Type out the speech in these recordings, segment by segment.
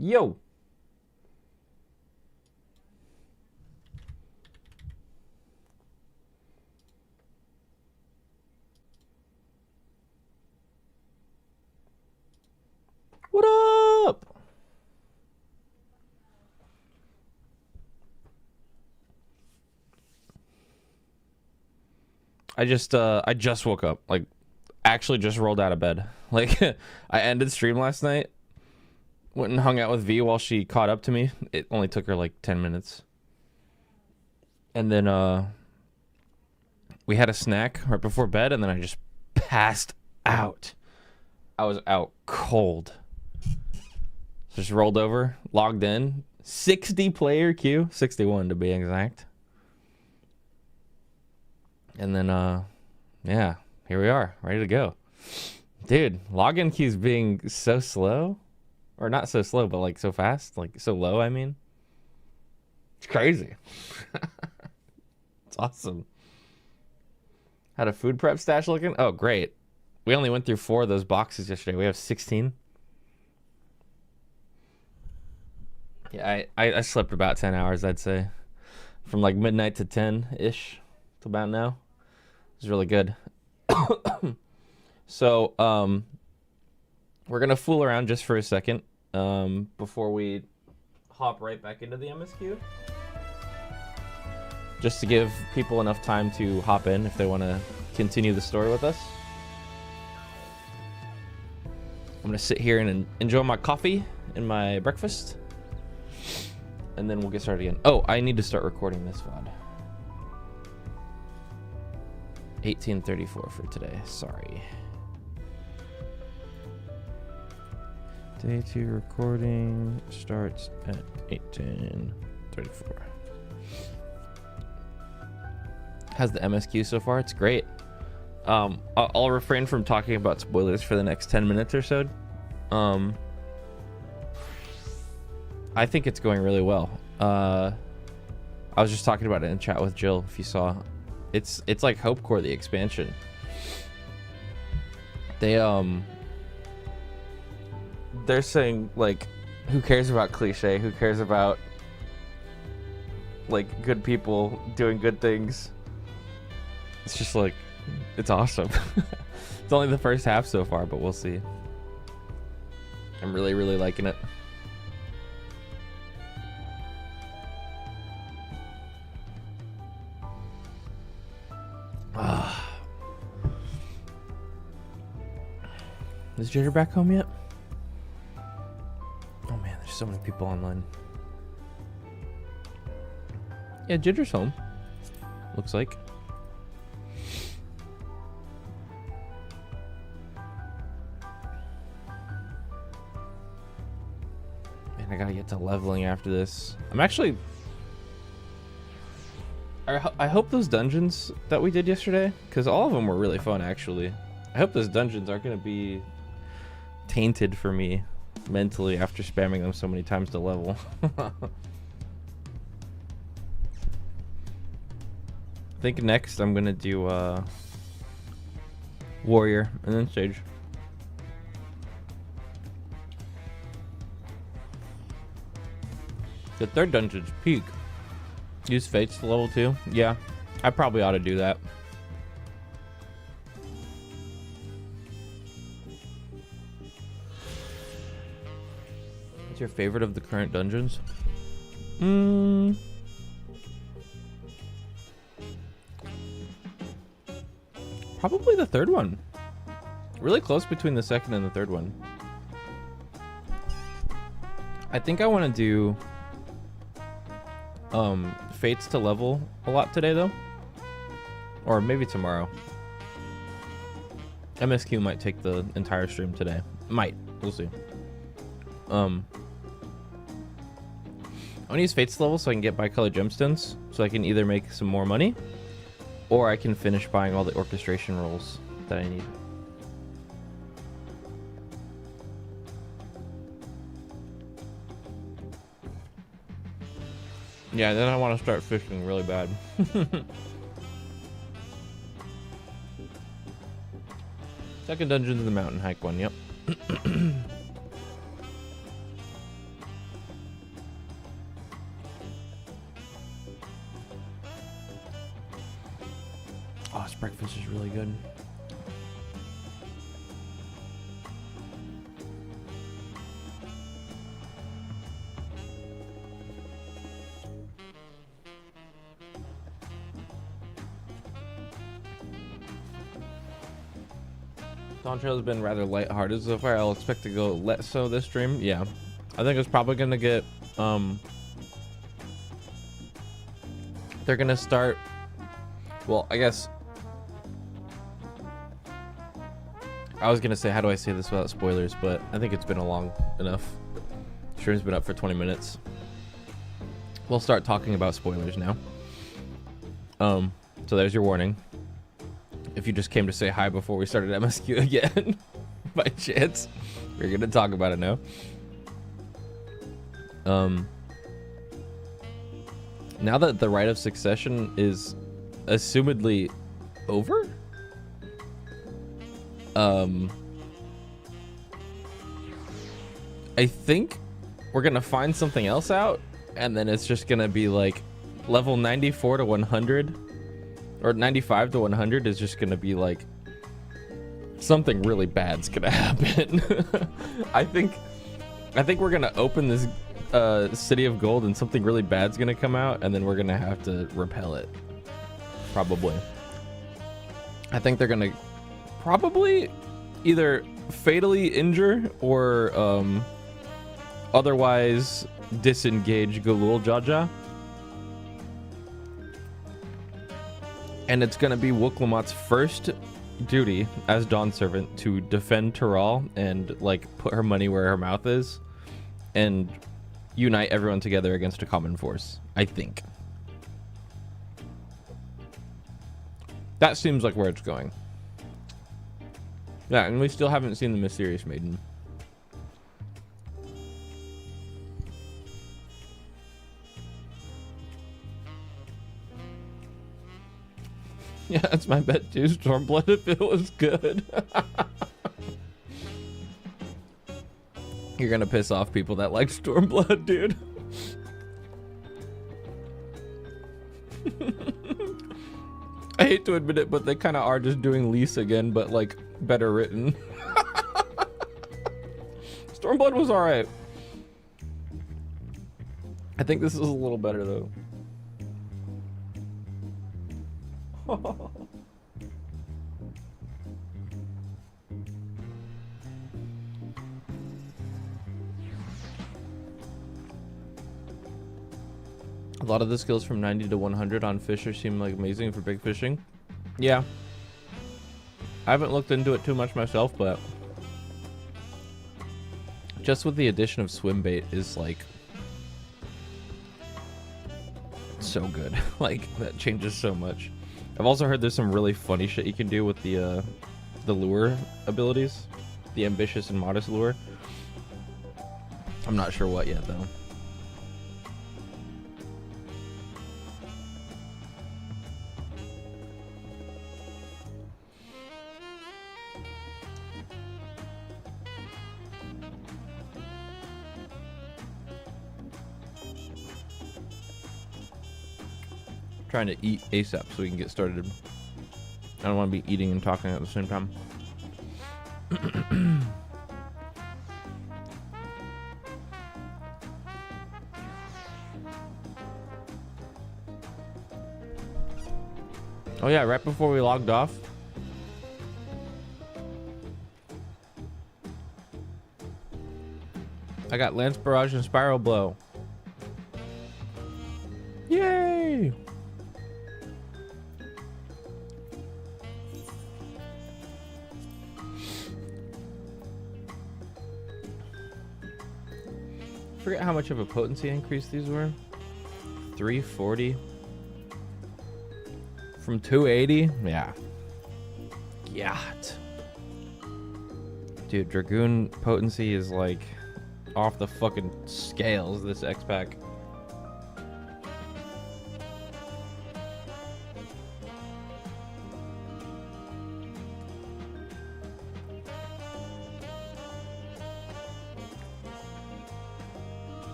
Yo. What up? I just woke up. Like, actually just rolled out of bed. Like, I ended stream last night. Went and hung out with V while she caught up to me. It only took her like 10 minutes. And then we had a snack right before bed, and then I just passed out. I was out cold. Just rolled over, logged in. 60 player queue, 61 to be exact. And then yeah, here we are, ready to go. Dude, login queues being so slow. Or not so slow, but like so fast, like so low, I mean. It's crazy. It's awesome. Had a food prep stash looking? Oh, great. We only went through 4 of those boxes yesterday. We have 16. Yeah, I slept about 10 hours, I'd say. From like midnight to 10-ish to about now. It was really good. So, we're going to fool around just for a second before we hop right back into the MSQ. Just to give people enough time to hop in if they want to continue the story with us. I'm going to sit here and enjoy my coffee and my breakfast. And then we'll get started again. Oh, I need to start recording this VOD. 18:34 for today. Sorry. Day 2 recording starts at 18:34. How's the MSQ so far? It's great. I'll refrain from talking about spoilers for the next 10 minutes or so. I think it's going really well. I was just talking about it in chat with Jill, if you saw. It's like Hope Core, the expansion. They're saying, like, who cares about cliche? Who cares about, like, good people doing good things? It's just like, it's awesome. It's only the first half so far, but we'll see. I'm really, really liking it. Is Jitter back home yet? Oh man, there's so many people online. Yeah, Jitter's home. Looks like. Man, I gotta get to leveling after this. I'm actually... I hope those dungeons that we did yesterday, because all of them were really fun, actually. I hope those dungeons aren't going to be tainted for me mentally after spamming them so many times to level. I think next I'm going to do Warrior and then Sage. The third dungeon's peak. Use Fates to level 2? Yeah, I probably ought to do that. What's your favorite of the current dungeons? Probably the third one. Really close between the second and the third one. I think I want to do Fates to level a lot today though, or maybe tomorrow. MSQ might take the entire stream today. Might, we'll see. I want to use Fates to level so I can get bicolor gemstones, so I can either make some more money or I can finish buying all the orchestration rolls that I need. Yeah, then I want to start fishing really bad. Second dungeon's the mountain hike one, yep. breakfast is really good. Dawntrail has been rather lighthearted so far. I'll expect to go less so this stream. Yeah, I think it's probably gonna get they're gonna start, well, I guess I was gonna say, how do I say this without spoilers, but I think it's been a long enough. Stream's been up for 20 minutes. We'll start talking about spoilers now. So there's your warning. If you just came to say hi before we started MSQ again, by chance, we're gonna talk about it now. Now that the Rite of Succession is assumedly over, I think we're gonna find something else out, and then it's just gonna be like level 94 to 100. Or 95 to 100 is just gonna be like something really bad's gonna happen. I think we're gonna open this City of Gold and something really bad's gonna come out, and then we're gonna have to repel it. Probably. I think they're gonna probably either fatally injure or otherwise disengage Galul Jaja. And it's going to be Wooklamott's first duty as Dawn Servant to defend Taral and like put her money where her mouth is and unite everyone together against a common force, I think. That seems like where it's going. Yeah, and we still haven't seen the Mysterious Maiden. Yeah, that's my bet too. Stormblood if it was good. You're gonna piss off people that like Stormblood, dude. I hate to admit it, but they kind of are just doing Lise again, but like better written. Stormblood was alright. I think this is a little better though. A lot of the skills from 90 to 100 on Fisher seem like amazing for big fishing. Yeah. I haven't looked into it too much myself, but just with the addition of swim bait is like so good. Like that changes so much. I've also heard there's some really funny shit you can do with the lure abilities, the ambitious and modest lure. I'm not sure what yet though. Trying to eat ASAP so we can get started. I don't want to be eating and talking at the same time. Oh yeah, right before we logged off, I got Lance Barrage and Spiral Blow. Yay! I forget how much of a potency increase these were. 340 from 280. Yeah. Dude, Dragoon potency is like off the fucking scales this X pack.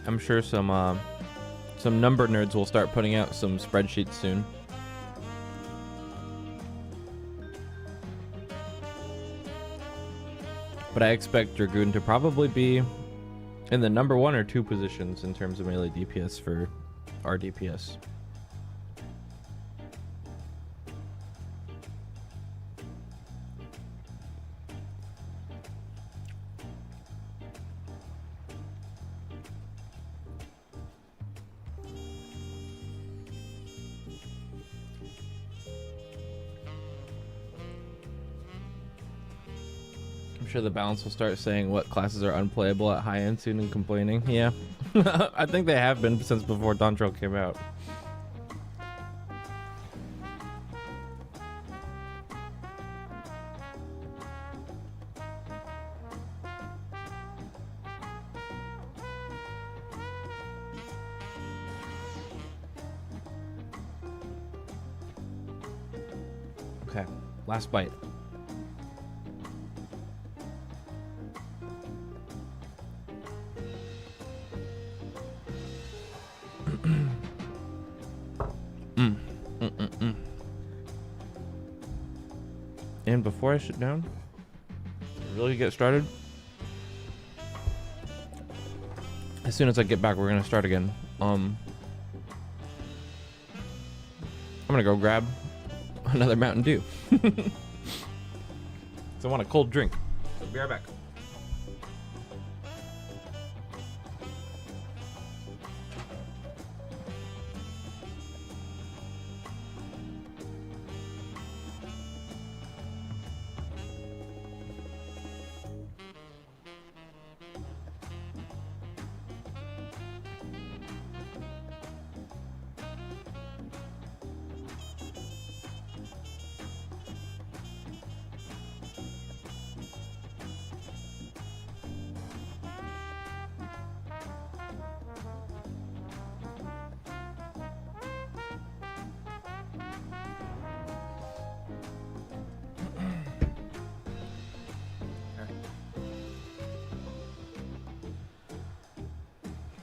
I'm sure some number nerds will start putting out some spreadsheets soon. But I expect Dragoon to probably be in the number 1 or 2 positions in terms of melee DPS for our DPS. I'm sure the balance will start saying what classes are unplayable at high end soon and complaining. Yeah. I think they have been since before Dawntrail came out. Okay, last bite. And before I sit down, really get started, as soon as I get back, we're gonna start again. I'm gonna go grab another Mountain Dew. So I want a cold drink. So be right back.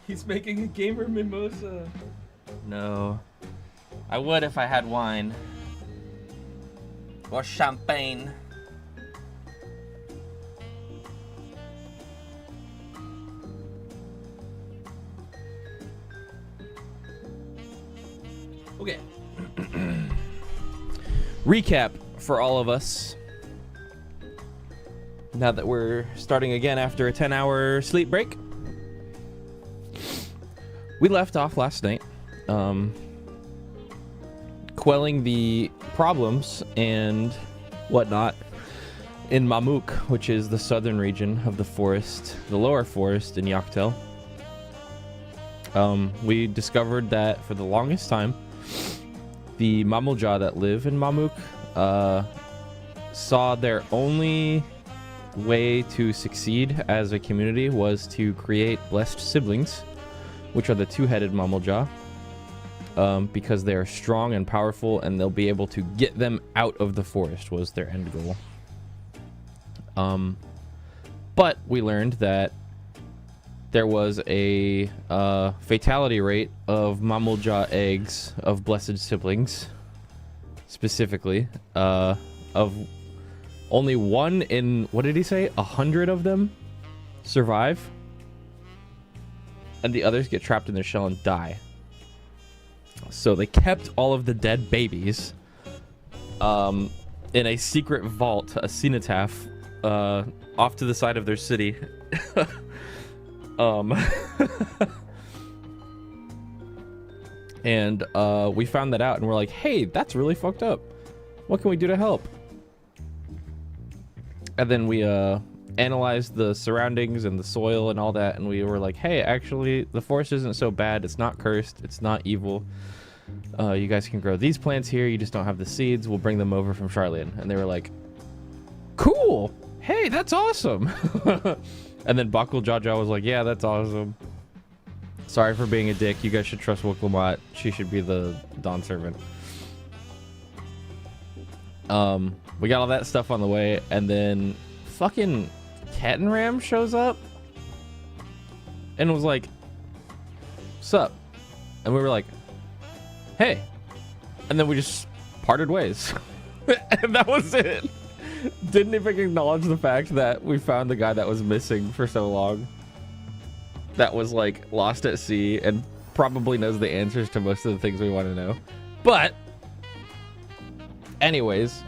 He's making a gamer mimosa. No. I would if I had wine. Or champagne. Okay. Recap for all of us. Now that we're starting again after a 10-hour sleep break. We left off last night, quelling the problems and whatnot in Mamuk, which is the southern region of the forest, the lower forest in Yaktel. We discovered that for the longest time, the Mamulja that live in Mamuk saw their only way to succeed as a community was to create blessed siblings, which are the two-headed Mamulja, because they are strong and powerful, and they'll be able to get them out of the forest was their end goal. But we learned that there was a fatality rate of Mamulja eggs of blessed siblings, specifically, of only 1 in, what did he say, 100 of them survive. And the others get trapped in their shell and die. So they kept all of the dead babies in a secret vault, a cenotaph, off to the side of their city. And we found that out, and we're like, hey, that's really fucked up. What can we do to help? And then we analyzed the surroundings and the soil and all that, and we were like, hey, actually the forest isn't so bad, it's not cursed, it's not evil, you guys can grow these plants here, you just don't have the seeds, we'll bring them over from Charlian. And they were like, cool, hey, that's awesome. And then Bakul Jaja was like, yeah, that's awesome, sorry for being a dick, you guys should trust Wiklamat, she should be the Dawn servant. We got all that stuff on the way, and then fucking Kettenram shows up and was like, sup? And we were like, hey. And then we just parted ways. And that was it. Didn't even acknowledge the fact that we found the guy that was missing for so long. That was like lost at sea and probably knows the answers to most of the things we want to know. But anyways,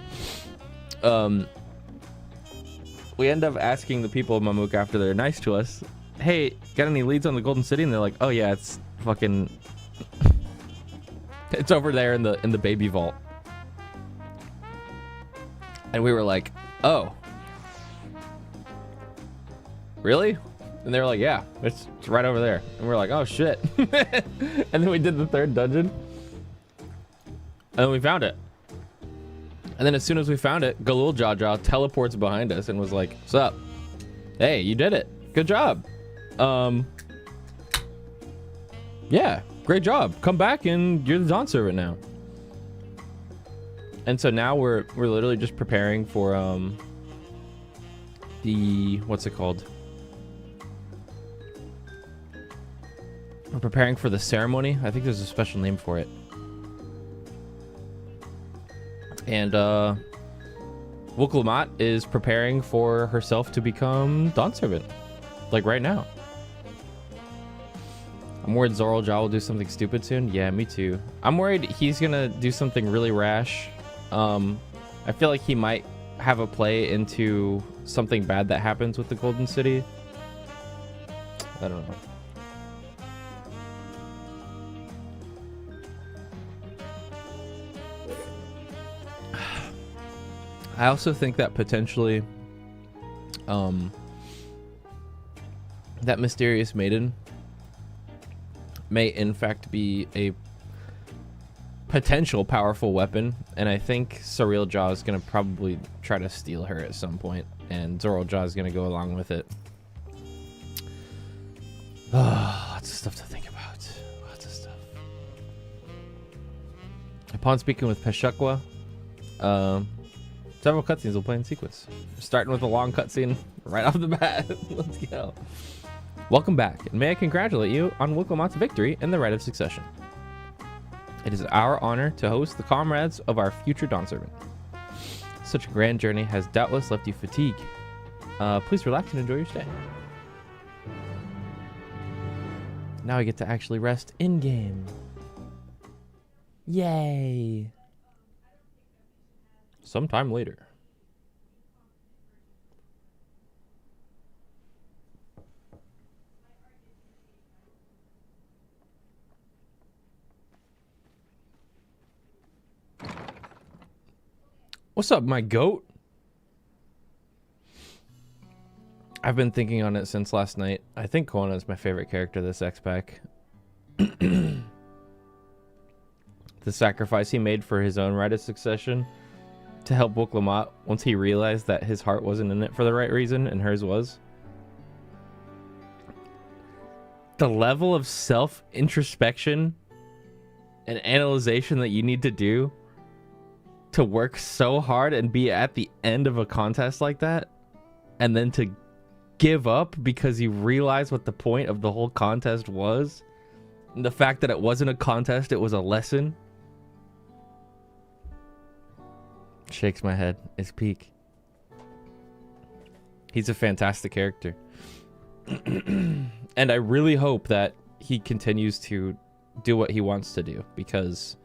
we end up asking the people of Mamuk after they're nice to us, hey, got any leads on the Golden City? And they're like, oh yeah, it's fucking it's over there in the baby vault. And we were like, oh, really? And they were like, yeah, it's right over there. And we're like, oh shit. And then we did the third dungeon. And then we found it. And then as soon as we found it, Galul Jaja teleports behind us and was like, what's up? Hey, you did it. Good job. Yeah, great job. Come back and you're the Dawn Servant now. And so now we're literally just preparing for the, what's it called? We're preparing for the ceremony. I think there's a special name for it. And Wooklamat is preparing for herself to become Dawn Servant, like right now. I'm worried Zoral Jaw will do something stupid soon. Yeah, me too. I'm worried he's gonna do something really rash. I feel like he might have a play into something bad that happens with the Golden City. I don't know. I also think that potentially that mysterious maiden may in fact be a potential powerful weapon, and I think Surreal Jaw is going to probably try to steal her at some point, and Zoral Jaw is going to go along with it. Lots of stuff to think about. Lots of stuff. Upon speaking with Peshukwa, several cutscenes will play in sequence. Starting with a long cutscene right off the bat. Let's go. Welcome back, and may I congratulate you on Wooklamat's victory in the Rite of Succession. It is our honor to host the comrades of our future Dawn Servant. Such a grand journey has doubtless left you fatigued. Please relax and enjoy your stay. Now I get to actually rest in-game. Yay! Sometime later. What's up, my goat? I've been thinking on it since last night. I think Kona is my favorite character this X-Pack. The sacrifice he made for his own Rite of Succession to help Wooklamat once he realized that his heart wasn't in it for the right reason and hers was. The level of self-introspection and analyzation that you need to do to work so hard and be at the end of a contest like that, and then to give up because you realize what the point of the whole contest was, and the fact that it wasn't a contest, it was a lesson. Shakes my head. It's peak. He's a fantastic character. And I really hope that he continues to do what he wants to do, because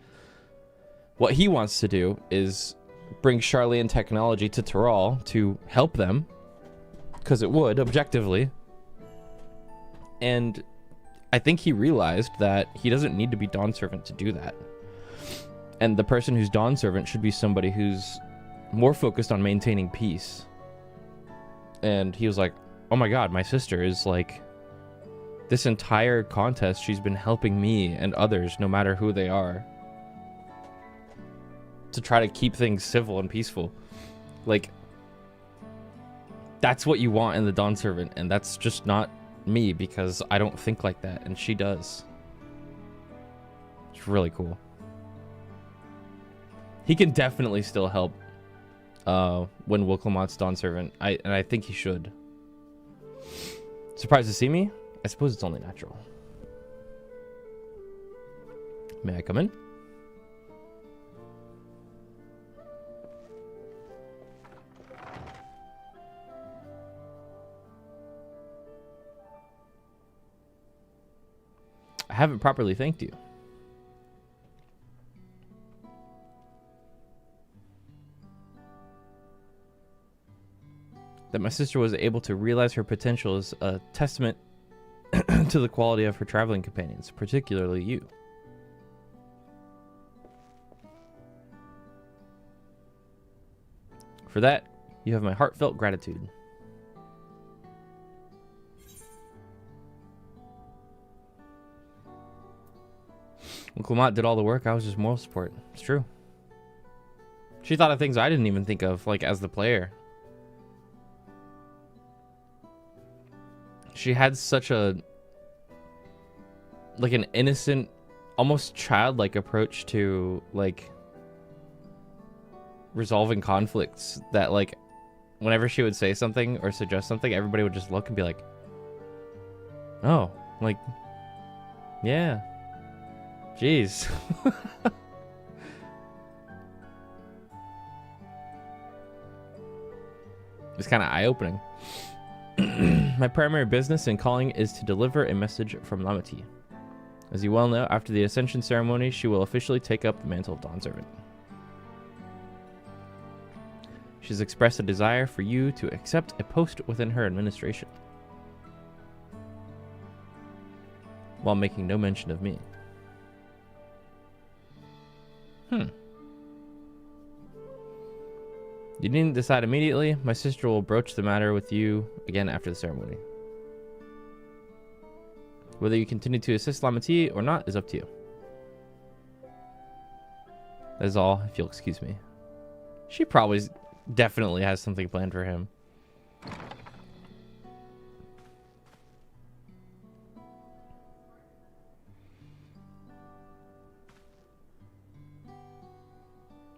what he wants to do is bring Charlian technology to Taral to help them, because it would, objectively. And I think he realized that he doesn't need to be Dawn Servant to do that. And the person who's Dawn Servant should be somebody who's more focused on maintaining peace. And he was like, oh my god, my sister is like, this entire contest, she's been helping me and others, no matter who they are, to try to keep things civil and peaceful. Like, that's what you want in the Dawn Servant, and that's just not me, because I don't think like that, and she does. It's really cool. He can definitely still help when Wooklamat's Dawn Servant, and I think he should. Surprised to see me? I suppose it's only natural. May I come in? haven't properly thanked you. That my sister was able to realize her potential is a testament to the quality of her traveling companions, particularly you. For that, you have my heartfelt gratitude. When Clement did all the work, I was just moral support. It's true. She thought of things I didn't even think of, like as the player. She had such a, like an innocent, almost childlike approach to like resolving conflicts that like whenever she would say something or suggest something, everybody would just look and be like, oh, like, yeah, jeez. It's kind of eye-opening. My primary business in calling is to deliver a message from Lamati. As you well know, after the Ascension ceremony, she will officially take up the mantle of Dawn Servant. She's expressed a desire for you to accept a post within her administration, while making no mention of me. You needn't decide immediately. My sister will broach the matter with you again after the ceremony. Whether you continue to assist Lamati or not is up to you. That is all, if you'll excuse me. She probably definitely has something planned for him.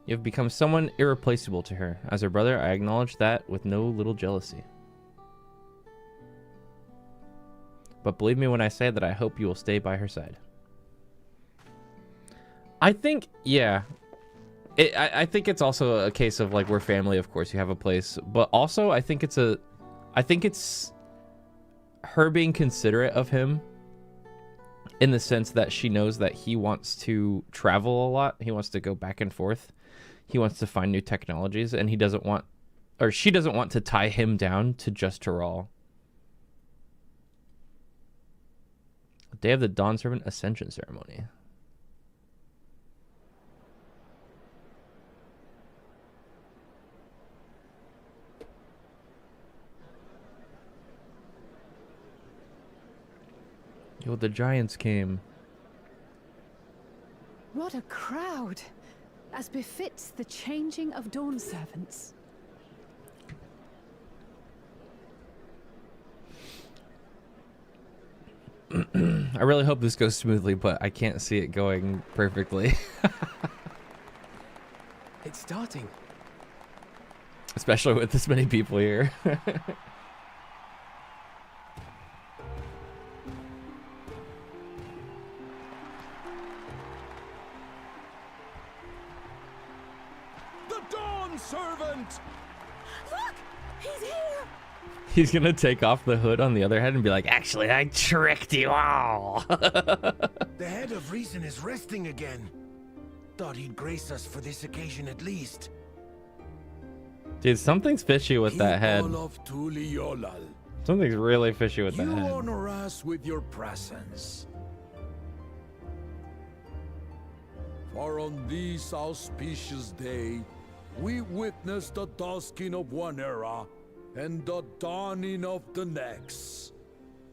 You have become someone irreplaceable to her. As her brother, I acknowledge that with no little jealousy. But believe me when I say that I hope you will stay by her side. I think, yeah. I think it's also a case of like we're family, of course, you have a place. But also I think it's her being considerate of him in the sense that she knows that he wants to travel a lot. He wants to go back and forth. He wants to find new technologies, and he doesn't want, or she doesn't want to tie him down to just Taral. Day of the Dawn Servant Ascension Ceremony. Yo, the giants came. What a crowd, as befits the changing of Dawn Servants. I really hope this goes smoothly, but I can't see it going perfectly. It's starting. Especially with this many people here. The Dawn Servant! Look! He's here! He's gonna take off the hood on the other head and be like, actually, I tricked you all. The head of reason is resting again. Thought he'd grace us for this occasion at least. Dude, something's fishy with that head. Something's really fishy with that You head. honor us with your presence. For on this auspicious day, we witness the dusking of one era and the dawning of the next.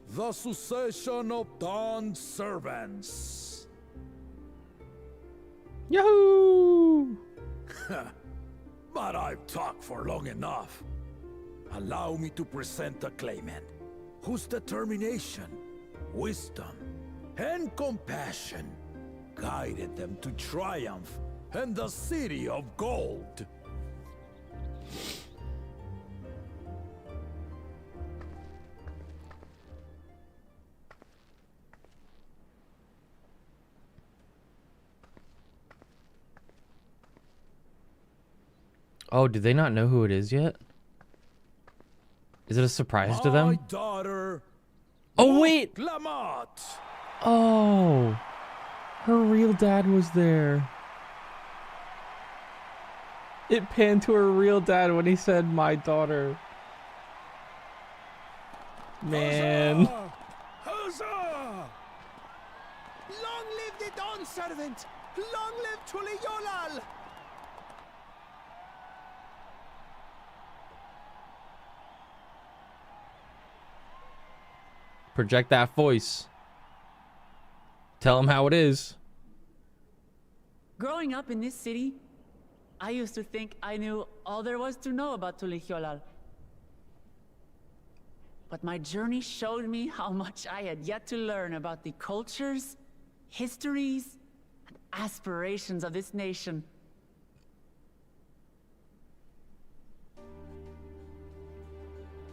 The succession of Dawn Servants. Yahoo! But I've talked for long enough. Allow me to present the claimant, whose determination, wisdom, and compassion guided them to triumph in the City of Gold. Oh, do they not know who it is yet? Is it a surprise to My them? daughter, Oh, wait! Lamont. Oh, her real dad was there. It panned to her real dad when he said, "My daughter." Man. Huzzah! Huzzah! Long live the Dawn Servant! Long live Tuli Yolal! Project that voice. Tell him how it is. Growing up in this city, I used to think I knew all there was to know about Tulihyolal. But my journey showed me how much I had yet to learn about the cultures, histories, and aspirations of this nation.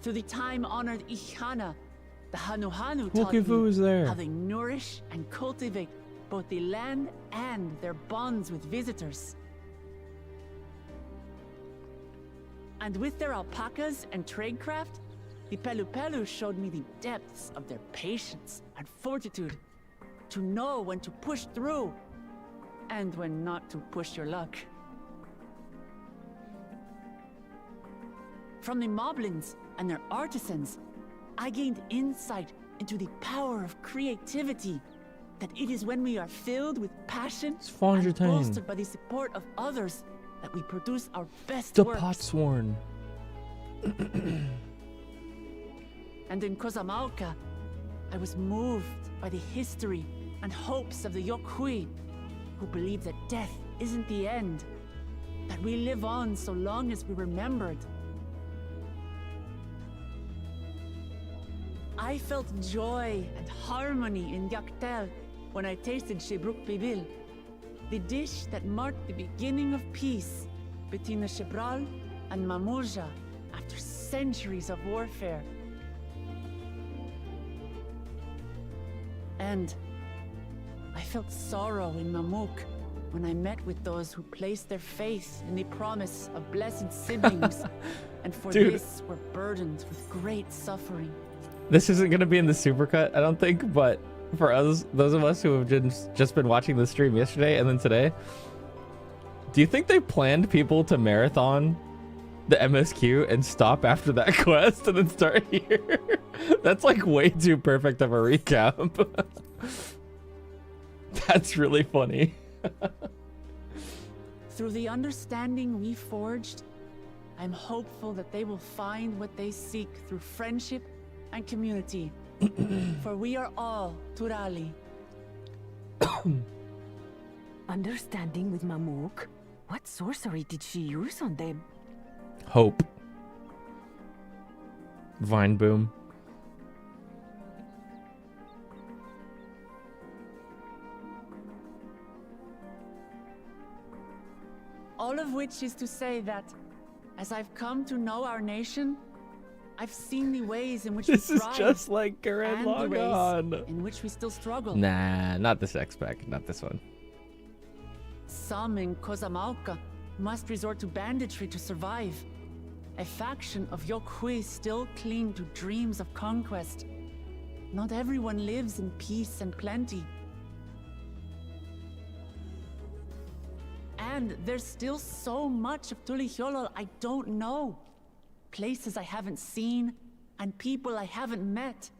Through the time-honored Ihana, the Hanuhanu taught Wukifu me is there. how they nourish and cultivate both the land and their bonds with visitors. And with their alpacas and tradecraft, the Pelupelu showed me the depths of their patience and fortitude, to know when to push through and when not to push your luck. From the moblins and their artisans, I gained insight into the power of creativity, that it is when we are filled with passion and bolstered by the support of others that we produce our best The works. Potsworn. And in Kozamauka, I was moved by the history and hopes of the Yokhui, who believe that death isn't the end, that we live on so long as we're remembered. I felt joy and harmony in Yaktel when I tasted Shebruk Bibil, the dish that marked the beginning of peace between the Shebral and Mamurja after centuries of warfare. And I felt sorrow in Mamuk when I met with those who placed their faith in the promise of blessed siblings, and for this were burdened with great suffering. This isn't going to be in the supercut, I don't think, but for us, those of us who have just been watching the stream yesterday and then today, do you think they planned people to marathon the MSQ and stop after that quest and then start here? That's like way too perfect of a recap. That's really funny. Through the understanding we forged, I'm hopeful that they will find what they seek through friendship and community. For we are all Turali. Understanding with Mamuk? What sorcery did she use on them? Hope. Vine boom. All of which is to say that, as I've come to know our nation, I've seen the ways in which This we is thrive, just like Gurren and the ways Lagann. in which we still struggle. Nah, not this X-Pack, not this one. Some in Kozamauka must resort to banditry to survive. A faction of Yokhui still cling to dreams of conquest. Not everyone lives in peace and plenty. And there's still so much of Tulihyolal I don't know. Places I haven't seen, and people I haven't met.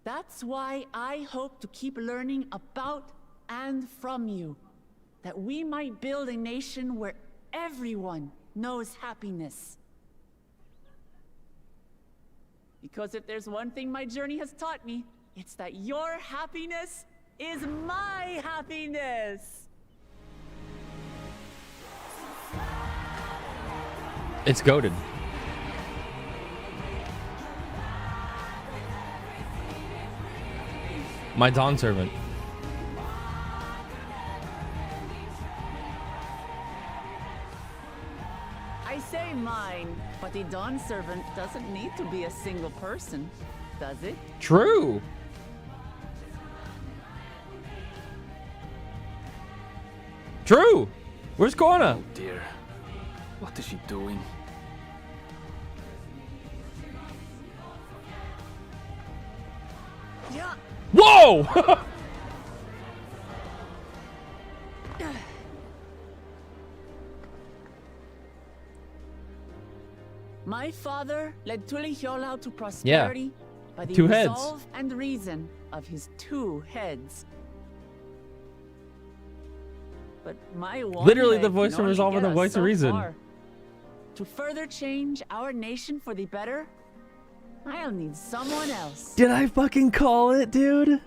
That's why I hope to keep learning about and from you, that we might build a nation where everyone knows happiness. Because if there's one thing my journey has taught me, it's that your happiness is my happiness. It's goated. My Dawn Servant. I say mine, but the Dawn Servant doesn't need to be a single person, does it? True. True. Where's Koana? Oh dear. What is she doing? Whoa! My father led Tulihiolau to prosperity by the 2 heads. resolve and reason of his 2 heads. But my one Literally the leg voice can of only resolve and get the us voice of so reason. far. To further change our nation for the better, I'll need someone else. Did I fucking call it, dude?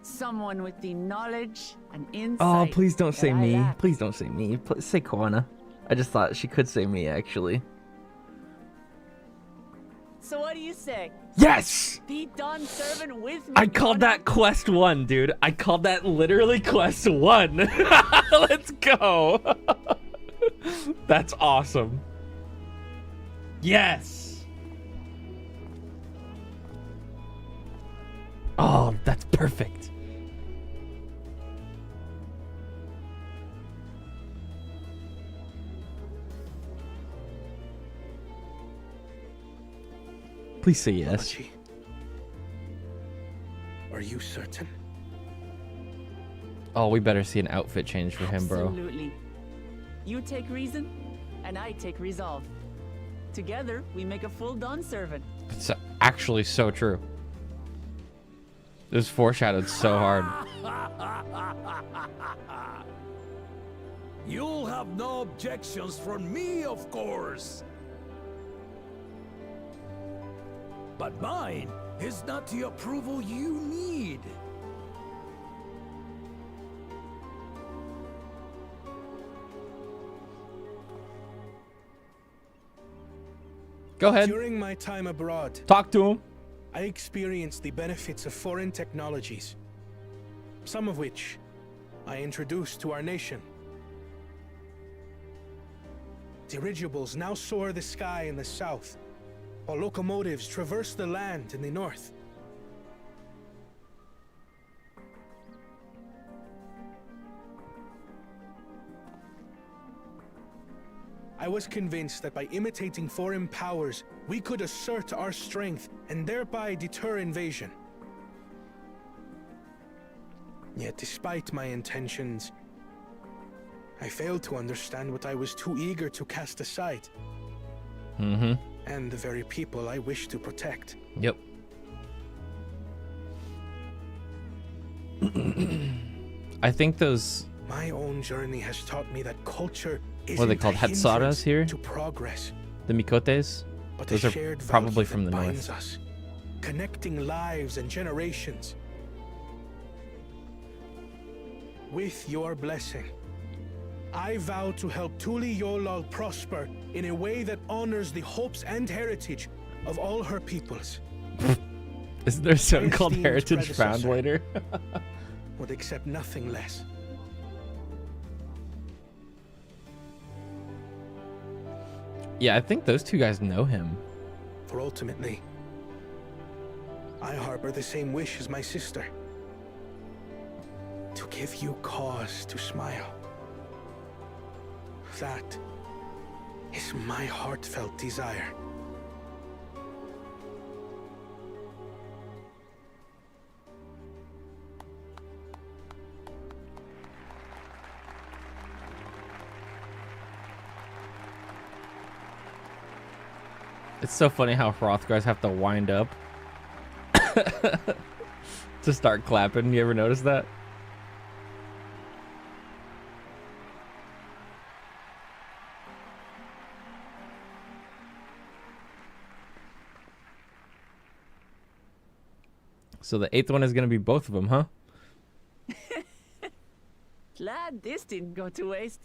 Someone with the knowledge and insight. Oh, please don't say that I me. lack. Please don't say me. Say Koana. I just thought she could say me, actually. So what do you say? Yes! Be Dawn servant with me. I called that quest 1, dude. I called that literally quest 1. Let's go. That's awesome. Yes. Oh, that's perfect. Please say yes. Machi, are you certain? Oh, we better see an outfit change for him, bro. Absolutely. You take reason, and I take resolve. Together, we make a full Dawn servant. It's actually so true. It was foreshadowed so hard. You'll have no objections from me, of course. But mine is not the approval you need. Go ahead. During my time abroad, Talk to him. I experienced the benefits of foreign technologies, some of which I introduced to our nation. Dirigibles now soar the sky in the south, while locomotives traverse the land in the north. I was convinced that by imitating foreign powers, we could assert our strength and thereby deter invasion. Yet despite my intentions, I failed to understand what I was too eager to cast aside. And the very people I wish to protect. Yep. I think those... My own journey has taught me that culture isn't What are they called? a hindrance Hatsaras here? to progress, The Mikotes? but Those a are shared probably value from that the binds north. us, connecting lives and generations. With your blessing, I vow to help Tuli Yolal prosper in a way that honors the hopes and heritage of all her peoples. Isn't there a song called esteemed Heritage Found predecessor. later? Would accept nothing less. Yeah, I think those two guys know him. For ultimately, I harbor the same wish as my sister. To give you cause to smile. That is my heartfelt desire. It's so funny how Hroth guys have to wind up to start clapping. You ever notice that? So the 8th one is going to be both of them, huh? Glad this didn't go to waste.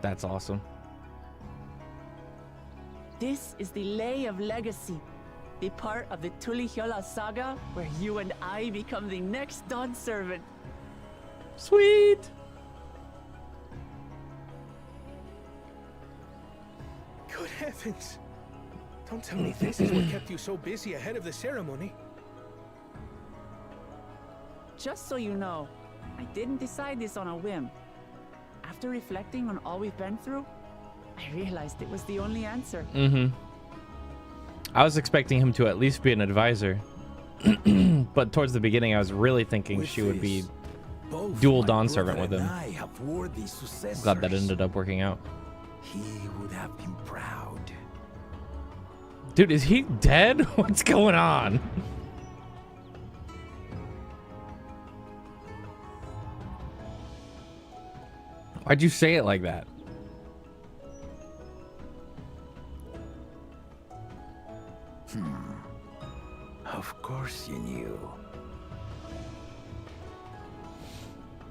That's awesome. This is the Lay of Legacy, the part of the Tulihiola saga where you and I become the next Dawn servant. Sweet. Good heavens! Don't tell me this is what kept you so busy ahead of the ceremony. Just so you know, I didn't decide this on a whim. After reflecting on all we've been through, I realized it was the only answer. I was expecting him to at least be an advisor. But towards the beginning, I was really thinking she would be dual Dawn servant with him. Glad that ended up working out. He would have been proud. Dude, is he dead? What's going on? Why'd you say it like that? Of course you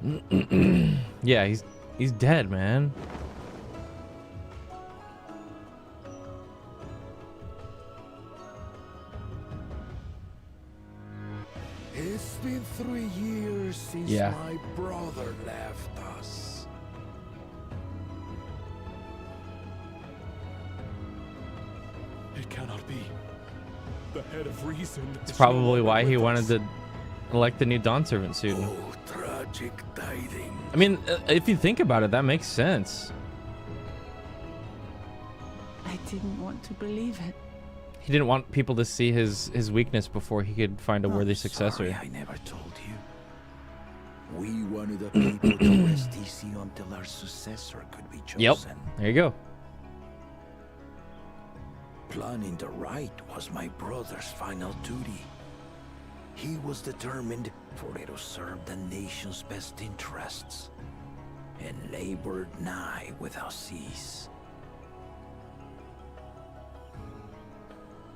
knew. Yeah, he's dead, man. It's been 3 years since my brother left us. It cannot be. The head of reason. It's probably why he wanted to elect the new Dawn servant soon. Oh, tragic tidings. I mean, if you think about it, that makes sense. I didn't want to believe it. He didn't want people to see his weakness before he could find a worthy successor. Sorry, I never told you. We wanted the people to rest easy until our successor could be chosen. Yep. There you go. Planning the right was my brother's final duty. He was determined for it to serve the nation's best interests, and labored nigh without cease.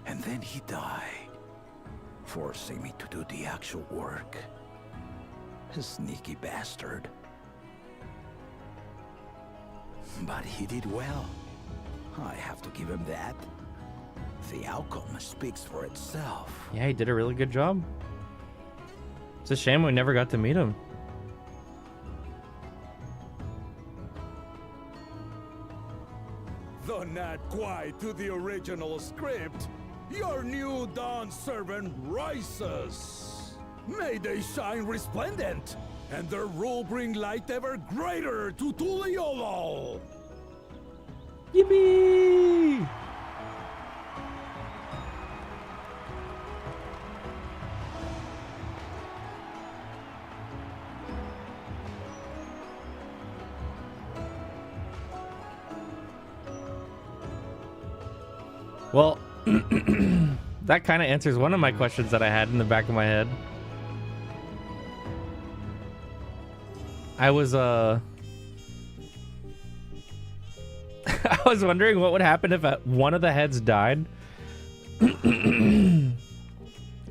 And then he died, forcing me to do the actual work. A sneaky bastard. But he did well. I have to give him that. The outcome speaks for itself. Yeah, he did a really good job. It's a shame we never got to meet him. Though not quite to the original script, your new Dawn servant rises. May they shine resplendent, and their rule bring light ever greater to Tuliolo. Yippee! Well, that kind of answers one of my questions that I had in the back of my head. I was I was wondering what would happen if one of the heads died.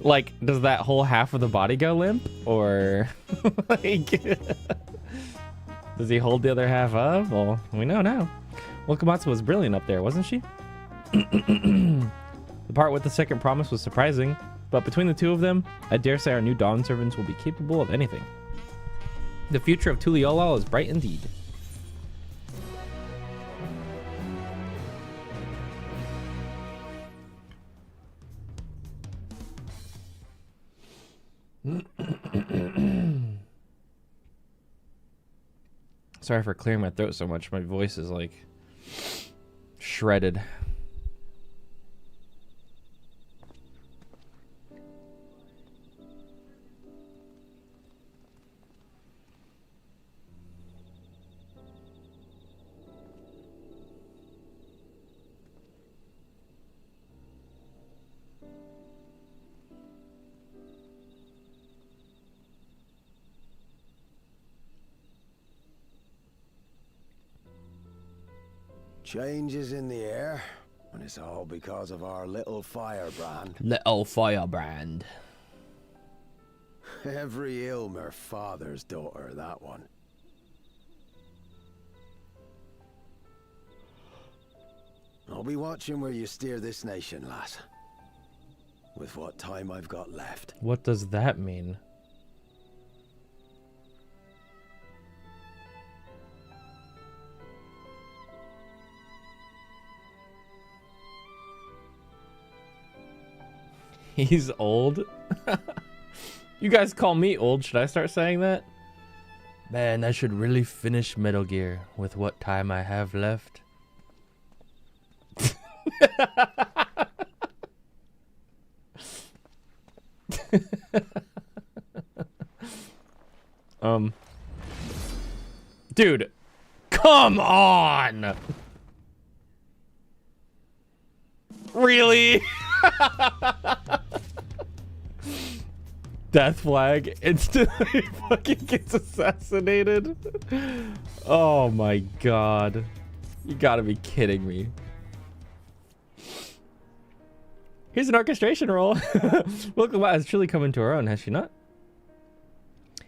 Like, does that whole half of the body go limp, or like, does he hold the other half up? Well, we know now. Well, Komatsu was brilliant up there, wasn't she? The part with the second promise was surprising, but between the two of them, I dare say our new Dawn servants will be capable of anything. The future of Tuliolal is bright indeed. Sorry for clearing my throat so much. My voice is like shredded. Changes in the air, and it's all because of our little firebrand. Little firebrand. Every Ilmer father's daughter, that one. I'll be watching where you steer this nation, lass. With what time I've got left. What does that mean? He's old. You guys call me old. Should I start saying that? Man, I should really finish Metal Gear with what time I have left. Dude, come on. Really? Death flag instantly fucking gets assassinated. Oh my god. You gotta be kidding me. Here's an orchestration roll. Welcome has truly come into her own, has she not?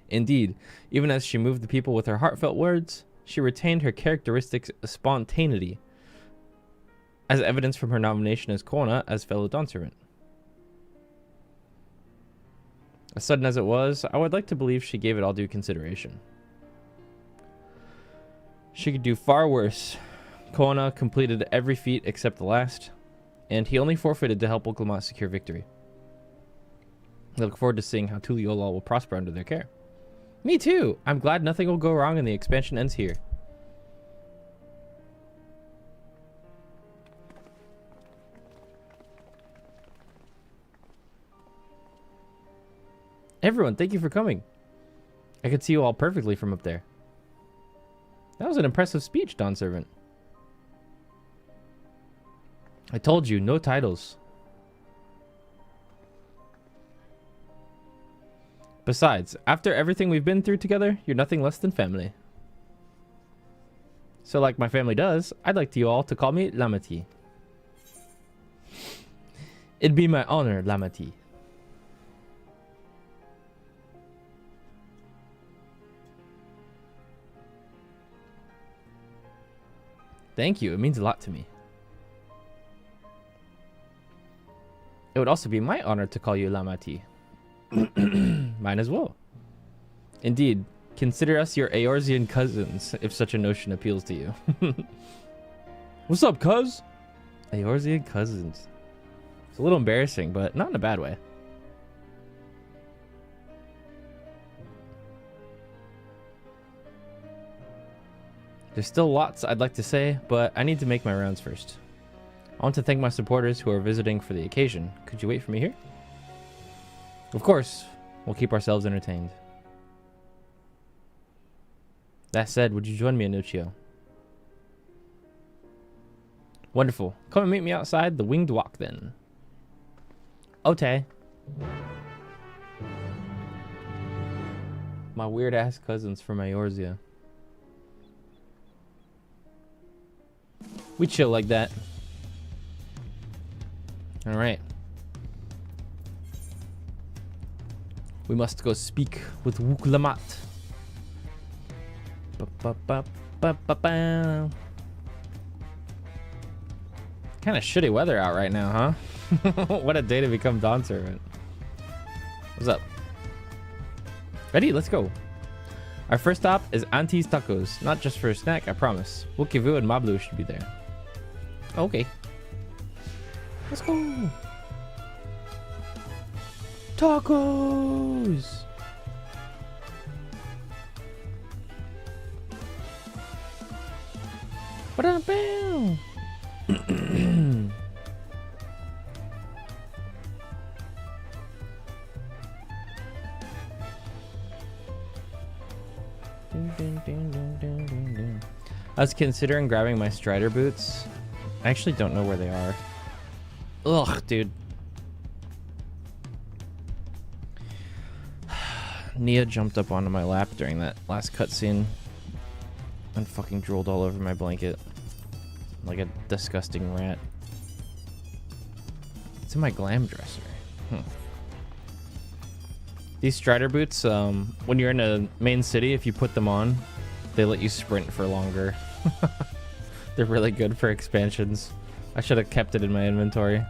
Indeed, even as she moved the people with her heartfelt words, she retained her characteristic spontaneity, as evidenced from her nomination as Kona as fellow Dawn servant. As sudden as it was, I would like to believe she gave it all due consideration. She could do far worse. Kona completed every feat except the last, and he only forfeited to help Oklamat secure victory. I look forward to seeing how Tuliolal will prosper under their care. Me too! I'm glad nothing will go wrong and the expansion ends here. Everyone, thank you for coming. I could see you all perfectly from up there. That was an impressive speech, Dawn Servant. I told you, no titles. Besides, after everything we've been through together, you're nothing less than family. So like my family does, I'd like you all to call me Lamati. It'd be my honor, Lamati. Thank you, it means a lot to me. It would also be my honor to call you Lamati. Mine as well. Indeed, consider us your Eorzean cousins, if such a notion appeals to you. What's up, cuz? Eorzean cousins. It's a little embarrassing, but not in a bad way. There's still lots I'd like to say, but I need to make my rounds first. I want to thank my supporters who are visiting for the occasion. Could you wait for me here? Of course, we'll keep ourselves entertained. That said, would you join me in Nuccio? Wonderful. Come and meet me outside the Winged Walk then. Okay. My weird ass cousins from Eorzea. We chill like that. Alright. We must go speak with Wooklamat. Kind of shitty weather out right now, huh? What a day to become Dawn Servant. What's up? Ready? Let's go. Our first stop is Auntie's Tacos. Not just for a snack, I promise. Wukivu and Mablu should be there. Okay. Let's go. Tacos! Ba-da-bam! I was considering grabbing my Strider boots. I actually don't know where they are. Ugh, dude. Nia jumped up onto my lap during that last cutscene and fucking drooled all over my blanket like a disgusting rat. It's in my glam dresser. These Strider boots, when you're in a main city, if you put them on, they let you sprint for longer. They're really good for expansions. I should have kept it in my inventory.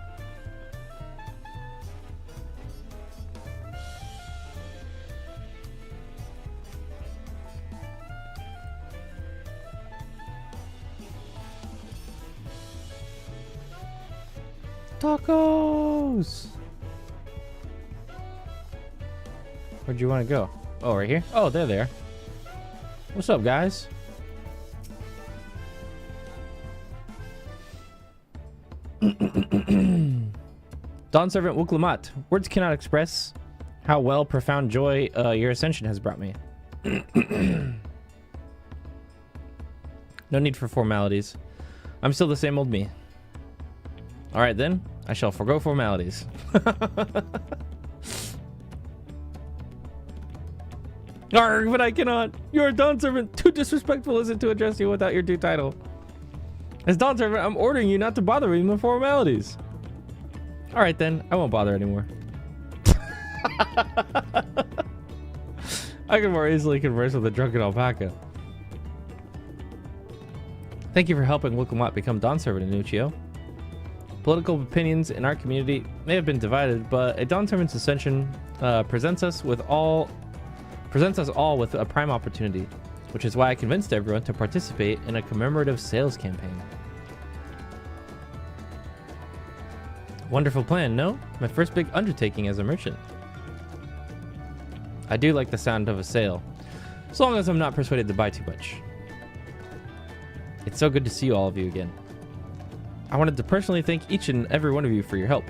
Tacos! Where'd you want to go? Oh, right here? Oh, they're there. What's up, guys? Dawn Servant Wuklamat. Words cannot express how well profound joy your ascension has brought me. No need for formalities. I'm still the same old me. Alright then, I shall forgo formalities. Arrgh, but I cannot. You're a Dawn Servant. Too disrespectful is it to address you without your due title. As Dawn Servant, I'm ordering you not to bother me with formalities. Alright then, I won't bother anymore. I can more easily converse with a drunken alpaca. Thank you for helping Wuklamat become Dawn Servant, Inuchio. Political opinions in our community may have been divided, but a Dawn Servant's ascension presents us all with a prime opportunity, which is why I convinced everyone to participate in a commemorative sales campaign. Wonderful plan, no? My first big undertaking as a merchant. I do like the sound of a sale, as long as I'm not persuaded to buy too much. It's so good to see all of you again. I wanted to personally thank each and every one of you for your help.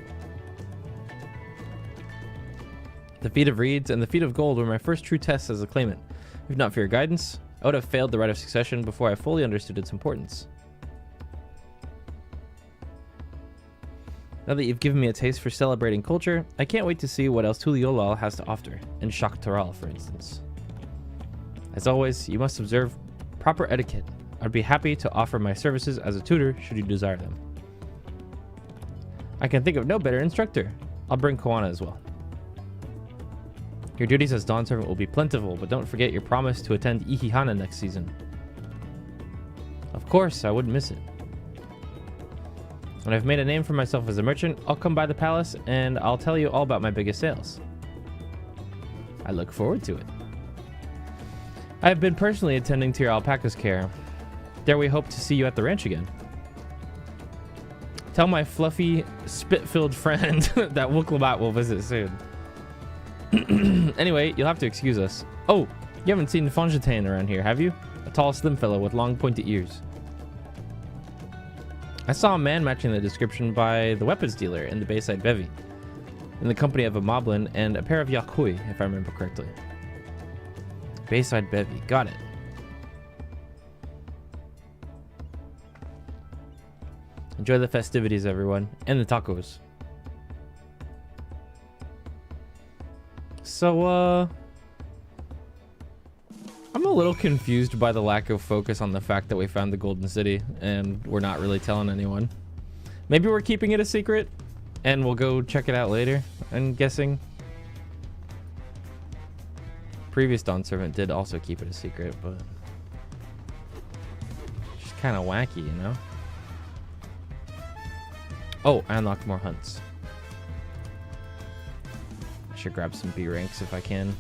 The Feat of Reeds and the Feat of Gold were my first true tests as a claimant. If not for your guidance, I would have failed the rite of succession before I fully understood its importance. Now that you've given me a taste for celebrating culture, I can't wait to see what else Tuliolal has to offer, in Shak Taral, for instance. As always, you must observe proper etiquette. I'd be happy to offer my services as a tutor should you desire them. I can think of no better instructor. I'll bring Koana as well. Your duties as Dawn Servant will be plentiful, but don't forget your promise to attend Ihihana next season. Of course, I wouldn't miss it. When I've made a name for myself as a merchant, I'll come by the palace and I'll tell you all about my biggest sales. I look forward to it. I have been personally attending to your alpaca's care. Dare we hope to see you at the ranch again. Tell my fluffy, spit-filled friend that Wuklamat will visit soon. Anyway, you'll have to excuse us. Oh, you haven't seen Fonjatain around here, have you? A tall, slim fellow with long, pointed ears. I saw a man matching the description by the weapons dealer in the Bayside Bevy, in the company of a moblin and a pair of Yakui, if I remember correctly. Bayside Bevy, got it. Enjoy the festivities, everyone, and the tacos. So, I'm a little confused by the lack of focus on the fact that we found the Golden City and we're not really telling anyone. Maybe we're keeping it a secret and we'll go check it out later, I'm guessing. Previous Dawn Servant did also keep it a secret, but just kind of wacky, you know? Oh, I unlocked more hunts. I should grab some B ranks if I can.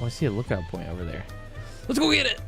Oh, I see a lookout point over there. Let's go get it!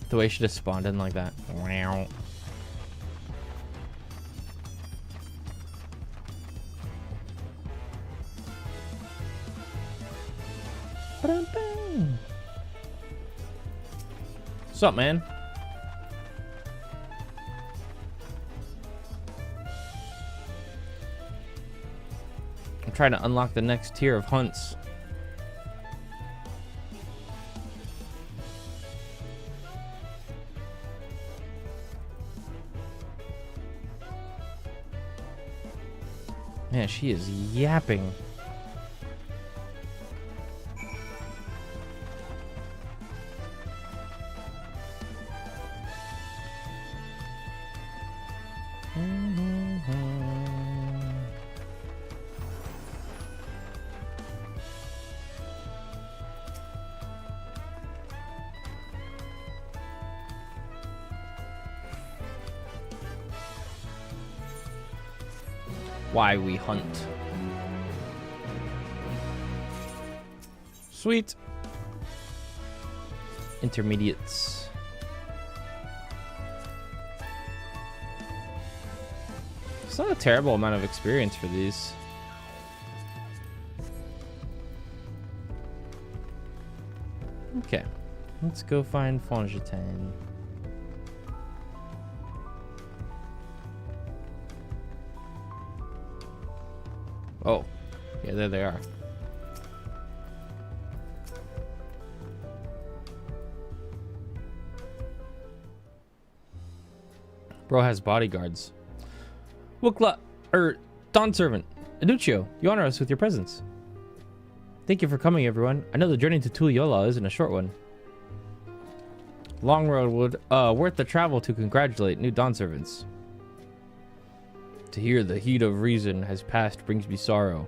The way she just spawned in like that. Wow. What's up, man? I'm trying to unlock the next tier of hunts. Man, she is yapping. Why we hunt. Sweet. Intermediates. It's not a terrible amount of experience for these. Okay. Let's go find Fongetain. Oh, yeah, there they are. Bro has bodyguards. Wukla, Dawn Servant, Aduccio, you honor us with your presence. Thank you for coming, everyone. I know the journey to Tuliyola isn't a short one. Long road would, worth the travel to congratulate new Dawn Servants. To hear the heat of reason has passed brings me sorrow,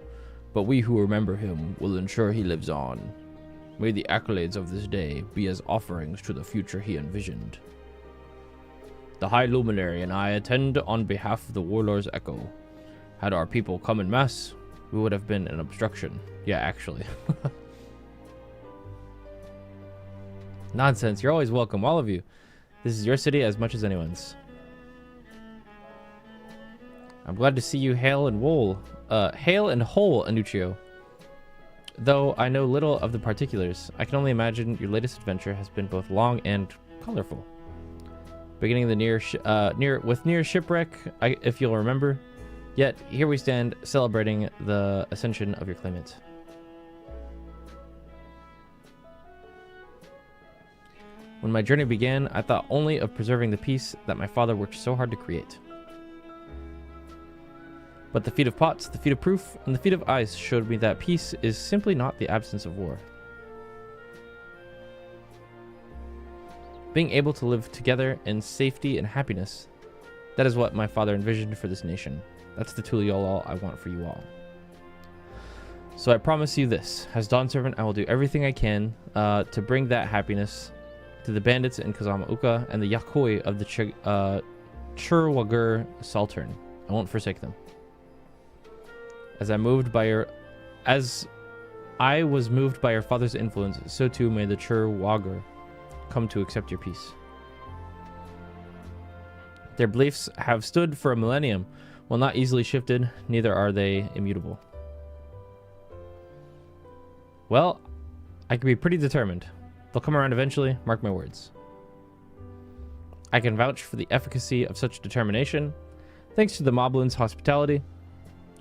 but we who remember him will ensure he lives on. May the accolades of this day be as offerings to the future he envisioned. The High Luminary and I attend on behalf of the Warlord's Echo. Had our people come in mass, we would have been an obstruction. Yeah, actually. Nonsense, you're always welcome, all of you. This is your city as much as anyone's. I'm glad to see you hail and whole, Anuccio. Though I know little of the particulars, I can only imagine your latest adventure has been both long and colorful. Beginning the near shipwreck, if you'll remember. Yet here we stand celebrating the ascension of your claimant. When my journey began, I thought only of preserving the peace that my father worked so hard to create. But the feat of pots, the feat of proof, and the feat of ice showed me that peace is simply not the absence of war. Being able to live together in safety and happiness, that is what my father envisioned for this nation. That's the Tuliyola I want for you all. So I promise you this, as Dawn Servant, I will do everything I can to bring that happiness to the bandits in Kazamauka and the Yakoi of the Churwagur Saltern. I won't forsake them. As I was moved by your father's influence, so too may the Churwagur come to accept your peace. Their beliefs have stood for a millennium. While not easily shifted, neither are they immutable. Well, I can be pretty determined. They'll come around eventually, mark my words. I can vouch for the efficacy of such determination. Thanks to the Moblin's hospitality,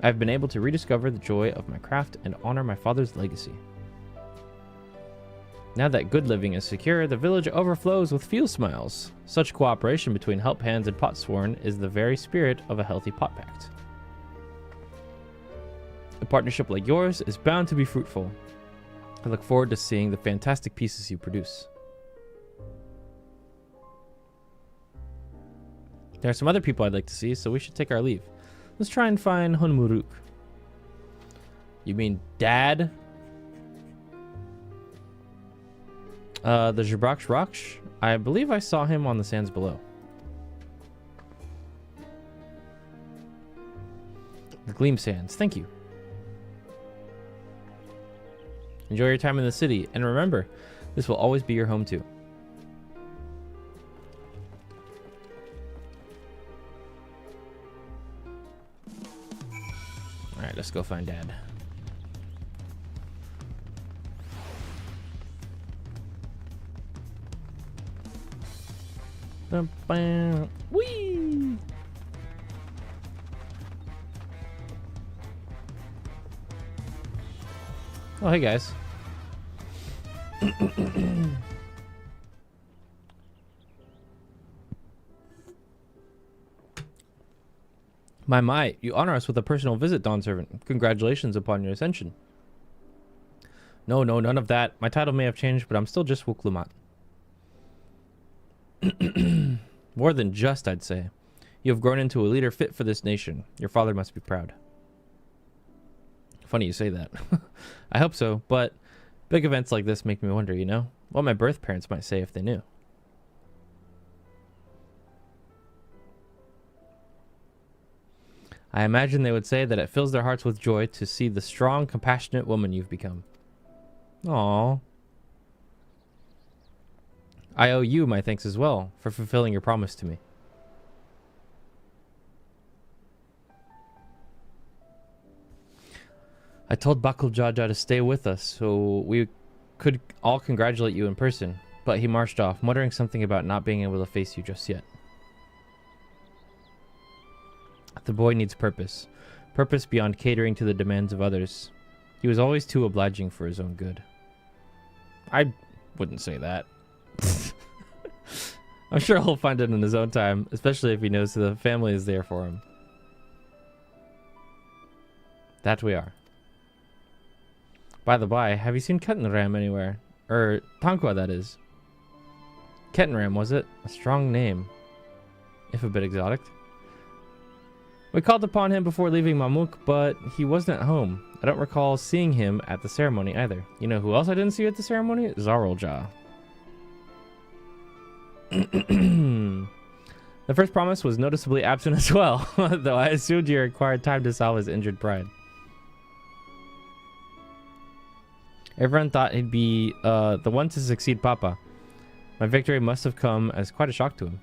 I've been able to rediscover the joy of my craft and honor my father's legacy. Now that good living is secure, the village overflows with field smiles. Such cooperation between help hands and potsworn is the very spirit of a healthy pot pact. A partnership like yours is bound to be fruitful. I look forward to seeing the fantastic pieces you produce. There are some other people I'd like to see, so we should take our leave. Let's try and find Hunmuruk. You mean Dad? The Jabraksh Raksh? I believe I saw him on the sands below. The Gleam Sands, thank you. Enjoy your time in the city, and remember, this will always be your home too. Alright, let's go find Dad. Whee! Oh, hey guys. My, you honor us with a personal visit, Dawn Servant. Congratulations upon your ascension. No, none of that. My title may have changed, but I'm still just Wuklumat. More than just, I'd say. You have grown into a leader fit for this nation. Your father must be proud. Funny you say that. I hope so, but big events like this make me wonder, you know? What my birth parents might say if they knew. I imagine they would say that it fills their hearts with joy to see the strong, compassionate woman you've become. Aww. I owe you my thanks as well for fulfilling your promise to me. I told Bakuljaja to stay with us so we could all congratulate you in person, but he marched off, muttering something about not being able to face you just yet. The boy needs purpose. Purpose beyond catering to the demands of others. He was always too obliging for his own good. I wouldn't say that. I'm sure he'll find it in his own time, especially if he knows the family is there for him. That we are. By the by, have you seen Kettenram anywhere? Or Tankwa, that is. Kettenram, was it? A strong name. If a bit exotic. We called upon him before leaving Mamuk, but he wasn't at home. I don't recall seeing him at the ceremony either. You know who else I didn't see at the ceremony? Zarolja. The first promise was noticeably absent as well, though I assumed you required time to solve his injured pride. Everyone thought he'd be the one to succeed Papa. My victory must have come as quite a shock to him.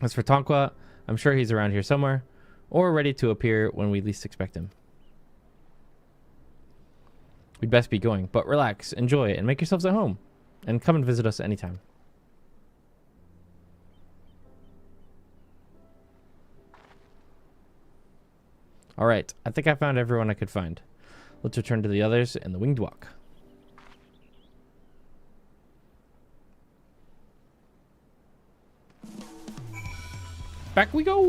As for Tankwa, I'm sure he's around here somewhere, or ready to appear when we least expect him. We'd best be going, but relax, enjoy, and make yourselves at home. And come and visit us anytime. Alright, I think I found everyone I could find. Let's return to the others in the Winged Walk. Back we go!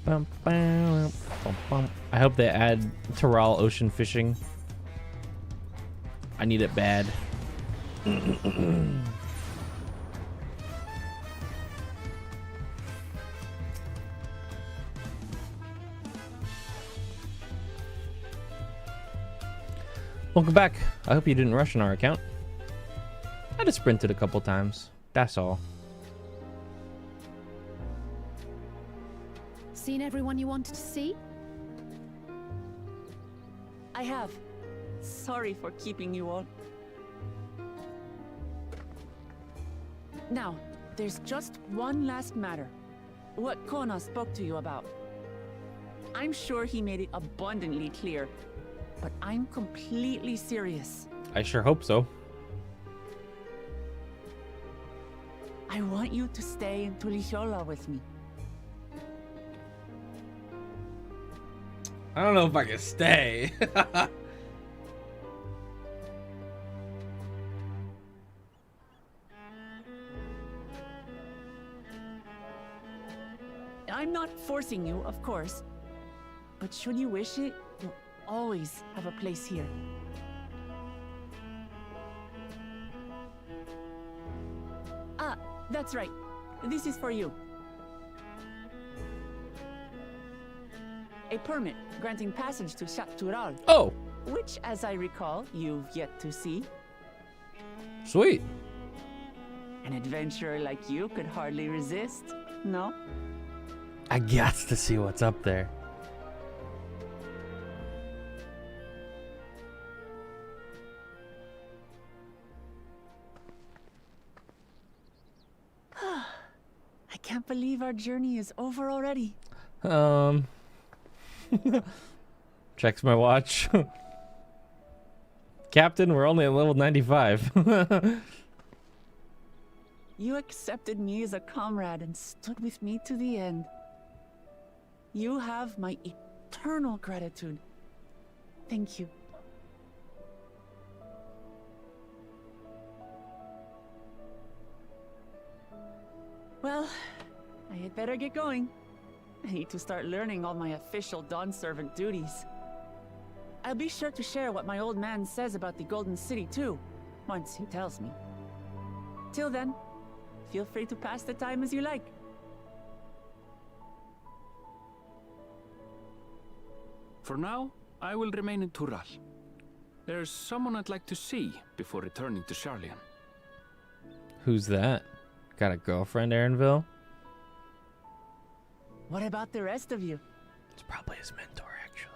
Bum, bum, bum, bum. I hope they add Taral ocean fishing. I need it bad. Welcome back. I hope you didn't rush on our account. I just sprinted a couple times. That's all. Seen everyone you wanted to see? I have. Sorry for keeping you all. Now, there's just one last matter. What Kona spoke to you about. I'm sure he made it abundantly clear, but I'm completely serious. I sure hope so. I want you to stay in Tulishola with me. I don't know if I can stay. I'm not forcing you, of course. But should you wish it, you'll always have a place here. Ah, that's right. This is for you. A permit granting passage to Shatural. Oh! Which, as I recall, you've yet to see. Sweet. An adventurer like you could hardly resist, no? I got to see what's up there. I can't believe our journey is over already. Checks my watch. Captain, we're only at level 95. You accepted me as a comrade and stood with me to the end. You have my eternal gratitude. Thank you. Well, I had better get going. I need to start learning all my official Dawn servant duties. I'll be sure to share what my old man says about the Golden City too, once he tells me. Till then, feel free to pass the time as you like. For now, I will remain in Tural. There's someone I'd like to see before returning to Charlian. Who's that? Got a girlfriend, Aaronville? What about the rest of you? It's probably his mentor, actually.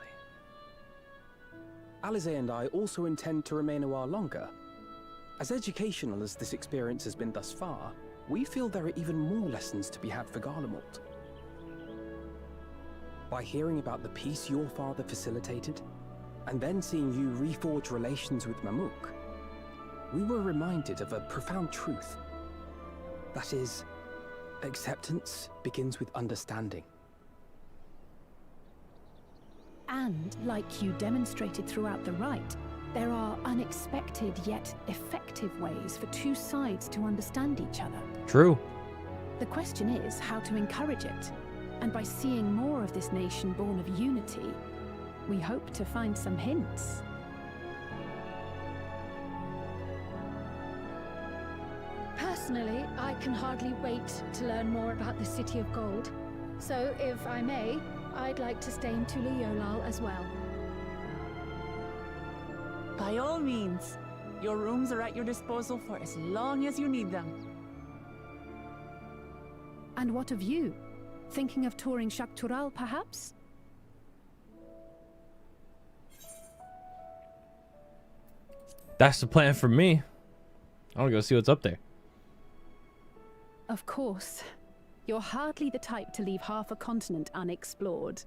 Alize and I also intend to remain a while longer. As educational as this experience has been thus far, we feel there are even more lessons to be had for Garlemald. By hearing about the peace your father facilitated, and then seeing you reforge relations with Mamook, we were reminded of a profound truth. That is, acceptance begins with understanding. And, like you demonstrated throughout the rite, there are unexpected yet effective ways for two sides to understand each other. True. The question is how to encourage it. And by seeing more of this nation born of unity, we hope to find some hints. Personally, I can hardly wait to learn more about the City of Gold. So, if I may, I'd like to stay in Tula Yolal as well. By all means, your rooms are at your disposal for as long as you need them. And what of you? Thinking of touring Shaktural, perhaps? That's the plan for me. I want to go see what's up there. Of course. You're hardly the type to leave half a continent unexplored.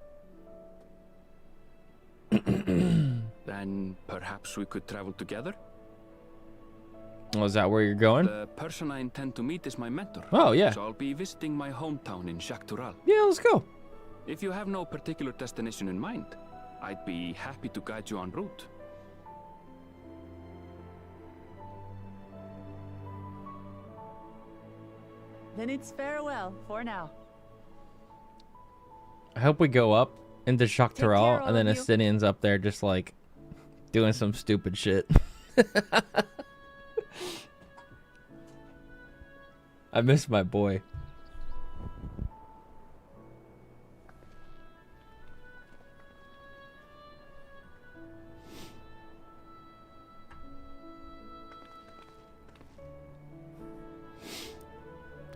Then perhaps we could travel together? Oh, is that where you're going? The person I intend to meet is my mentor. Oh, yeah. So I'll be visiting my hometown in Shaktural. Yeah, let's go. If you have no particular destination in mind, I'd be happy to guide you en route. Then it's farewell for now. I hope we go up into care, Shaktural, all and then of you. Estinian's up there just like doing some stupid shit. I miss my boy.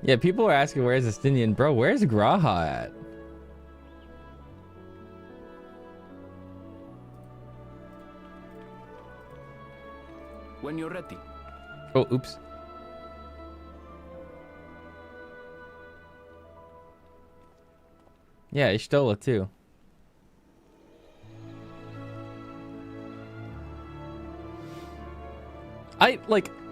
Yeah, people are asking where's Estinian, bro. Where's Graha at? When you're ready. Oh, oops. Yeah, Ishtola too.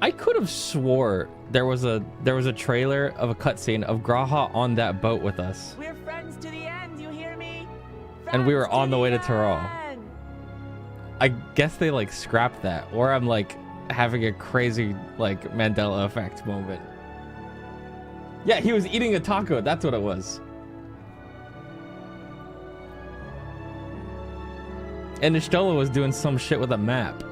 I could have swore there was a trailer of a cutscene of Graha on that boat with us. We're friends to the end, you hear me? And we were Friends on the way to end! Taral. I guess they like scrapped that, or I'm like having a crazy like Mandela effect moment. Yeah, he was eating a taco. That's what it was. And Ishtola was doing some shit with a map.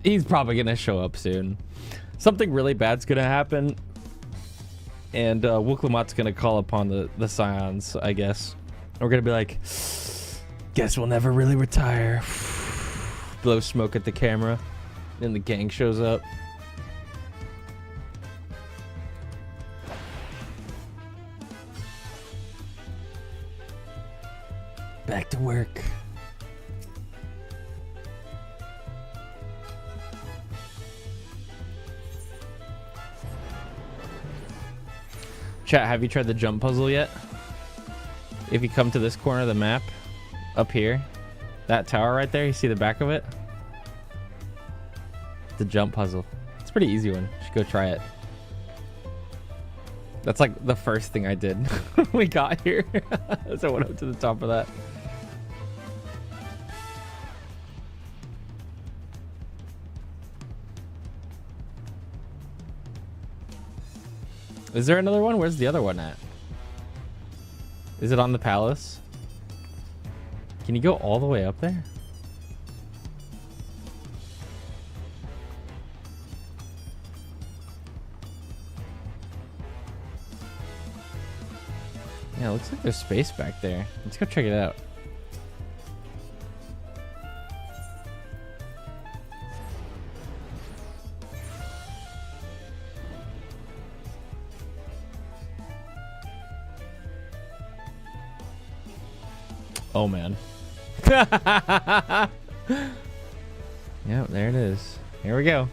He's probably gonna show up soon. Something really bad's gonna happen, and Wuklamat's gonna call upon the Scions, I guess. We're gonna be like, guess we'll never really retire. Blow smoke at the camera, and the gang shows up. Back to work. Chat, have you tried the jump puzzle yet? If you come to this corner of the map, up here, that tower right there, you see the back of it? The jump puzzle. It's a pretty easy one. You should go try it. That's like the first thing I did when we got here. So I went up to the top of that. Is there another one? Where's the other one at? Is it on the palace? Can you go all the way up there? Yeah, it looks like there's space back there. Let's go check it out. Oh man. Yep, there it is. Here we go.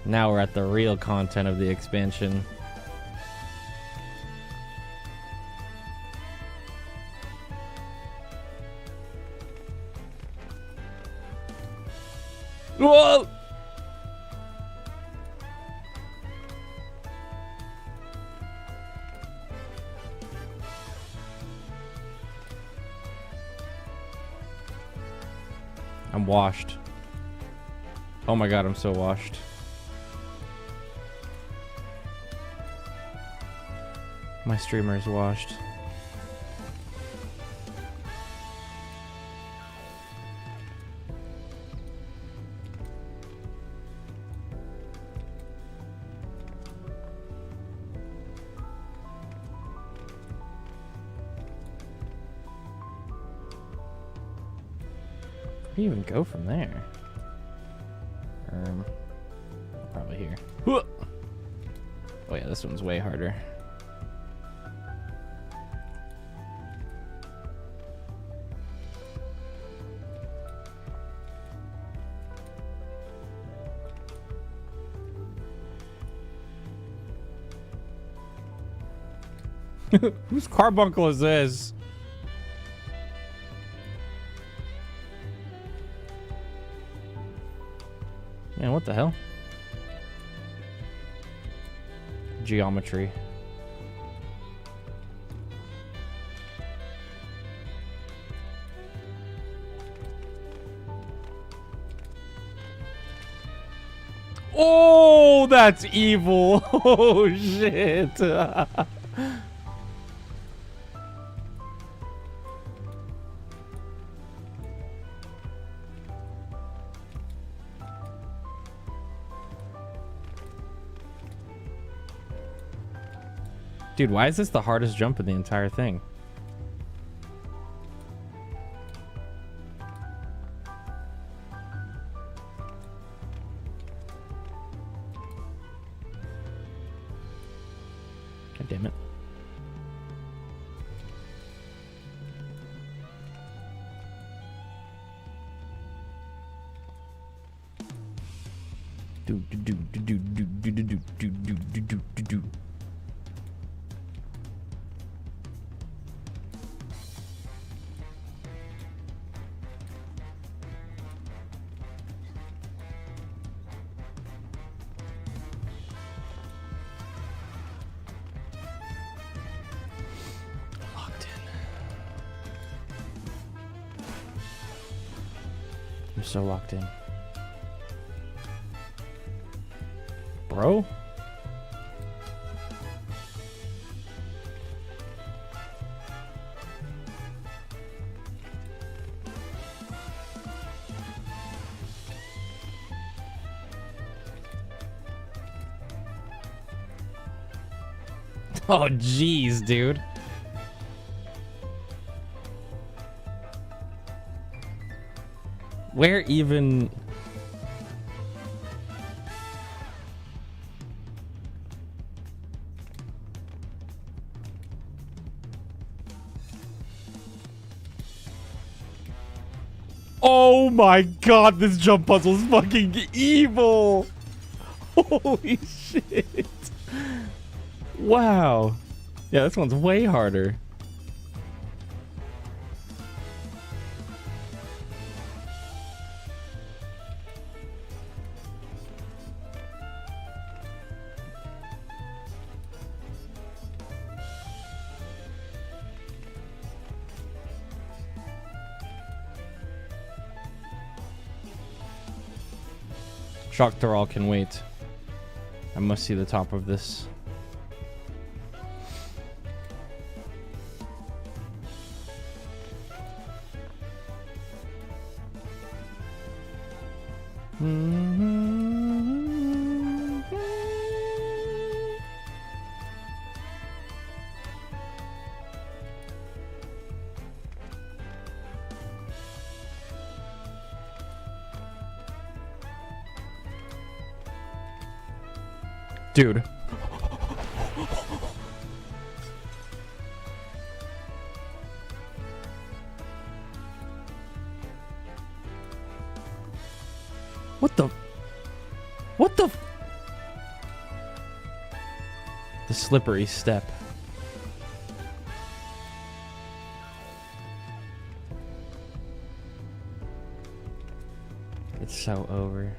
Now we're at the real content of the expansion. Whoa! I'm washed. Oh my god, I'm so washed. My streamer is washed. Where do you even go from there? Probably here. Oh yeah, this one's way harder. Whose carbuncle is this? Man, what the hell? Geometry. Oh, that's evil. Oh, shit. Dude, why is this the hardest jump in the entire thing? God damn it. Do do do do do do do do do do do do do. I'm so locked in. Bro? Oh, jeez, dude. Where even... Oh my god, this jump puzzle is fucking evil! Holy shit! Wow. Yeah, this one's way harder. Shock Thrall can wait. I must see the top of this. Dude. What the? What the? The slippery step. It's so over.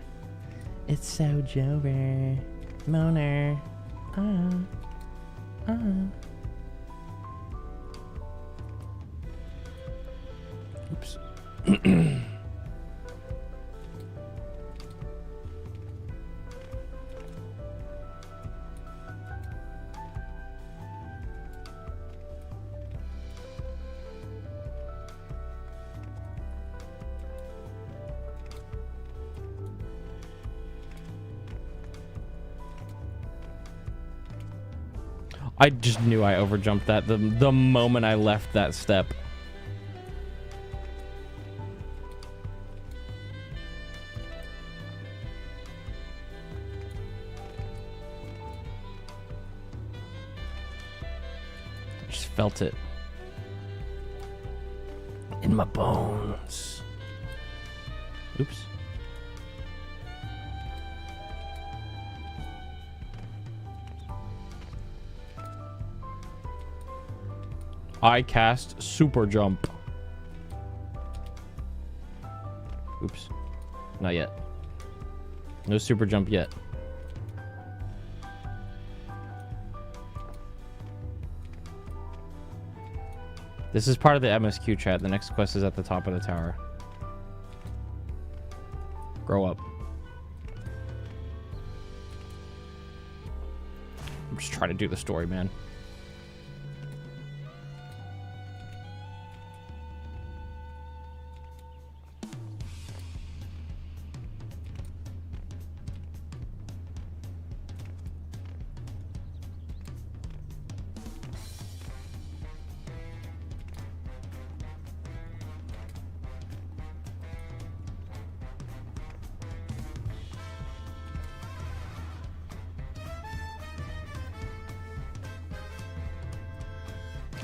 It's so Jover. Moaner. Oops. I just knew I overjumped that the moment I left that step. I just felt it in my bones. Oops. I cast super jump. Oops. Not yet. No super jump yet. This is part of the MSQ chat. The next quest is at the top of the tower. Grow up. I'm just trying to do the story, man.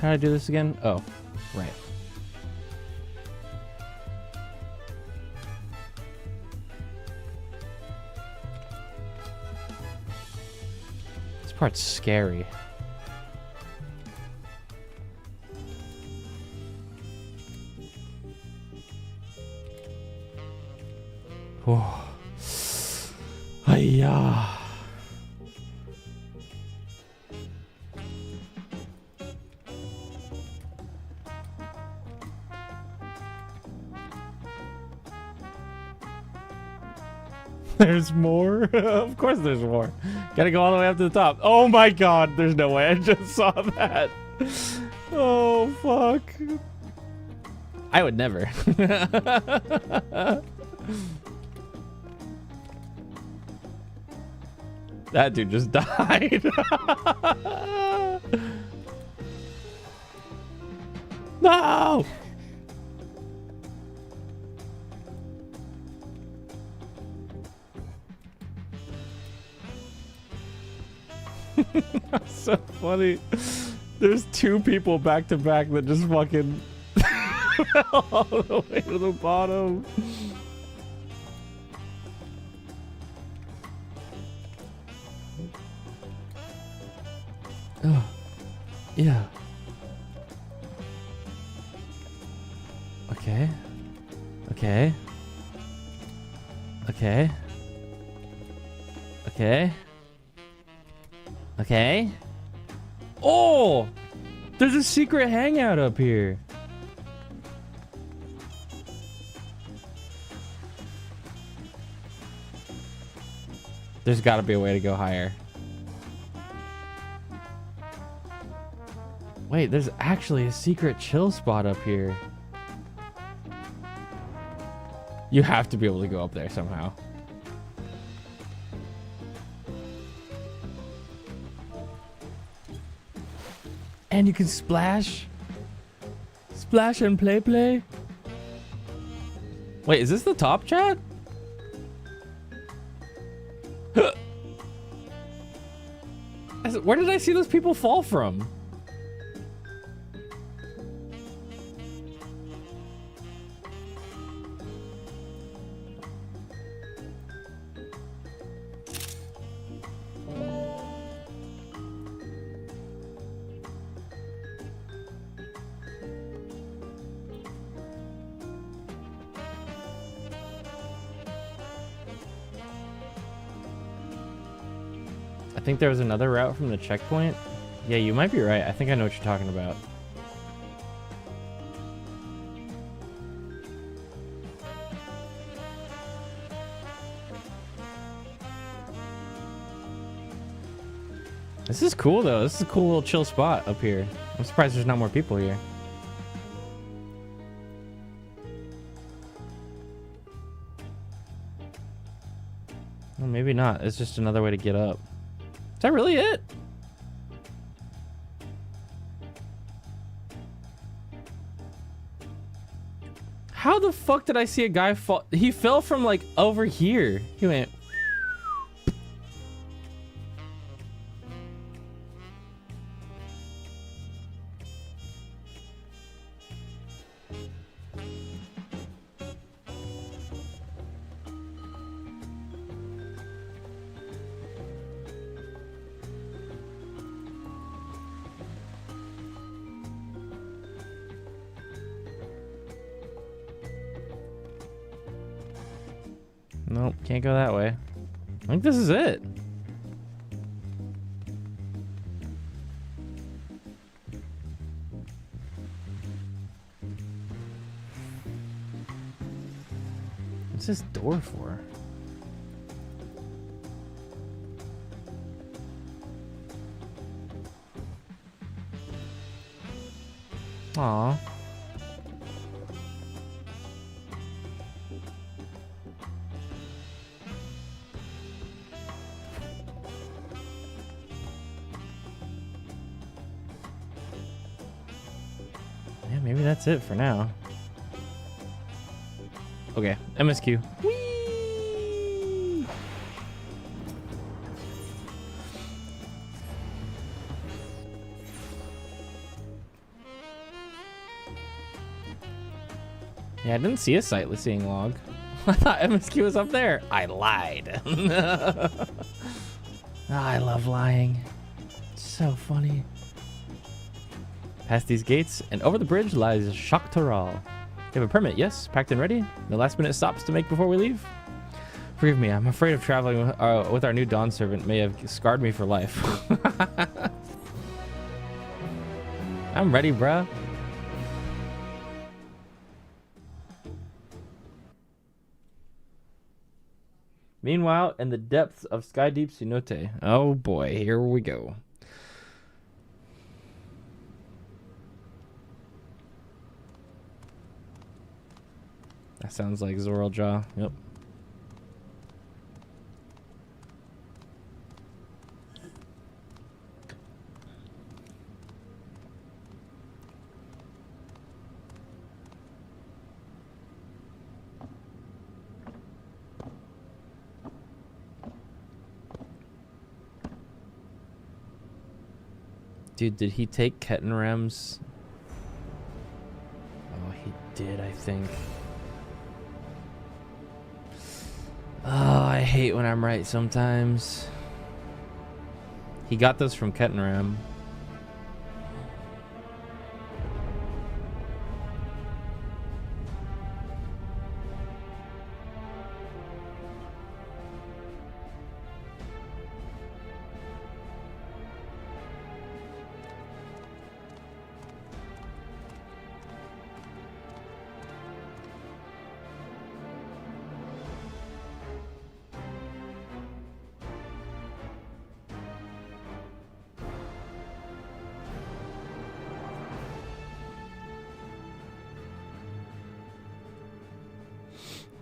How do I do this again? Oh, right. This part's scary. Oh. Hiya. There's more? Of course there's more. Gotta go all the way up to the top. Oh my god, there's no way. I just saw that. Oh, fuck. I would never. That dude just died. No! That's so funny. There's two people back to back that just fucking fell all the way to the bottom. Oh, yeah. Okay. Okay. Okay. Okay. Okay. Oh! There's a secret hangout up here. There's got to be a way to go higher. Wait, there's actually a secret chill spot up here. You have to be able to go up there somehow. And you can splash. Splash and play. Wait, is this the top, chat? Where did I see those people fall from? I think there was another route from the checkpoint. Yeah, you might be right. I think I know what you're talking about. This is cool though. This is a cool little chill spot up here. I'm surprised there's not more people here. Well, maybe not. It's just another way to get up. Is that really it? How the fuck did I see a guy fall? He fell from like over here. He went. Nope, can't go that way. I think this is it. What's this door for? Aw. Maybe that's it for now. Okay, MSQ. Whee! Yeah, I didn't see a sightless seeing log. I thought MSQ was up there. I lied. I love lying. It's so funny. Past these gates and over the bridge lies Shaktaral. You have a permit, yes? Packed and ready? No last minute stops to make before we leave? Forgive me, I'm afraid of traveling with our new Dawn servant may have scarred me for life. I'm ready, bruh. Meanwhile, in the depths of Sky Deep Cenote. Oh boy, here we go. That sounds like Zoraljaw. Yep. Dude, did he take Kettenram's? Oh, he did, I think. Oh, I hate when I'm right sometimes. He got those from Kettenram.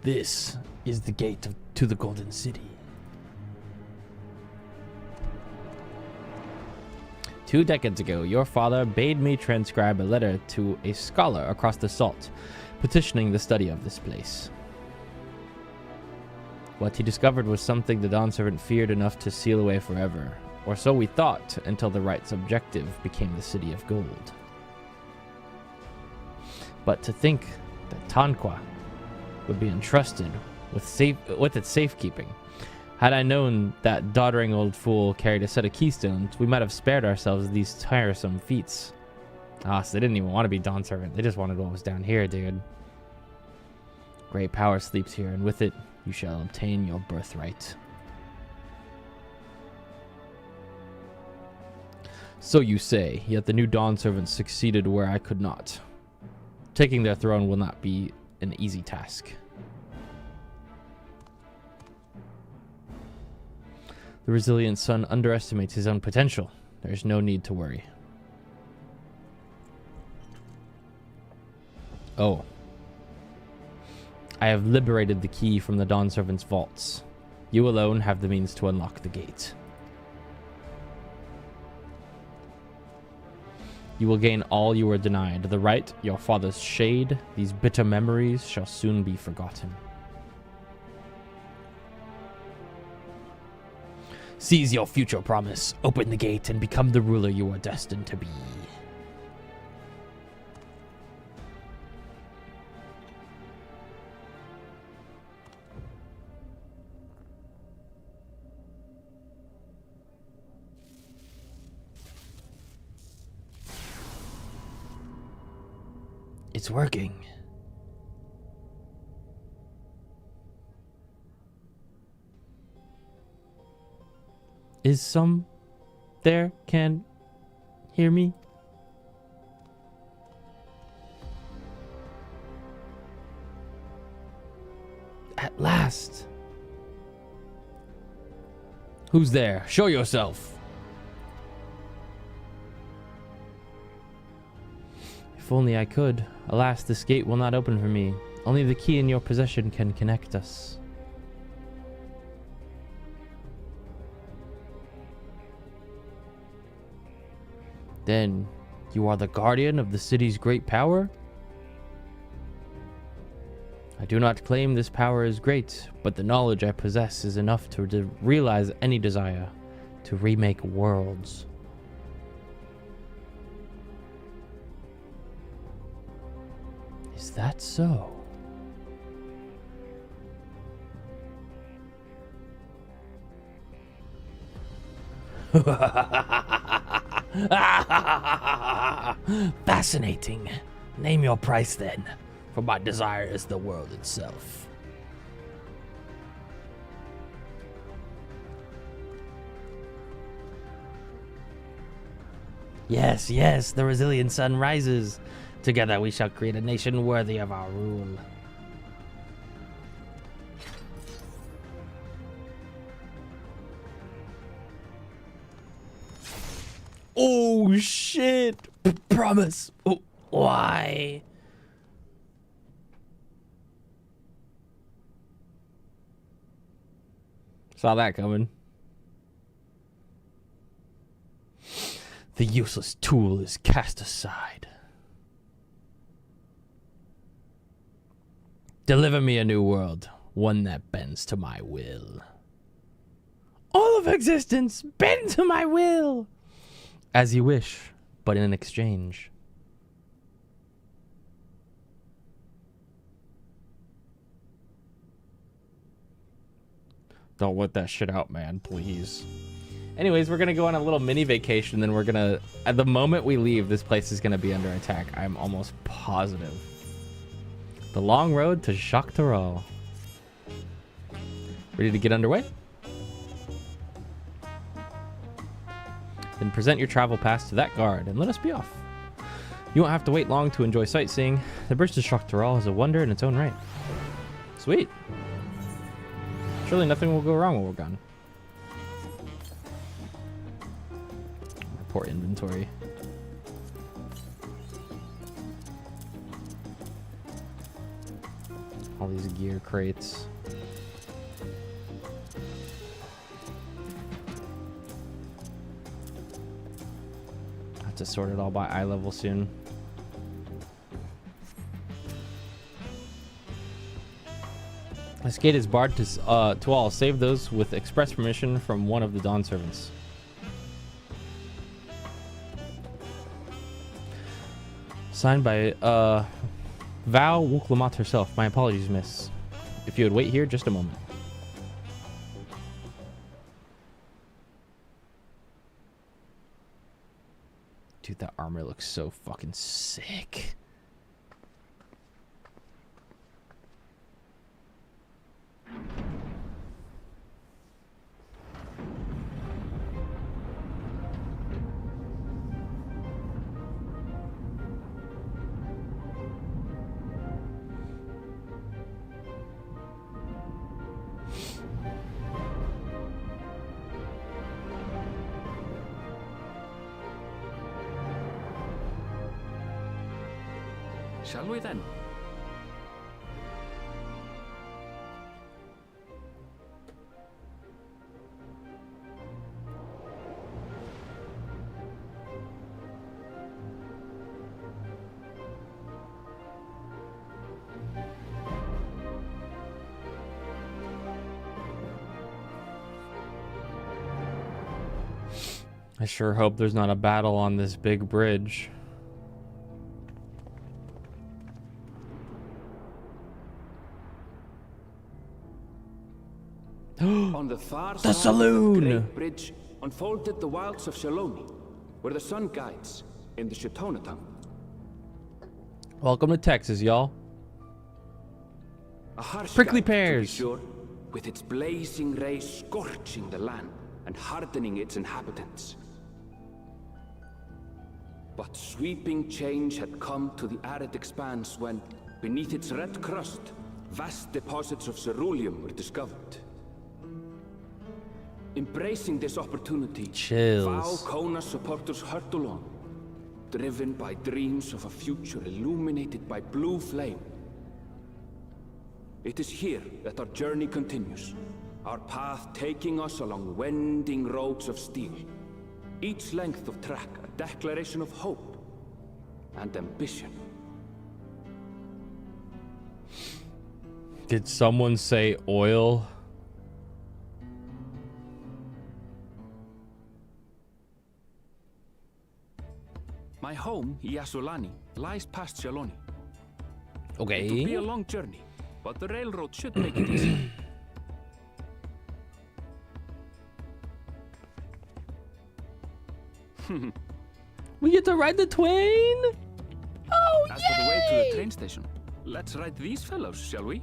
This is the gate to the Golden City. 2 decades ago, your father bade me transcribe a letter to a scholar across the salt, petitioning the study of this place. What he discovered was something the Dawn Servant feared enough to seal away forever, or so we thought, until the right's objective became the City of Gold. But to think that Tanqua would be entrusted with its safekeeping. Had I known that doddering old fool carried a set of keystones, we might have spared ourselves these tiresome feats. Ah, so they didn't even want to be Dawn Servant. They just wanted what was down here, dude. Great power sleeps here, and with it, you shall obtain your birthright. So you say, yet the new Dawn Servants succeeded where I could not. Taking their throne will not be an easy task. The resilient son underestimates his own potential. There's no need to worry. Oh. I have liberated the key from the Dawn Servant's vaults. You alone have the means to unlock the gate. You will gain all you were denied. The right, your father's shade, these bitter memories shall soon be forgotten. Seize your future promise, open the gate, and become the ruler you are destined to be. It's working. Is some there can hear me? At last. Who's there? Show yourself. If only I could. Alas, this gate will not open for me. Only the key in your possession can connect us. Then, you are the guardian of the city's great power? I do not claim this power is great, but the knowledge I possess is enough to realize any desire to remake worlds. Is that so? Fascinating. Name your price then, for my desire is the world itself. Yes, yes, the resilient sun rises. Together we shall create a nation worthy of our rule. Oh shit! Promise. Oh, why? Saw that coming. The useless tool is cast aside. Deliver me a new world, one that bends to my will. All of existence, bend to my will! As you wish, but in exchange. Don't let that shit out, man, please. Anyways, we're gonna go on a little mini vacation, then we're gonna... At the moment we leave, this place is gonna be under attack. I'm almost positive. The long road to Jacques Tarot. Ready to get underway? Then present your travel pass to that guard and let us be off. You won't have to wait long to enjoy sightseeing. The bridge to Jacques Tarot is a wonder in its own right. Sweet. Surely nothing will go wrong while we're gone. Report inventory. All these gear crates. I have to sort it all by eye level soon. This gate is barred to all, save those with express permission from one of the Dawn servants. Signed by Val Wuklamat herself. My apologies, miss. If you would wait here just a moment. Dude, that armor looks so fucking sick. Shall we then? I sure hope there's not a battle on this big bridge. On the far The side saloon! of the great bridge unfolded the wilds of Shaloni, where the sun guides in the Shitonatung. Welcome to Texas, y'all. A harsh Prickly guide, to be pears. sure, with its blazing rays scorching the land and hardening its inhabitants. But sweeping change had come to the arid expanse when, beneath its red crust, vast deposits of ceruleum were discovered. Embracing this opportunity, Chills. Val Kona supporters hurtle on, driven by dreams of a future illuminated by blue flame. It is here that our journey continues, our path taking us along winding roads of steel, each length of track a declaration of hope and ambition. Did someone say oil? My home, Yasulani, lies past Shaloni. Okay. It will be a long journey, but the railroad should make it easy. We get to ride the twain? Oh, As for the way to the train station, let's ride these fellows, shall we?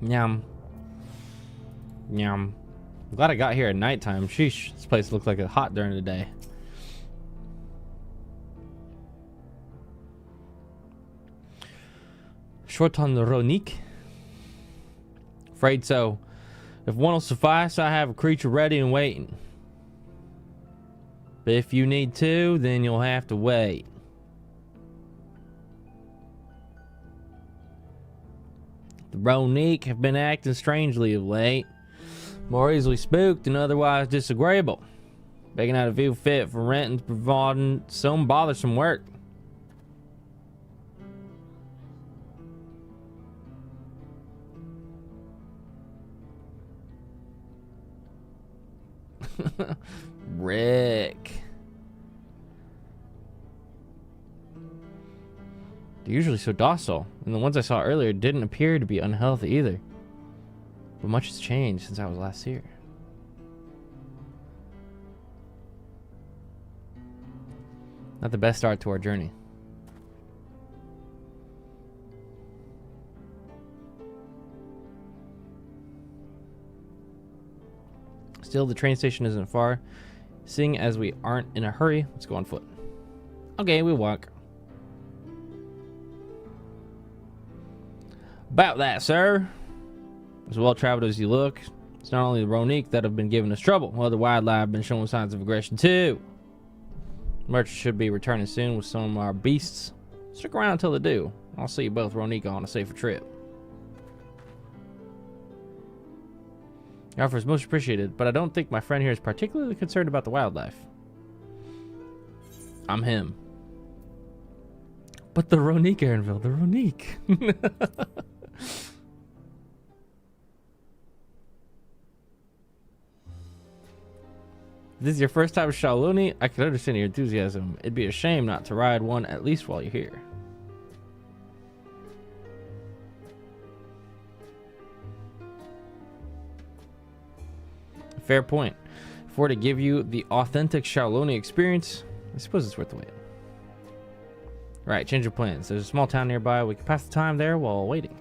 Yum. Yum. I'm glad I got here at nighttime. Sheesh, this place looked like it hot during the day. Shorton Ronik. Afraid so. If one will suffice, I have a creature ready and waiting. But if you need two, then you'll have to wait. The Ronik have been acting strangely of late. More easily spooked and otherwise disagreeable. Begging out a view fit for rent and providing some bothersome work. Rick. They're usually so docile, and the ones I saw earlier didn't appear to be unhealthy either. But much has changed since I was last here. Not the best start to our journey. Still, the train station isn't far. Seeing as we aren't in a hurry, let's go on foot. Okay, we walk. About that, sir. As well traveled as you look, it's not only the Ronique that have been giving us trouble. Other wildlife have been showing signs of aggression too. Merchants should be returning soon with some of our beasts. Stick around until they do. I'll see you both Ronique on a safer trip. Your offer is most appreciated, but I don't think my friend here is particularly concerned about the wildlife. I'm him. But the Ronique, Aaronville, the Ronique. If this is your first time with Shaoluni, I can understand your enthusiasm. It'd be a shame not to ride one at least while you're here. Fair point. If we're to give you the authentic Shaoluni experience, I suppose it's worth the wait. Right, change of plans. There's a small town nearby. We can pass the time there while waiting.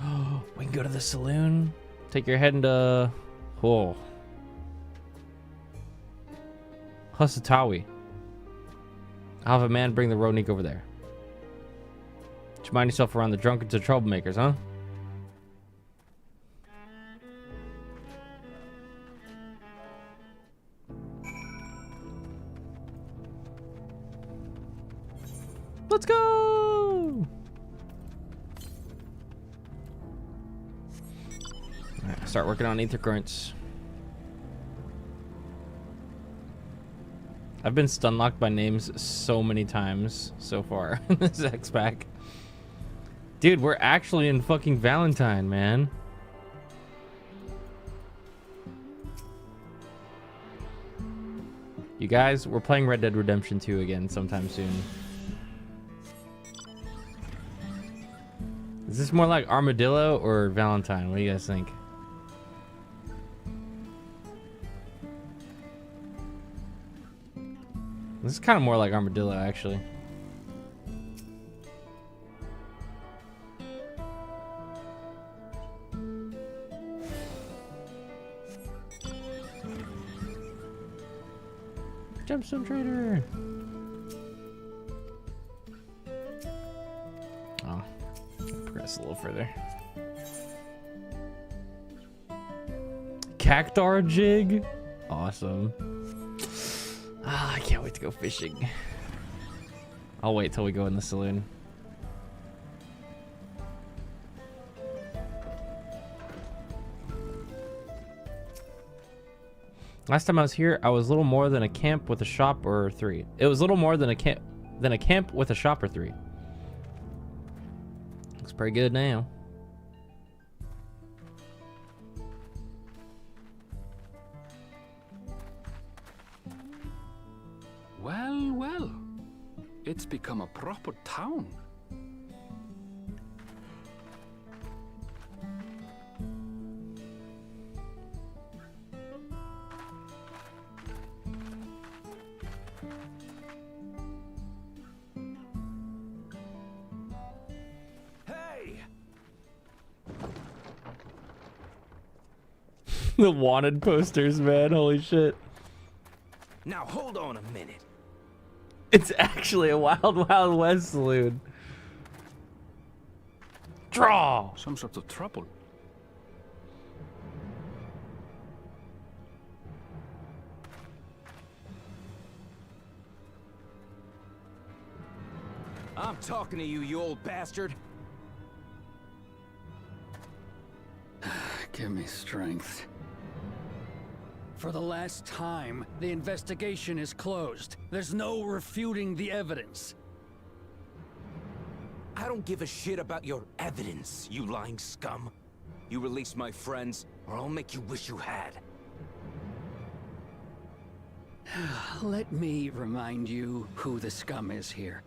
Oh, we can go to the saloon. Take your head into... Oh. Husatawi. I'll have a man bring the Ronique over there. Just mind yourself around the drunkards and troublemakers, huh? Let's go! Alright, start working on ether currents. I've been stun locked by names so many times so far in this X-Pack. Dude, we're actually in fucking Valentine, man. You guys, we're playing Red Dead Redemption 2 again sometime soon. Is this more like Armadillo or Valentine? What do you guys think? This is kind of more like Armadillo, actually. Gemstone Trader! Oh, progress a little further. Cactar jig? Awesome. Ah, I can't wait to go fishing. I'll wait till we go in the saloon. Last time I was here, I was little more than a camp with a shop or three. It was little more than a camp with a shop or three. Looks pretty good now. Well, well. It's become a proper town. Hey! The wanted posters, man. Holy shit. Now hold on a minute. It's actually a Wild Wild West saloon. Draw! Some sort of trouble. I'm talking to you, you old bastard. Give me strength. For the last time, the investigation is closed. There's no refuting the evidence. I don't give a shit about your evidence, you lying scum. You release my friends, or I'll make you wish you had. Let me remind you who the scum is here.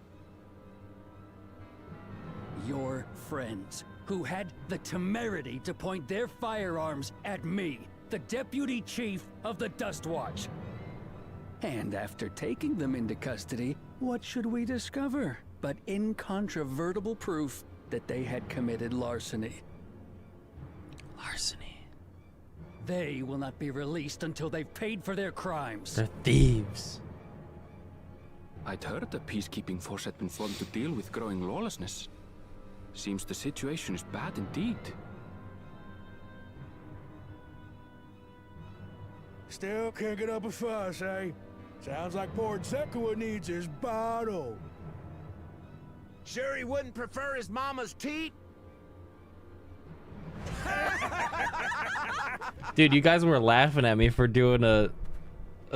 Your friends, who had the temerity to point their firearms at me, the Deputy Chief of the Dust Watch. And after taking them into custody, what should we discover but incontrovertible proof that they had committed larceny? Larceny. They will not be released until they've paid for their crimes. They're thieves. I'd heard the peacekeeping force had been formed to deal with growing lawlessness. Seems the situation is bad indeed. Still can't get up a fuss, eh? Sounds like poor Zekua needs his bottle. Sure he wouldn't prefer his mama's teat? Dude, you guys were laughing at me for doing a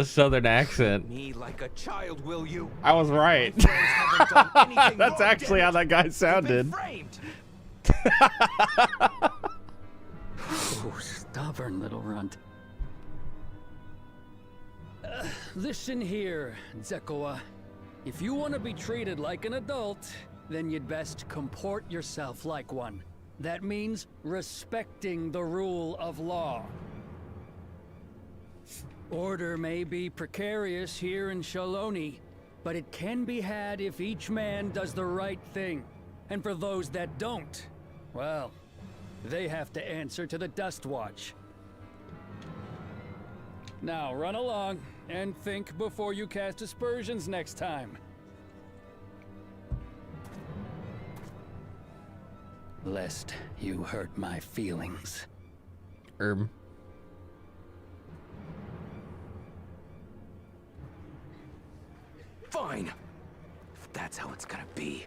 southern accent. Me like a child, will you? I was right. That's actually how that guy sounded. Oh, stubborn little runt. Listen here, Zekua. If you want to be treated like an adult, then you'd best comport yourself like one. That means respecting the rule of law. Order may be precarious here in Shaloni, but it can be had if each man does the right thing. And for those that don't, well, they have to answer to the Dust Watch. Now run along and think before you cast aspersions next time. Lest you hurt my feelings. Fine. If that's how it's gonna be.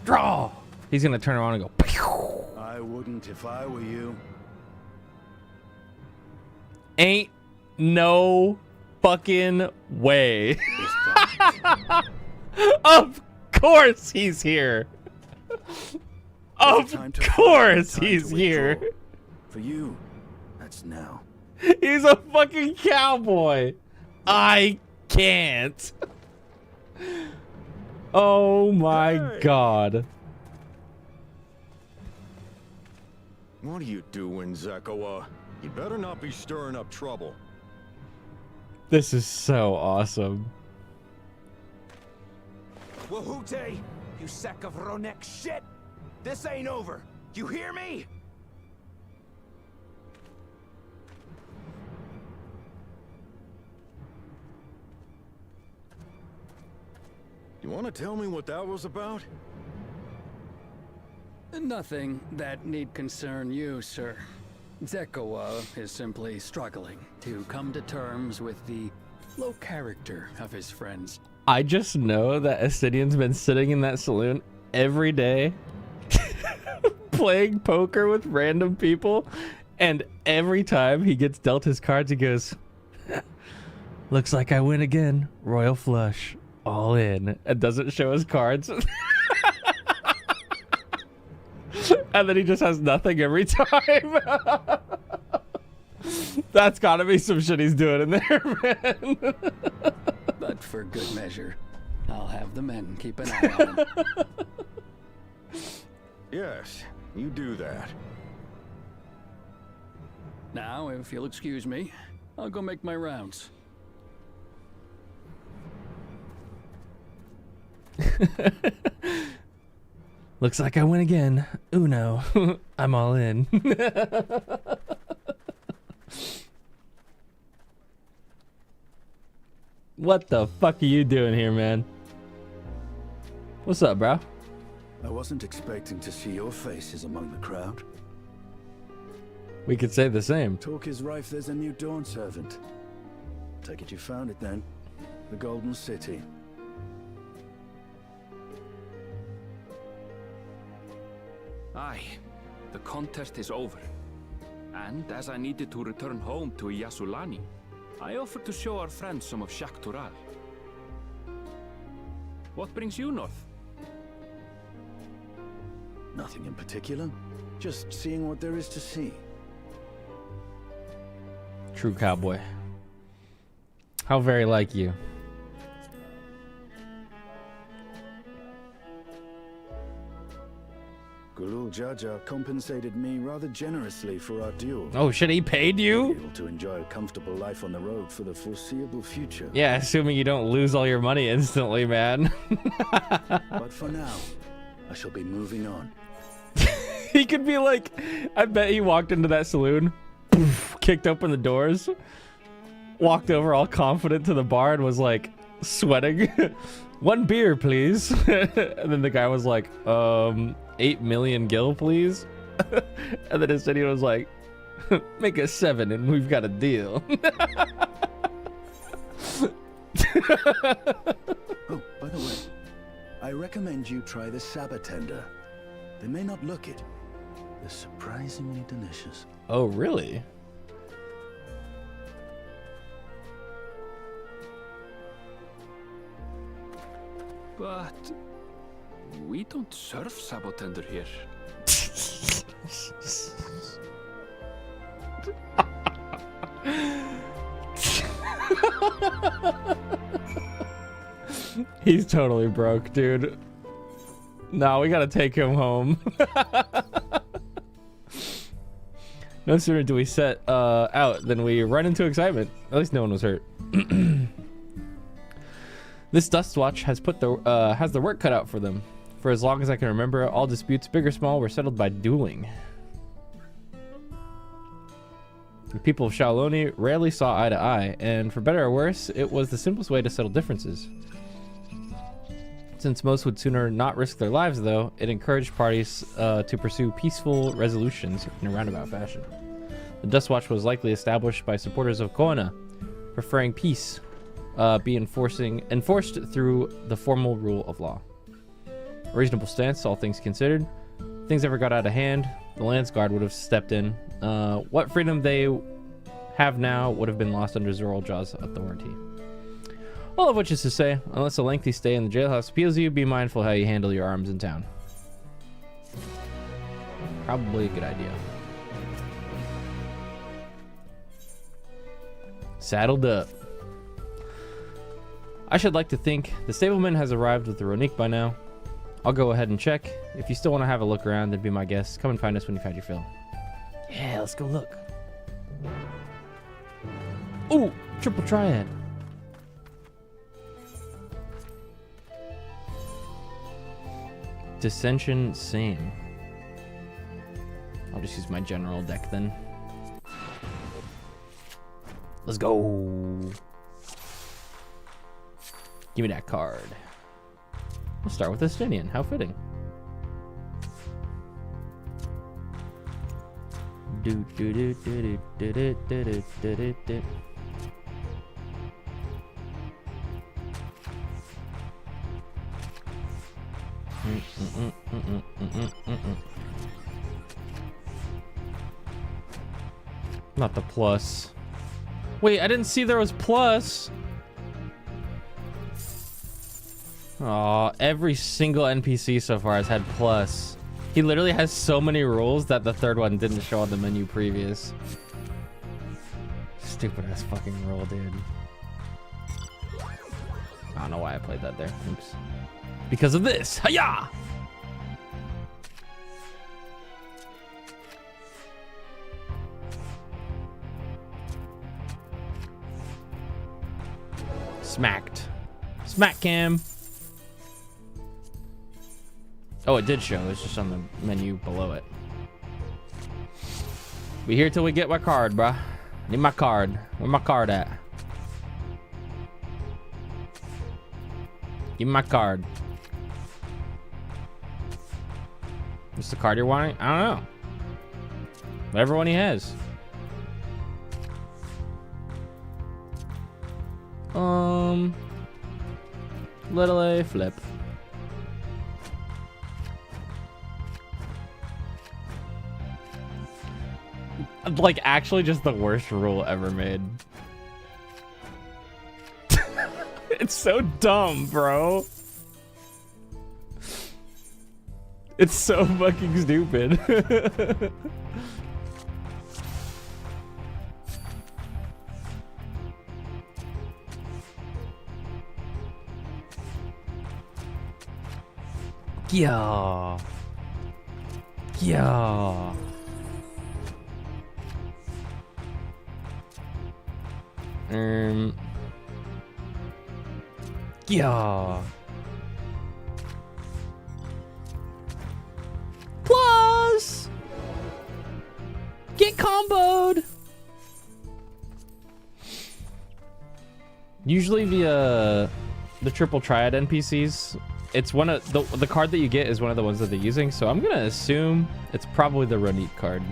Draw! He's gonna turn around and go. Pew! I wouldn't if I were you. Ain't no fucking way. Of course he's here. Of course he's here. For you, that's now. He's a fucking cowboy. I can't. Oh my god. What are you doing, Zekua? You better not be stirring up trouble. This is so awesome. Wahute, you sack of Ronek shit! This ain't over. You hear me? You want to tell me what that was about? Nothing that need concern you, sir. Zekua is simply struggling to come to terms with the low character of his friends. I just know that Astidian's been sitting in that saloon every day playing poker with random people, and every time he gets dealt his cards, he goes, looks like I win again. Royal flush. All in. And doesn't show his cards. And then he just has nothing every time. That's gotta be some shit he's doing in there, man. But for good measure, I'll have the men keep an eye on him. Yes, you do that. Now, if you'll excuse me, I'll go make my rounds. Looks like I win again. Uno. I'm all in. What the fuck are you doing here, man? What's up, bro? I wasn't expecting to see your faces among the crowd. We could say the same. Talk is rife, there's a new Dawn servant. Take it you found it then. The Golden City. Aye, the contest is over. And as I needed to return home to Yasulani, I offered to show our friends some of Shak Tural. What brings you north? Nothing in particular. Just seeing what there is to see. True cowboy. How very like you. Gulul Jaja compensated me rather generously for our duel. Oh shit, he paid you? Able to enjoy a comfortable life on the road for the foreseeable future. Yeah, assuming you don't lose all your money instantly, man. But for now, I shall be moving on. He could be like, I bet he walked into that saloon, poof, kicked open the doors, walked over all confident to the bar and was like, sweating. 1 beer, please. And then the guy was like, 8 million gil, please. And then his idiot was like, make it 7 and we've got a deal. Oh, by the way, I recommend you try the Sabatender. They may not look it. They're surprisingly delicious. Oh, really? But we don't serve Sabotender here. He's totally broke, dude. No, we gotta take him home. No sooner do we set out than we run into excitement. At least no one was hurt. This Dustwatch has has the work cut out for them. For as long as I can remember, all disputes, big or small, were settled by dueling. The people of Shaoloni rarely saw eye to eye, and for better or worse, it was the simplest way to settle differences. Since most would sooner not risk their lives, though, it encouraged parties to pursue peaceful resolutions in a roundabout fashion. The Dustwatch was likely established by supporters of Koana, preferring peace be enforced through the formal rule of law. A reasonable stance, all things considered. If things ever got out of hand, the Lance Guard would have stepped in. What freedom they have now would have been lost under Zorljaw's authority. All of which is to say, unless a lengthy stay in the jailhouse appeals you, be mindful how you handle your arms in town. Probably a good idea. Saddled up. I should like to think the stableman has arrived with the Ronique by now. I'll go ahead and check. If you still want to have a look around, then be my guest. Come and find us when you've had your fill. Yeah, let's go look. Ooh, triple triad. Dissension, same. I'll just use my general deck then. Let's go. Give me that card. We'll start with Estinian. How fitting. Do do do do do do do do do do do. Not the plus. Wait, I didn't see there was plus. Aw, every single NPC so far has had plus. He literally has so many rules that the third one didn't show on the menu previous. Stupid ass fucking rule, dude. I don't know why I played that there. Oops. Because of this. Hiya! Smacked. Smack cam. Oh, it did show. It's just on the menu below it. Be here till we get my card, bruh. Need my card. Where my card at? Give me my card. What's the card you're wanting? I don't know. Whatever one he has. Little A flip. Like, actually just the worst rule ever made. It's so dumb, bro. It's so fucking stupid. Yeah. Yeah. Yeah. Plus. Get comboed. Usually the triple triad NPCs, it's one of the card that you get is one of the ones that they're using. So I'm gonna assume it's probably the Ronit card,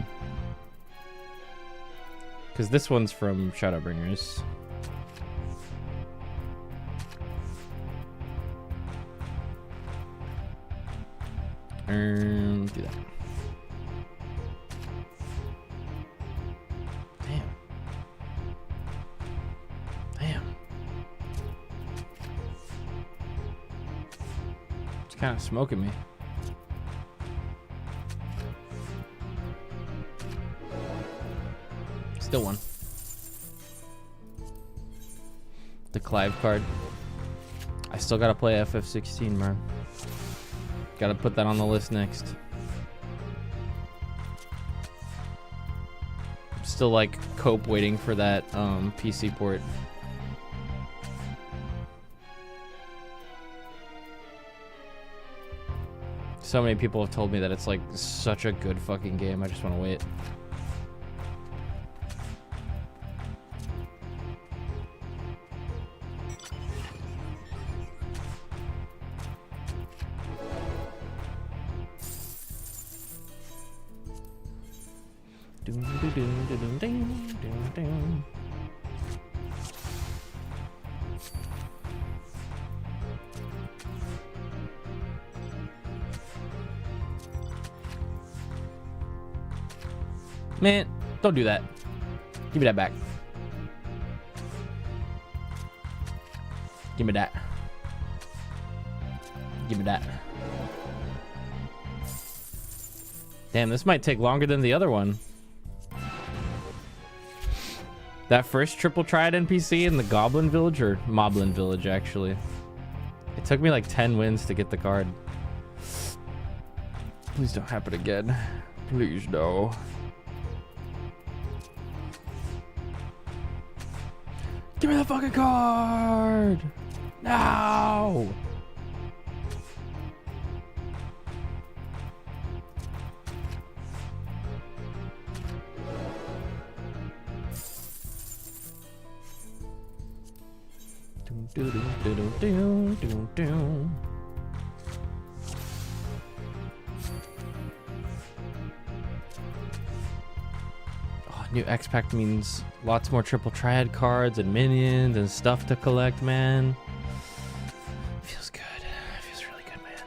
because this one's from Shadowbringers. Do that. Damn. It's kind of smoking me. Still one. The Clive card. I still gotta play FF16, man. Gotta put that on the list next. Still like cope waiting for that PC port. So many people have told me that it's like such a good fucking game. I just want to wait. Man, don't do that. Give me that back. Give me that. Give me that. Damn, this might take longer than the other one. That first triple triad NPC in the Goblin Village, or Moblin Village, actually. It took me like 10 wins to get the card. Please don't happen again. Please no. Give me the fucking card! No! Oh, new X-Pack means lots more triple triad cards and minions and stuff to collect, man. Feels good. Feels really good, man.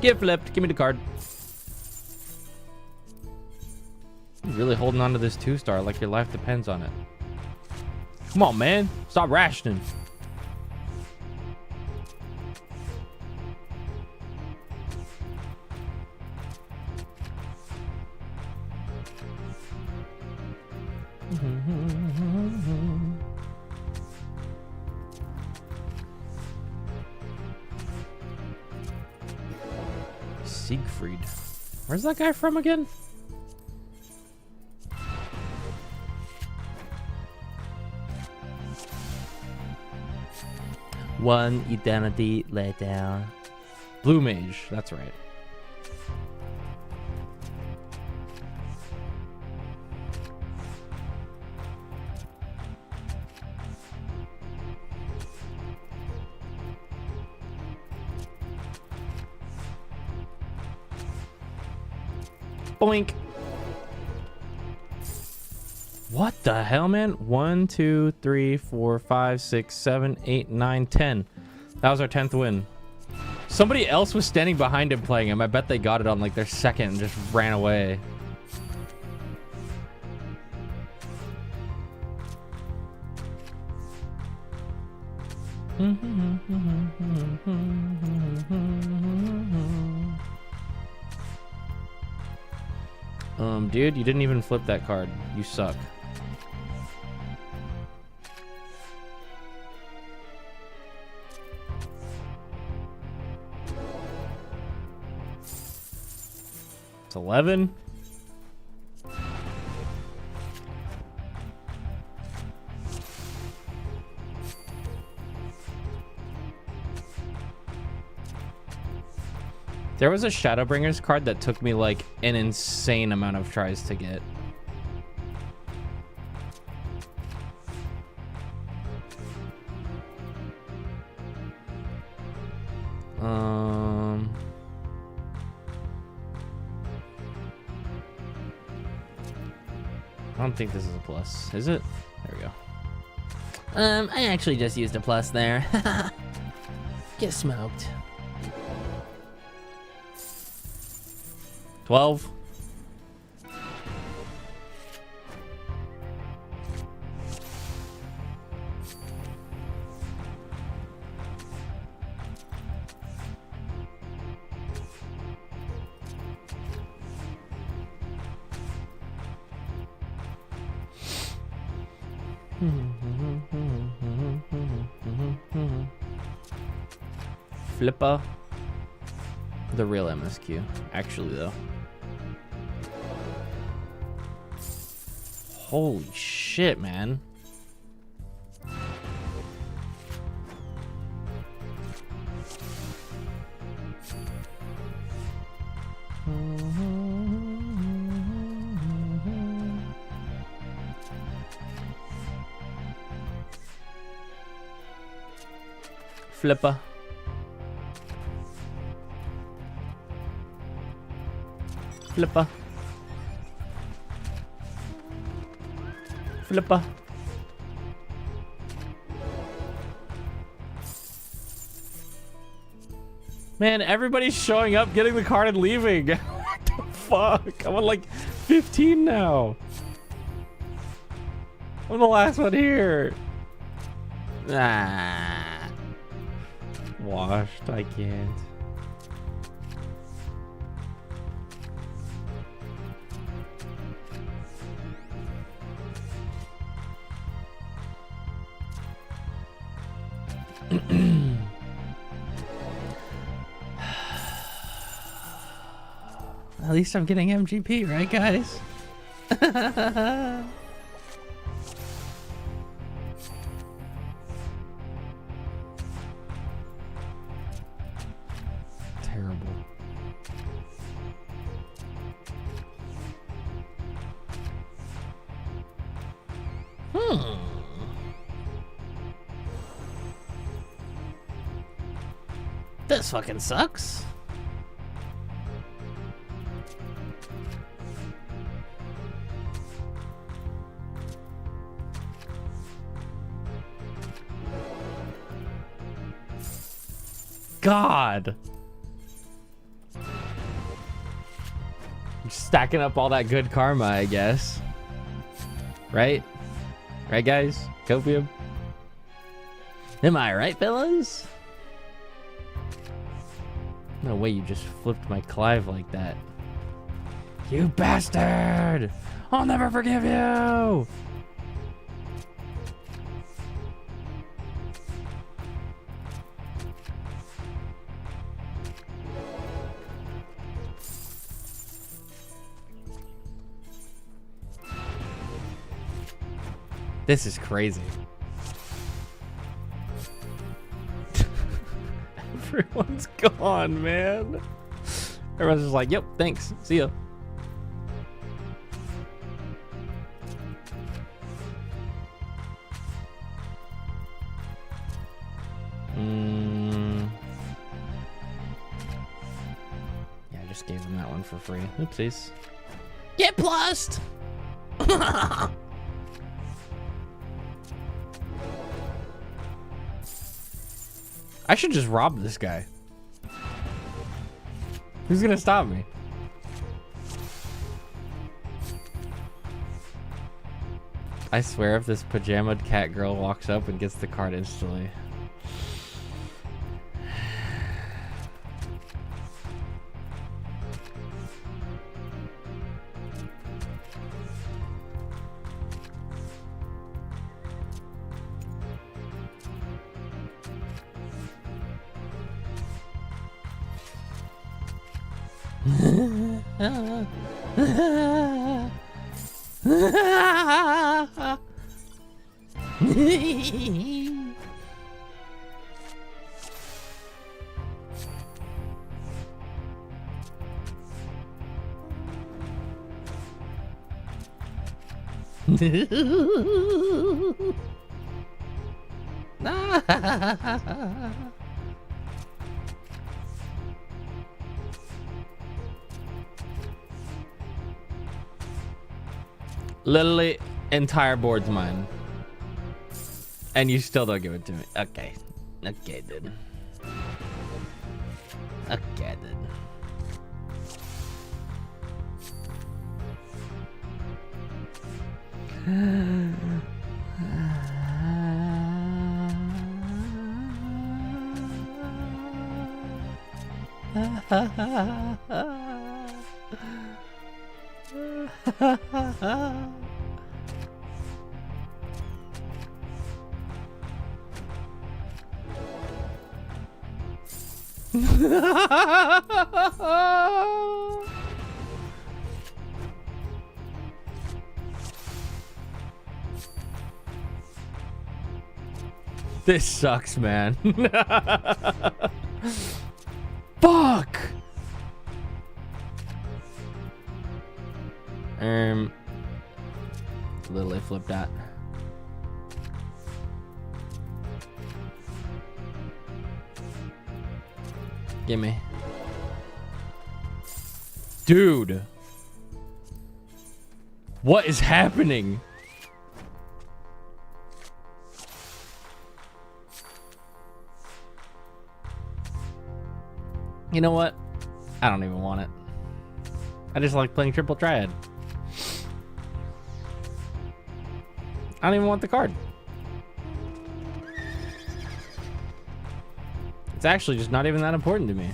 Get flipped. Give me the card. Really holding on to this 2-star like your life depends on it. Come on, man. Stop rationing. Siegfried. Where's that guy from again? One eternity later. Blue Mage, that's right. Boink. What the hell, man? 1, 2, 3, 4, 5, 6, 7, 8, 9, 10. That was our 10th win. Somebody else was standing behind him playing him. I bet they got it on like their second and just ran away. Dude, you didn't even flip that card. You suck. It's 11. There was a Shadowbringers card that took me like an insane amount of tries to get. I don't think this is a plus. Is it? There we go. I actually just used a plus there. Get smoked. 12. Flipper. The real MSQ. Actually, though. Holy shit, man. Flipper. Flipper. Flipper. Man, everybody's showing up, getting the card, and leaving. What the fuck? I'm on like 15 now. I'm the last one here. Ah. Washed. I can't. At least I'm getting MGP, right, guys? Terrible. This fucking sucks. God. Just stacking up all that good karma, I guess. Right? Right, guys? Copium? Am I right, fellas? No way you just flipped my Clive like that. You bastard! I'll never forgive you! This is crazy. Everyone's gone, man. Everyone's just like, yep, thanks. See ya. Yeah, I just gave him that one for free. Oopsies. Get plussed! I should just rob this guy. Who's gonna stop me? I swear if this pajamaed cat girl walks up and gets the card instantly. Literally, entire board's mine. And you still don't give it to me. Okay. Okay, dude. Okay, dude. This sucks, man. Fuck. Literally flipped that. Gimme. Dude. What is happening? You know what? I don't even want it. I just like playing triple triad. I don't even want the card. It's actually just not even that important to me.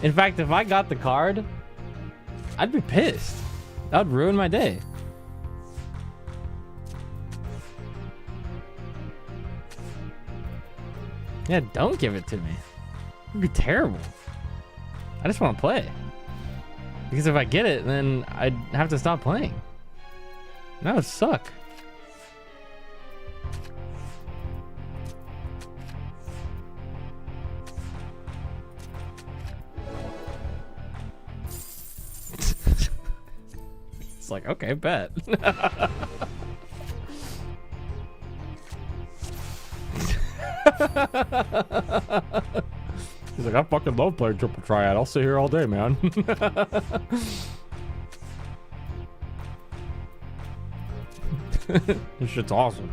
In fact, if I got the card, I'd be pissed. That would ruin my day. Yeah, don't give it to me. It'd be terrible. I just want to play. Because if I get it, then I'd have to stop playing. That would suck. It's like, okay, bet. He's like, I fucking love playing triple triad. I'll sit here all day, man. This shit's awesome.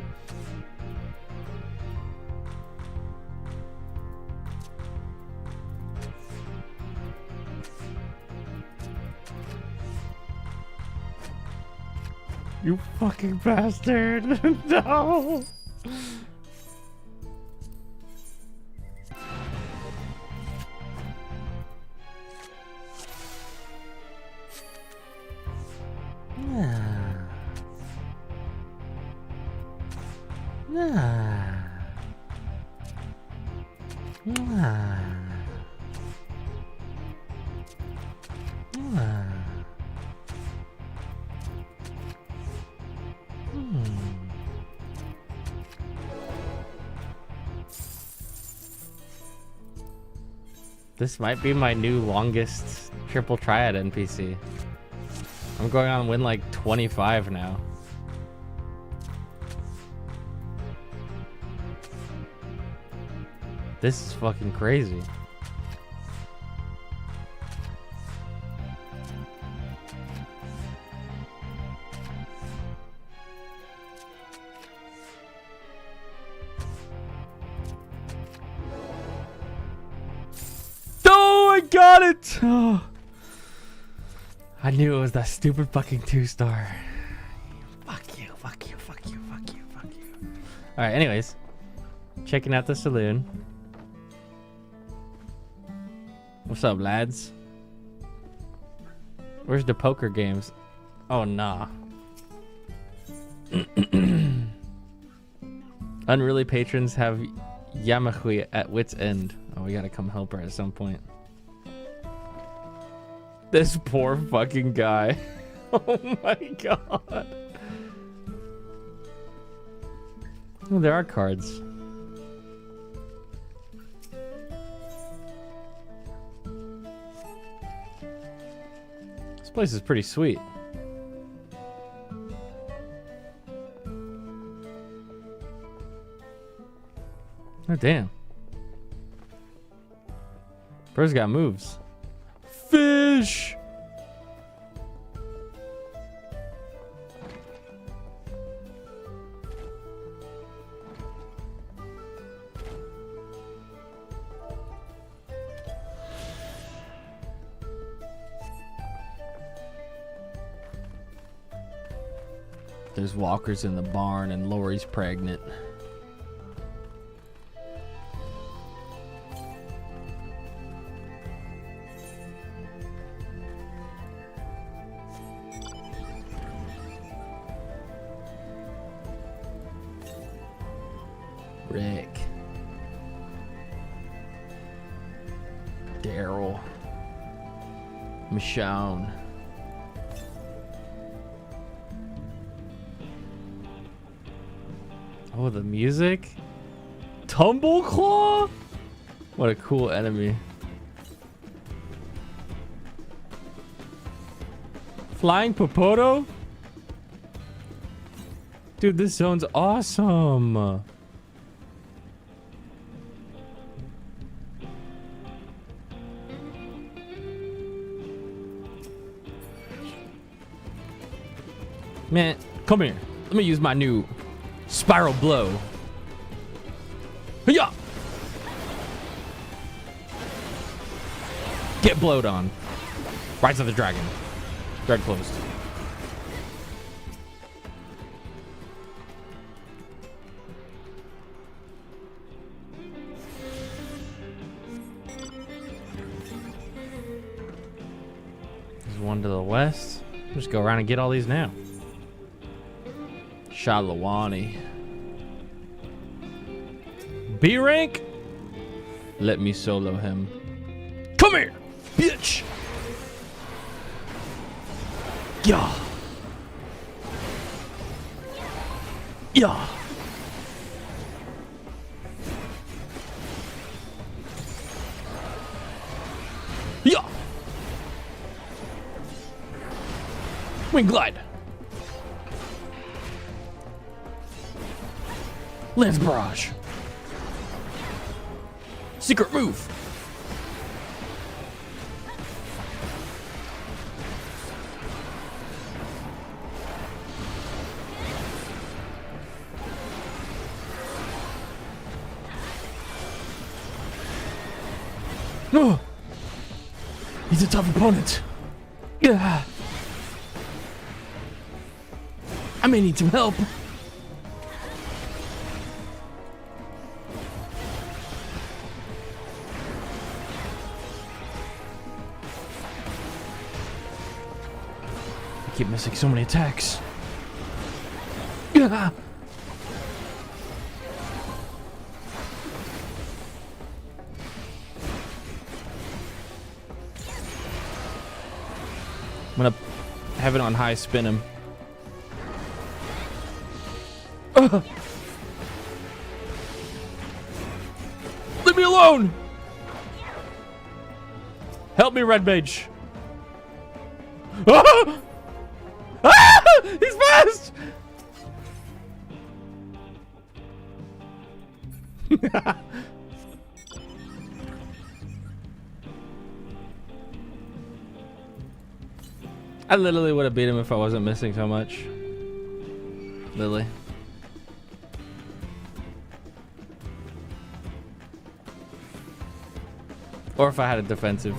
You fucking bastard. No. This might be my new longest triple triad NPC. I'm going on win like 25 now. This is fucking crazy. Got it! Oh. I knew it was that stupid fucking 2-star. Fuck you, fuck you, fuck you, fuck you, fuck you. Alright, anyways. Checking out the saloon. What's up, lads? Where's the poker games? Oh, nah. Unruly patrons have Yamahui at wit's end. Oh, we gotta come help her at some point. This poor fucking guy. Oh my god. Oh, there are cards. This place is pretty sweet. Oh, damn. Bro's got moves. Fish! There's walkers in the barn and Lori's pregnant. Rick. Daryl. Michonne. Oh, the music? Tumbleclaw? What a cool enemy. Flying Popoto? Dude, this zone's awesome. Man, come here. Let me use my new spiral blow. Yeah. Get blowed on. Rise of the Dragon. Guard closed. There's one to the west. Just go around and get all these now. Shalawani. B rank? Let me solo him. Come here, bitch! Yeah. Yeah. Yeah. Wing glide. Lance barrage. Secret move. No. He's a tough opponent. Yeah. I may need some help. I keep missing so many attacks. Yeah. I'm gonna have it on high, spin him. Leave me alone! Help me, Red Mage. Ah! Ah! He's fast! I literally would have beat him if I wasn't missing so much. Lily. Or if I had a defensive.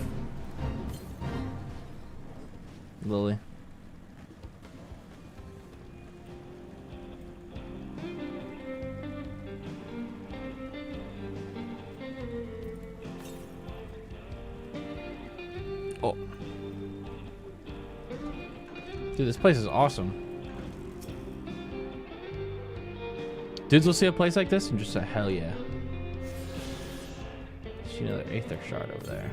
Lily. Oh. Dude, this place is awesome. Dudes will see a place like this and just say, hell yeah. See another Aether Shard over there.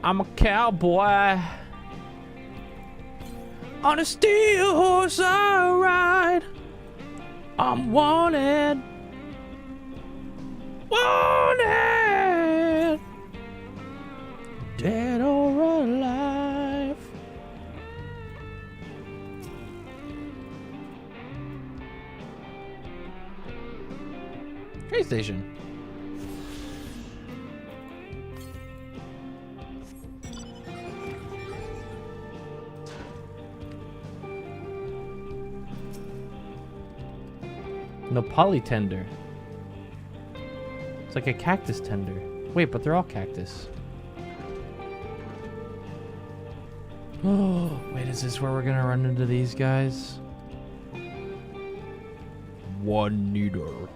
I'm a cowboy. On a steel horse I ride. I'm wanted. Wanted. Dead or alive. Train station. Nepali tender. It's like a cactus tender. Wait, but they're all cactus. Oh, wait, is this where we're gonna run into these guys? 1 needle.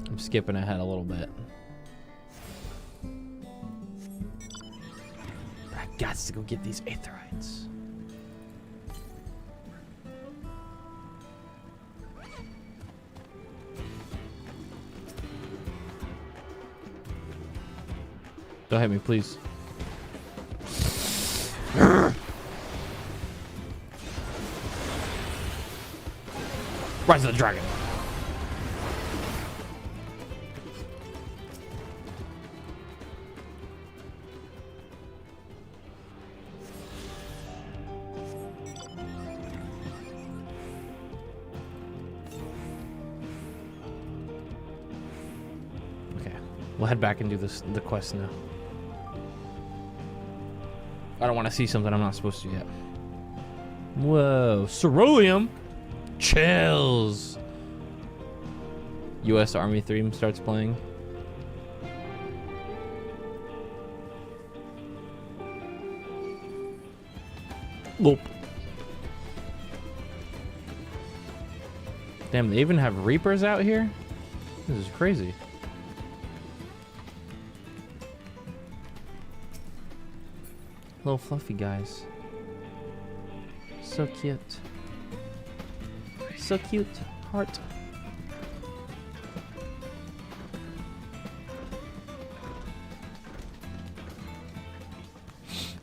I'm skipping ahead a little bit. I got to go get these aetherites. Don't hit me, please. Rise of the Dragon. Okay, we'll head back and do the quest now. I don't want to see something I'm not supposed to yet. Whoa, ceruleum. Chills. U.S. Army theme starts playing. Loop. Damn, they even have Reapers out here? This is crazy. Little fluffy guys. So cute. So cute. Heart.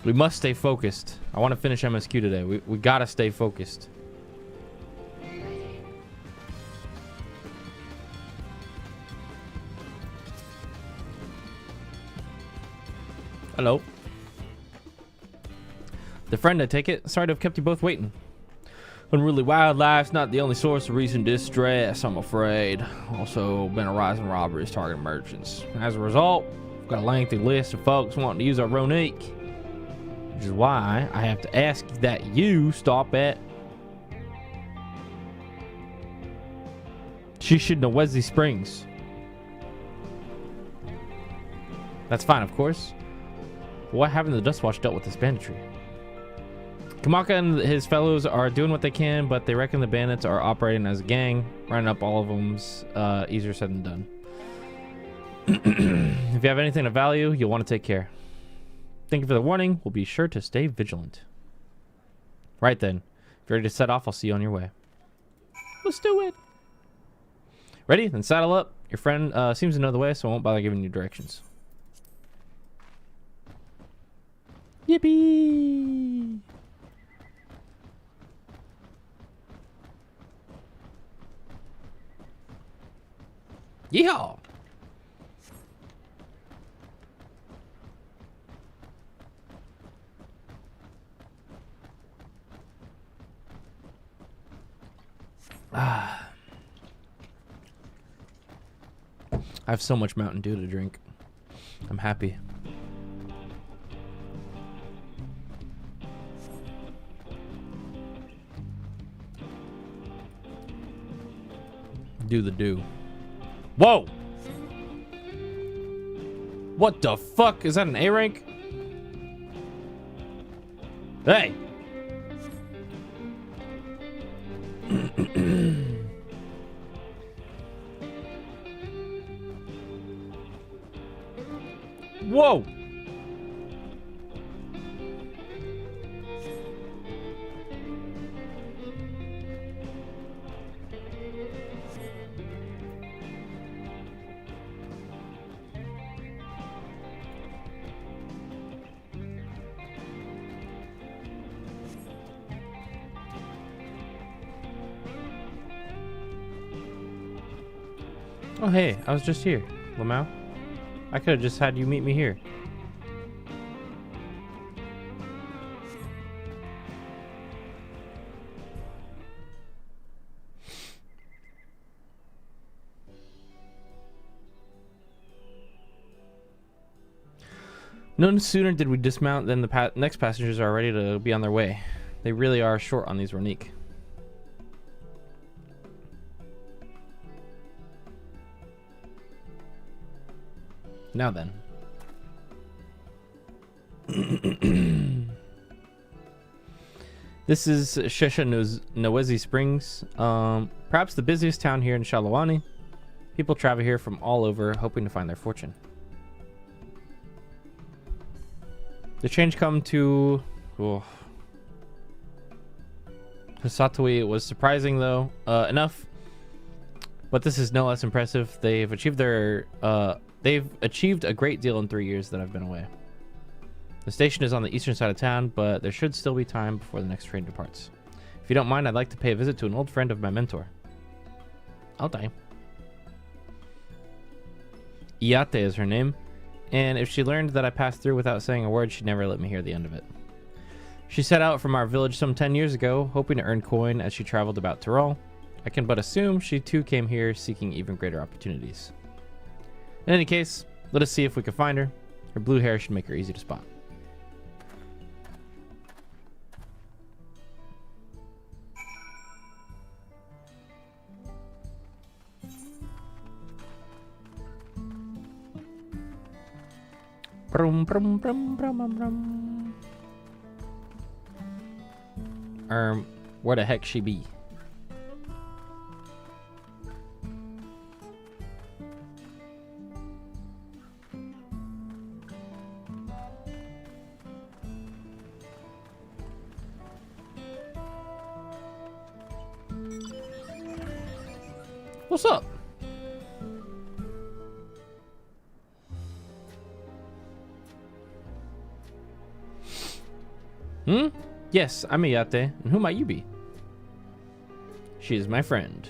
We must stay focused. I want to finish MSQ today. We gotta stay focused. Hello. The friend, I take it. Sorry to have kept you both waiting. Unruly wildlife's not the only source of recent distress, I'm afraid. Also been a rise in robberies targeting merchants. As a result, we've got a lengthy list of folks wanting to use our Ronique. Which is why I have to ask that you stop at... She should know Wesley Springs. That's fine, of course. But why haven't the Dustwatch dealt with this banditry? Kamaka and his fellows are doing what they can, but they reckon the bandits are operating as a gang. Running up all of them's easier said than done. If you have anything of value, you'll want to take care. Thank you for the warning. We'll be sure to stay vigilant. Right then. If you're ready to set off, I'll see you on your way. Let's do it. Ready? Then saddle up. Your friend seems to know the way, so I won't bother giving you directions. Yippee! Yeehaw! I have so much Mountain Dew to drink. I'm happy. Do the do. Whoa! What the fuck? Is that an A rank? Hey! Whoa! Oh hey, I was just here, Lamau. I could have just had you meet me here. No sooner did we dismount than the next passengers are ready to be on their way. They really are short on these Ronique. Now then. This is Shesha Noezi Springs. Perhaps the busiest town here in Shalawani. People travel here from all over, hoping to find their fortune. The change come to Satui was surprising though enough, but this is no less impressive. They've achieved a great deal in 3 years that I've been away. The station is on the eastern side of town, but there should still be time before the next train departs. If you don't mind, I'd like to pay a visit to an old friend of my mentor. I'll die. Iate is her name. And if she learned that I passed through without saying a word, she'd never let me hear the end of it. She set out from our village some 10 years ago, hoping to earn coin as she traveled about Tyrol. I can but assume she too came here seeking even greater opportunities. In any case, let us see if we can find her. Her blue hair should make her easy to spot. Brum, brum, brum, brum, brum, brum. Where the heck she be? What's up? Yes, I'm Iate, and who might you be? She is my friend.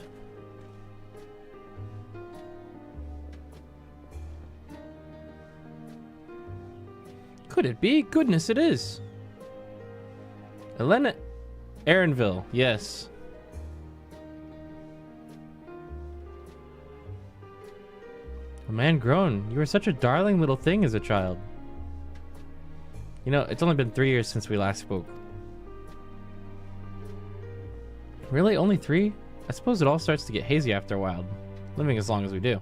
Could it be? Goodness, it is. Elena Aaronville, yes. A man grown. You were such a darling little thing as a child. You know, it's only been 3 years since we last spoke. Really? Only 3? I suppose it all starts to get hazy after a while, living as long as we do.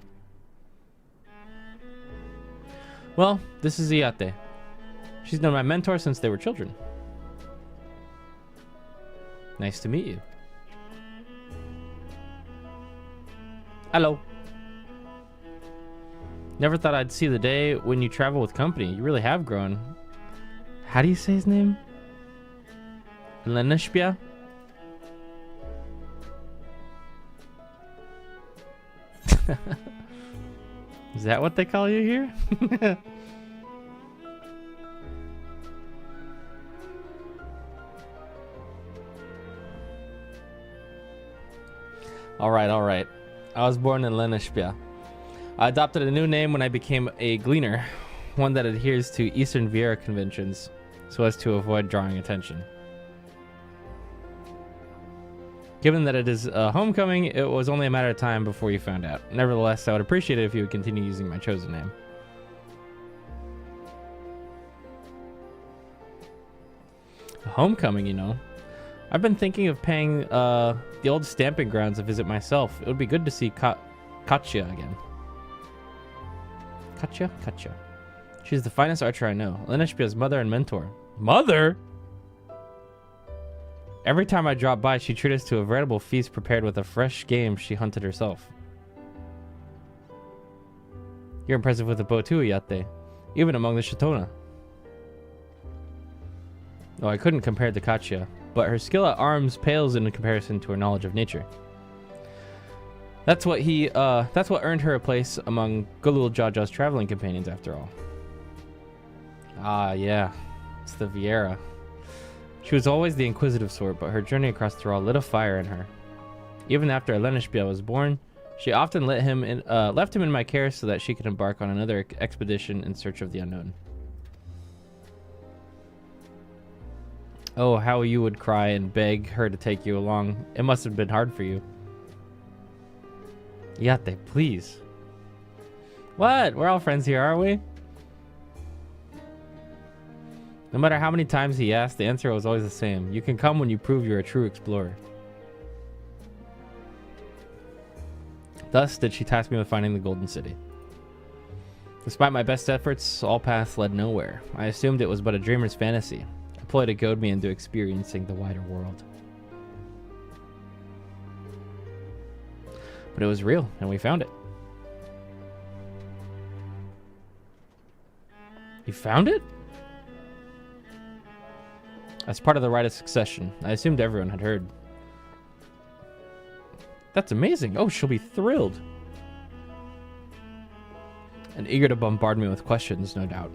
Well, this is Iate. She's known my mentor since they were children. Nice to meet you. Hello. Never thought I'd see the day when you travel with company. You really have grown. How do you say his name? Lenishpia? Is that what they call you here? All right. I was born in Lenishpia. I adopted a new name when I became a gleaner, one that adheres to Eastern Viera conventions, so as to avoid drawing attention. Given that it is a homecoming, it was only a matter of time before you found out. Nevertheless, I would appreciate it if you would continue using my chosen name. A homecoming, you know. I've been thinking of paying the old stamping grounds a visit myself. It would be good to see Katya again. Katya. She's the finest archer I know. Lenishpia's mother and mentor. Mother? Every time I drop by, she treats us to a veritable feast prepared with a fresh game she hunted herself. You're impressive with the bow too, Iate. Even among the Shatona. Oh, I couldn't compare to Katya, but her skill at arms pales in comparison to her knowledge of nature. That's what earned her a place among Gulul Jaja's traveling companions, after all. Ah, yeah. It's the Viera. She was always the inquisitive sort, but her journey across Tyrol lit a fire in her. Even after Lenishpia was born, She often left him in my care so that she could embark on another expedition in search of the unknown. Oh, how you would cry and beg her to take you along. It must have been hard for you. Yate, please. What? We're all friends here, aren't we? No matter how many times he asked, the answer was always the same. You can come when you prove you're a true explorer. Thus did she task me with finding the Golden City. Despite my best efforts, all paths led nowhere. I assumed it was but a dreamer's fantasy, a ploy to goad me into experiencing the wider world. But it was real, and we found it. You found it? As part of the rite of succession, I assumed everyone had heard. That's amazing. Oh, she'll be thrilled. And eager to bombard me with questions, no doubt.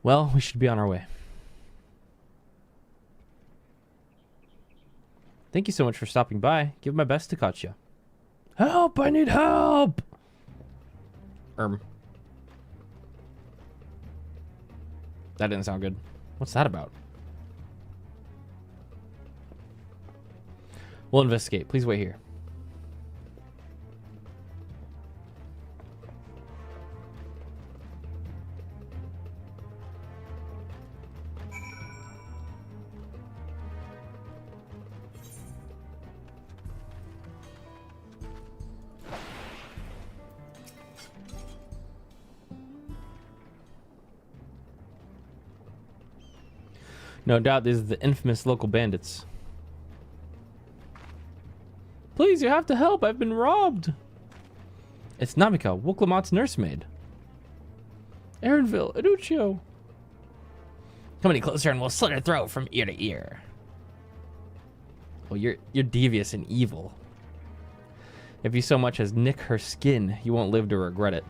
Well, we should be on our way. Thank you so much for stopping by. Give my best to Katya. Help! I need help! That didn't sound good. What's that about? We'll investigate. Please wait here. No doubt these are the infamous local bandits. Please, you have to help. I've been robbed. It's Namika, Wooklamat's nursemaid. Erinville, Aduccio. Come any closer and we'll slit her throat from ear to ear. Oh, you're devious and evil. If you so much as nick her skin, you won't live to regret it.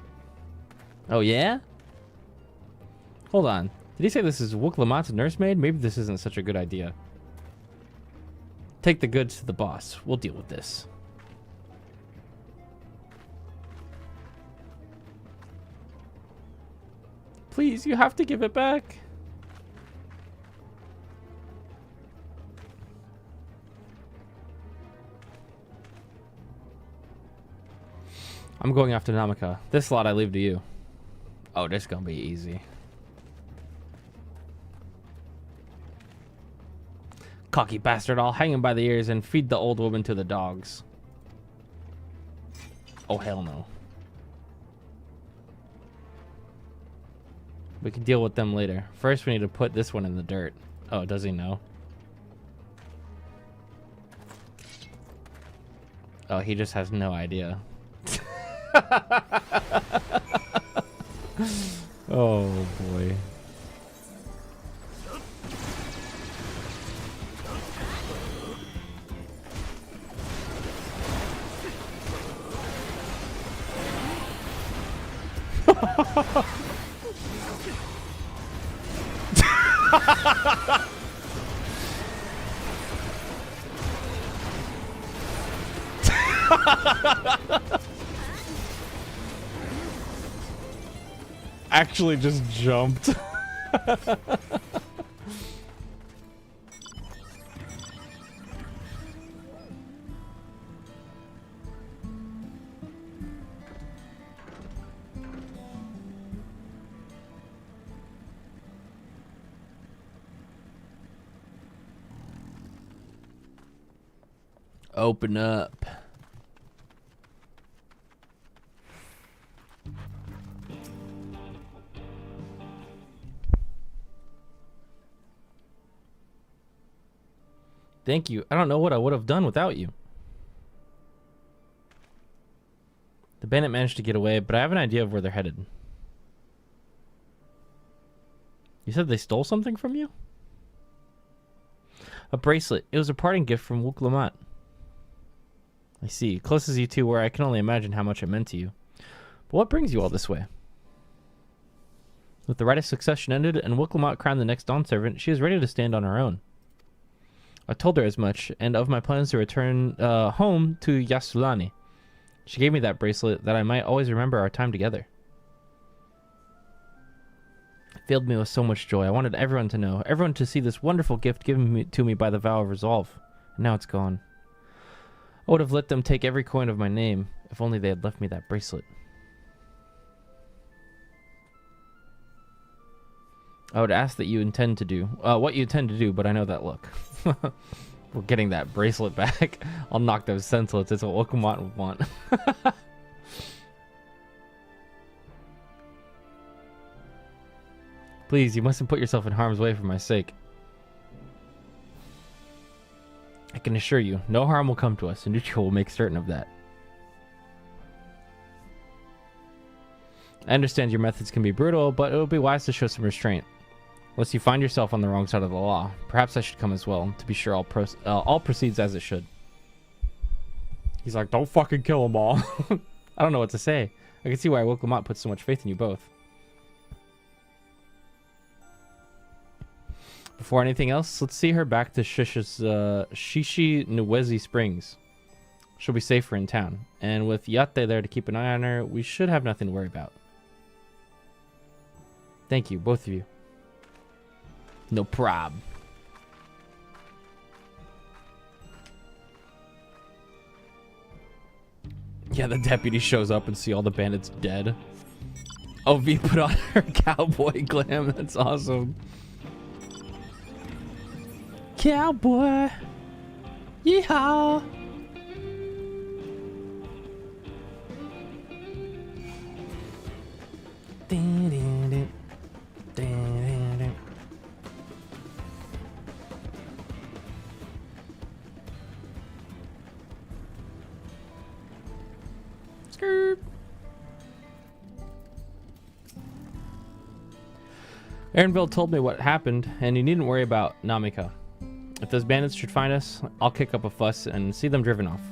Oh, yeah? Hold on. Did he say this is Wooklamat's nursemaid? Maybe this isn't such a good idea. Take the goods to the boss. We'll deal with this. Please, you have to give it back. I'm going after Namika. This lot I leave to you. Oh, this is gonna be easy. Cocky bastard, I'll hang him by the ears and feed the old woman to the dogs. Oh, hell no. We can deal with them later. First, we need to put this one in the dirt. Oh, does he know? Oh, he just has no idea. Oh, boy. Actually just jumped. Open up. Thank you. I don't know what I would have done without you. The bandit managed to get away, but I have an idea of where they're headed. You said they stole something from you? A bracelet. It was a parting gift from Wooklamat. I see. Close as you two were, I can only imagine how much it meant to you. But what brings you all this way? With the rite of succession ended and Wooklamat crowned the next Dawn servant, she is ready to stand on her own. I told her as much, and of my plans to return home to Yasulani. She gave me that bracelet that I might always remember our time together. It filled me with so much joy. I wanted everyone to know, everyone to see this wonderful gift given to me by the vow of resolve. And now it's gone. I would have let them take every coin of my name, if only they had left me that bracelet. I would ask that you intend to do, what you intend to do, but I know that look. We're getting that bracelet back. I'll knock those senseless. It's what Wooklamat would want. Please, you mustn't put yourself in harm's way for my sake. I can assure you, no harm will come to us, and Nuccio will make certain of that. I understand your methods can be brutal, but it will be wise to show some restraint. Unless you find yourself on the wrong side of the law, perhaps I should come as well, to be sure all proceeds as it should. He's like, don't fucking kill them all. I don't know what to say. I can see why Wooklamat puts so much faith in you both. Before anything else, let's see her back to Shishi Nwezi Springs. She'll be safer in town, and with Yate there to keep an eye on her, we should have nothing to worry about. Thank you, both of you. No prob. Yeah, the deputy shows up and see all the bandits dead. Oh, V put on her cowboy glam. That's awesome. Cowboy. Yeehaw. Dun, dun, dun. Dun, dun, dun. Skirt. Aaronville told me what happened, and you needn't worry about Namika. If those bandits should find us, I'll kick up a fuss and see them driven off.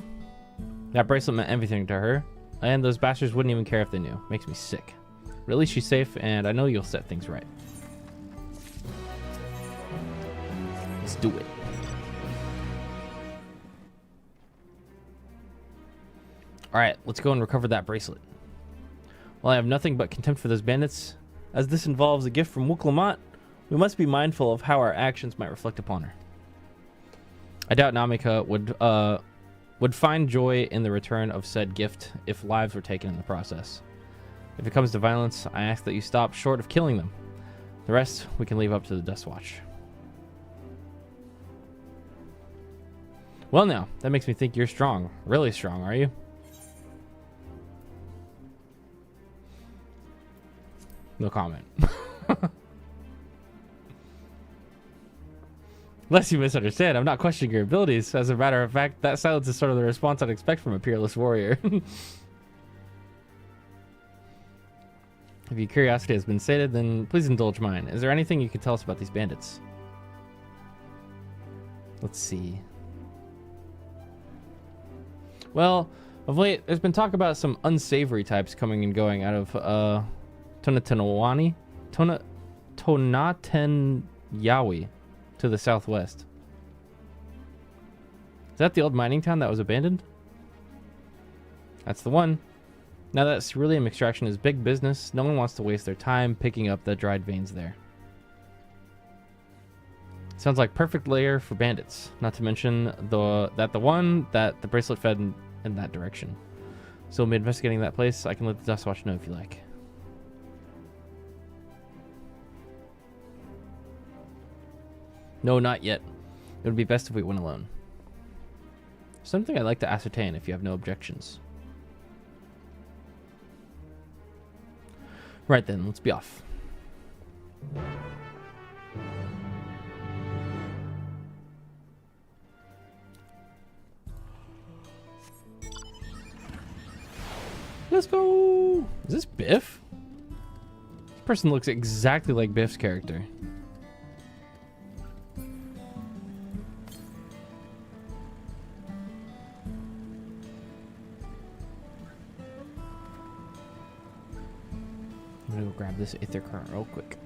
That bracelet meant everything to her, and those bastards wouldn't even care if they knew. Makes me sick. But at least she's safe, and I know you'll set things right. Let's do it. Alright, let's go and recover that bracelet. While I have nothing but contempt for those bandits, as this involves a gift from Wooklamat, we must be mindful of how our actions might reflect upon her. I doubt Namika would find joy in the return of said gift if lives were taken in the process. If it comes to violence, I ask that you stop short of killing them. The rest we can leave up to the Dust Watch. Well now, that makes me think you're strong. Really strong, are you? No comment. Unless you misunderstand, I'm not questioning your abilities. As a matter of fact, that silence is sort of the response I'd expect from a peerless warrior. If your curiosity has been sated, then please indulge mine. Is there anything you could tell us about these bandits? Let's see. Well, of late, there's been talk about some unsavory types coming and going out of Tonatenyawi to the southwest. Is that the old mining town that was abandoned? That's the one. Now that ceruleum extraction is big business, no one wants to waste their time picking up the dried veins there. Sounds like perfect lair for bandits, not to mention the one that the bracelet fed in that direction. So we'll be investigating that place. I can let the Dust Watch know if you like. No, not yet. It would be best if we went alone. Something I'd like to ascertain if you have no objections. Right then, let's be off. Let's go! Is this Biff? This person looks exactly like Biff's character. grab this Aether Current real quick.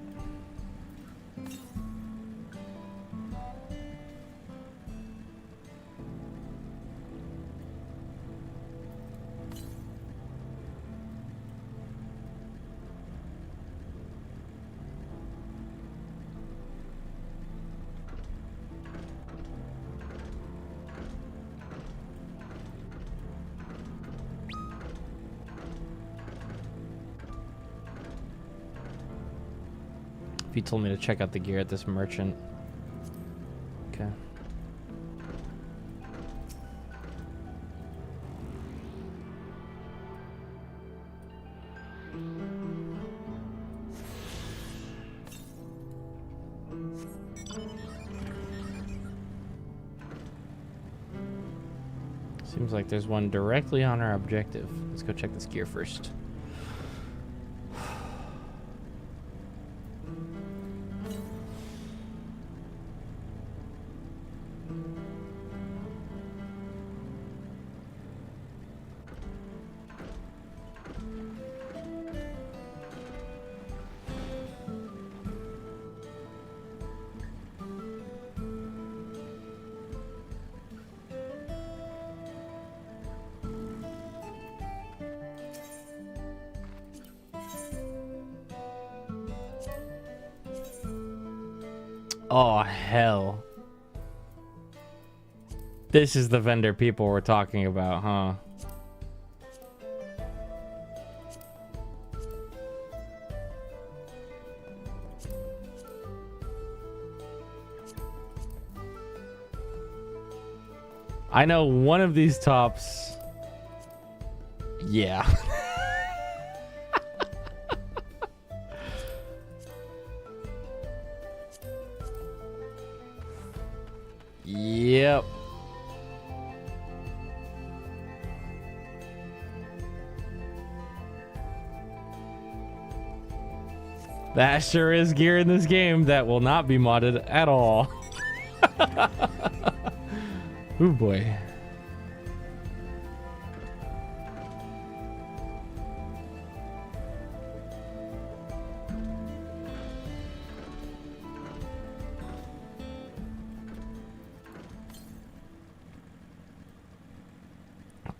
He told me to check out the gear at this merchant. Okay. Seems like there's one directly on our objective. Let's go check this gear first. Oh, hell. This is the vendor people were talking about, huh? I know one of these tops. Yeah. Yep. That sure is gear in this game that will not be modded at all. Oh boy.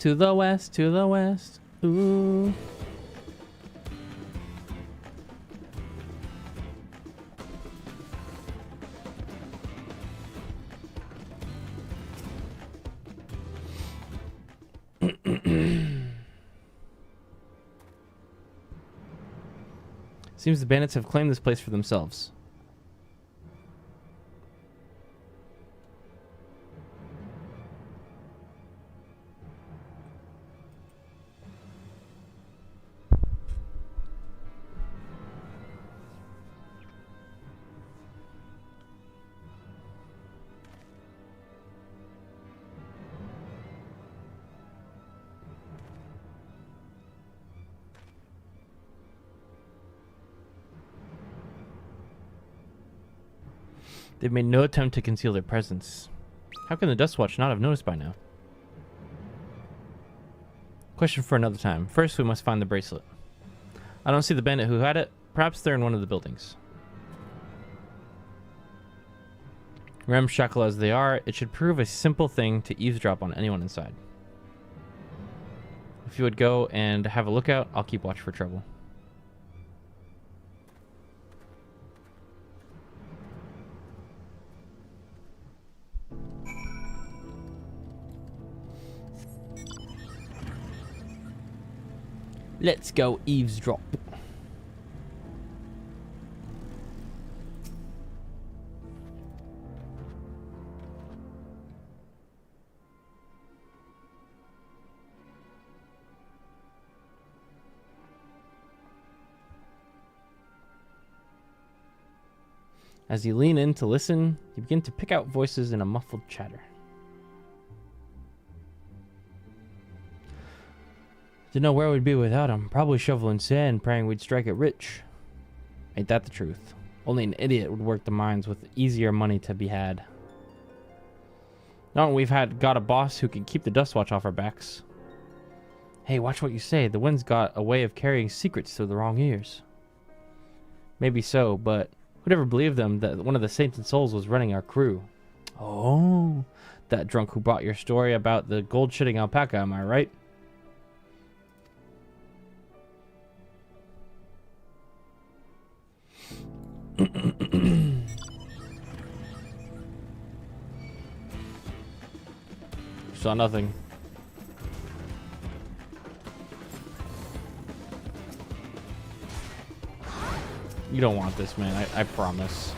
To the west, to the west. Ooh. Seems the bandits have claimed this place for themselves. They've made no attempt to conceal their presence. How can the Dustwatch not have noticed by now? Question for another time. First, we must find the bracelet. I don't see the bandit who had it. Perhaps they're in one of the buildings. Ramshackle as they are, it should prove a simple thing to eavesdrop on anyone inside. If you would go and have a look out, I'll keep watch for trouble. Let's go eavesdrop. As you lean in to listen, you begin to pick out voices in a muffled chatter. Didn't know where we'd be without him. Probably shoveling sand, praying we'd strike it rich. Ain't that the truth? Only an idiot would work the mines with easier money to be had. Now we've got a boss who can keep the Dustwatch off our backs. Hey, watch what you say. The wind's got a way of carrying secrets through the wrong ears. Maybe so, but who'd ever believe them that one of the Saints and Souls was running our crew? Oh, that drunk who brought your story about the gold-shitting alpaca, am I right? Saw nothing. You don't want this, man. I promise.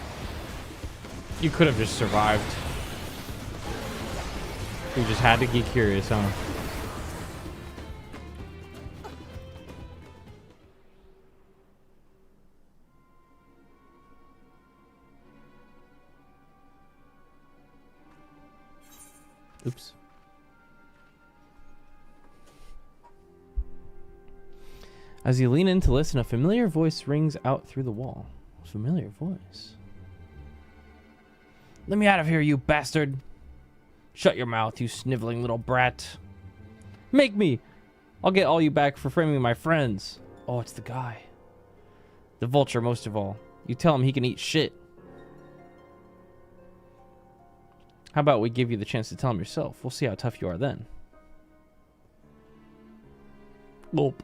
You could have just survived. You just had to get curious, huh? Oops. As you lean in to listen, a familiar voice rings out through the wall. Familiar voice. Let me out of here, you bastard! Shut your mouth, you sniveling little brat. Make me! I'll get all you back for framing my friends. Oh, it's the guy. The vulture, most of all. You tell him he can eat shit. How about we give you the chance to tell him yourself? We'll see how tough you are then. Gulp.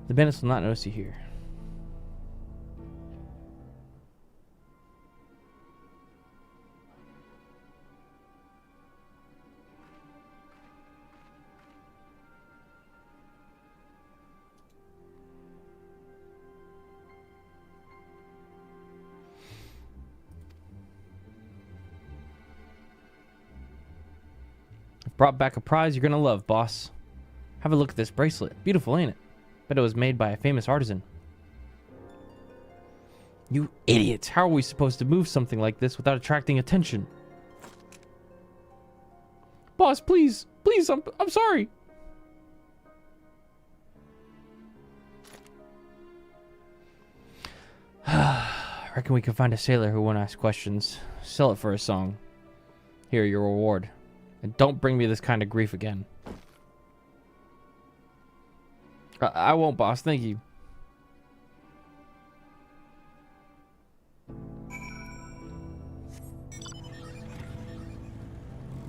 The bandits will not notice you here. I've brought back a prize you're gonna love, boss. Have a look at this bracelet. Beautiful, ain't it? Bet it was made by a famous artisan. You idiots! How are we supposed to move something like this without attracting attention? Boss, please! Please, I'm sorry! I reckon we can find a sailor who won't ask questions. Sell it for a song. Here, your reward. And don't bring me this kind of grief again. I won't, boss. Thank you.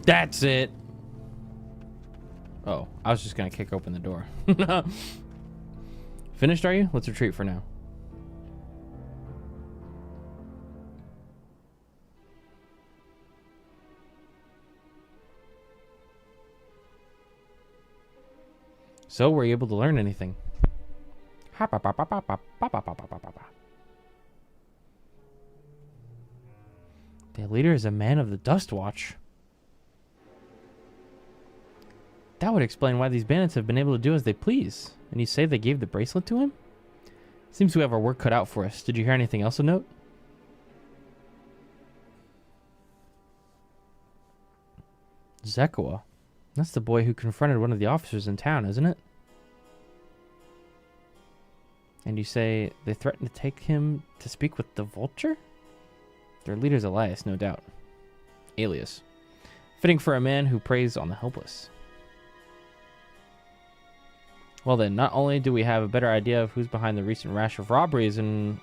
That's it. Oh, I was just gonna kick open the door. Finished, are you? Let's retreat for now. So, were you able to learn anything? The leader is a man of the Dust Watch. That would explain why these bandits have been able to do as they please. And you say they gave the bracelet to him? Seems we have our work cut out for us. Did you hear anything else of note? Zekawa. That's the boy who confronted one of the officers in town, isn't it? And you say they threatened to take him to speak with the vulture? Their leader's Elias, no doubt. Alias. Fitting for a man who preys on the helpless. Well then, not only do we have a better idea of who's behind the recent rash of robberies and...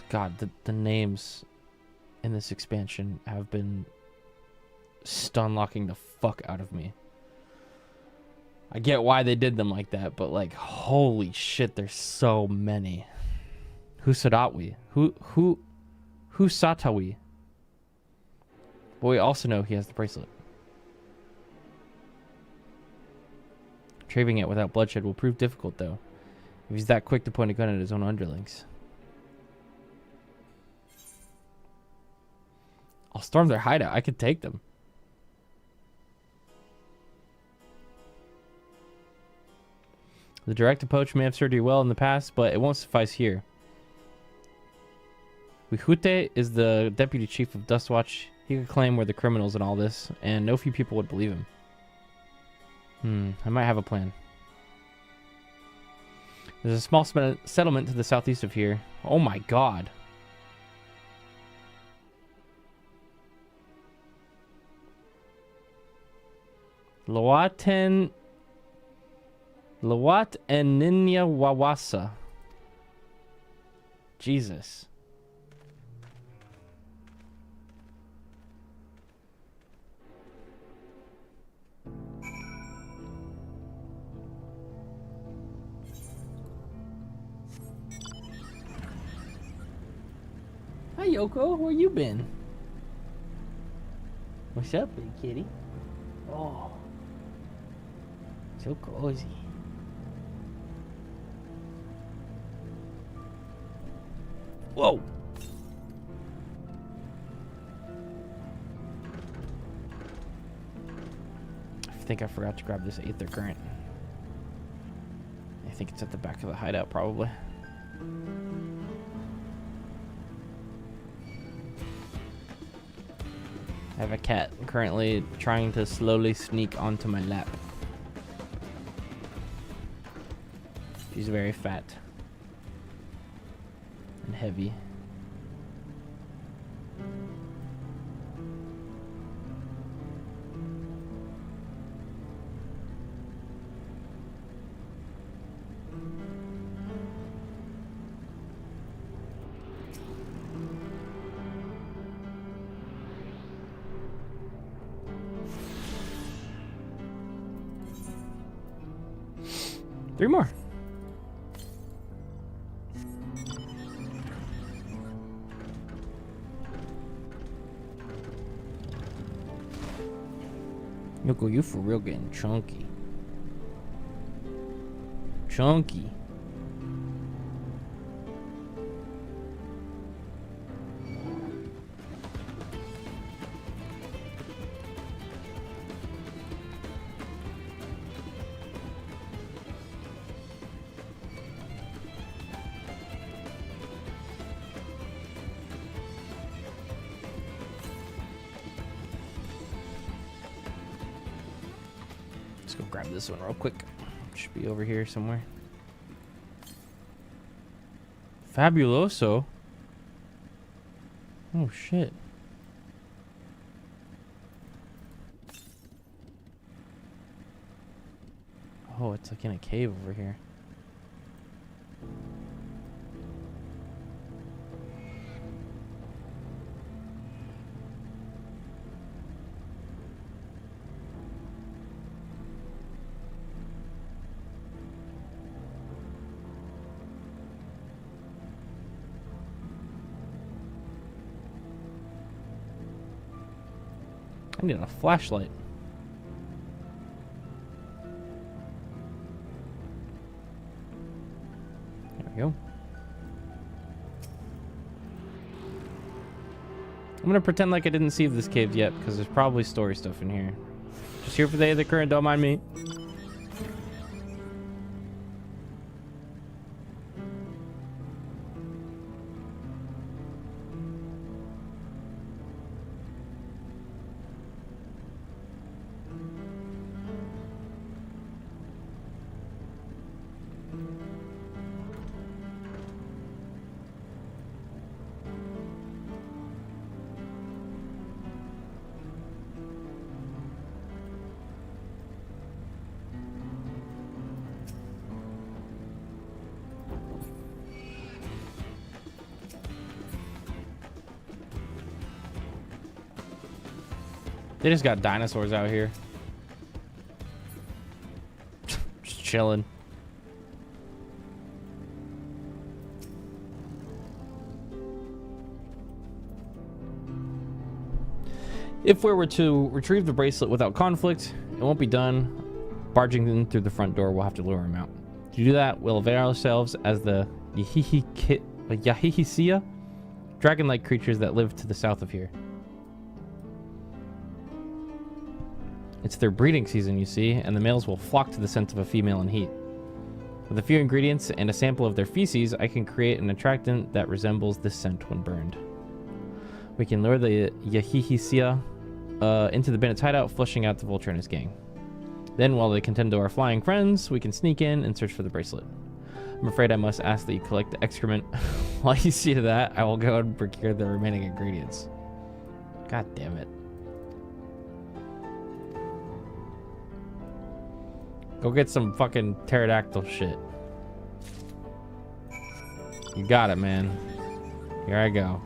God, the names in this expansion have been stun-locking the fuck out of me. I get why they did them like that, but like, holy shit, there's so many. Husadawi. Husatawi. But we also know he has the bracelet. Retrieving it without bloodshed will prove difficult, though, if he's that quick to point a gun at his own underlings. I'll storm their hideout. I could take them. The direct approach may have served you well in the past, but it won't suffice here. Wihute is the deputy chief of Dustwatch. He could claim we're the criminals in all this, and no few people would believe him. I might have a plan. There's a small settlement to the southeast of here. Oh my god. Lawat and Ninya Wawasa. Jesus. Hi Yoko, where you been? What's up, big kitty? Oh, so cozy. Whoa. I think I forgot to grab this Aether Current. I think it's at the back of the hideout, probably. I have a cat currently trying to slowly sneak onto my lap. She's very fat and heavy. Three more. Yoko, you for real getting chunky. Chunky. Go grab this one real quick. Should be over here somewhere. Fabuloso. Oh shit. Oh, it's like in a cave over here. I need a flashlight. There we go. I'm gonna pretend like I didn't see this cave yet, because there's probably story stuff in here. Just here for the current, don't mind me. They just got dinosaurs out here. Just chilling. If we were to retrieve the bracelet without conflict, it won't be done. Barging in through the front door, we'll have to lure him out. To do that, we'll avail ourselves as the Yahihisia, dragon-like creatures that live to the south of here. It's their breeding season, you see, and the males will flock to the scent of a female in heat. With a few ingredients and a sample of their feces, I can create an attractant that resembles this scent when burned. We can lure the Yahihisia into the bandit's hideout, flushing out the vulture and his gang. Then, while they contend to our flying friends, we can sneak in and search for the bracelet. I'm afraid I must ask that you collect the excrement. While you see to that, I will go and procure the remaining ingredients. God damn it. Go get some fucking pterodactyl shit. You got it, man. Here I go.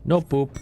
No poop.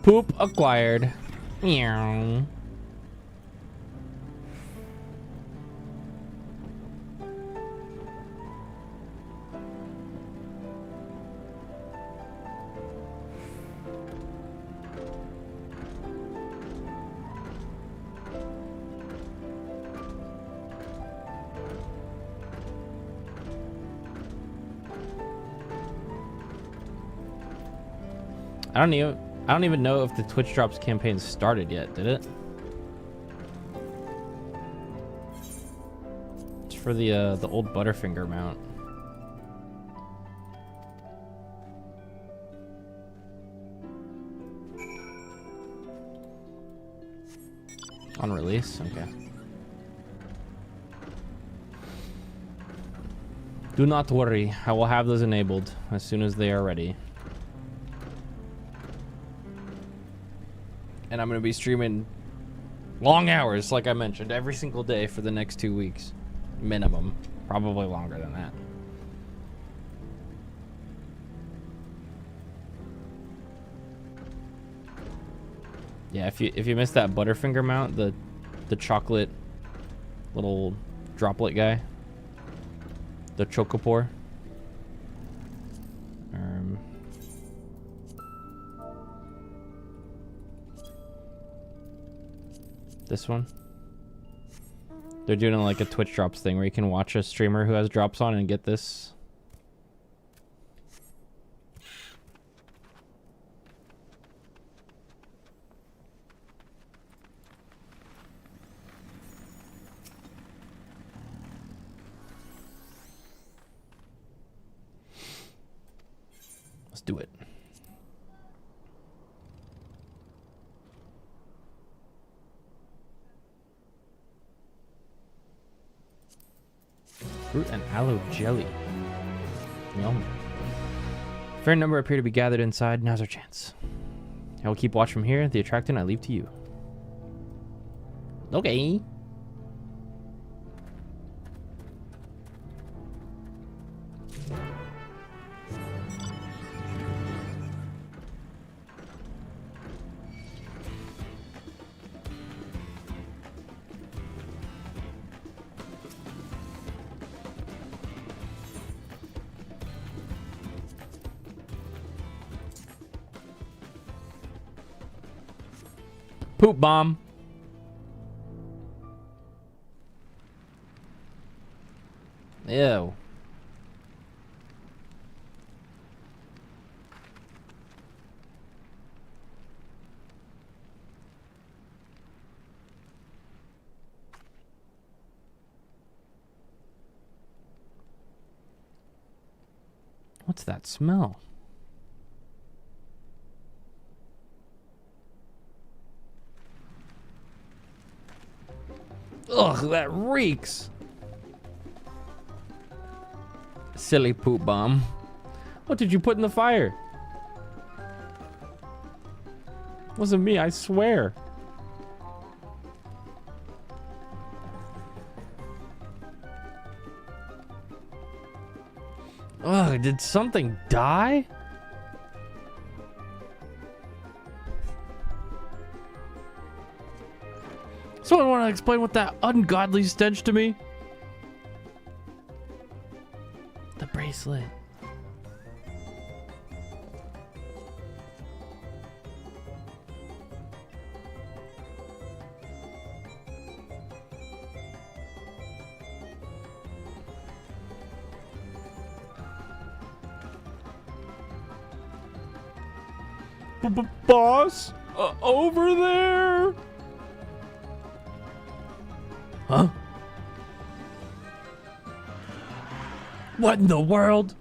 Poop acquired. Meow. I don't even know if the Twitch Drops campaign started yet, did it? It's for the old Butterfinger mount. On release? Okay. Do not worry, I will have those enabled as soon as they are ready. And I'm going to be streaming long hours, like I mentioned, every single day for the next 2 weeks. Minimum. Probably longer than that. Yeah, if you missed that Butterfinger mount, the chocolate little droplet guy, the Chocopore. This one. They're doing like a Twitch Drops thing where you can watch a streamer who has drops on and get this. Let's do it. Fruit and aloe jelly. Yum. Fair number appear to be gathered inside. Now's our chance. I will keep watch from here. The attractant I leave to you. Okay. Poop bomb. Ew. What's that smell? Ugh, that reeks. Silly poop bomb. What did you put in the fire? Wasn't me, I swear. Ugh, did something die? Someone want to explain what that ungodly stench to me? The bracelet. Boss, over there. Huh? What in the world?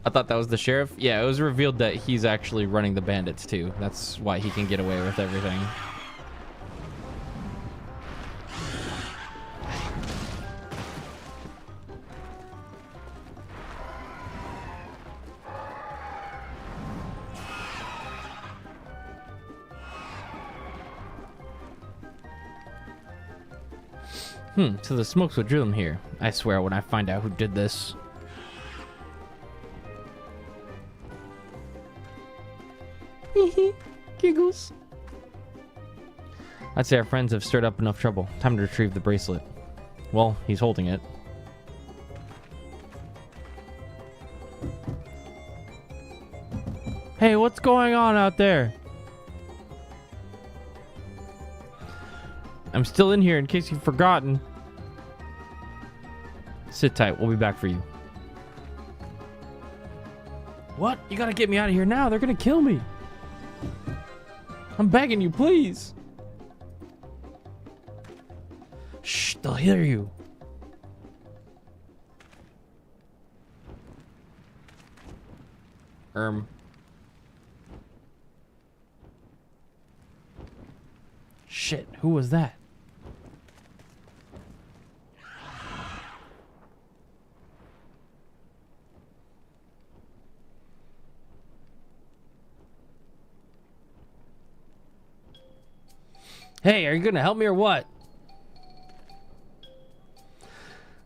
I thought that was the sheriff. Yeah, it was revealed that he's actually running the bandits too. That's why he can get away with everything. So the smokes will drill him here. I swear when I find out who did this. Giggles. I'd say our friends have stirred up enough trouble. Time to retrieve the bracelet. Well, he's holding it. Hey, what's going on out there? I'm still in here in case you've forgotten. Sit tight, we'll be back for you. What? You gotta get me out of here now. They're gonna kill me. I'm begging you, please. Shh, they'll hear you. Shit, who was that? Hey, are you gonna help me or what?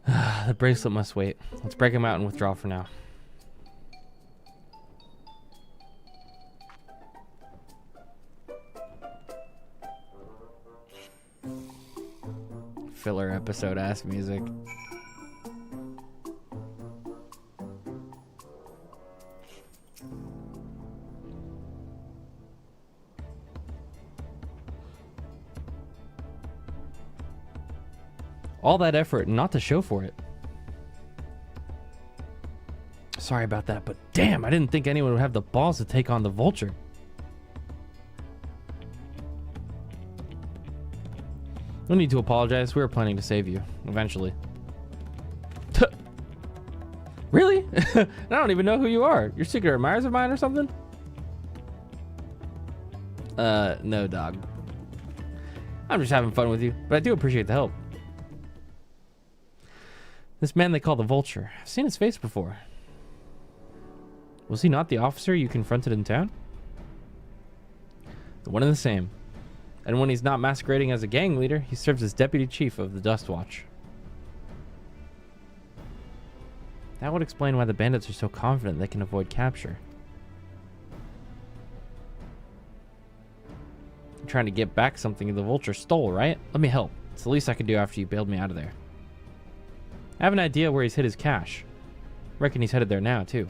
The bracelet must wait. Let's break him out and withdraw for now. Filler episode ass music. All that effort and not to show for it. Sorry about that, but damn, I didn't think anyone would have the balls to take on the vulture. No need to apologize. We were planning to save you eventually. Really? I don't even know who you are. You're secret admirers of mine or something? No, dog. I'm just having fun with you, but I do appreciate the help. This man they call the Vulture. I've seen his face before. Was he not the officer you confronted in town? The one and the same. And when he's not masquerading as a gang leader, he serves as deputy chief of the Dust Watch. That would explain why the bandits are so confident they can avoid capture. You're trying to get back something the Vulture stole, right? Let me help. It's the least I can do after you bailed me out of there. I have an idea where he's hid his cash. Reckon he's headed there now, too.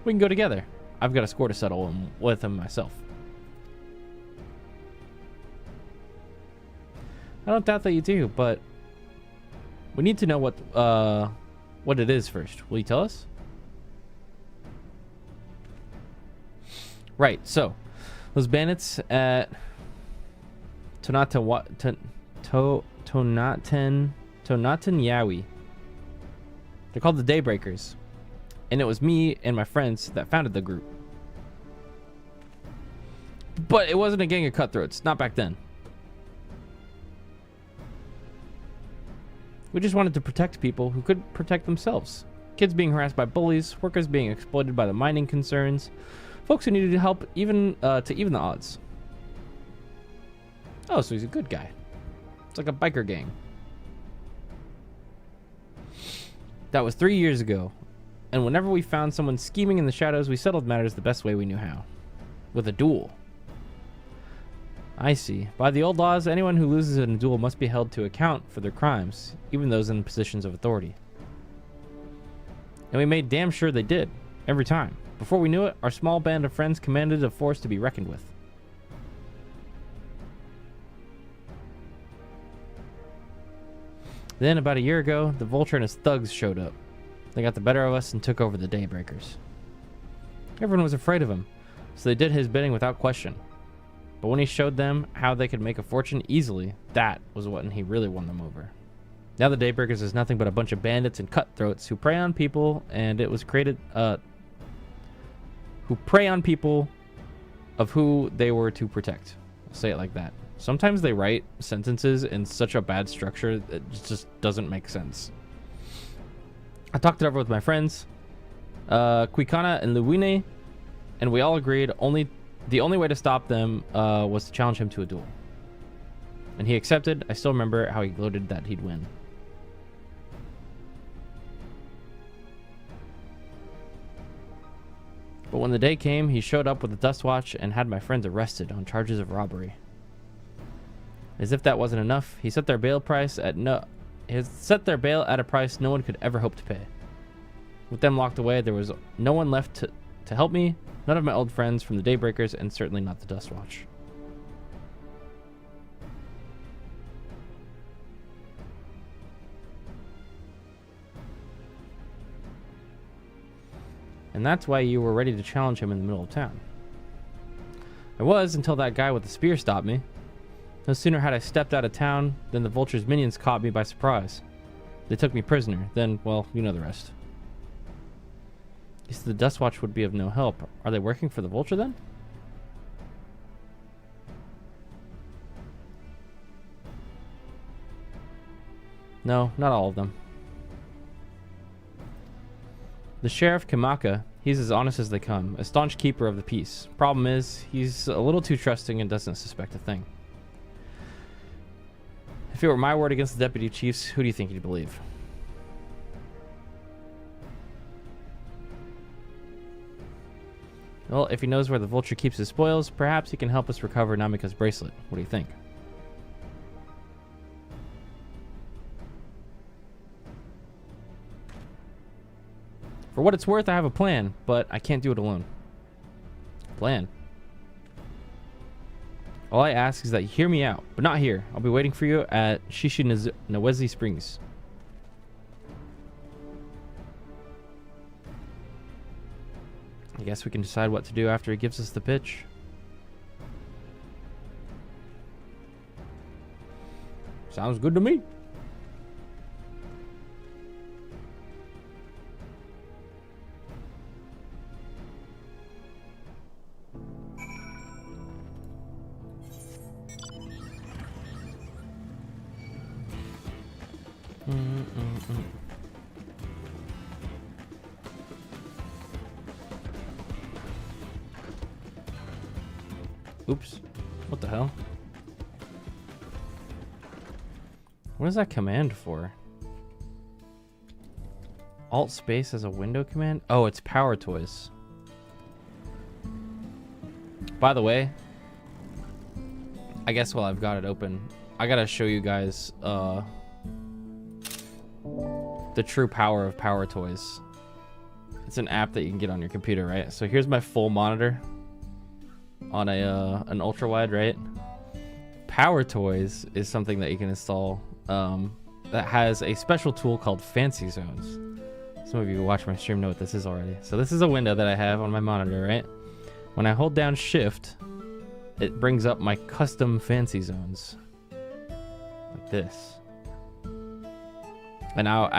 We can go together. I've got a score to settle with him myself. I don't doubt that you do, but we need to know what it is first. Will you tell us? Right, so those bandits at Tonatan Yawi. They're called the Daybreakers. And it was me and my friends that founded the group. But it wasn't a gang of cutthroats, not back then. We just wanted to protect people who couldn't protect themselves. Kids being harassed by bullies, workers being exploited by the mining concerns, folks who needed help to even the odds. Oh, so he's a good guy. It's like a biker gang. That was 3 years ago. And whenever we found someone scheming in the shadows, we settled matters the best way we knew how. With a duel. I see. By the old laws, anyone who loses in a duel must be held to account for their crimes, even those in positions of authority. And we made damn sure they did, every time. Before we knew it, our small band of friends commanded a force to be reckoned with. Then, about a year ago, the Vulture and his thugs showed up. They got the better of us and took over the Daybreakers. Everyone was afraid of him, so they did his bidding without question. But when he showed them how they could make a fortune easily, that was when he really won them over. Now the Daybreakers is nothing but a bunch of bandits and cutthroats who prey on people, and it was created, who prey on people of who they were to protect. I'll say it like that. Sometimes they write sentences in such a bad structure that it just doesn't make sense. I talked it over with my friends, Quicana and Luwine, and we all agreed the only way to stop them was to challenge him to a duel. And he accepted. I still remember how he gloated that he'd win. But when the day came, he showed up with the Dustwatch and had my friends arrested on charges of robbery. As if that wasn't enough, he set their bail at a price no one could ever hope to pay. With them locked away, there was no one left to help me, none of my old friends from the Daybreakers, and certainly not the Dustwatch. And that's why you were ready to challenge him in the middle of town. I was, until that guy with the spear stopped me. No sooner had I stepped out of town than the Vulture's minions caught me by surprise. They took me prisoner. Then, well, you know the rest. You said the Dustwatch would be of no help. Are they working for the Vulture then? No, not all of them. The Sheriff Kimaka, he's as honest as they come, a staunch keeper of the peace. Problem is, he's a little too trusting and doesn't suspect a thing. If it were my word against the deputy chiefs, who do you think he'd believe? Well, if he knows where the Vulture keeps his spoils, perhaps he can help us recover Namika's bracelet. What do you think? For what it's worth, I have a plan, but I can't do it alone. Plan? All I ask is that you hear me out, but not here. I'll be waiting for you at Shishinawezi Springs. I guess we can decide what to do after he gives us the pitch. Sounds good to me. Oops. What the hell? What is that command for? Alt space as a window command? Oh, it's power toys. By the way, I guess while I've got it open, I gotta show you guys the true power of power toys. It's an app that you can get on your computer, right? So here's my full monitor on an ultra wide, right? Power Toys is something that you can install that has a special tool called Fancy Zones. Some of you who watch my stream know what this is already. So this is a window that I have on my monitor, right? When I hold down Shift, it brings up my custom Fancy Zones like this. And now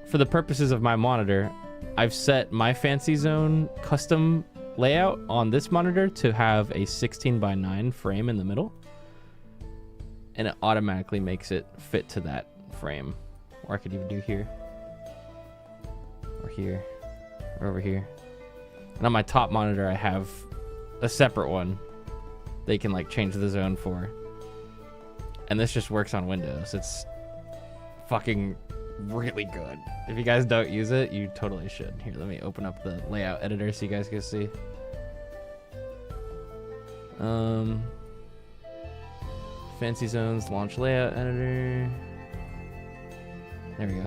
for the purposes of my monitor, I've set my Fancy Zone custom layout on this monitor to have a 16:9 frame in the middle, and it automatically makes it fit to that frame. Or I could even do here, or here, or over here. And on my top monitor I have a separate one they can like change the zone for, and this just works on Windows. It's fucking really good. If you guys don't use it, you totally should. Here, let me open up the layout editor so you guys can see. Fancy Zones launch layout editor. There we go.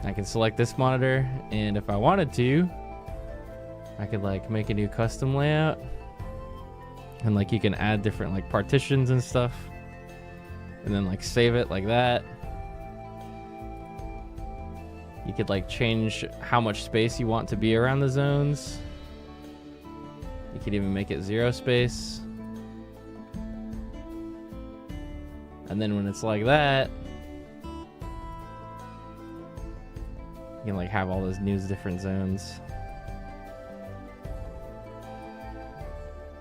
I can select this monitor, and if I wanted to, I could like make a new custom layout, and like you can add different like partitions and stuff, and then like save it like that. You could like change how much space you want to be around the zones. You could even make it 0 space. And then when it's like that, you can like have all those new different zones.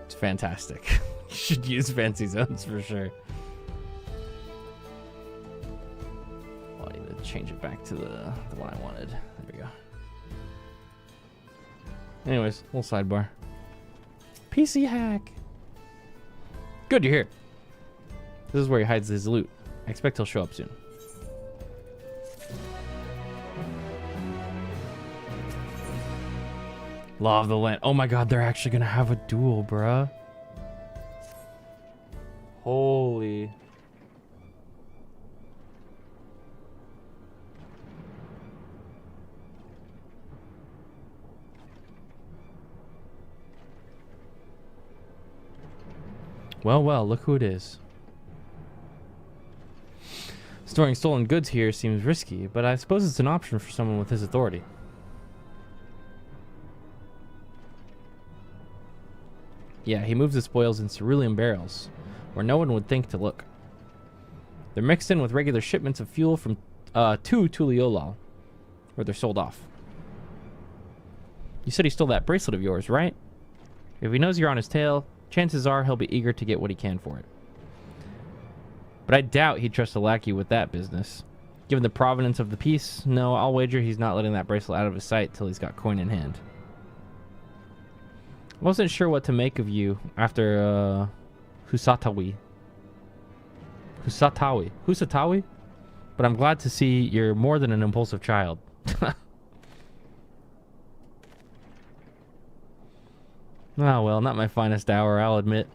It's fantastic. You should use Fancy Zones for sure. Well, I need to change it back to the one I wanted. There we go. Anyways, little sidebar. PC hack. Good, you're here. This is where he hides his loot. I expect he'll show up soon. Law of the Land. Oh my god, they're actually gonna have a duel, bruh. Holy. Well, well, look who it is. Storing stolen goods here seems risky, but I suppose it's an option for someone with his authority. Yeah, he moves the spoils in cerulean barrels, where no one would think to look. They're mixed in with regular shipments of fuel from to Tuliolal, where they're sold off. You said he stole that bracelet of yours, right? If he knows you're on his tail, chances are he'll be eager to get what he can for it. But I doubt he'd trust a lackey with that business. Given the provenance of the piece, no, I'll wager he's not letting that bracelet out of his sight till he's got coin in hand. I wasn't sure what to make of you after Husatawi, but I'm glad to see you're more than an impulsive child. Oh well, not my finest hour, I'll admit.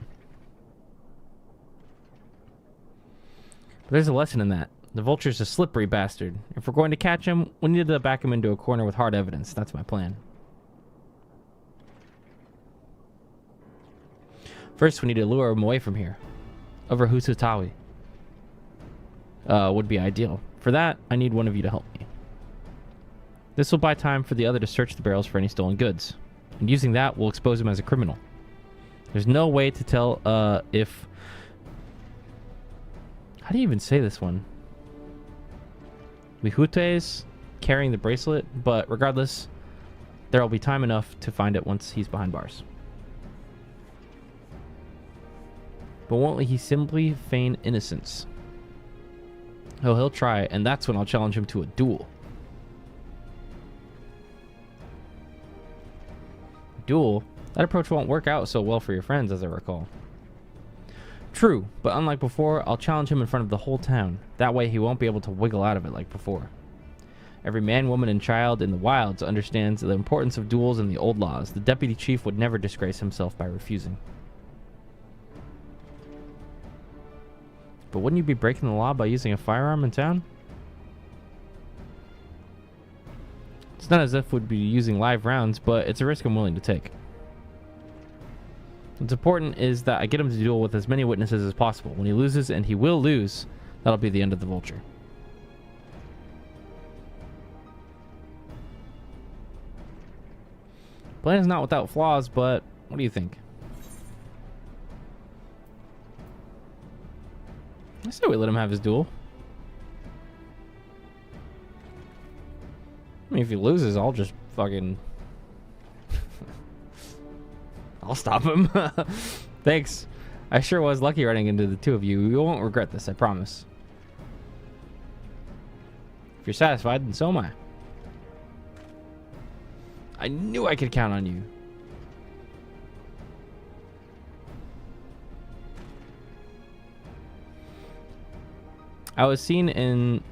But there's a lesson in that. The vulture's a slippery bastard. If we're going to catch him, we need to back him into a corner with hard evidence. That's my plan. First, we need to lure him away from here. Over Husatawi. Would be ideal. For that, I need one of you to help me. This will buy time for the other to search the barrels for any stolen goods. And using that, we'll expose him as a criminal. There's no way to tell if... How do you even say this one? Wihutes carrying the bracelet, but regardless, there will be time enough to find it once he's behind bars. But won't he simply feign innocence? Oh, he'll try, and that's when I'll challenge him to a duel. Duel? That approach won't work out so well for your friends, as I recall. True, but unlike before, I'll challenge him in front of the whole town. That way he won't be able to wiggle out of it like before. Every man, woman, and child in the wilds understands the importance of duels and the old laws. The deputy chief would never disgrace himself by refusing. But wouldn't you be breaking the law by using a firearm in town? It's not as if we'd be using live rounds, but it's a risk I'm willing to take. What's important is that I get him to duel with as many witnesses as possible. When he loses, and he will lose, that'll be the end of the vulture. Plan is not without flaws, but what do you think? I say we let him have his duel. I mean, if he loses, I'll just fucking... I'll stop him. Thanks. I sure was lucky running into the two of you. You won't regret this, I promise. If you're satisfied, then so am I. I knew I could count on you. I was seen in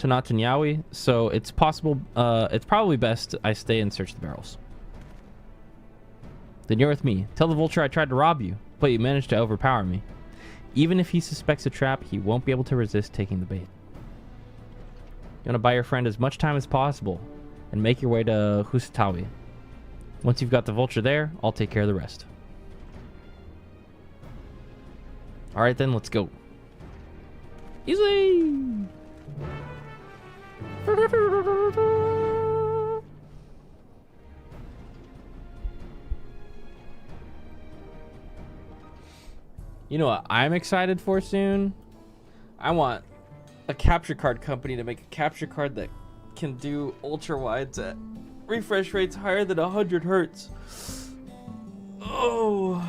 to Natanyawi, so it's possible, it's probably best I stay and search the barrels. Then you're with me. Tell the vulture I tried to rob you, but you managed to overpower me. Even if he suspects a trap, he won't be able to resist taking the bait. You want to buy your friend as much time as possible and make your way to Husatawi. Once you've got the vulture there, I'll take care of the rest. Alright then, let's go. Easy! You know what I'm excited for soon? I want a capture card company to make a capture card that can do ultra wides at refresh rates higher than 100 hertz. Oh.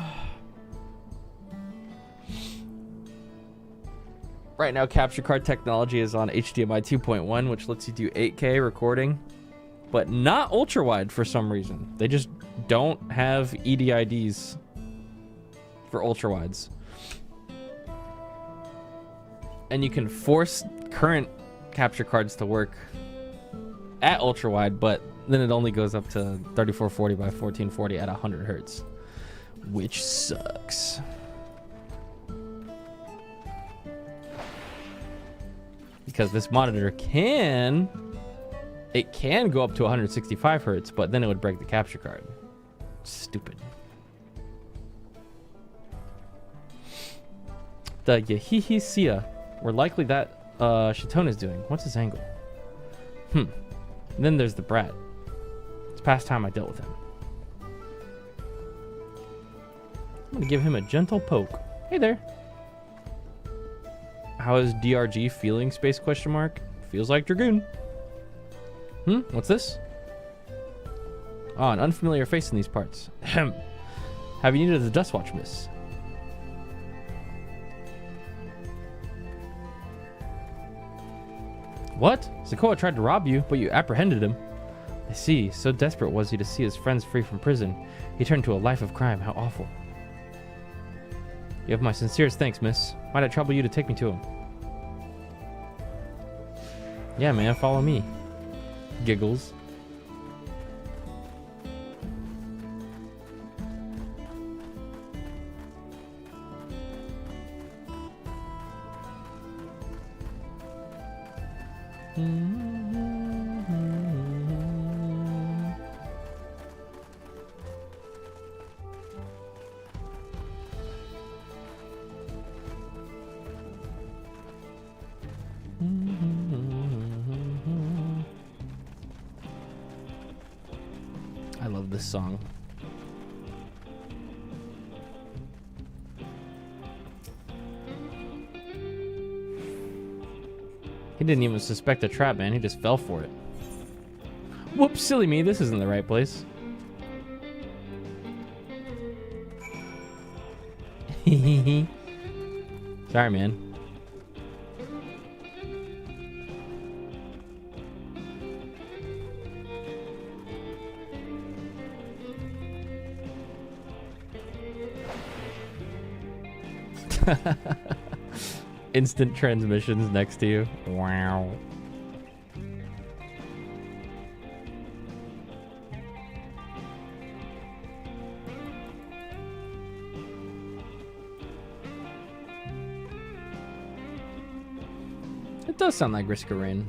Right now, capture card technology is on HDMI 2.1, which lets you do 8K recording, but not ultra wide for some reason. They just don't have EDIDs for ultra wides. And you can force current capture cards to work at ultra wide, but then it only goes up to 3440 by 1440 at 100 hertz, which sucks. Because this monitor can go up to 165 hertz, but then it would break the capture card. Stupid. The Yahihi Sia. We're likely that Shitona's doing. What's his angle? And then there's the brat. It's past time I dealt with him. I'm gonna give him a gentle poke. Hey there. How is DRG feeling? Space question mark. Feels like Dragoon. What's this? Oh, an unfamiliar face in these parts. Have you needed the Dust Watch, miss? What? Zakoa tried to rob you, but you apprehended him. I see. So desperate was he to see his friends free from prison. He turned to a life of crime. How awful. You have my sincerest thanks, miss. Why'd I trouble you to take me to him? Yeah, man, follow me. Giggles. I love this song. He didn't even suspect a trap, man. He just fell for it. Whoops, silly me. This isn't the right place. Sorry, man. Instant transmissions next to you. Wow. It does sound like Risk of Rain.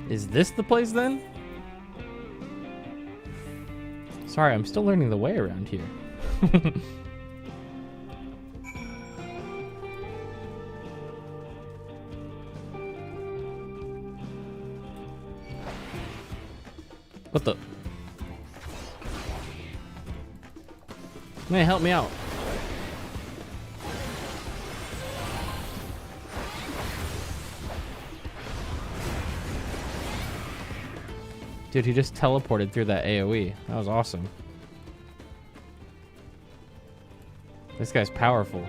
Is this the place then? Sorry, I'm still learning the way around here. What the? Man, help me out. Dude, he just teleported through that AoE. That was awesome. This guy's powerful.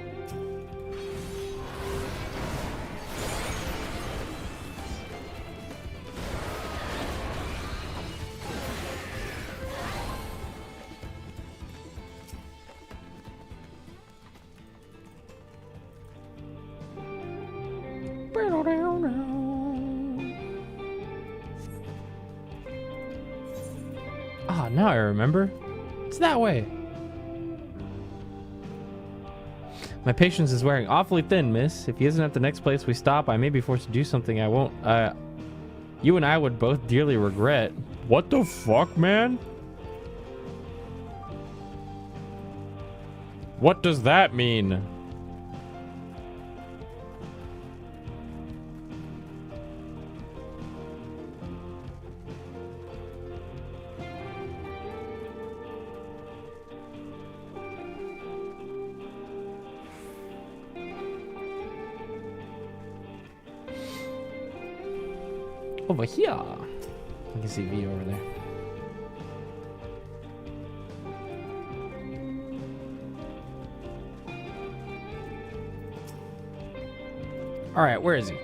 Ah, now I remember. It's that way. My patience is wearing awfully thin, miss. If he isn't at the next place we stop, I may be forced to do something I won't, you and I would both dearly regret. What the fuck, man? What does that mean? Over here. I can see V over there. All right, where is he?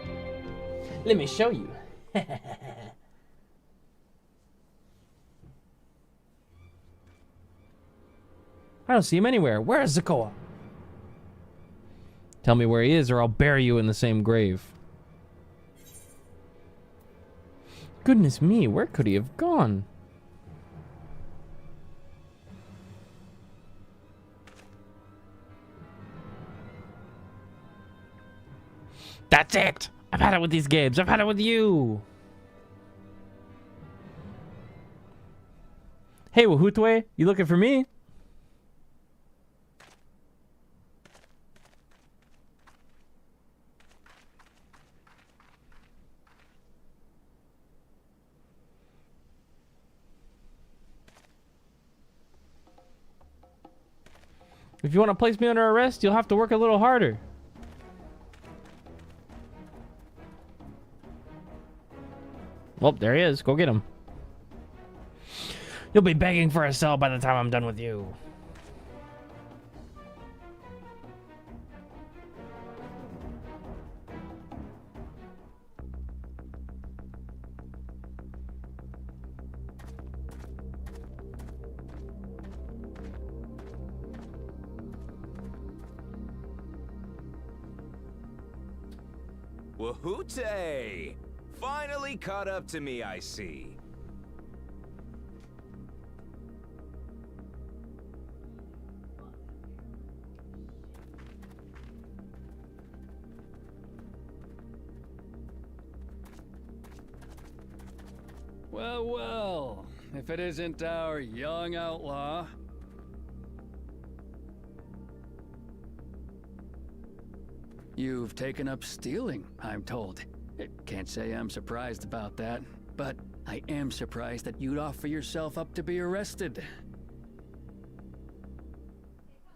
Let me show you. I don't see him anywhere. Where is Zakoa? Tell me where he is or I'll bury you in the same grave. Goodness me, where could he have gone? That's it! I've had it with these games. I've had it with you! Hey, Wahutwe, you looking for me? If you want to place me under arrest, you'll have to work a little harder. Well, there he is. Go get him. You'll be begging for a cell by the time I'm done with you. Wahoote! Finally caught up to me, I see. Well, well, if it isn't our young outlaw. You've taken up stealing, I'm told. Can't say I'm surprised about that, but I am surprised that you'd offer yourself up to be arrested.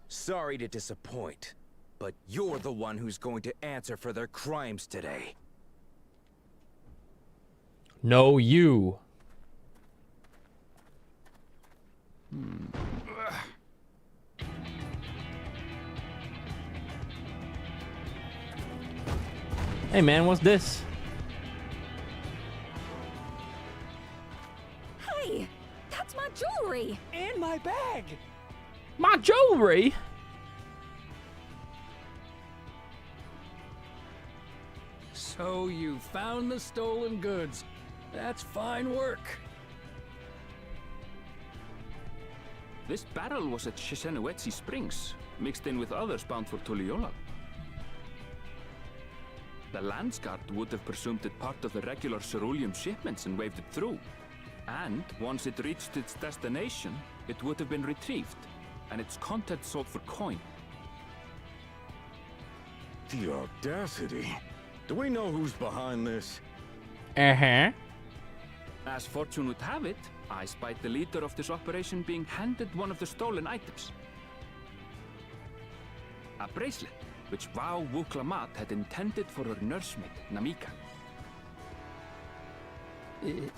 Sorry to disappoint, but you're the one who's going to answer for their crimes today. No, you. Hey man, what's this? Hey, that's my jewelry! And my bag! My jewelry? So you found the stolen goods. That's fine work. This barrel was at Shishenowetsi Springs, mixed in with others bound for Tuliyola. The Landsguard would have presumed it part of the regular ceruleum shipments and waved it through. And once it reached its destination, it would have been retrieved, and its contents sold for coin. The audacity. Do we know who's behind this? Uh-huh. As fortune would have it, I spied the leader of this operation being handed one of the stolen items. A bracelet, which Vau Wuklamat had intended for her nursemaid, Namika.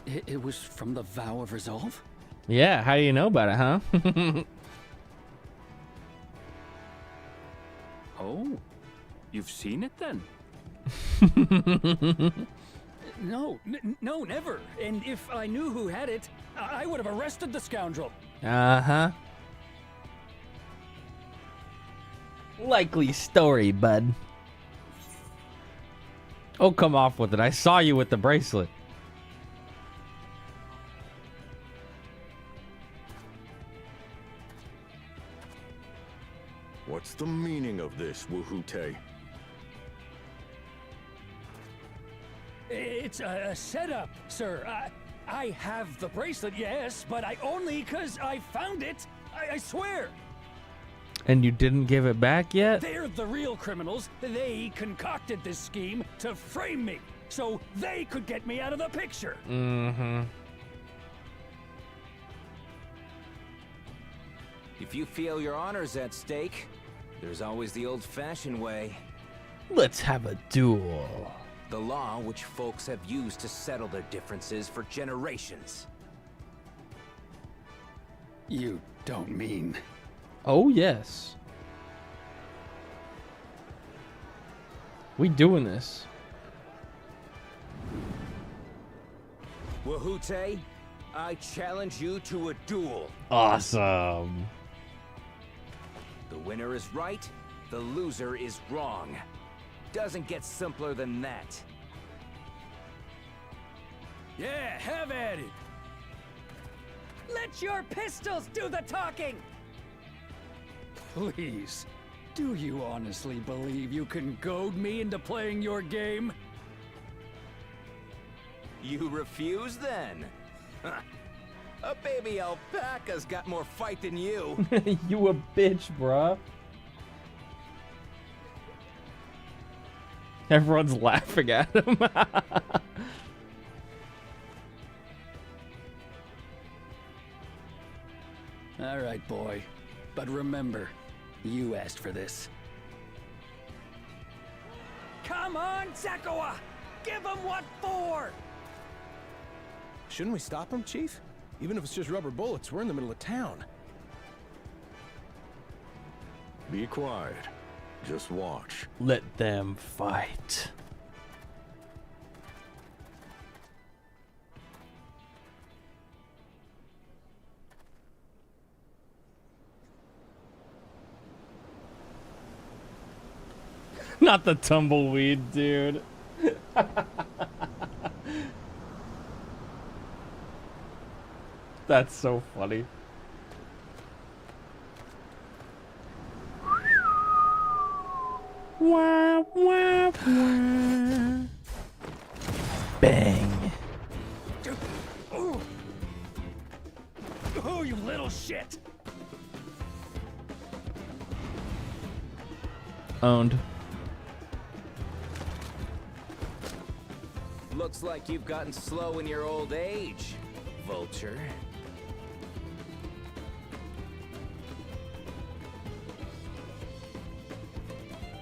It was from the Vow of Resolve? Yeah, how do you know about it, huh? Oh, you've seen it then? No, no, never. And if I knew who had it, I would have arrested the scoundrel. Uh-huh. Likely story, bud. Oh, come off with it. I saw you with the bracelet. this, Woohoote? It's a setup, sir. I have the bracelet, yes, but I only because I found it. I swear. And you didn't give it back yet? They're the real criminals. They concocted this scheme to frame me, so they could get me out of the picture. Mm-hmm. If you feel your honor's at stake, there's always the old-fashioned way. Let's have a duel. The law which folks have used to settle their differences for generations. You don't mean... Oh, yes. We doing this. Woohoote, I challenge you to a duel. Awesome. The winner is right, the loser is wrong. Doesn't get simpler than that. Yeah, have at it. Let your pistols do the talking! Please, do you honestly believe you can goad me into playing your game? You refuse then? A baby alpaca's got more fight than you. You a bitch, bruh. Everyone's laughing at him. All right, boy. But remember, you asked for this. Come on, Zakawa! Give him what for! Shouldn't we stop him, Chief? Even if it's just rubber bullets, we're in the middle of town. Be quiet. Just watch. Let them fight. Not the tumbleweed, dude. That's so funny. Wah, wah, wah. Bang. Oh, you little shit! Owned. Looks like you've gotten slow in your old age, Vulture.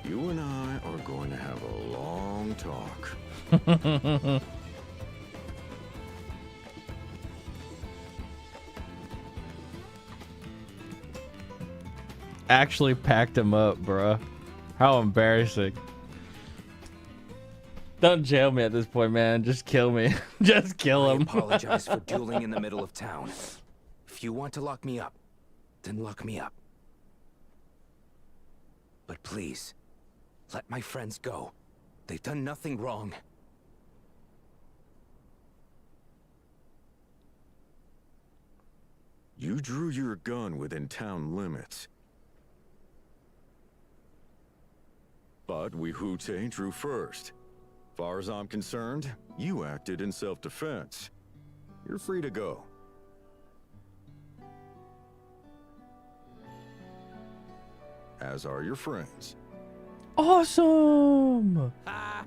You and I are going to have a long talk. Actually packed him up, bruh. How embarrassing. Don't jail me at this point, man. Just kill me. Just kill him. I apologize for dueling in the middle of town. If you want to lock me up, then lock me up. But please, let my friends go. They've done nothing wrong. You drew your gun within town limits. But Woohoote drew first. Far as I'm concerned, you acted in self-defense. You're free to go. As are your friends. Awesome! Ah,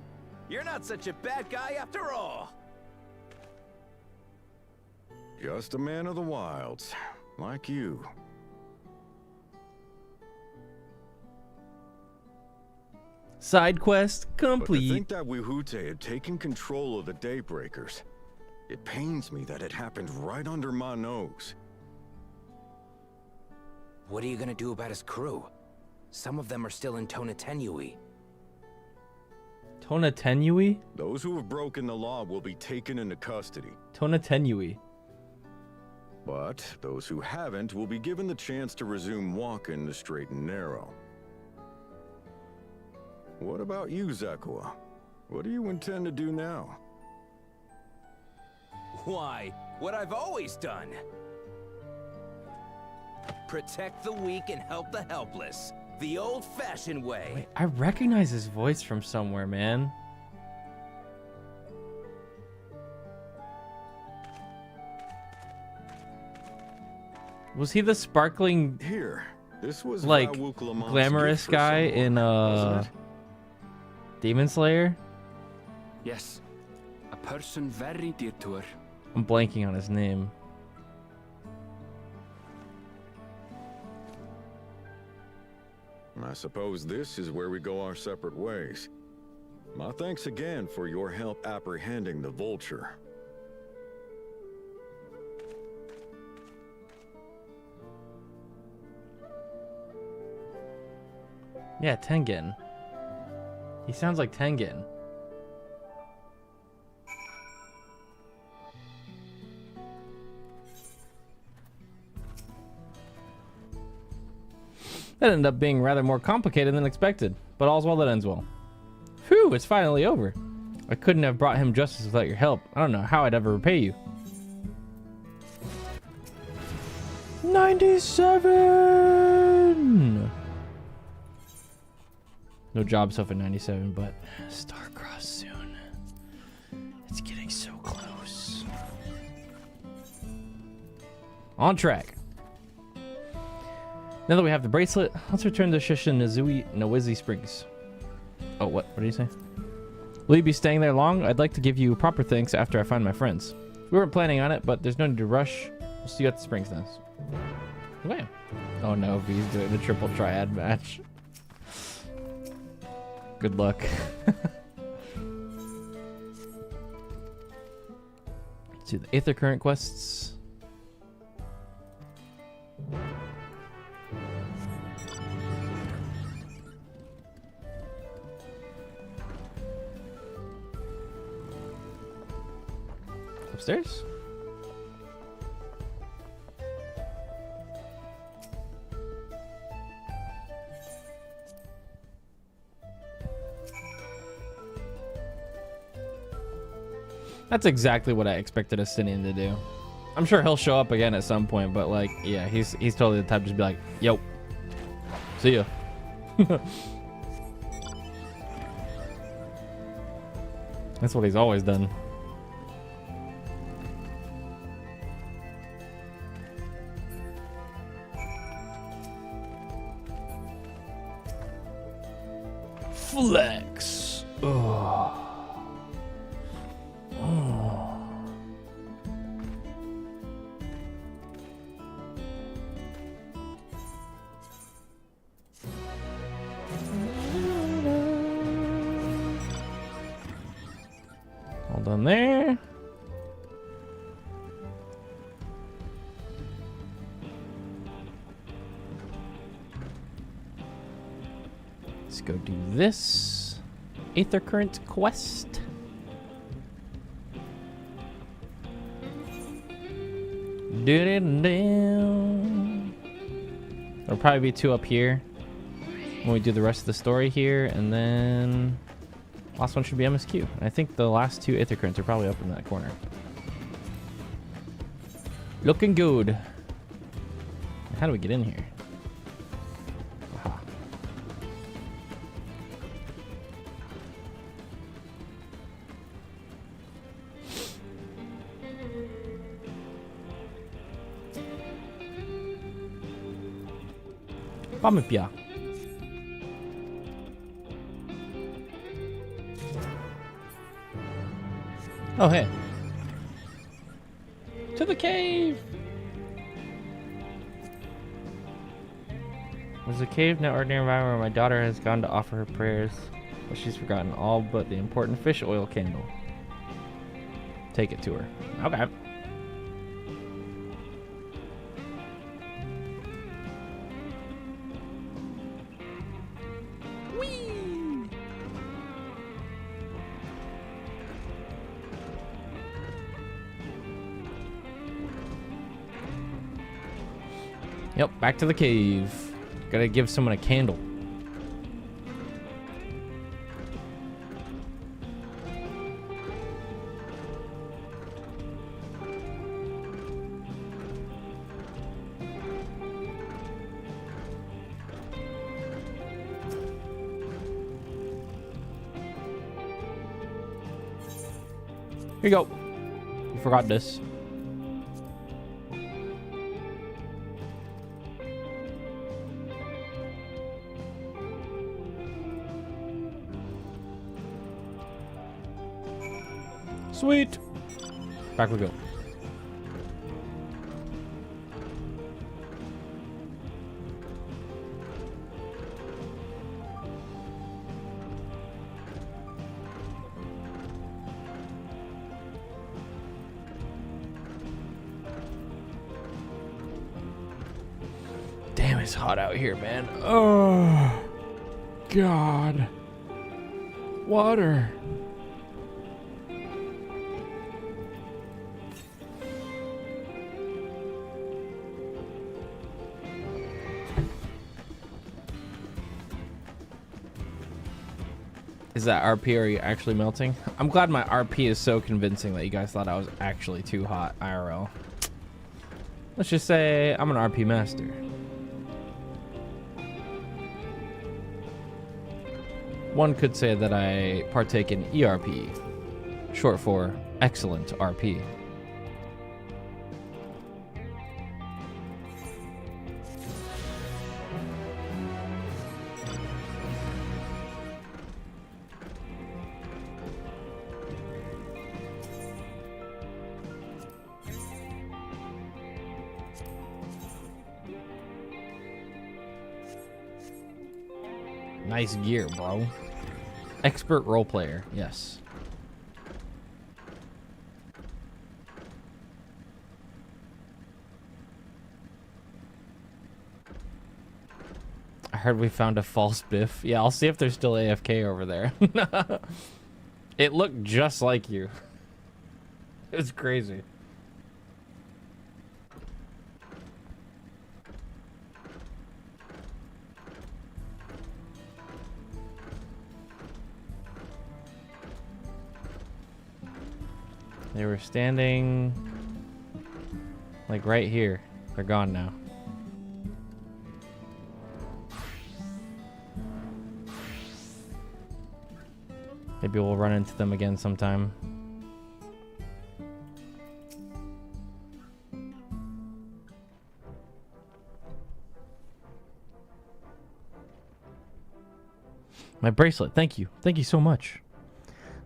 you're not such a bad guy after all. Just a man of the wilds, like you. Side quest complete. But to think that Woohoote had taken control of the Daybreakers, it pains me that it happened right under my nose. What are you gonna do about his crew? Some of them are still in Tonatenui. Tonatenui? Those who have broken the law will be taken into custody. Tonatenui. But those who haven't will be given the chance to resume walking the straight and narrow. What about you, Zakawa? What do you intend to do now? Why, what I've always done. Protect the weak and help the helpless. The old-fashioned way. Wait, I recognize his voice from somewhere, man. Was he the sparkling Here, this was like Vauwooklamon's glamorous gift for guy someone, in wasn't it? Demon Slayer? Yes, a person very dear to her. I'm blanking on his name. I suppose this is where we go our separate ways. My thanks again for your help apprehending the vulture. Yeah, Tengen. He sounds like Tengen. That ended up being rather more complicated than expected, but all's well that ends well. Phew, it's finally over. I couldn't have brought him justice without your help. I don't know how I'd ever repay you. 97! No job stuff at 97, but star-crossed soon. It's getting so close. On track. Now that we have the bracelet, let's return to Nowizi Springs. Oh, what? What did you say? Will you be staying there long? I'd like to give you proper thanks after I find my friends. We weren't planning on it, but there's no need to rush. We'll see you at the Springs then. Okay. Oh no, V's doing the triple triad match. Good luck. Let's do the Aether Current quests. Upstairs? That's exactly what I expected Astinian to do. I'm sure he'll show up again at some point, but like, yeah, he's totally the type to just be like, yo, see ya. That's what he's always done. Flex. Oh. Oh. All done there. Let's go do this Aether Current quest. There'll probably be 2 up here when we do the rest of the story here, and then last one should be MSQ. I think the last 2 Aether Currents are probably up in that corner. Looking good. How do we get in here? Aha. Pamipia. Oh, hey. To the cave! There's a cave in an ordinary environment where my daughter has gone to offer her prayers, but she's forgotten all but the important fish oil candle. Take it to her. Okay. Yep, back to the cave. Gotta give someone a candle. Here you go. You forgot this. Sweet. Back we go. Damn, it's hot out here, man. Oh, God. Water. Is that RP or are you actually melting? I'm glad my RP is so convincing that you guys thought I was actually too hot IRL. Let's just say I'm an RP master. One could say that I partake in ERP, short for excellent RP. Nice gear, bro. Expert role player, yes. I heard we found a false Biff. Yeah, I'll see if there's still AFK over there. It looked just like you. It was crazy. They were standing like right here. They're gone now. Maybe we'll run into them again sometime. My bracelet, thank you. Thank you so much.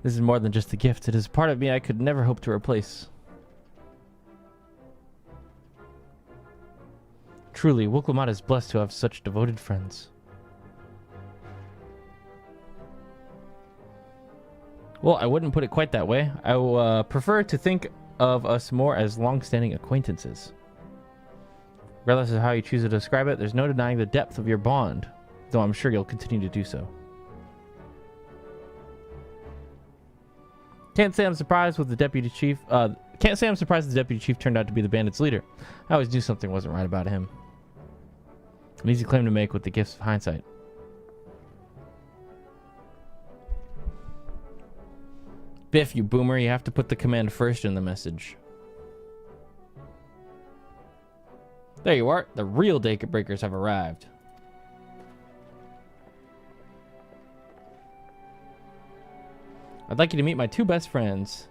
This is more than just a gift. It is part of me I could never hope to replace. Truly, Wooklamat is blessed to have such devoted friends. Well, I wouldn't put it quite that way. I prefer to think of us more as long-standing acquaintances. Regardless of how you choose to describe it, there's no denying the depth of your bond, though I'm sure you'll continue to do so. Can't say I'm surprised with the deputy chief. Can't say I'm surprised the deputy chief turned out to be the bandits' leader. I always knew something wasn't right about him. An easy claim to make with the gifts of hindsight. Biff, you boomer, you have to put the command first in the message. There you are. The real Daybreakers have arrived. I'd like you to meet my two best friends,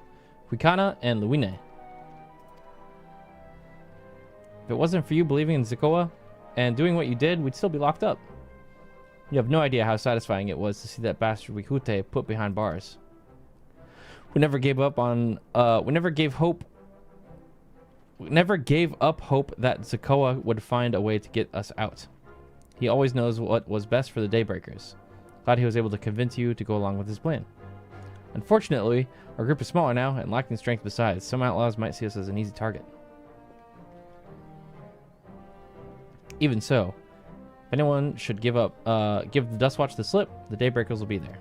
Huikana and Luine. If it wasn't for you believing in Zakoa and doing what you did, we'd still be locked up. You have no idea how satisfying it was to see that bastard Wikute put behind bars. We never gave up on, we never gave up hope that Zakoa would find a way to get us out. He always knows what was best for the Daybreakers. Glad he was able to convince you to go along with his plan. Unfortunately, our group is smaller now and lacking strength besides. Some outlaws might see us as an easy target. Even so, if anyone should give the Dustwatch the slip, the Daybreakers will be there.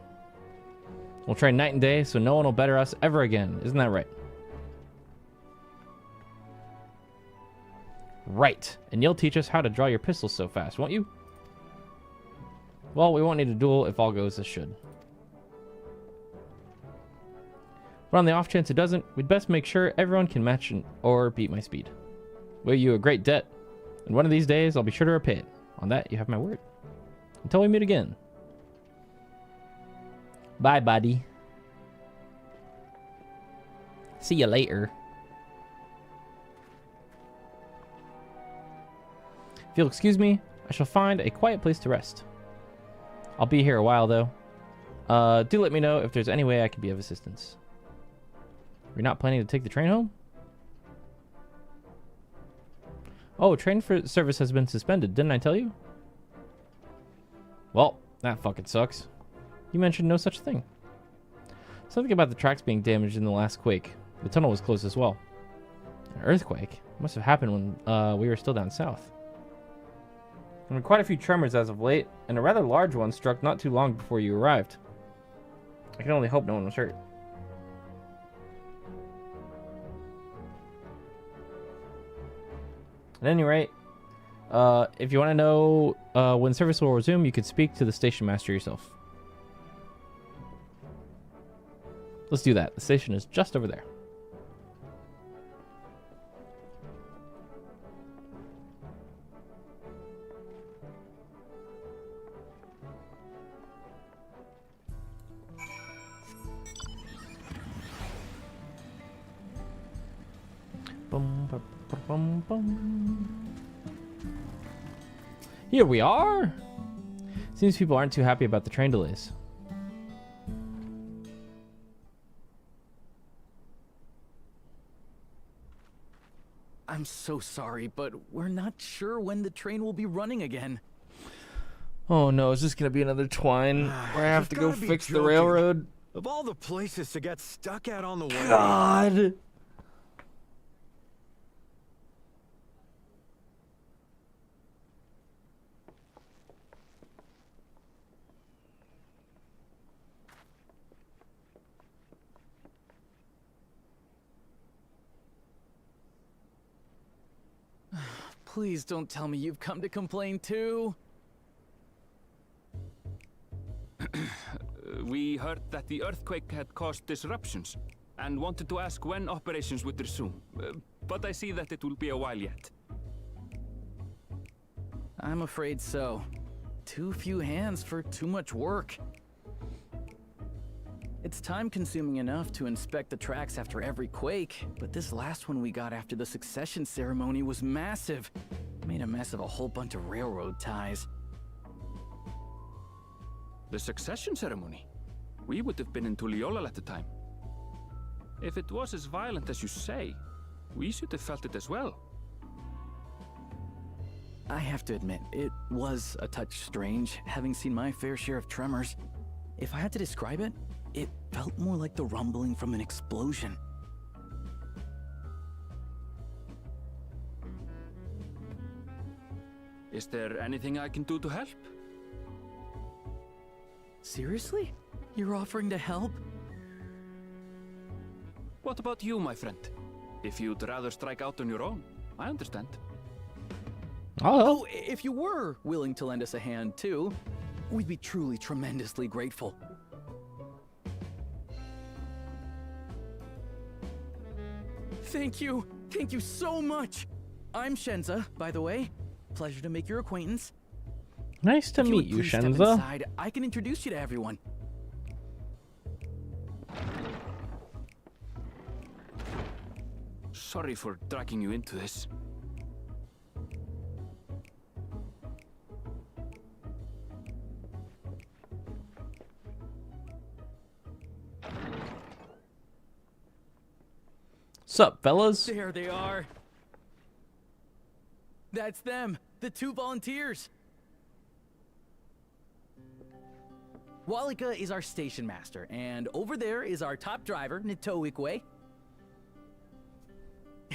We'll train night and day so no one will better us ever again. Isn't that right? Right. And you'll teach us how to draw your pistols so fast, won't you? Well, we won't need a duel if all goes as should. But on the off chance it doesn't, we'd best make sure everyone can match or beat my speed. We owe you a great debt, and one of these days I'll be sure to repay it. On that, you have my word. Until we meet again. Bye, buddy. See you later. If you'll excuse me, I shall find a quiet place to rest. I'll be here a while, though. Do let me know if there's any way I can be of assistance. You're not planning to take the train home? Oh, train service has been suspended. Didn't I tell you? Well, that fucking sucks. You mentioned no such thing. Something about the tracks being damaged in the last quake. The tunnel was closed as well. An earthquake? Must have happened when we were still down south. There were quite a few tremors as of late, and a rather large one struck not too long before you arrived. I can only hope no one was hurt. At any rate, if you want to know when service will resume, you could speak to the station master yourself. Let's do that. The station is just over there. Bum, bum, bum, bum, bum. Here we are. Seems people aren't too happy about the train delays. I'm so sorry, but we're not sure when the train will be running again. Oh no, is this gonna be another twine where I have to go fix the railroad? Of all the places to get stuck at on the way. God. Please don't tell me you've come to complain too. We heard that the earthquake had caused disruptions and wanted to ask when operations would resume. But I see that it will be a while yet. I'm afraid so. Too few hands for too much work. It's time-consuming enough to inspect the tracks after every quake, but this last one we got after the succession ceremony was massive. Made a mess of a whole bunch of railroad ties. The succession ceremony? We would have been in Tuliolal at the time. If it was as violent as you say, we should have felt it as well. I have to admit, it was a touch strange, having seen my fair share of tremors. If I had to describe it, it felt more like the rumbling from an explosion. Is there anything I can do to help? Seriously? You're offering to help? What about you, my friend? If you'd rather strike out on your own, I understand. Oh, if you were willing to lend us a hand too, we'd be truly tremendously grateful. Thank you so much. I'm Shenza, by the way. Pleasure to make your acquaintance. Nice to meet you, Step Shenza. inside, I can introduce you to everyone. Sorry for dragging you into this. Sup, fellas? There they are. That's them, the two volunteers. Walika is our station master, and over there is our top driver, Nitoikwe.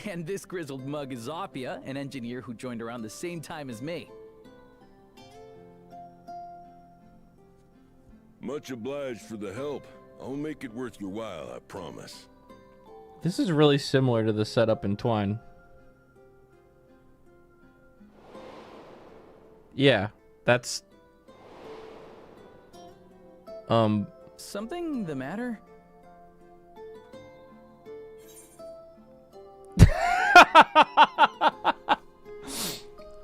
And this grizzled mug is Zapia, an engineer who joined around the same time as me. Much obliged for the help. I'll make it worth your while, I promise. This is really similar to the setup in Twine. Yeah, that's... Something the matter?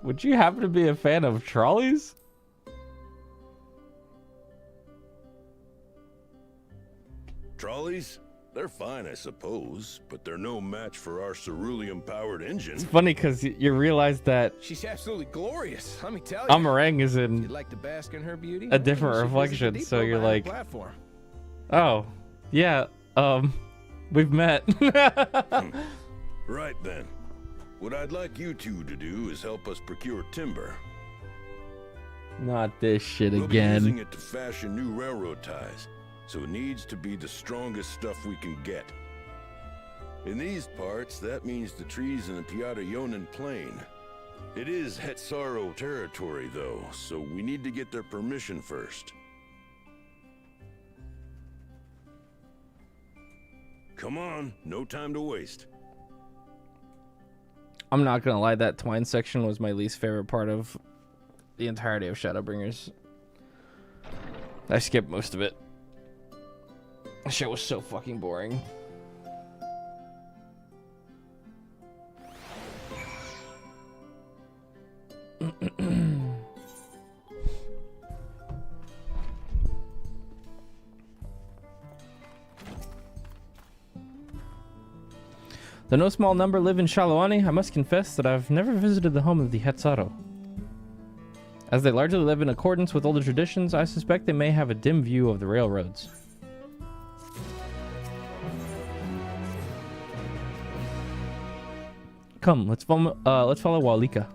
Would you happen to be a fan of trolleys? Trolleys? They're fine, I suppose, but they're no match for our cerulean-powered engine. It's funny because you realize that She's absolutely glorious, let me tell you. Amarang is in You'd like to bask in her beauty? a different You should visit the reflection, so depot you're behind like, the platform. oh, yeah, we've met. Right then. What I'd like you two to do is help us procure timber. Not this shit We'll be using again. it to fashion new railroad ties, so it needs to be the strongest stuff we can get. In these parts, that means the trees in the Piata-Yonan Plain. It is Hetsaro territory, though, so we need to get their permission first. Come on, no time to waste. I'm not gonna lie, that twine section was my least favorite part of the entirety of Shadowbringers. I skipped most of it. That shit was so fucking boring. Though no small number live in Shalawani, I must confess that I've never visited the home of the Hetsaro. As they largely live in accordance with older traditions, I suspect they may have a dim view of the railroads. Come, let's follow Walika.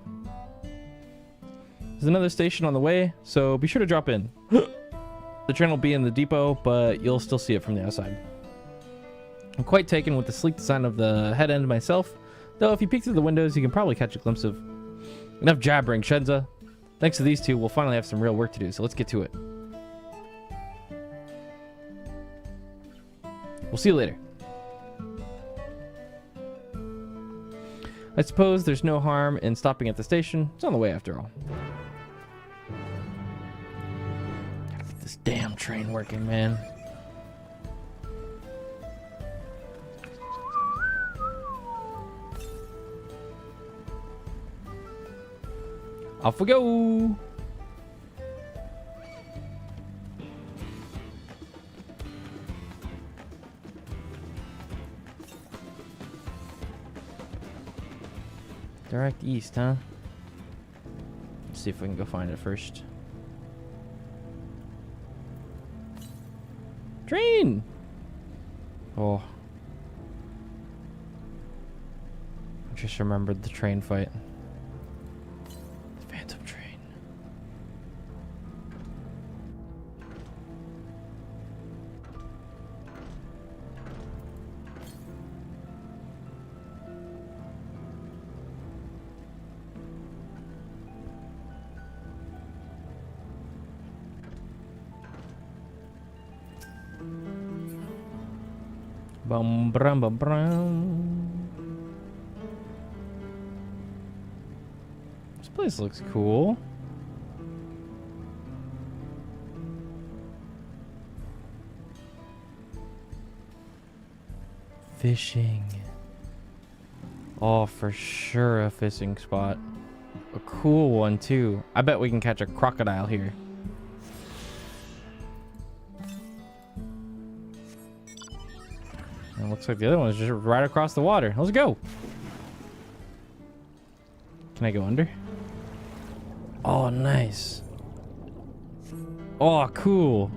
There's another station on the way, so be sure to drop in. The train will be in the depot, but you'll still see it from the outside. I'm quite taken with the sleek design of the head end myself, though if you peek through the windows, you can probably catch a glimpse of... Enough jabbering, Shenza. Thanks to these two, we'll finally have some real work to do, so let's get to it. We'll see you later. I suppose there's no harm in stopping at the station. It's on the way after all. Gotta get this damn train working, man. Off we go! Direct east, huh? Let's see if we can go find it first. Train! Oh. I just remembered the train fight. Phantom train. Bum brum bum brum. This place looks cool. Fishing. Oh, for sure a fishing spot. A cool one too. I bet we can catch a crocodile here. And it looks like the other one is just right across the water. Let's go. Can I go under? Oh, nice. Oh, cool.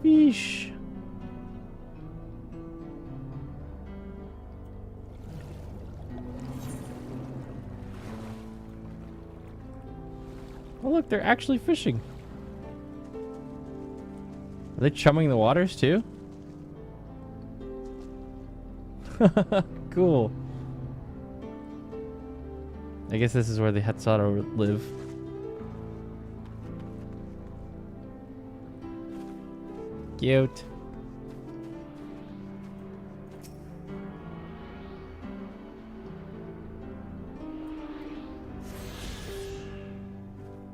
Fish. Oh, look, they're actually fishing. Are they chumming the waters too? Cool. I guess this is where the Hetsaro live. Cute.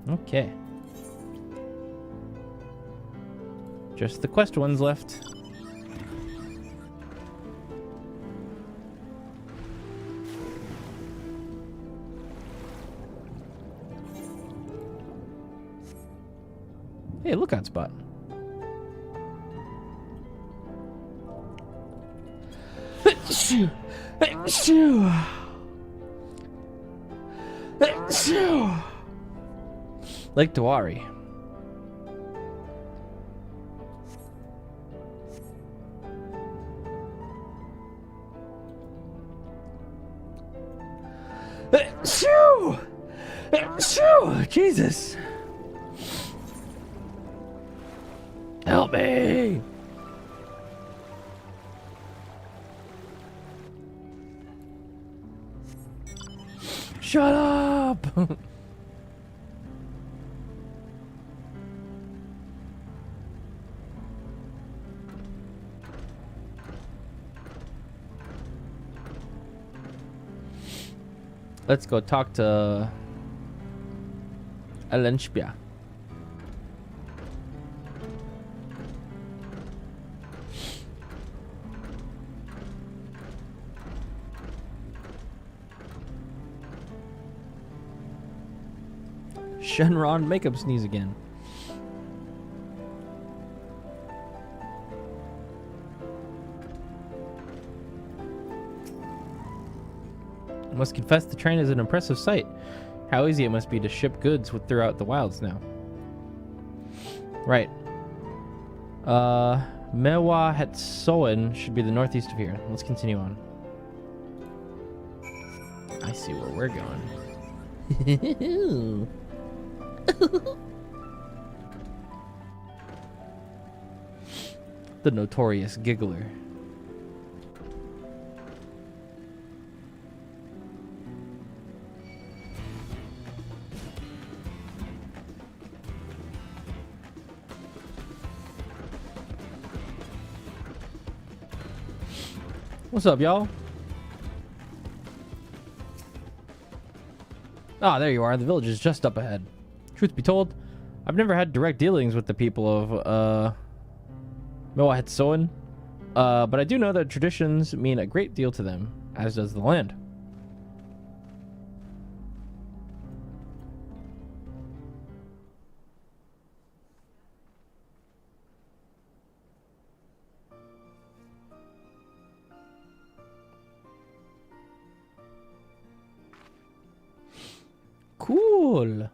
Okay. Just the quest ones left. Hey, lookout spot. Lake Dewari. Jesus. Help me. Shut up. Let's go talk to Alenspia. Shenron makeup sneeze again. I must confess the train is an impressive sight. How easy it must be to ship goods throughout the wilds now. Right. Mewa Hetsoen should be the northeast of here. Let's continue on. I see where we're going. The notorious giggler. What's up, y'all? Ah, there you are. The village is just up ahead. Truth be told, I've never had direct dealings with the people of Moahetsoen, but I do know that traditions mean a great deal to them, as does the land. Cool.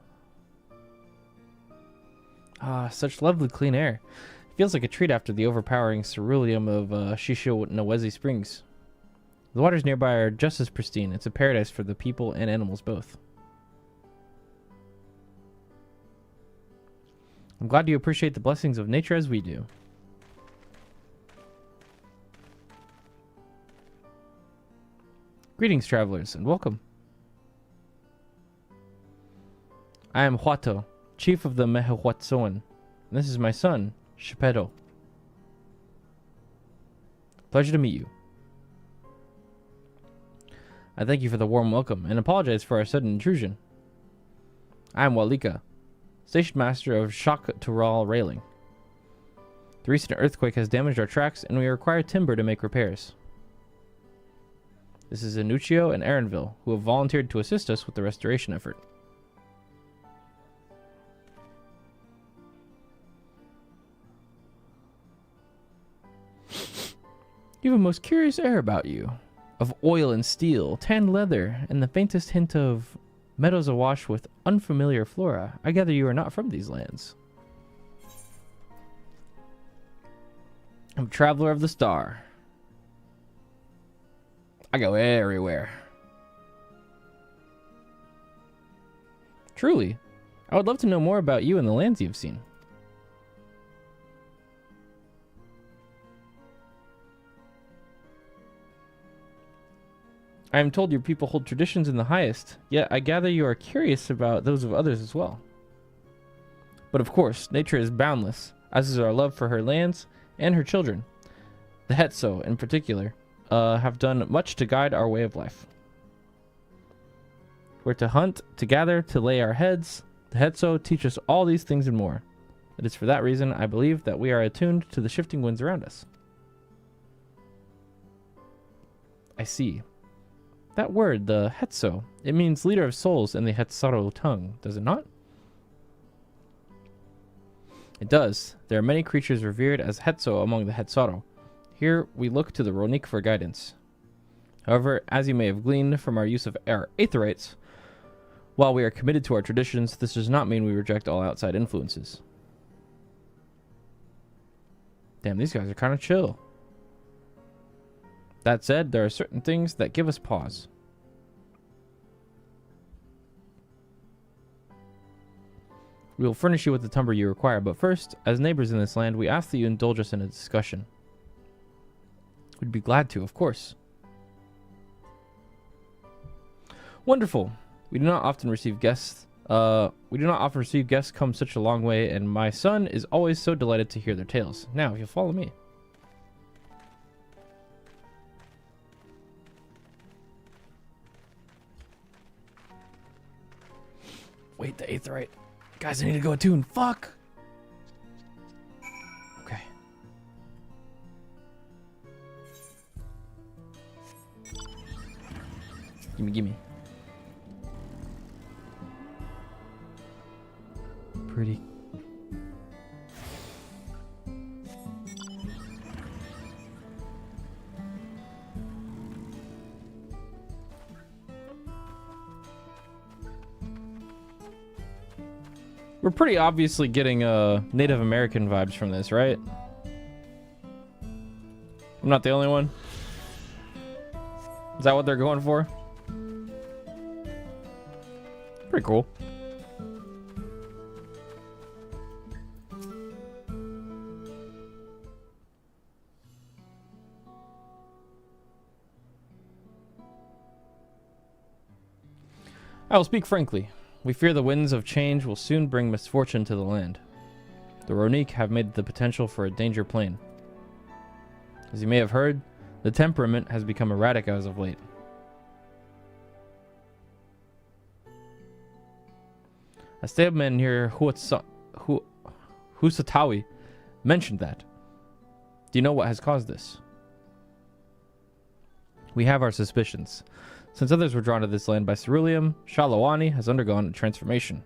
Ah, such lovely clean air. Feels like a treat after the overpowering ceruleum of Shisho Nawezi Springs. The waters nearby are just as pristine. It's a paradise for the people and animals both. I'm glad you appreciate the blessings of nature as we do. Greetings, travelers, and welcome. I am Huato, chief of the Mehehuatsoen, and this is my son, Shepedo. Pleasure to meet you. I thank you for the warm welcome and apologize for our sudden intrusion. I am Walika, station master of Shak Tural Railing. The recent earthquake has damaged our tracks and we require timber to make repairs. This is Anuccio and Aaronville, who have volunteered to assist us with the restoration effort. You have a most curious air about you, of oil and steel, tanned leather, and the faintest hint of meadows awash with unfamiliar flora. I gather you are not from these lands. I'm a traveler of the star. I go everywhere. Truly, I would love to know more about you and the lands you've seen. I am told your people hold traditions in the highest, yet I gather you are curious about those of others as well. But of course, nature is boundless, as is our love for her lands and her children. The Hetso, in particular, have done much to guide our way of life. We're to hunt, to gather, to lay our heads. The Hetso teach us all these things and more. It is for that reason I believe that we are attuned to the shifting winds around us. I see. That word, the Hetso, it means leader of souls in the Hetsaro tongue, does it not? It does. There are many creatures revered as Hetso among the Hetsaro. Here we look to the Ronique for guidance. However, as you may have gleaned from our use of our aetherites, while we are committed to our traditions, this does not mean we reject all outside influences. Damn, these guys are kind of chill. That said, there are certain things that give us pause. We will furnish you with the timber you require, but first, as neighbors in this land, we ask that you indulge us in a discussion. We'd be glad to, of course. Wonderful. We do not often receive guests come such a long way, and my son is always so delighted to hear their tales. Now, if you'll follow me. Wait, the aetherite. Guys, I need to go attune. Fuck! Okay. Gimme. Pretty. We're pretty obviously getting Native American vibes from this, right? I'm not the only one. Is that what they're going for? Pretty cool. I will speak frankly. We fear the winds of change will soon bring misfortune to the land. The Ronique have made the potential for a danger plain. As you may have heard, the temperament has become erratic as of late. A stableman near Husatawi mentioned that. Do you know what has caused this? We have our suspicions. Since others were drawn to this land by ceruleum, Shalawani has undergone a transformation.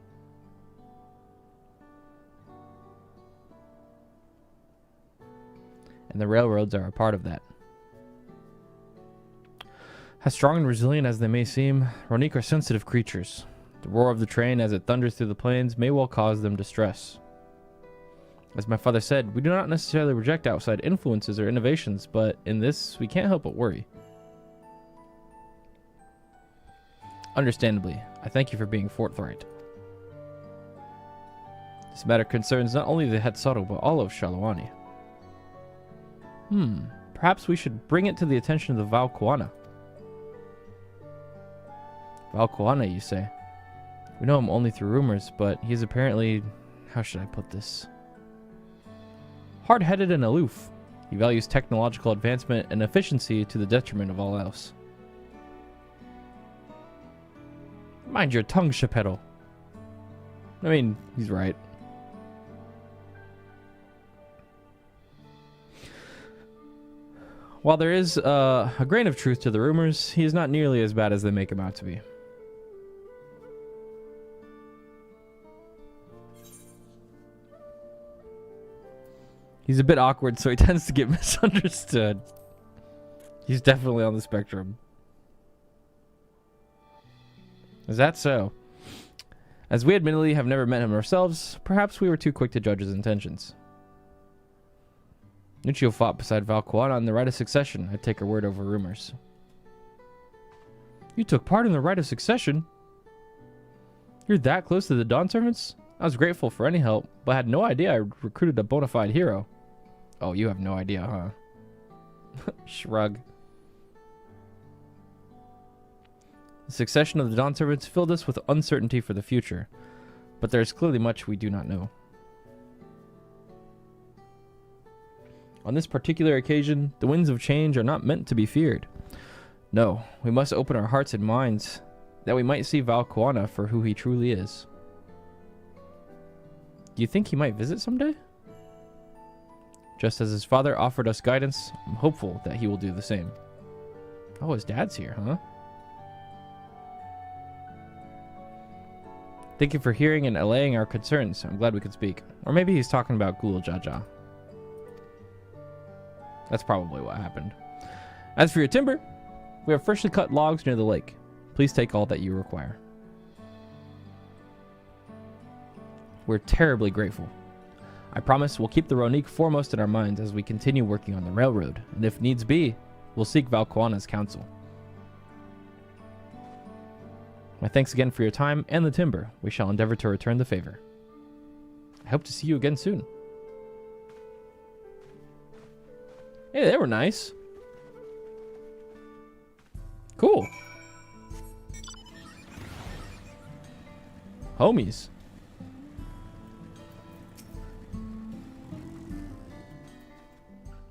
And the railroads are a part of that. As strong and resilient as they may seem, Ronique are sensitive creatures. The roar of the train as it thunders through the plains may well cause them distress. As my father said, we do not necessarily reject outside influences or innovations, but in this, we can't help but worry. Understandably, I thank you for being forthright. This matter concerns not only the Hetsato, but all of Shalawani. Perhaps we should bring it to the attention of the Valkuana. Valkuana, you say? We know him only through rumors, but he is apparently... how should I put this? Hard-headed and aloof. He values technological advancement and efficiency to the detriment of all else. Mind your tongue, Shepetto. I mean, he's right. While there is a grain of truth to the rumors, he is not nearly as bad as they make him out to be. He's a bit awkward, so he tends to get misunderstood. He's definitely on the spectrum. Is that so? As we admittedly have never met him ourselves, perhaps we were too quick to judge his intentions. Nuccio fought beside Valkuana on the right of succession. I take her word over rumors. You took part in the right of succession? You're that close to the Dawn servants? I was grateful for any help, but had no idea I recruited a bona fide hero. Oh, you have no idea, huh? Shrug. The succession of the Dawn servants filled us with uncertainty for the future, but there is clearly much we do not know. On this particular occasion, the winds of change are not meant to be feared. No, we must open our hearts and minds that we might see Valkuana for who he truly is. Do you think he might visit someday? Just as his father offered us guidance, I'm hopeful that he will do the same. Oh, his dad's here, huh? Thank you for hearing and allaying our concerns. I'm glad we could speak. Or maybe he's talking about Ghoul Jaja. That's probably what happened. As for your timber, we have freshly cut logs near the lake. Please take all that you require. We're terribly grateful. I promise we'll keep the Ronique foremost in our minds as we continue working on the railroad, and if needs be, we'll seek Valquana's counsel. My thanks again for your time and the timber. We shall endeavor to return the favor. I hope to see you again soon. Hey, they were nice. Cool. Homies.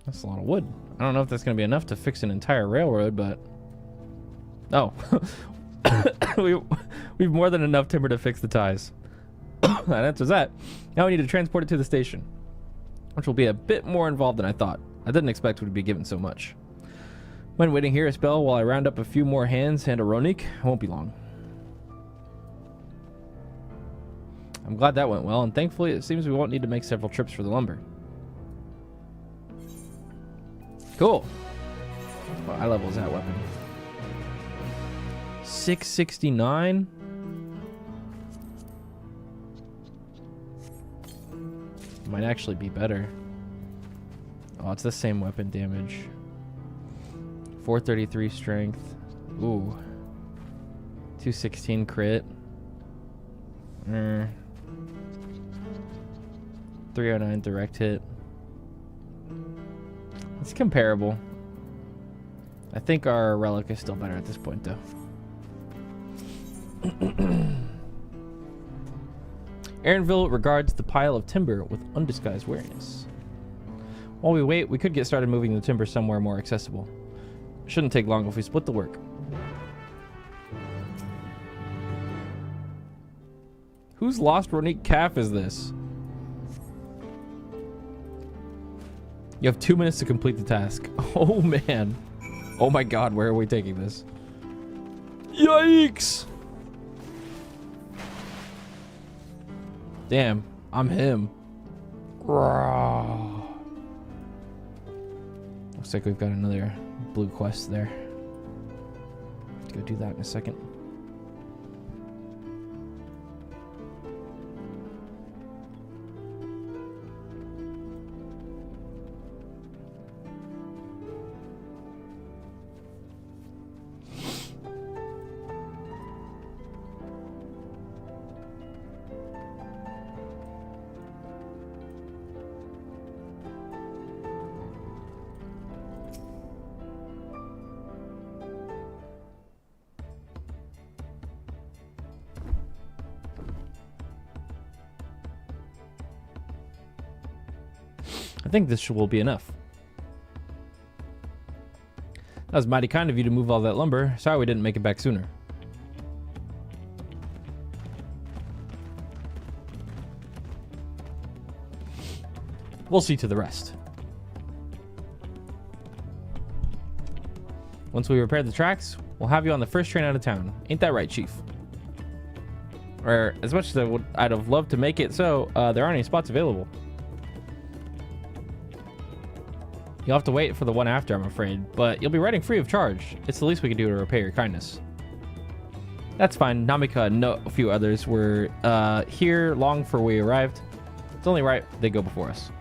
That's a lot of wood. I don't know if that's going to be enough to fix an entire railroad, but... Oh. We've more than enough timber to fix the ties. That answers that. Now we need to transport it to the station, which will be a bit more involved than I thought. I didn't expect we'd be given so much. When waiting here a spell while I round up a few more hands and a Ronique, I won't be long. I'm glad that went well, and thankfully it seems we won't need to make several trips for the lumber. Cool. What high level is that weapon? 669? Might actually be better. Oh, it's the same weapon damage. 433 strength. Ooh. 216 crit. 309 direct hit. It's comparable. I think our relic is still better at this point, though. Aaronville regards the pile of timber with undisguised wariness. While we wait, we could get started moving the timber somewhere more accessible. It shouldn't take long if we split the work. Whose lost Ronique calf is this? You have 2 minutes to complete the task. Oh man. Oh my god, where are we taking this? Yikes! Damn, I'm him. Looks like we've got another blue quest there. Let's go do that in a second. I think this will be enough. That was mighty kind of you to move all that lumber. Sorry we didn't make it back sooner. We'll see to the rest. Once we repair the tracks, we'll have you on the first train out of town. Ain't that right, Chief? Or as much as I'd have loved to make it so, there aren't any spots available. You'll have to wait for the one after, I'm afraid, but you'll be riding free of charge. It's the least we can do to repay your kindness. That's fine. Namika and a few others were here long before we arrived. It's only right they go before us.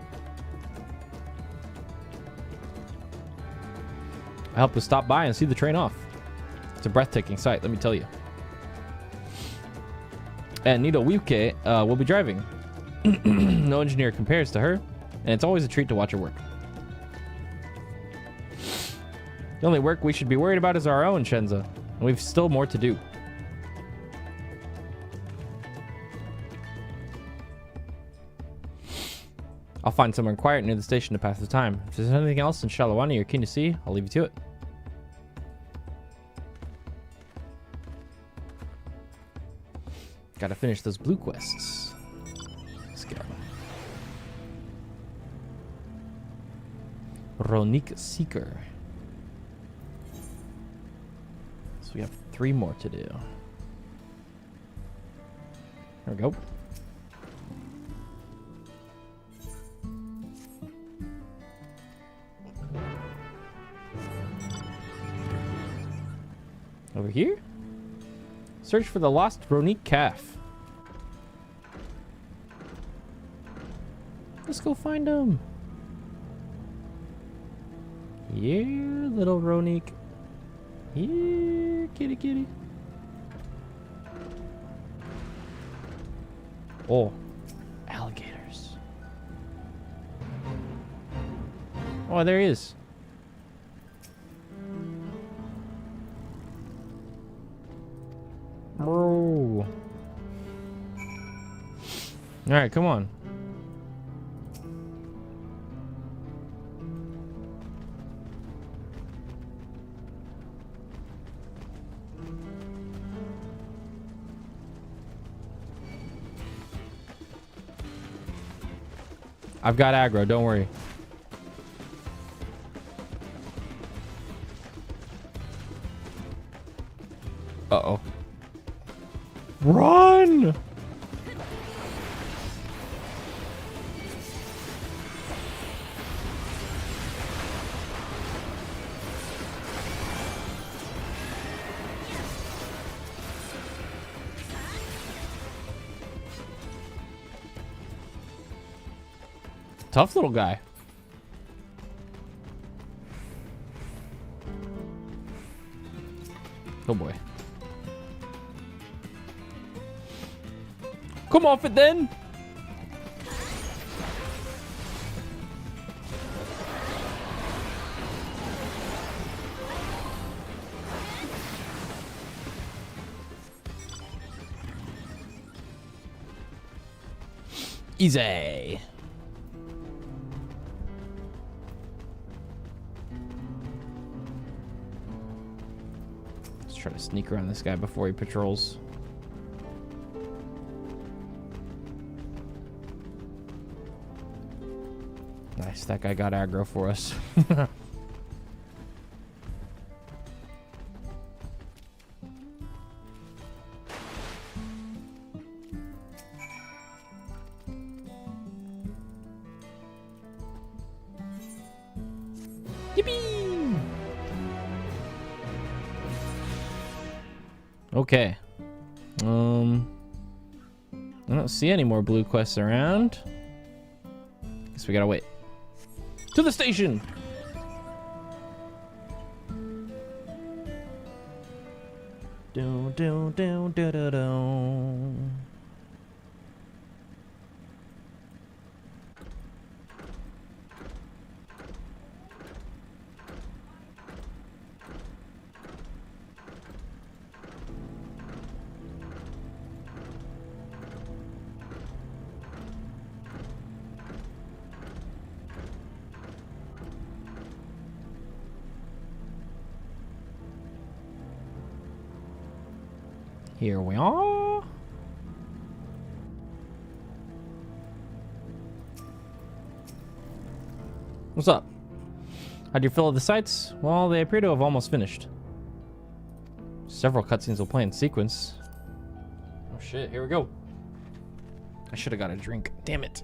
I helped us stop by and see the train off. It's a breathtaking sight, let me tell you. And Nito Wiuke will be driving. No engineer compares to her, and it's always a treat to watch her work. The only work we should be worried about is our own, Shenza, and we've still more to do. I'll find somewhere quiet near the station to pass the time. If there's anything else in Shalawani you're keen to see, I'll leave you to it. Gotta finish those blue quests. Let's go. Ronique Seeker. So we have 3 more to do. There we go. Over here? Search for the lost Ronique calf. Let's go find him. Here, little Ronique. Here, kitty kitty. Oh, alligators. Oh, there he is. Bro. All right, come on. I've got aggro, don't worry. Uh-oh. Run! Tough little guy. Oh boy. Come off it then. Easy. Try to sneak around this guy before he patrols. Nice, that guy got aggro for us. Yippee! Okay. I don't see any more blue quests around. Guess we gotta wait. To the station! Do do do do do do. Here we are. What's up? How'd you feel of the sights? Well, they appear to have almost finished. Several cutscenes will play in sequence. Oh shit, here we go. I should have got a drink. Damn it.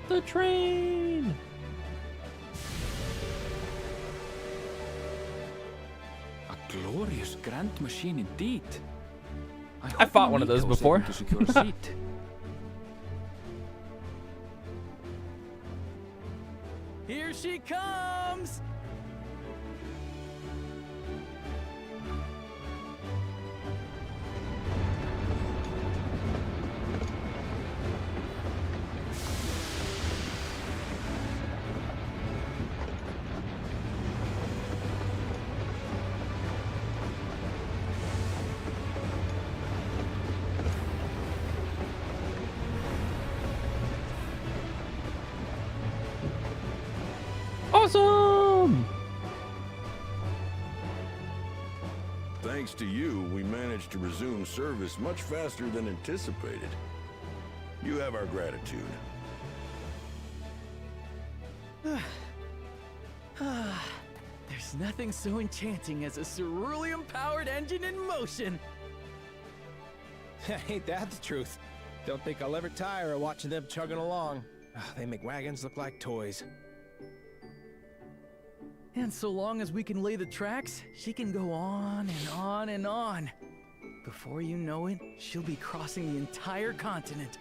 The train! A glorious grand machine indeed. I fought one of those before. To secure a seat. Here she comes! Awesome! Thanks to you, we managed to resume service much faster than anticipated. You have our gratitude. There's nothing so enchanting as a cerulean-powered engine in motion. Ain't that the truth? Don't think I'll ever tire of watching them chugging along. They make wagons look like toys. And so long as we can lay the tracks, she can go on and on and on. Before you know it, she'll be crossing the entire continent.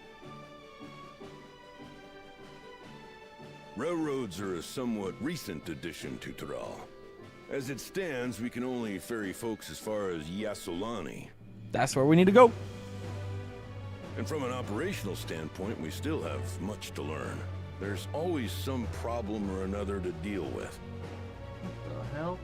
Railroads are a somewhat recent addition to Tyrol. As it stands, we can only ferry folks as far as Yassolani. That's where we need to go. And from an operational standpoint, we still have much to learn. There's always some problem or another to deal with. What the hell?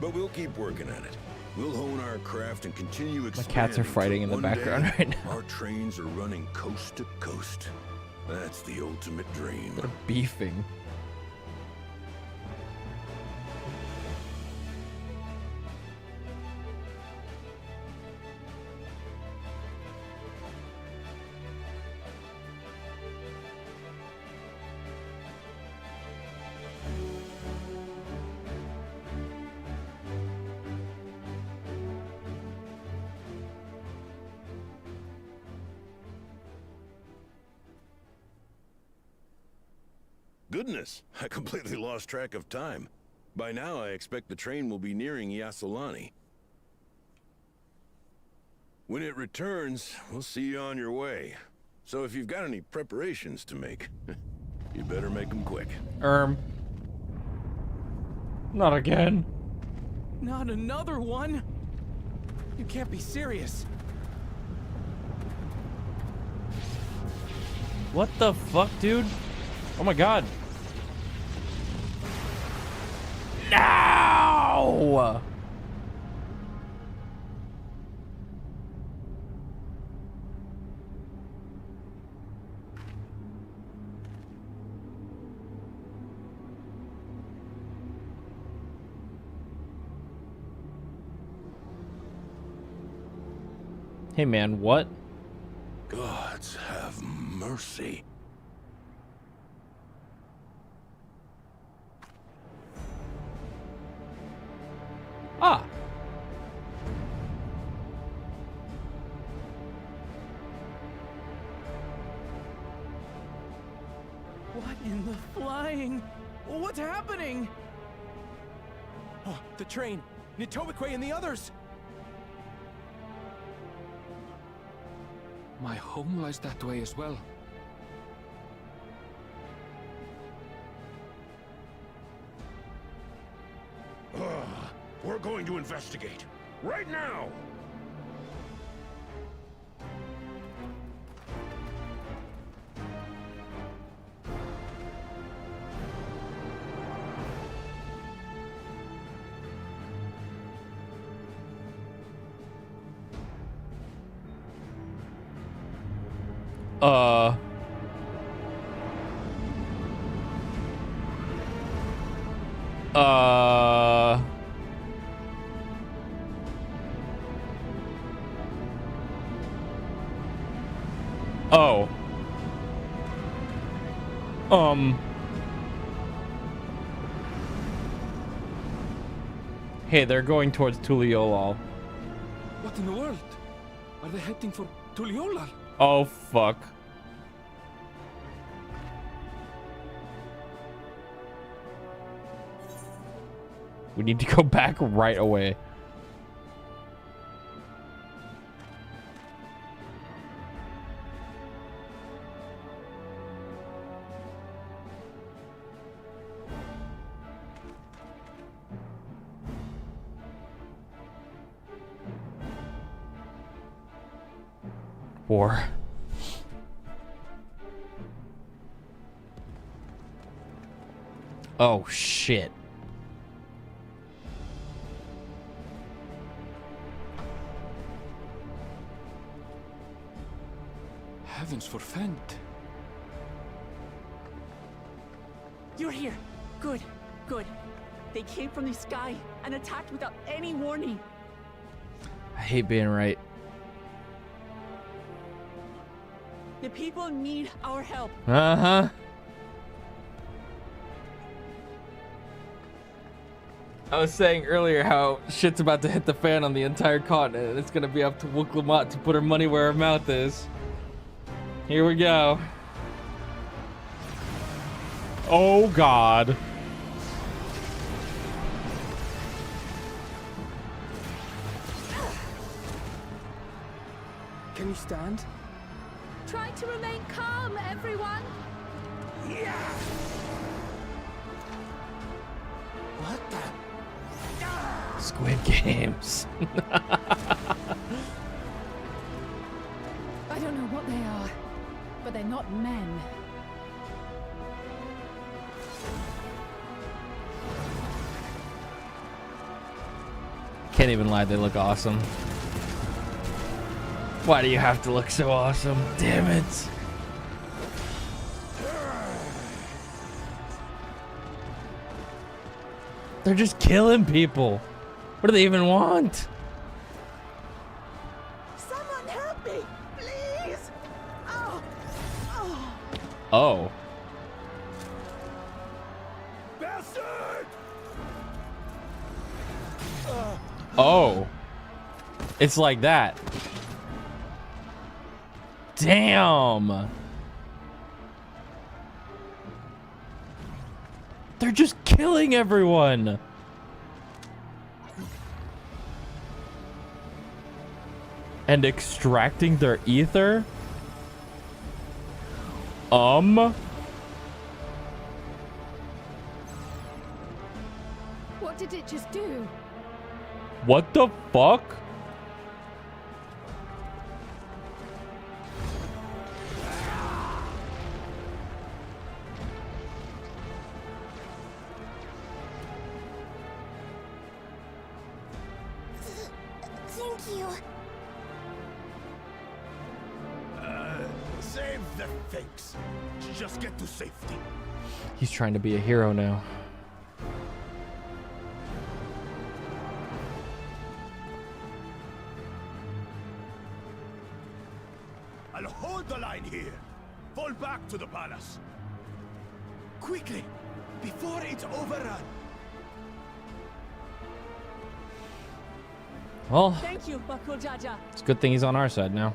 But we'll keep working at it. We'll hone our craft and continue expanding. My cats are fighting in the background right now. Our trains are running coast to coast. That's the ultimate dream. They're beefing. Goodness, I completely lost track of time. By now, I expect the train will be nearing Yassolani. When it returns, we'll see you on your way. So if you've got any preparations to make, you better make them quick. Not again. Not another one? You can't be serious. What the fuck, dude? Oh my god. No! Hey man, what? Gods have mercy. Ah. What in the flying? What's happening? Oh, the train. Nitobekwe and the others. My home lies that way as well. We're going to investigate. Right now! Hey, they're going towards Tuliolal. What in the world? Are they heading for Tuliolal? Oh, fuck. We need to go back right away. War. Oh shit. Heavens forfend. You're here. Good, good. They came from the sky and attacked without any warning. I hate being right. The people need our help. Uh-huh. I was saying earlier how shit's about to hit the fan on the entire continent, and it's gonna be up to Wooklamat to put her money where her mouth is. Here we go. Oh God. Can you stand? Try to remain calm, everyone. Yeah. What the? Squid Games. I don't know what they are, but they're not men. Can't even lie, they look awesome. Why do you have to look so awesome? Damn it. They're just killing people. What do they even want? Someone help me, please! Oh! Oh! Oh. Bastard! Oh. It's like that. Damn. They're just killing everyone. And extracting their ether? What did it just do? What the fuck? Thank you. Save the fakes. Just get to safety. He's trying to be a hero now. I'll hold the line here. Fall back to the palace. Quickly, before it's overrun. Well, Thank you, Bakul Jaja. it's a good thing he's on our side now.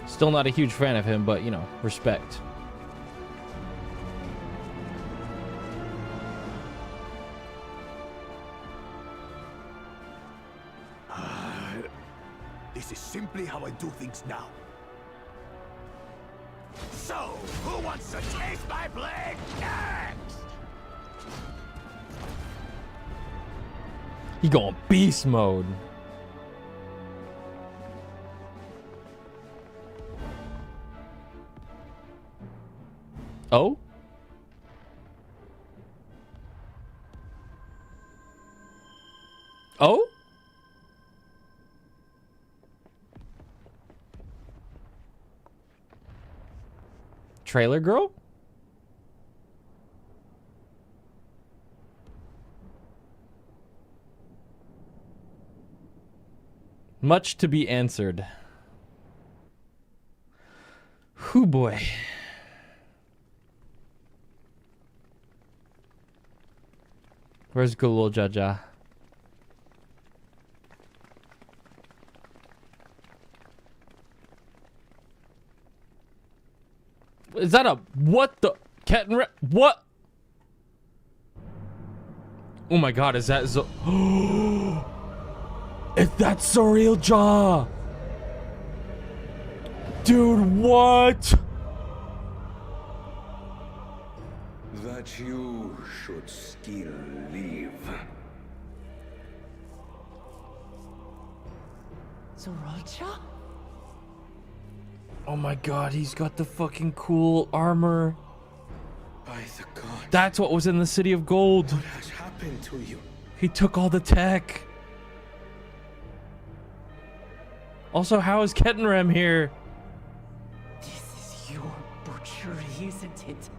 Still not a huge fan of him, but, you know, respect. This is simply how I do things now. So, who wants to taste my blade next? He going beast mode. Oh? Oh? Trailer girl? Much to be answered. Whew, boy. Where's Gulul Jaja? Is that a what the Kettenre? What? Oh my god, is that If that's Surreal Jaw? Dude, what? That you should still live. Zorocha? Oh my god, he's got the fucking cool armor. By the god. That's what was in the City of Gold. What has happened to you? He took all the tech. Also, how is Kettenrem here? This is your butchery, isn't it?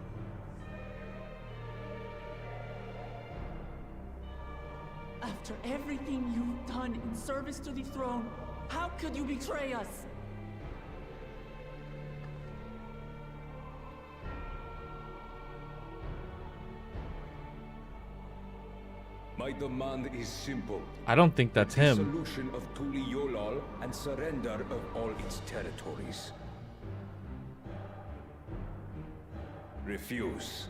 After everything you've done in service to the throne, how could you betray us? My demand is simple. I don't think that's the him. Dissolution of Tuliolal and surrender of all its territories. Refuse,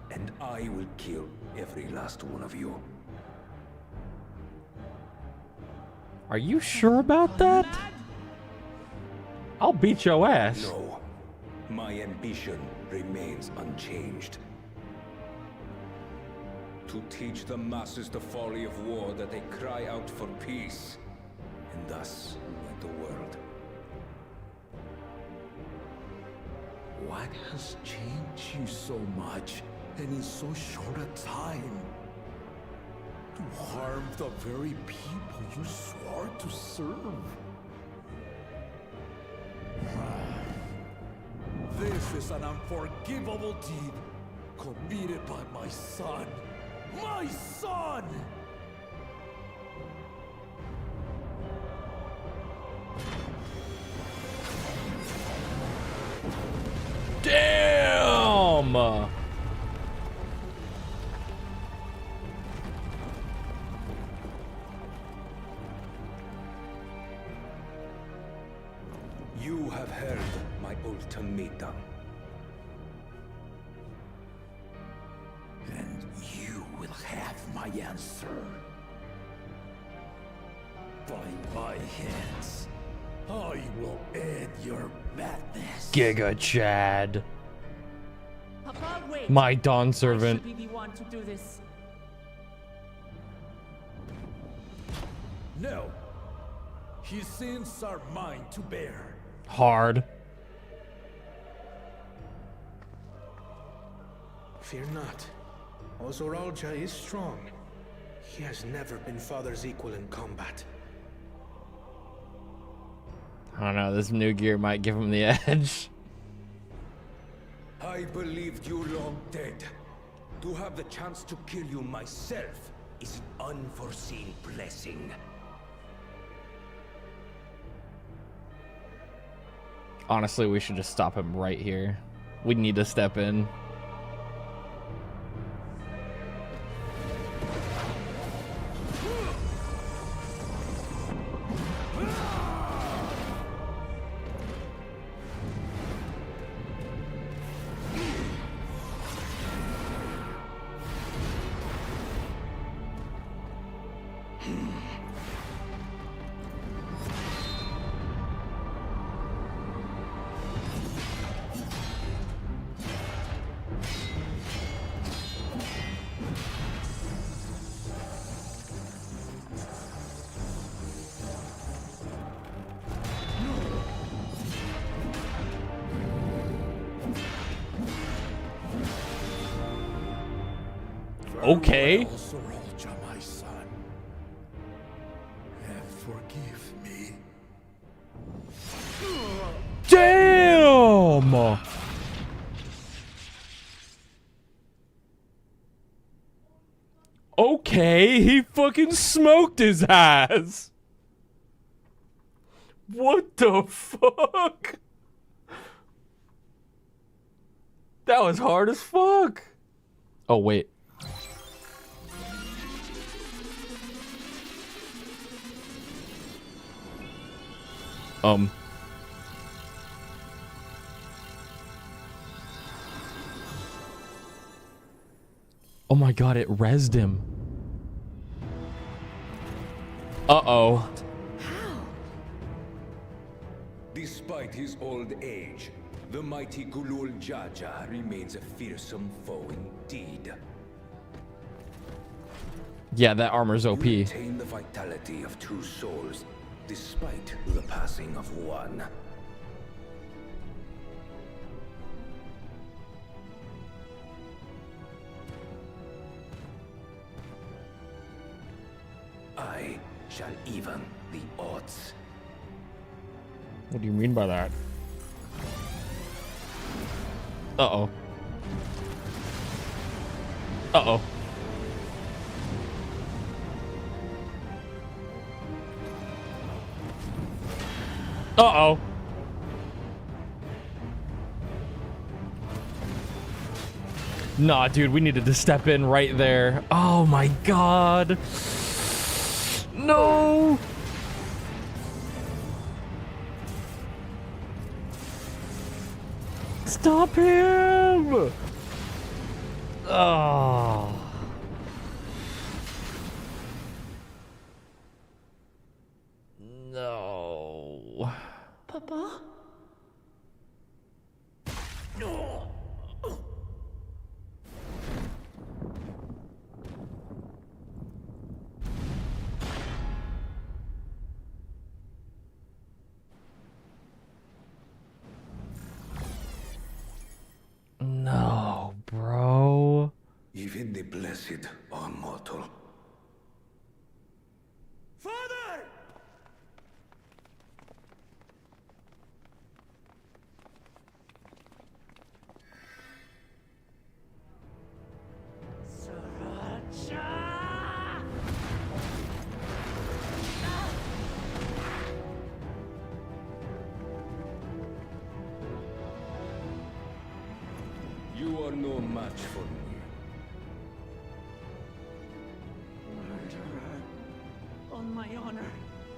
and I will kill every last one of you. Are you sure about that? I'll beat your ass. No, my ambition remains unchanged. To teach the masses the folly of war, that they cry out for peace, and thus unite the world. What has changed you so much, and in so short a time? To harm the very people you swore to serve. This is an unforgivable deed committed by my son. My son! Damn! You have heard my ultimatum. And you will have my answer. By my hands, I will end your madness. Giga Chad. Papa, wait. My Dawn servant. I should be the one to do this. No. His sins are mine to bear. Hard. Fear not. Ozoralja is strong. He has never been father's equal in combat. I don't know, this new gear might give him the edge. I believed you long dead. To have the chance to kill you myself is an unforeseen blessing. Honestly, we should just stop him right here. We need to step in. Okay. Ozoralja, my son. And forgive me. Damn! Okay, he fucking smoked his ass. What the fuck? That was hard as fuck. Oh, wait. Oh my god, it rezzed him. Uh-oh. Despite his old age, the mighty Gulul Jaja remains a fearsome foe indeed. Yeah, that armor's OP. You retain the vitality of two souls, despite the passing of one. I shall even the odds. What do you mean by that? Uh-oh. Uh-oh. Uh-oh. Nah, dude, we needed to step in right there. Oh my god. No. Stop him. Oh. No. Papa? No. No, bro. Even the blessed are mortal. Father! You are no match for me. Murderer. On my honor,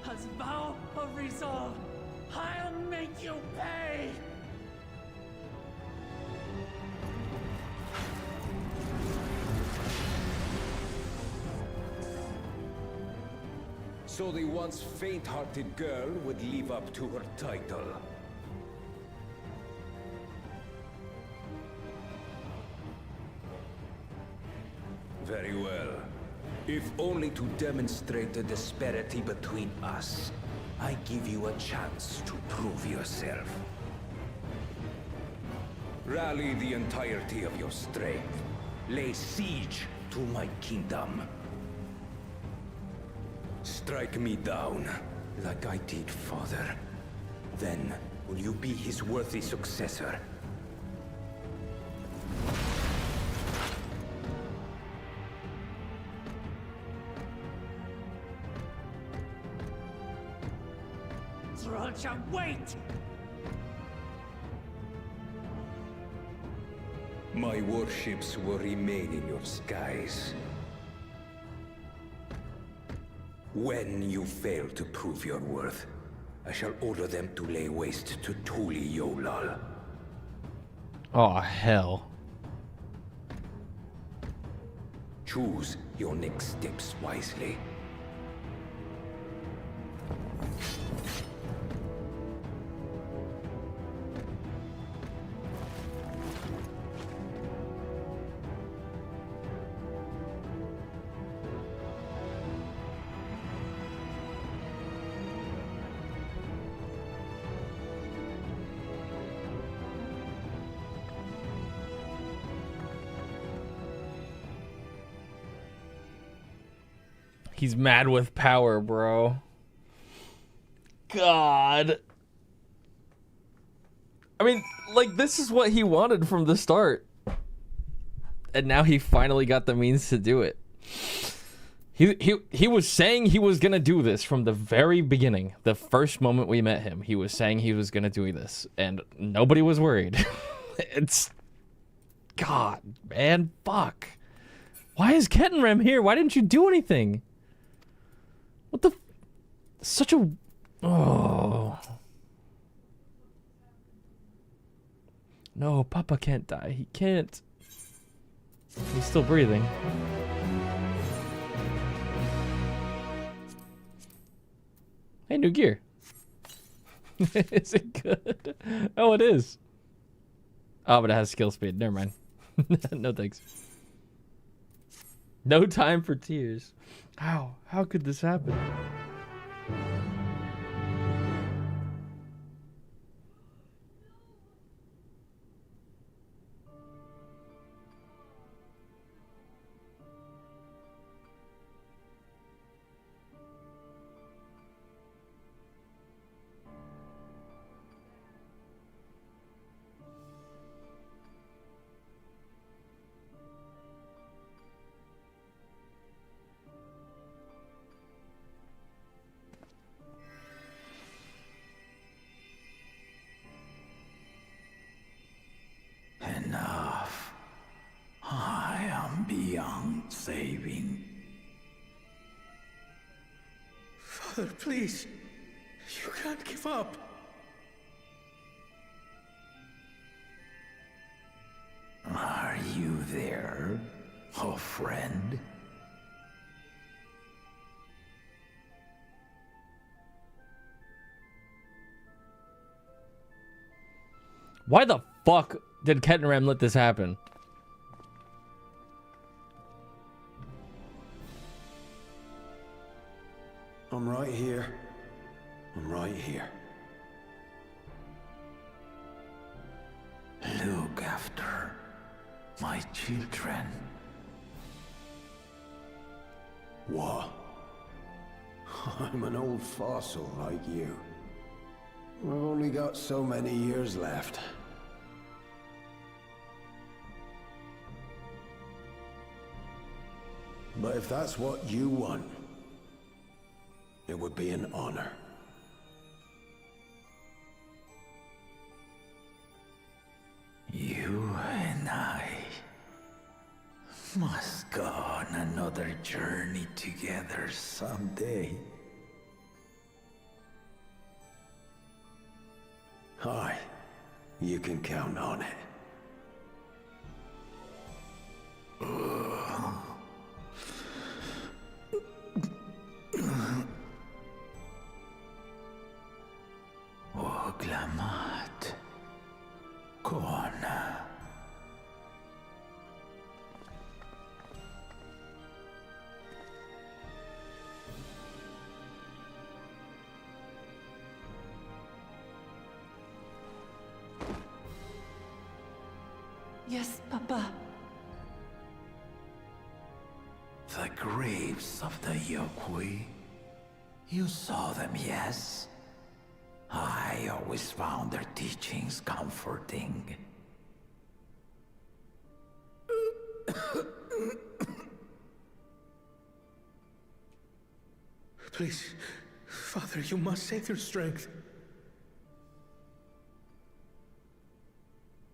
as vow of resolve, I'll make you pay! So the once faint-hearted girl would live up to her title. Very well. If only to demonstrate the disparity between us, I give you a chance to prove yourself. Rally the entirety of your strength. Lay siege to my kingdom. Strike me down, like I did, Father. Then, will you be his worthy successor? Zralcha, wait! My warships will remain in your skies. When you fail to prove your worth, I shall order them to lay waste to Tuli Yolal. Oh, hell. Choose your next steps wisely. He's mad with power, bro. God. I mean, like, this is what he wanted from the start. And now he finally got the means to do it. He was saying he was gonna do this from the very beginning. The first moment we met him, he was saying he was gonna do this. And nobody was worried. It's... God, man, fuck. Why is Kettenrem here? Why didn't you do anything? What the... Such a... Oh. No, Papa can't die. He can't. He's still breathing. Hey, new gear. Is it good? Oh, it is. Oh, but it has skill speed. Never mind. No thanks. No time for tears. How? How could this happen? beyond saving. Father, please. You can't give up. Are you there, oh friend? Why the fuck did Kettenram let this happen? I'm right here. I'm right here. Look after my children. What? I'm an old fossil like you. I've only got so many years left. But if that's what you want, it would be an honor. You and I must go on another journey together someday. Aye, you can count on it. Oglamat. Kona. Yes, Papa. The graves of the Yokwi. You saw them, yes? I always found their teachings comforting. Please, Father, you must save their strength.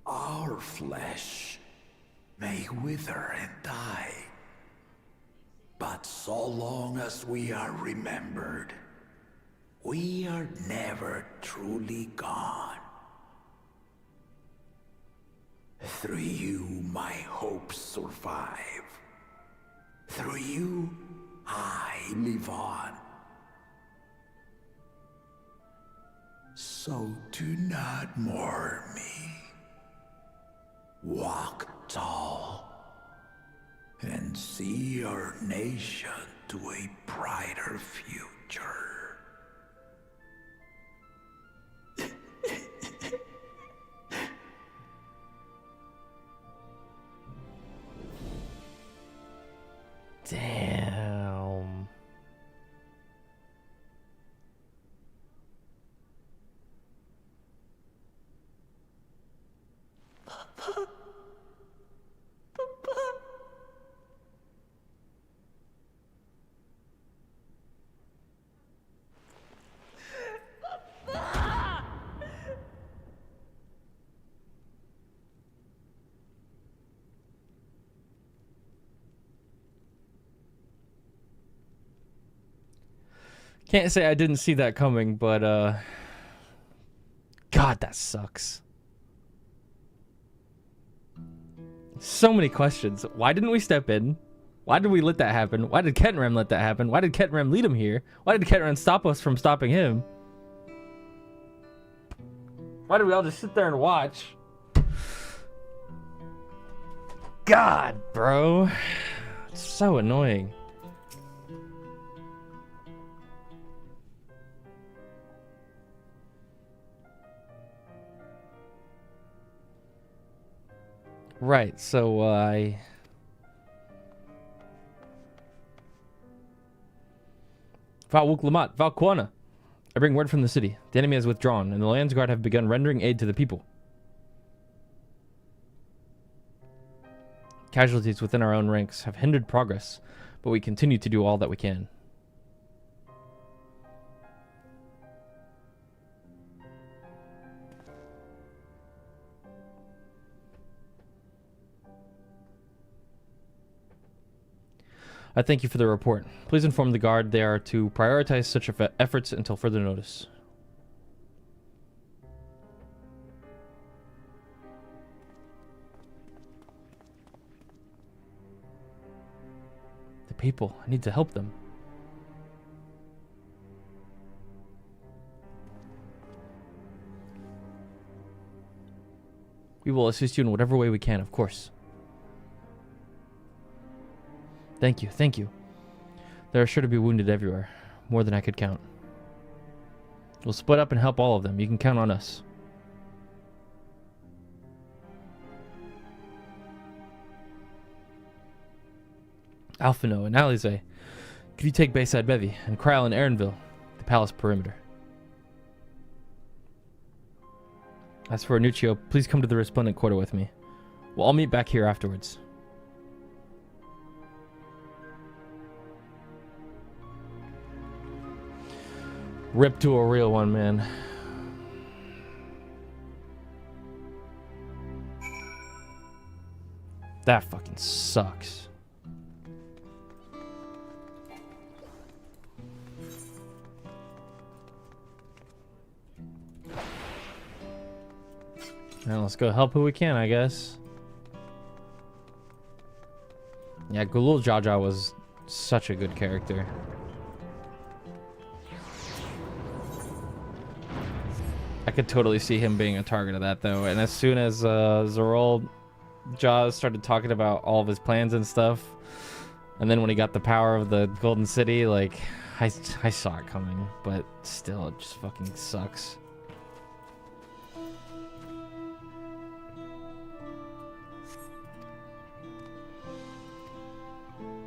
Our flesh may wither and die, but so long as we are remembered, we are never truly gone. Through you, my hopes survive. Through you, I live on. So do not mourn me. Walk tall and see our nation to a brighter future. Damn. Papa. Papa. Papa. Can't say I didn't see that coming, but God, that sucks. So many questions. Why didn't we step in? Why did we let that happen? Why did Kettenram let that happen? Why did Kettenram lead him here? Why did Kettenram stop us from stopping him? Why did we all just sit there and watch? God, bro. It's so annoying. Right, so I Val Wuklamat, Val Kwana. I bring word from the city. The enemy has withdrawn, and the Landsguard have begun rendering aid to the people. Casualties within our own ranks have hindered progress, but we continue to do all that we can. I thank you for the report. Please inform the guard they are to prioritize such efforts until further notice. The people. I need to help them. We will assist you in whatever way we can, of course. Thank you, thank you. There are sure to be wounded everywhere. More than I could count. We'll split up and help all of them. You can count on us. Alphino and Alize, could you take Bayside Bevy and Kryl and Aaronville, the palace perimeter? As for Anuccio, please come to the Resplendent Quarter with me. We'll all meet back here afterwards. Rip to a real one, man. That fucking sucks. Now let's go help who we can, I guess. Yeah, Gulul Jaja was such a good character. I could totally see him being a target of that, though. And as soon as Zorol Jaws started talking about all of his plans and stuff, and then when he got the power of the Golden City, like, I saw it coming. But still, it just fucking sucks.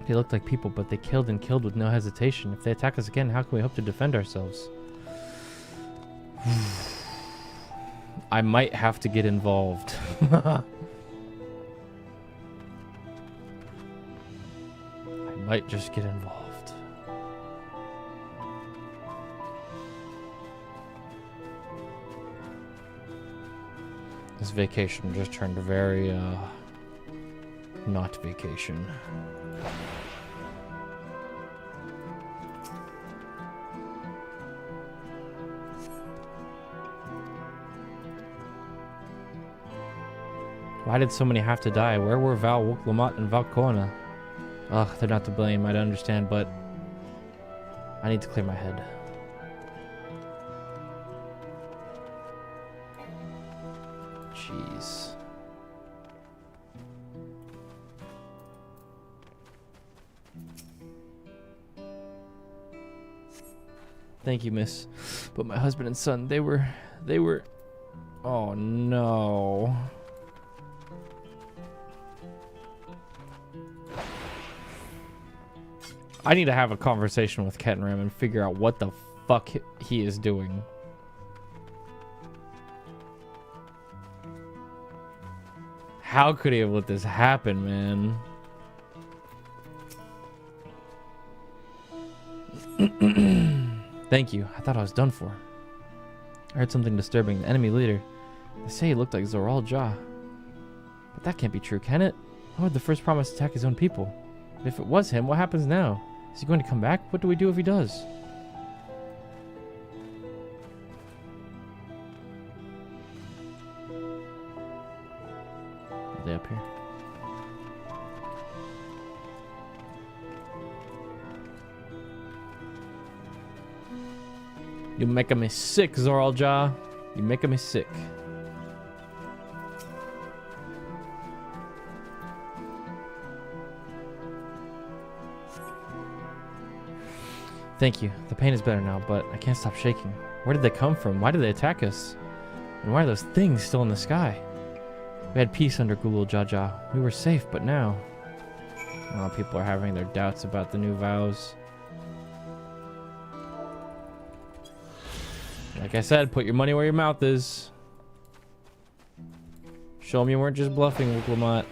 They looked like people, but they killed and killed with no hesitation. If they attack us again, how can we hope to defend ourselves? I might have to get involved. I might just get involved. This vacation just turned very, not vacation. Why did so many have to die? Where were Val, Wuk-Lamat, and Valkona? Ugh, they're not to blame, I'd understand, but I need to clear my head. Jeez. Thank you, miss. But my husband and son, they were... Oh, no. I need to have a conversation with Kettenram and figure out what the fuck he is doing. How could he have let this happen, man? Thank you. I thought I was done for. I heard something disturbing. The enemy leader. They say he looked like Zoral Ja. But that can't be true, can it? Why would the first promise attack his own people? But if it was him, what happens now? Is he going to come back? What do we do if he does? Are they up here? You making me sick, Zoral Ja. You making me sick. Thank you. The pain is better now, but I can't stop shaking. Where did they come from? Why did they attack us? And why are those things still in the sky? We had peace under Gulul Jaja. We were safe, but now... Oh, people are having their doubts about the new vows. Like I said, put your money where your mouth is. Show them you weren't just bluffing, Wuk-Lamat.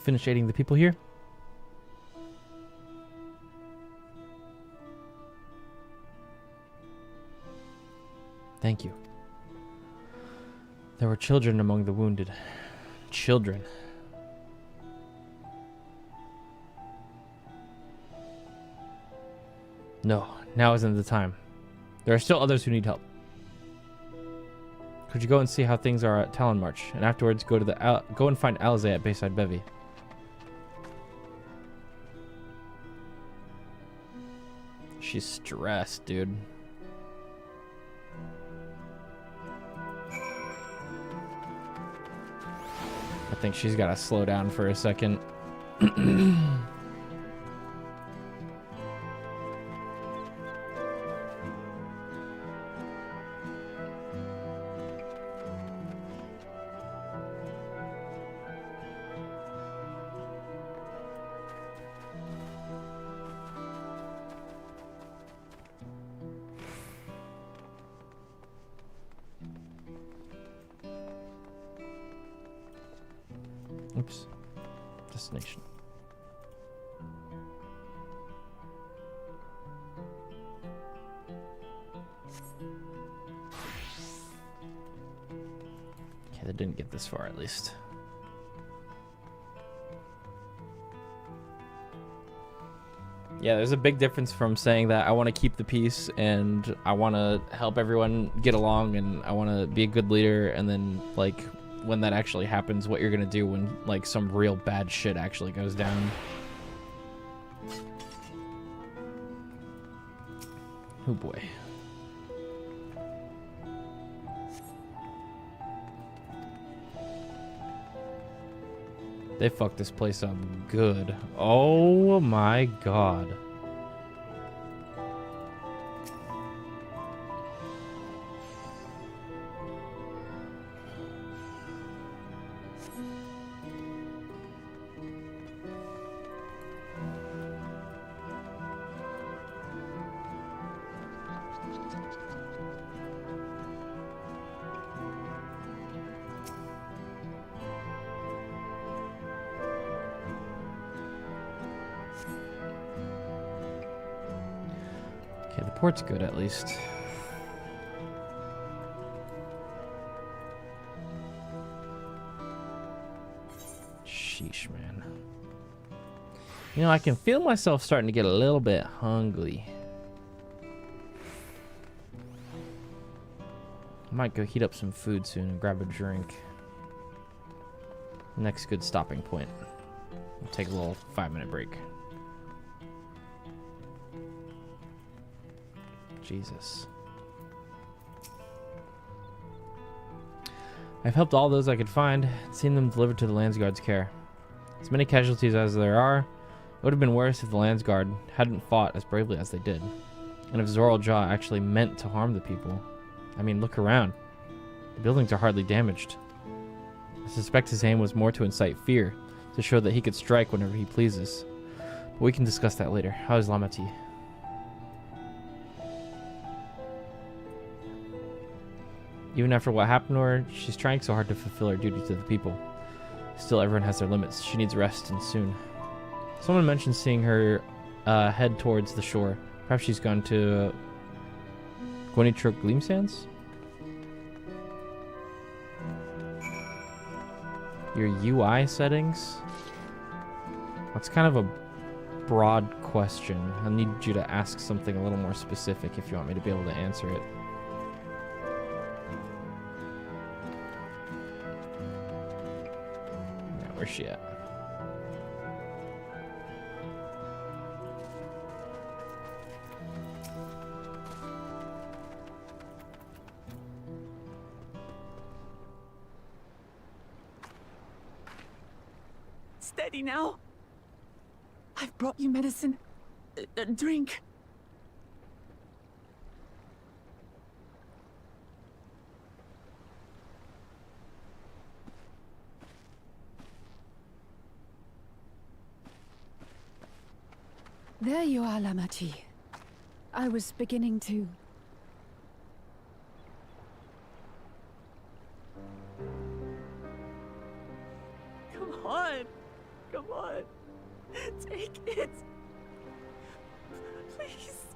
finish aiding the people here? Thank you. There were children among the wounded. Children. No, now isn't the time. There are still others who need help. Could you go and see how things are at Talon March, and afterwards go to go and find Alize at Bayside Bevy? She's stressed, dude. I think she's got to slow down for a second. Oops. Destination. Okay, they didn't get this far at least. Yeah, there's a big difference from saying that I want to keep the peace and I want to help everyone get along and I want to be a good leader, and then like when that actually happens, what you're gonna do when like some real bad shit actually goes down. Oh boy. They fucked this place up good. Oh my god. Okay, the port's good at least. Sheesh, man. You know, I can feel myself starting to get a little bit hungry. I might go heat up some food soon and grab a drink. Next good stopping point. We'll take a little 5-minute break. Jesus. I've helped all those I could find, seen them delivered to the Landsguard's care. As many casualties as there are, it would have been worse if the Landsguard hadn't fought as bravely as they did. And if Zoral Jaw actually meant to harm the people. I mean, look around. The buildings are hardly damaged. I suspect his aim was more to incite fear, to show that he could strike whenever he pleases. But we can discuss that later. How is Lamati? Even after what happened to her, she's trying so hard to fulfill her duty to the people. Still, everyone has their limits. She needs rest, and soon. Someone mentioned seeing her head towards the shore. Perhaps she's gone to Gwenitruk Gleamsands? Your UI settings? That's kind of a broad question. I need you to ask something a little more specific if you want me to be able to answer it. Where's she at? Steady now. I've brought you medicine. A drink. There you are, Lamati. I was beginning to... Come on. Come Please.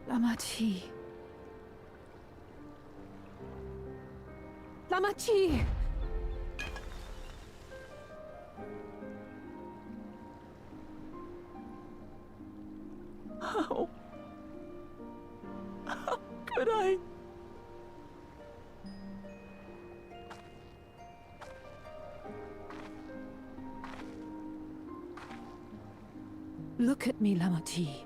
Lamachi. Lamachi! How could I? Look at me, Lamachi.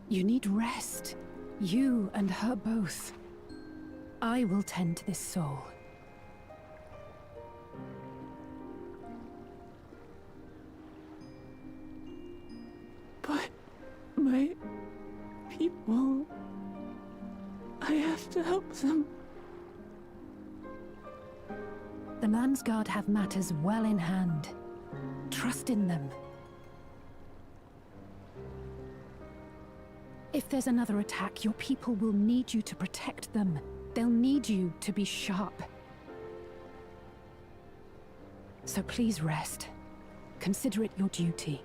You need rest. You and her both. I will tend to this soul. But my people... I have to help them. The Landsguard have matters well in hand. Trust in them. If there's another attack, your people will need you to protect them. They'll need you to be sharp. So please rest. Consider it your duty.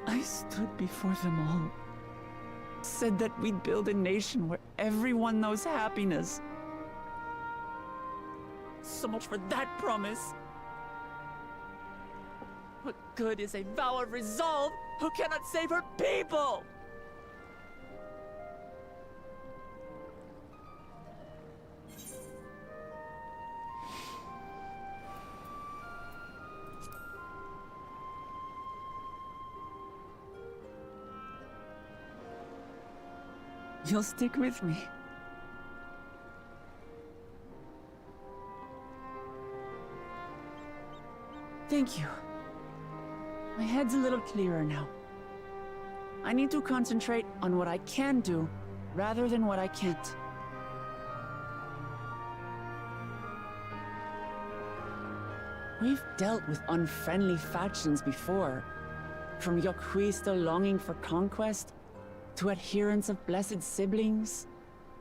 I stood before them all. Said that we'd build a nation where everyone knows happiness. So much for that promise. What good is a vow of resolve who cannot save her people? You'll stick with me. Thank you. My head's a little clearer now. I need to concentrate on what I can do, rather than what I can't. We've dealt with unfriendly factions before. From Yokhui still longing for conquest, to adherents of blessed siblings,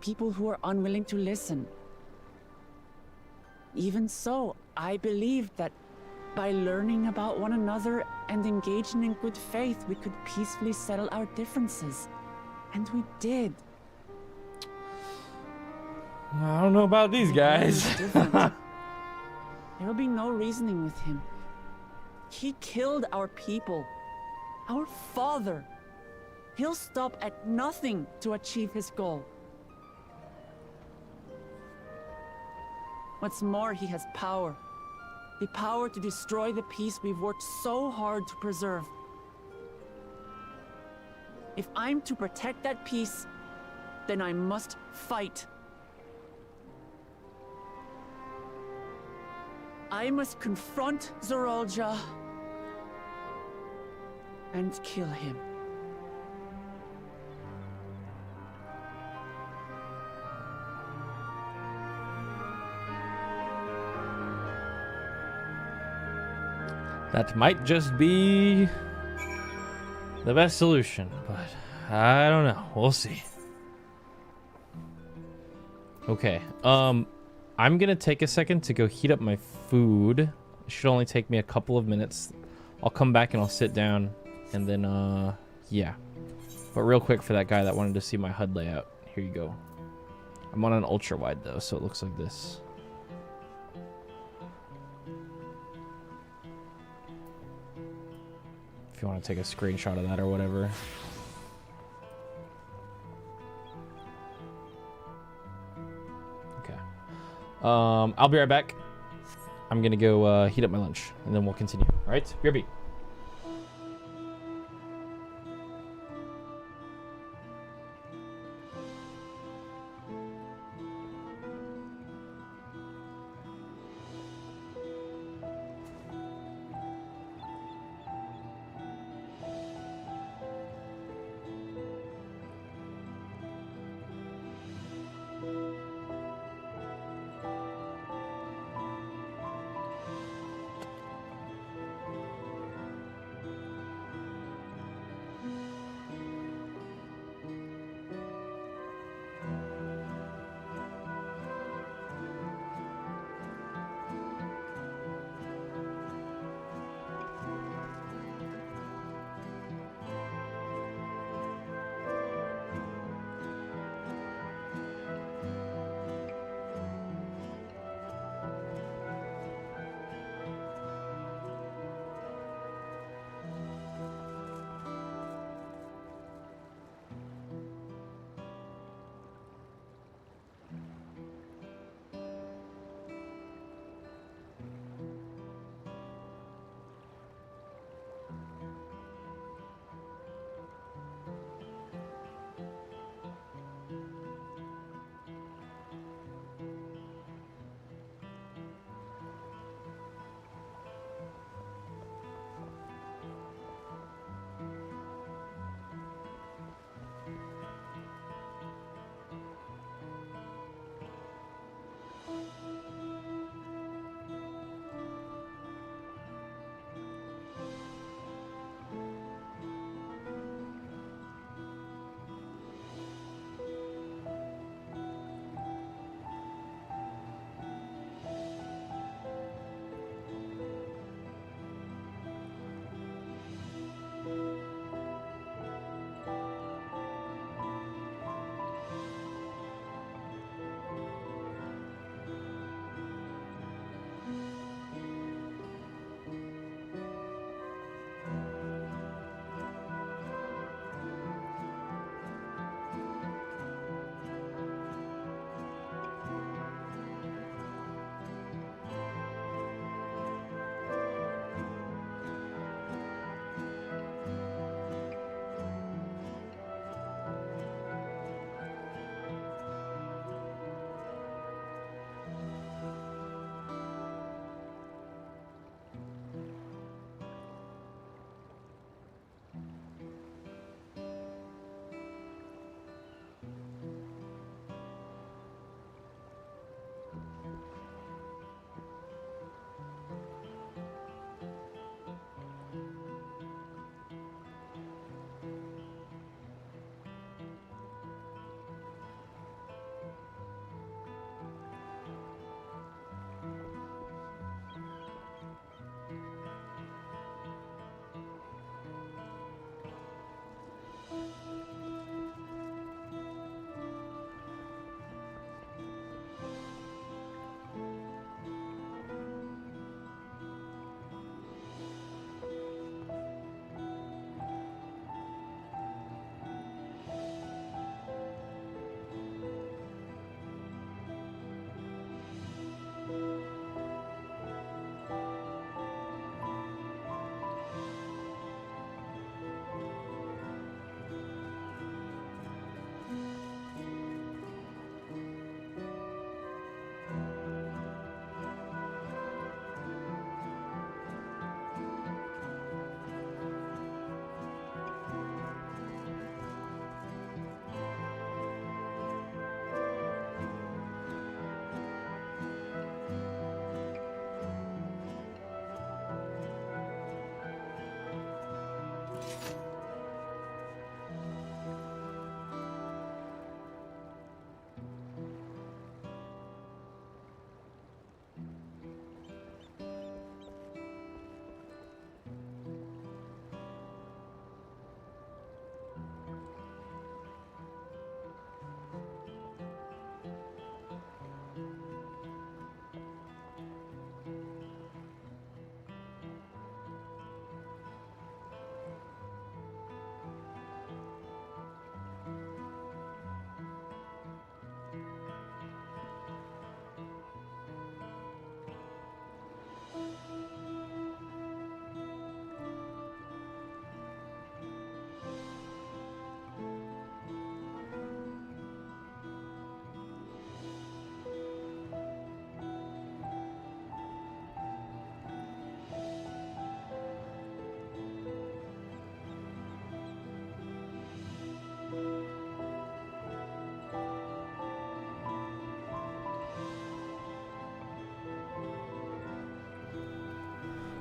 people who are unwilling to listen. Even so, I believed that by learning about one another and engaging in good faith, we could peacefully settle our differences. And we did. I don't know about these guys. There will be no reasoning with him. He killed our people, our father. He'll stop at nothing to achieve his goal. What's more, he has power. The power to destroy the peace we've worked so hard to preserve. If I'm to protect that peace, then I must fight. I must confront Zorolja and kill him. That might just be the best solution, but I don't know. We'll see. Okay. I'm gonna take a second to go heat up my food. It should only take me a couple of minutes. I'll come back and I'll sit down and then yeah. But real quick for that guy that wanted to see my HUD layout. Here you go. I'm on an ultra wide though, so it looks like this. If you want to take a screenshot of that or whatever. Okay. I'll be right back. I'm gonna go heat up my lunch and then we'll continue. All right, BRB.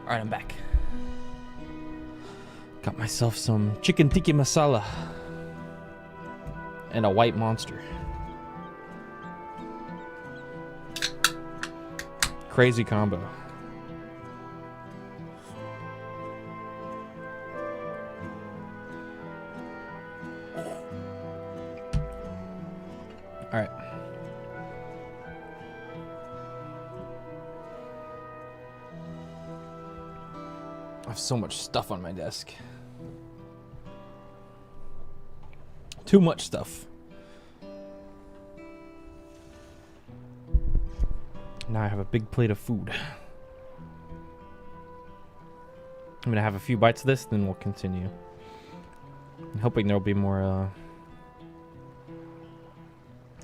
Alright, I'm back. Got myself some chicken tikka masala. And a white monster. Crazy combo. Alright. I have so much stuff on my desk. Too much stuff. Now I have a big plate of food. I'm gonna have a few bites of this, then we'll continue. I'm hoping there'll be more,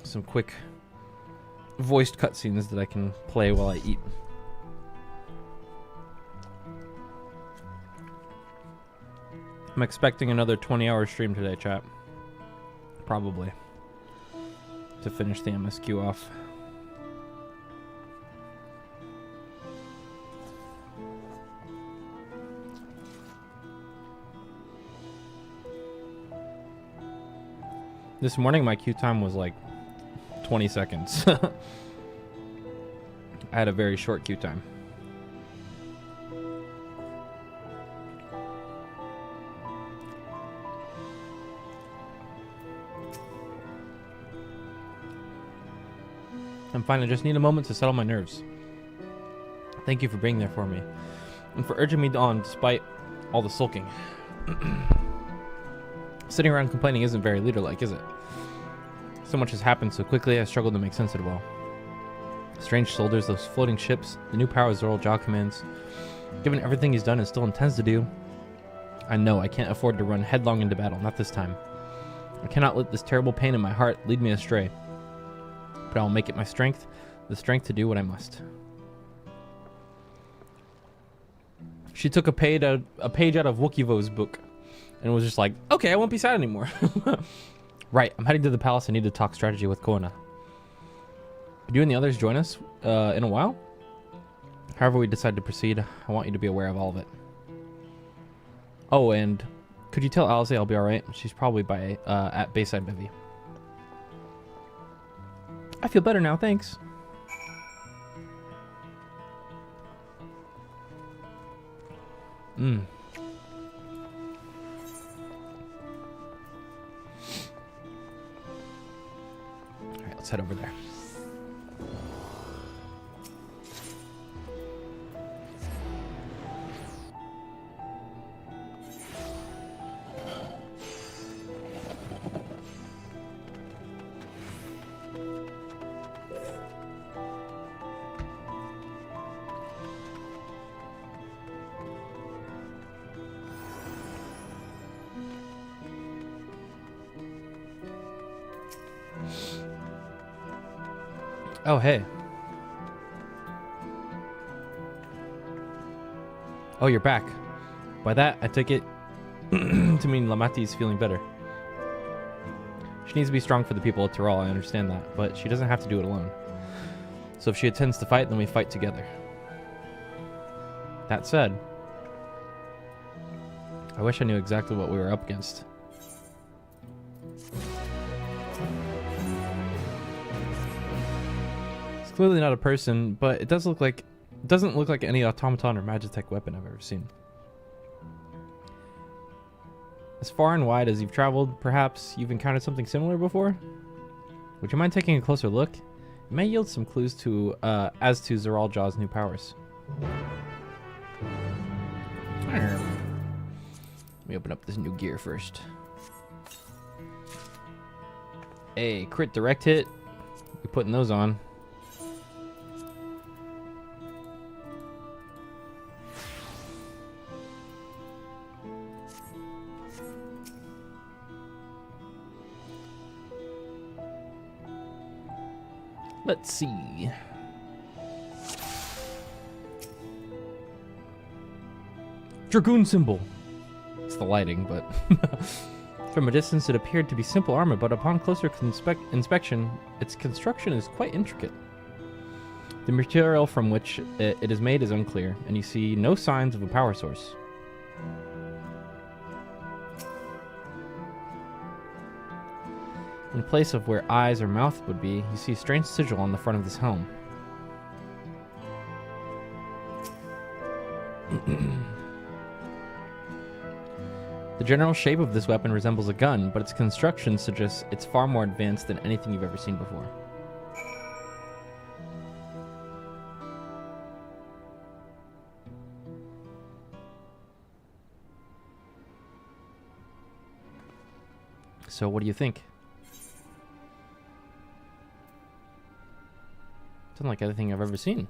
some quick voiced cutscenes that I can play while I eat. I'm expecting another 20-hour stream today, chat. Probably. To finish the MSQ off. This morning my queue time was like 20 seconds. I had a very short queue time. I'm fine, I just need a moment to settle my nerves. Thank you for being there for me. And for urging me on despite all the sulking. Sitting around complaining isn't very leader-like, is it? So much has happened so quickly, I struggle to make sense of it all. Strange soldiers, those floating ships, the new powers Zoral Jaw commands. Given everything he's done and still intends to do, I know I can't afford to run headlong into battle, not this time. I cannot let this terrible pain in my heart lead me astray. But I will make it my strength, the strength to do what I must. She took a page out of Wookievo's book and was just like, okay, I won't be sad anymore. Right, I'm heading to the palace. I need to talk strategy with Koana. Could you and the others join us in a while? However we decide to proceed, I want you to be aware of all of it. Oh, and could you tell Alice I'll be alright? She's probably at Bayside Bivy. I feel better now, thanks. Alright, let's head over there. Oh, hey. Oh, you're back. By that, I take it to mean Lamati's feeling better. She needs to be strong for the people of Tyrol, I understand that, but she doesn't have to do it alone. So if she intends to fight, then we fight together. That said, I wish I knew exactly what we were up against. Clearly not a person, but it doesn't look like any automaton or magitech weapon I've ever seen. As far and wide as you've traveled, perhaps you've encountered something similar before? Would you mind taking a closer look? It may yield some clues to as to Zoral Jaw's new powers. Let me open up this new gear first. Hey, crit direct hit. We're putting those on. Let's see. Dragoon symbol. It's the lighting, but from a distance it appeared to be simple armor, but upon closer inspection, its construction is quite intricate. The material from which it is made is unclear, and you see no signs of a power source. In place of where eyes or mouth would be, you see a strange sigil on the front of this helm. The general shape of this weapon resembles a gun, but its construction suggests it's far more advanced than anything you've ever seen before. So what do you think? Doesn't like anything I've ever seen.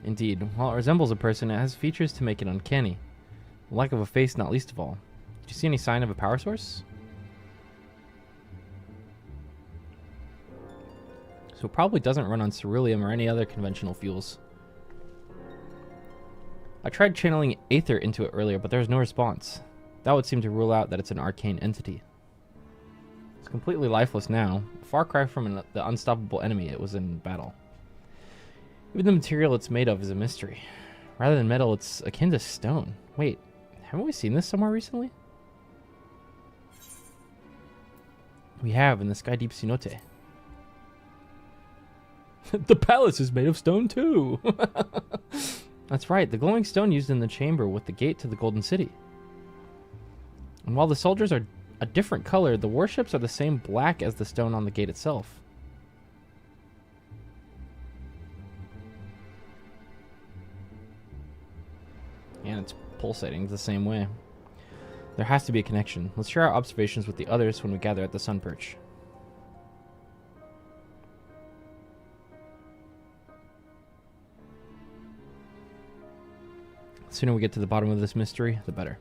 Indeed, while it resembles a person, it has features to make it uncanny. The lack of a face not least of all. Did you see any sign of a power source? So it probably doesn't run on ceruleum or any other conventional fuels. I tried channeling Aether into it earlier, but there was no response. That would seem to rule out that it's an arcane entity. It's completely lifeless now, a far cry from the unstoppable enemy it was in battle. Even the material it's made of is a mystery. Rather than metal, it's akin to stone. Wait, haven't we seen this somewhere recently? We have, in the Sky Deep Cenote. The palace is made of stone too! That's right, the glowing stone used in the chamber with the gate to the Golden City. And while the soldiers are a different color, the warships are the same black as the stone on the gate itself. And it's pulsating the same way. There has to be a connection. Let's share our observations with the others when we gather at the Sun Perch. The sooner we get to the bottom of this mystery, the better.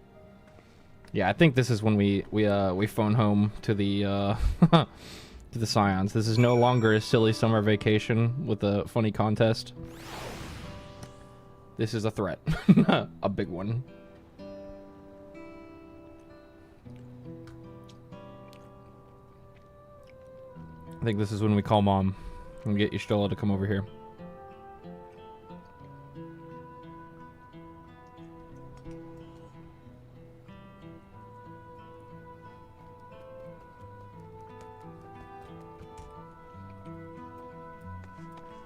Yeah, I think this is when we phone home to the to the Scions. This is no longer a silly summer vacation with a funny contest. This is a threat. A big one. I think this is when we call Mom and get Y'shtola to come over here.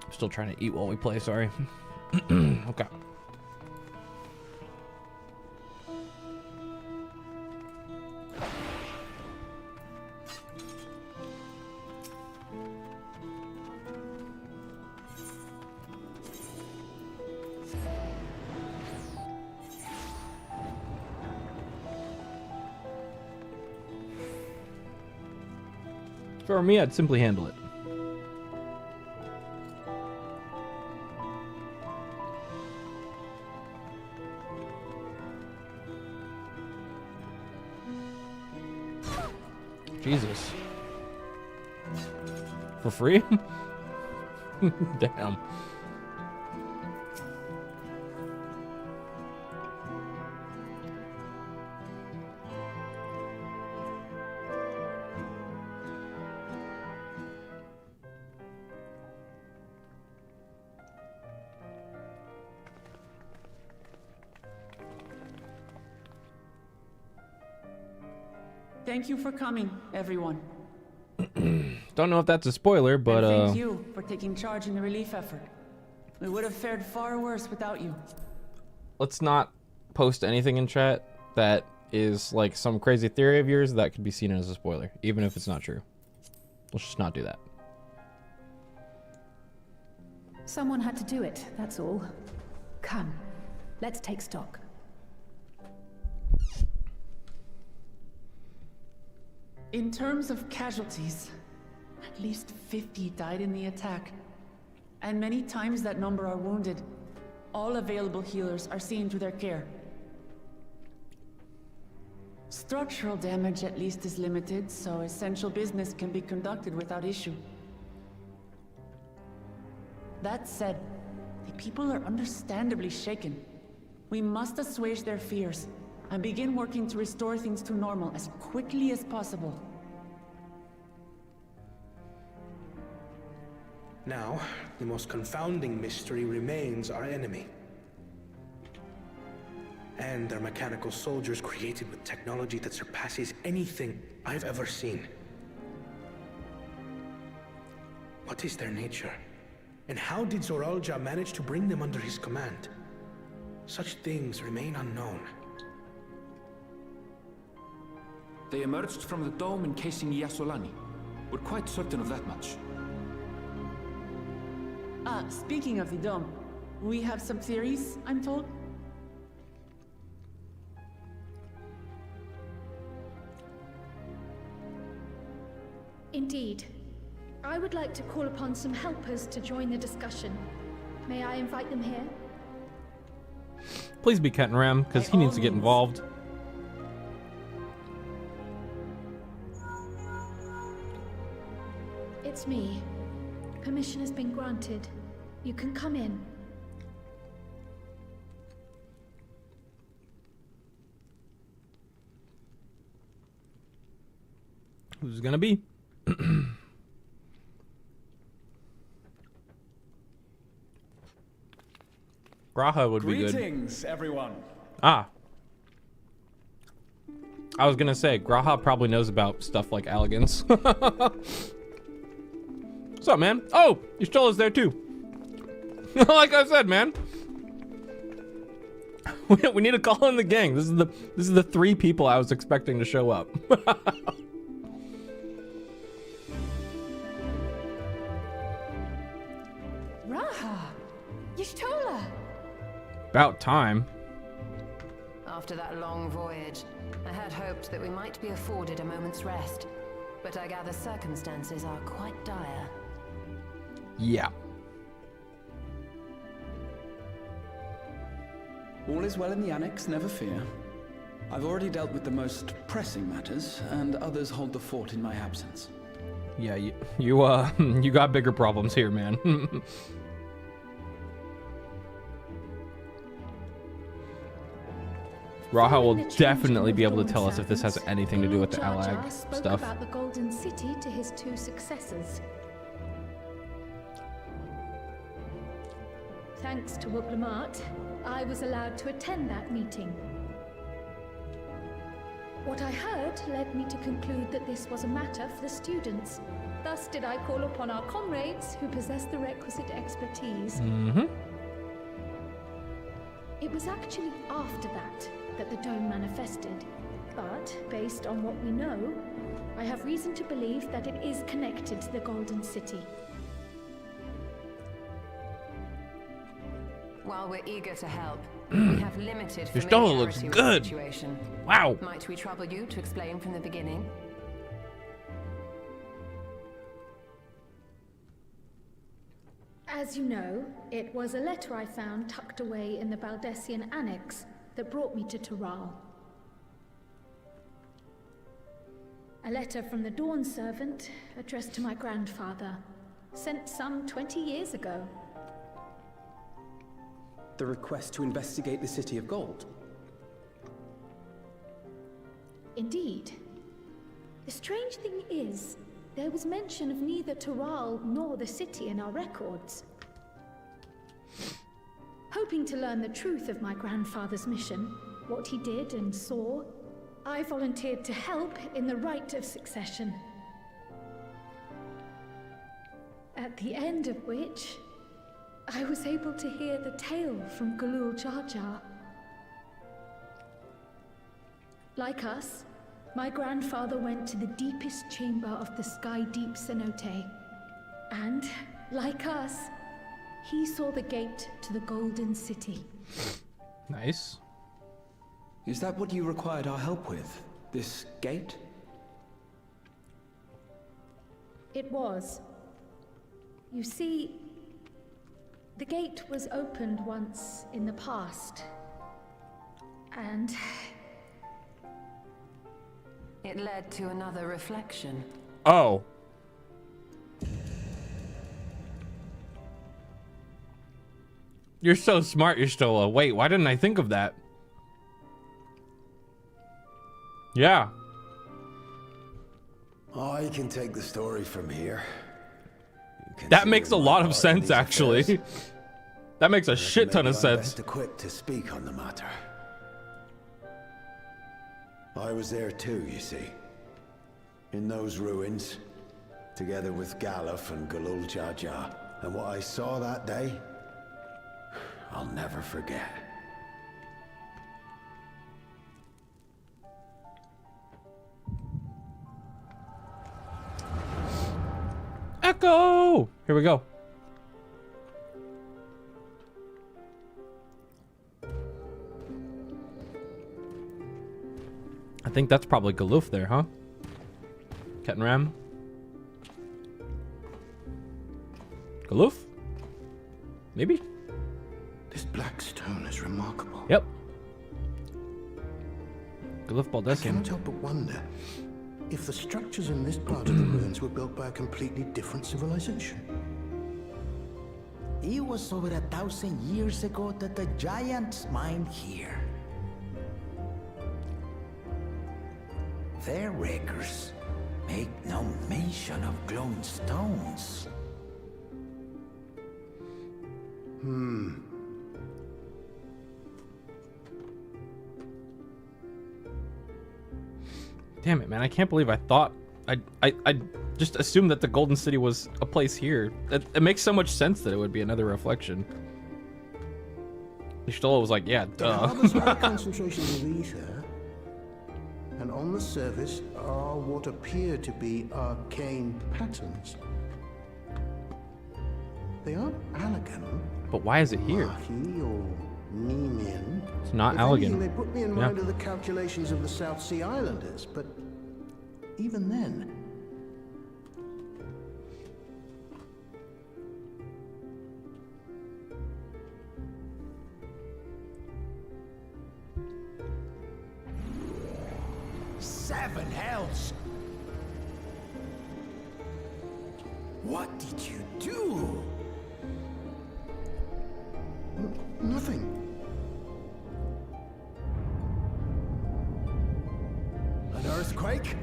I'm still trying to eat while we play, sorry. Okay. For me, I'd simply handle it. Jesus. For free? Damn. Thank you for coming, everyone. Don't know if that's a spoiler, but and thank you for taking charge in the relief effort. We would have fared far worse without you. Let's not post anything in chat that is like some crazy theory of yours that could be seen as a spoiler, even if it's not true. Let's just not do that. Someone had to do it, that's all. Come, let's take stock. In terms of casualties, at least 50 died in the attack. And many times that number are wounded. All available healers are seen to their care. Structural damage at least is limited, so essential business can be conducted without issue. That said, the people are understandably shaken. We must assuage their fears and begin working to restore things to normal as quickly as possible. Now, the most confounding mystery remains our enemy. And their mechanical soldiers created with technology that surpasses anything I've ever seen. What is their nature? And how did Zoralja manage to bring them under his command? Such things remain unknown. They emerged from the dome encasing Yasolani. We're quite certain of that much. Speaking of the dome, we have some theories, I'm told. Indeed. I would like to call upon some helpers to join the discussion. May I invite them here? Please be Ket and Ram, because he needs to get involved. It's me. Permission has been granted. You can come in. Who's it gonna be? Graha would be good. Greetings, everyone. Ah. I was gonna say, Graha probably knows about stuff like elegance. What's up, man? Oh, Yashtola's there too. Like I said, man. We need to call in the gang. This is the 3 people I was expecting to show up. Raha! Yashtola! About time. After that long voyage, I had hoped that we might be afforded a moment's rest. But I gather circumstances are quite dire. Yeah. All is well in the annex, never fear. I've already dealt with the most pressing matters, and others hold the fort in my absence. Yeah, you got bigger problems here, man. Raha will definitely be able to tell us if this has anything to do with the Alag stuff. About the Golden City to his 2 successors. Thanks to Wooplamat, I was allowed to attend that meeting. What I heard led me to conclude that this was a matter for the students. Thus did I call upon our comrades who possess the requisite expertise. It was actually after that the dome manifested. But, based on what we know, I have reason to believe that it is connected to the Golden City. While we're eager to help, we have limited Your stone looks familiarity with good. the situation. Wow. Might we trouble you to explain from the beginning? As you know, it was a letter I found tucked away in the Baldessian Annex that brought me to Tural. A letter from the Dawn servant addressed to my grandfather, sent some 20 years ago. The request to investigate the City of Gold. Indeed. The strange thing is, there was mention of neither Tural nor the city in our records. Hoping to learn the truth of my grandfather's mission, what he did and saw, I volunteered to help in the rite of succession. At the end of which, I was able to hear the tale from Galul Jar Jar. Like us, my grandfather went to the deepest chamber of the Sky Deep Cenote. And, like us, he saw the gate to the Golden City. Nice. Is that what you required our help with? This gate? It was. You see, the gate was opened once in the past. And it led to another reflection. Oh. You're so smart, Y'shtola. Wait, why didn't I think of that? Yeah. I can take the story from here. That makes a lot of sense, actually. That makes a shit ton of Maybe I'm sense. best equipped to speak on the matter. I was there too, you see. In those ruins, together with Galuf and Galul Jar Jar. And what I saw that day, I'll never forget. Echo! Here we go. I think that's probably Galuf there, huh? Ket and Ram. Galuf? Maybe? This black stone is remarkable. Yep. Galuf I Baldessian. cannot help but wonder if the structures in this part of the ruins were built by a completely different civilization. It was over 1,000 years ago that the giants mined here. Their records make no mention of glowing stones. Damn it, man. I can't believe I thought... I just assumed that the Golden City was a place here. It makes so much sense that it would be another reflection. Ishtola was like, yeah, It harbors high duh. concentrations of ether, and on the surface are what appear to be arcane patterns. They aren't elegant. But why is it here? Mahi or Nemean. It's not If elegant. anything, they put me in Yeah. mind of the calculations of the South Sea Islanders, but even then. Seven hells! What did you do? Nothing. An earthquake?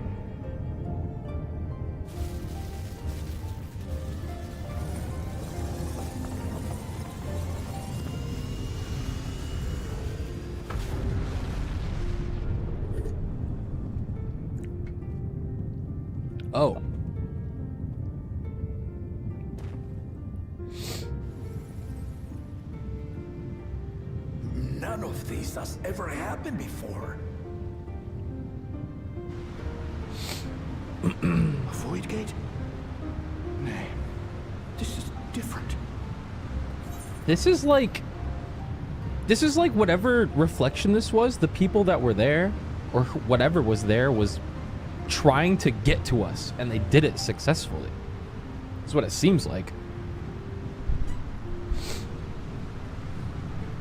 Oh. None of this has ever happened before. A void gate? Nay, this is different. This is like whatever reflection this was, the people that were there, or whatever was there, was trying to get to us, and they did it successfully. That's what it seems like.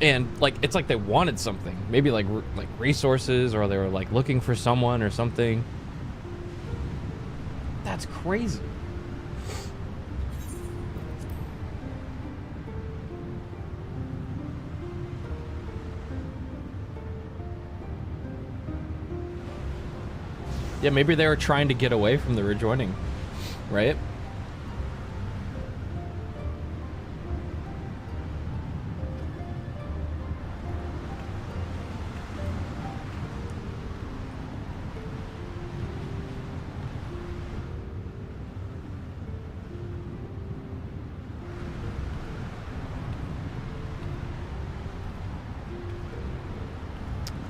And like it's like they wanted something, maybe like resources, or they were like looking for someone or something. That's crazy. Yeah, maybe they were trying to get away from the rejoining, right?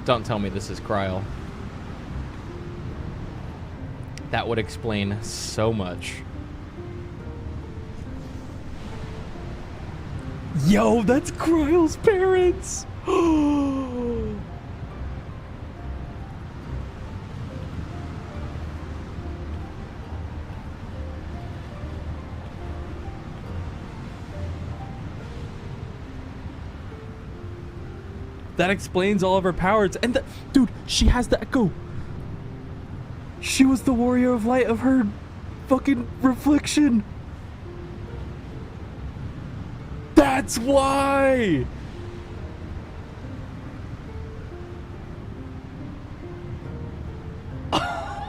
Don't tell me this is Kryl. That would explain so much. Yo, that's Kryl's parents! That explains all of her powers. And dude, she has the echo. She was the warrior of light of her fucking reflection. That's why.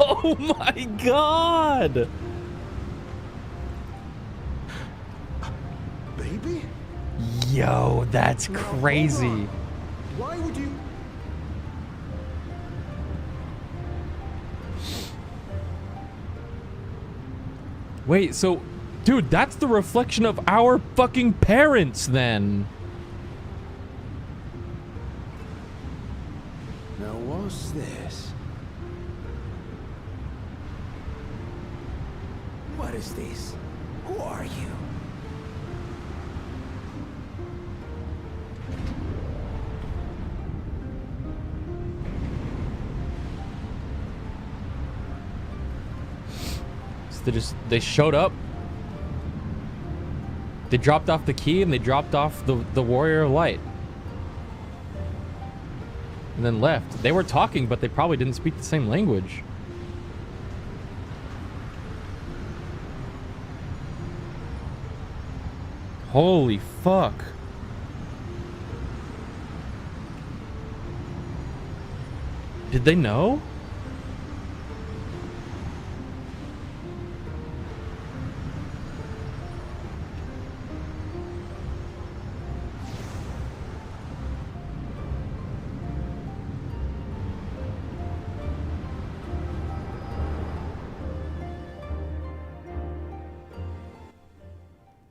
Oh my god. Yo, that's crazy. Why would you? Wait, so, dude, that's the reflection of our fucking parents then. Now what's this? What is this? Who are you? So they showed up. They dropped off the key and they dropped off the Warrior of Light. And then left. They were talking, but they probably didn't speak the same language. Holy fuck. Did they know?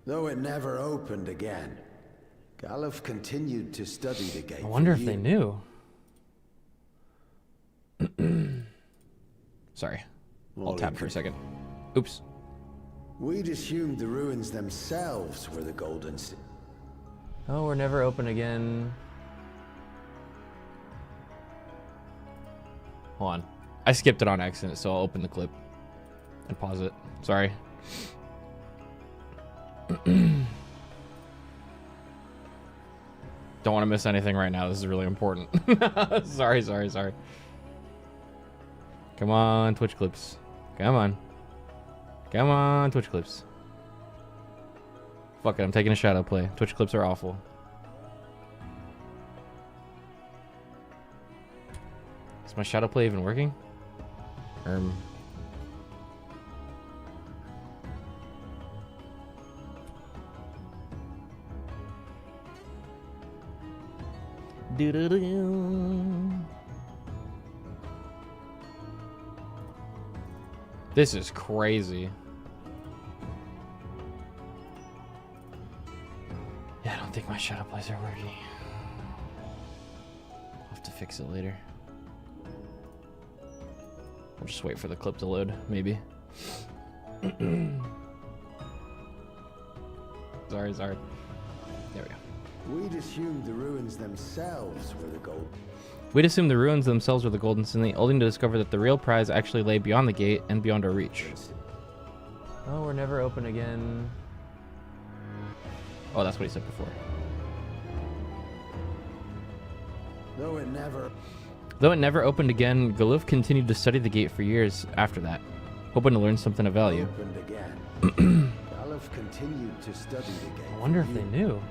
Though it never opened again, Galuf continued to study the gate. I wonder for if they years. knew. Sorry. I'll Well, tap it for a could- second. Oops. We'd assumed the ruins themselves were the Golden City. Oh, we're never open again. Hold on. I skipped it on accident, so I'll open the clip and pause it. Sorry. Don't want to miss anything right now. This is really important. Sorry. Come on, Twitch clips. Come on, Twitch clips. Fuck it, I'm taking a shadow play. Twitch clips are awful. Is my shadow play even working? This is crazy. Yeah, I don't think my shadow plays are working. I'll have to fix it later. I'll just wait for the clip to load, maybe. Sorry. There we go. We'd assumed the ruins themselves were the gold. We'd assume the ruins themselves were the Golden City, only to discover that the real prize actually lay beyond the gate and beyond our reach. Oh, we're never open again. Oh, that's what he said before. Though it never opened again, Galuf continued to study the gate for years after that, hoping to learn something of value. opened again. Galuf continued to study the gate. I wonder for if they years. knew.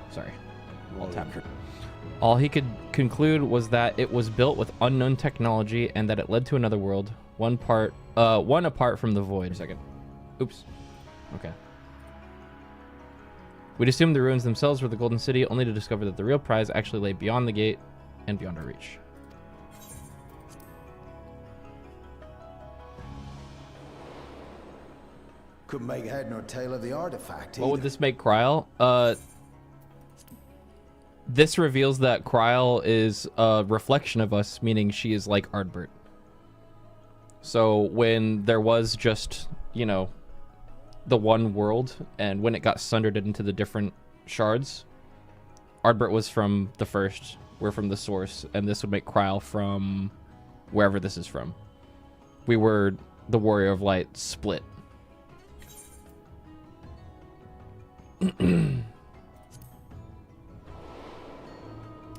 Sorry. I'll tap for. All he could conclude was that it was built with unknown technology and that it led to another world, one apart from the void. A second. Oops. Okay. We'd assumed the ruins themselves were the Golden City, only to discover that the real prize actually lay beyond the gate and beyond our reach. Couldn't make head nor tail of the artifact. What would either. this make Kryl? This reveals that Kryl is a reflection of us, meaning she is like Ardbert. So when there was just, you know, the one world, and when it got sundered into the different shards, Ardbert was from the first, we're from the source, and this would make Kryl from wherever this is from. We were the Warrior of Light split.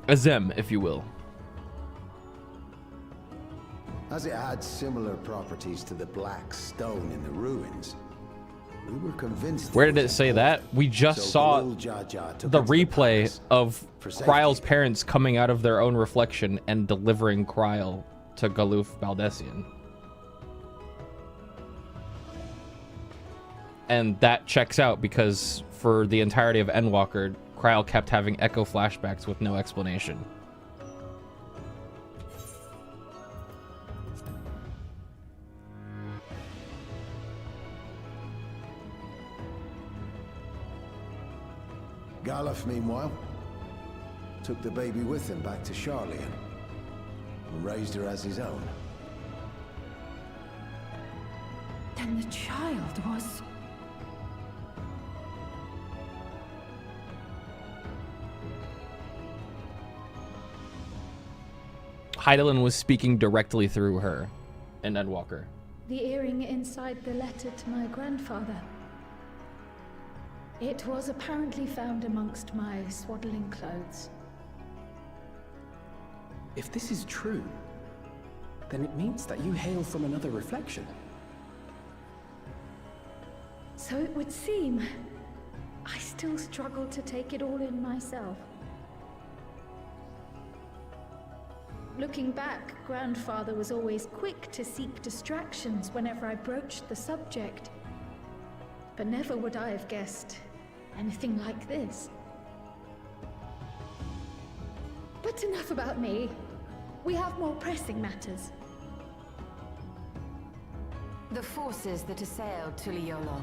A Zem, if you will. As it had similar properties to the black stone in the ruins, we were convinced. Where did it say that? We just saw the replay of Kryl's parents coming out of their own reflection and delivering Kryl to Galuf Baldessian. And that checks out because for the entirety of Endwalker, Krile kept having echo flashbacks with no explanation. Galuf, meanwhile, took the baby with him back to Charlian and raised her as his own. Then the child was... Hydaelyn was speaking directly through her in Endwalker. The earring inside the letter to my grandfather. It was apparently found amongst my swaddling clothes. If this is true, then it means that you hail from another reflection. So it would seem. I still struggle to take it all in myself. Looking back, Grandfather was always quick to seek distractions whenever I broached the subject. But never would I have guessed anything like this. But enough about me. We have more pressing matters. The forces that assailed Tuliolo.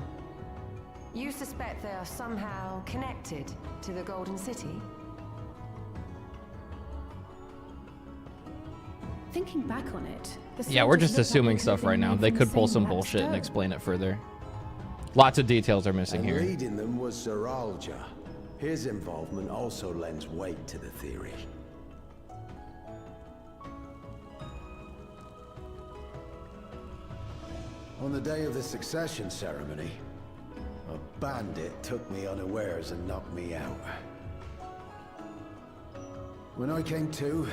You suspect they are somehow connected to the Golden City? Thinking back on it, the Yeah, we're soldiers just looked like assuming they stuff could've right been now. made They from could the pull same some black bullshit and stone. explain it further. Lots of details are missing And here. leading them was Zeralja. His involvement also lends weight to the theory. On the day of the succession ceremony, a bandit took me unawares and knocked me out. When I came to,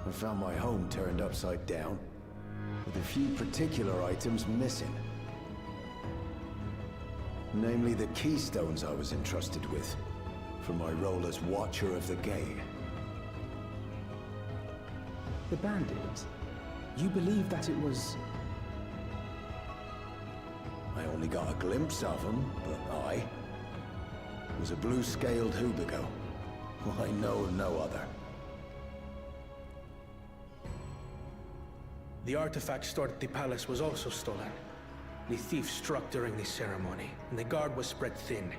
I found my home turned upside down, with a few particular items missing. Namely the keystones I was entrusted with, for my role as Watcher of the Gate. The bandit? You believe that it was... I only got a glimpse of him, but I was a blue-scaled Hubigo. I know of no other. The artifact stored at the palace was also stolen. The thief struck during the ceremony, and the guard was spread thin.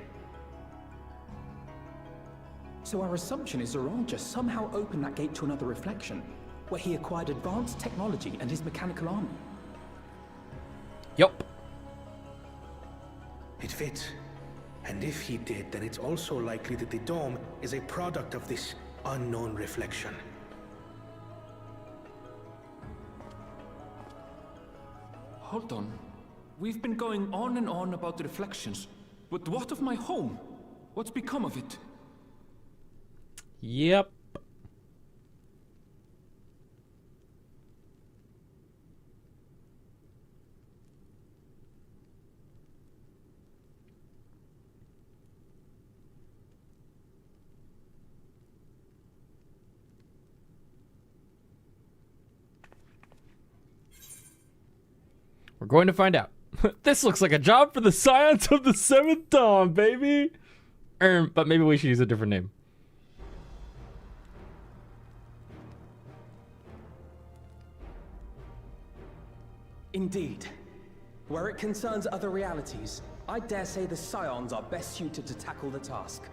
So our assumption is Zeralja somehow opened that gate to another reflection, where he acquired advanced technology and his mechanical army. Yup. It fits. And if he did, then it's also likely that the dome is a product of this unknown reflection. Hold on. We've been going on and on about the reflections, but what of my home? What's become of it? Yep. We're going to find out. This looks like a job for the Scions of the Seventh Dawn, baby. But maybe we should use a different name. Indeed. Where it concerns other realities, I dare say the Scions are best suited to tackle the task.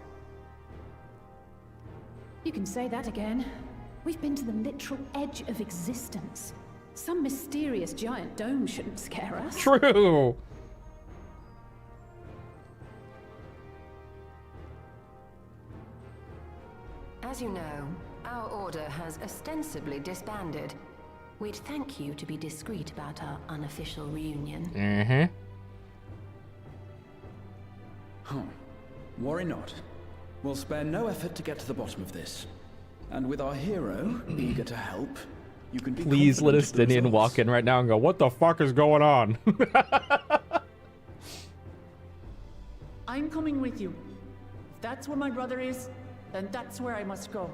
You can say that again. We've been to the literal edge of existence. Some mysterious giant dome shouldn't scare us. True. As you know, our order has ostensibly disbanded. We'd thank you to be discreet about our unofficial reunion. Mm-hmm. Huh. Worry not. We'll spare no effort to get to the bottom of this. And with our hero eager to help, you can be Please let confident of the Estinian results. walk in right now and go, what the fuck is going on? I'm coming with you. If that's where my brother is, then that's where I must go.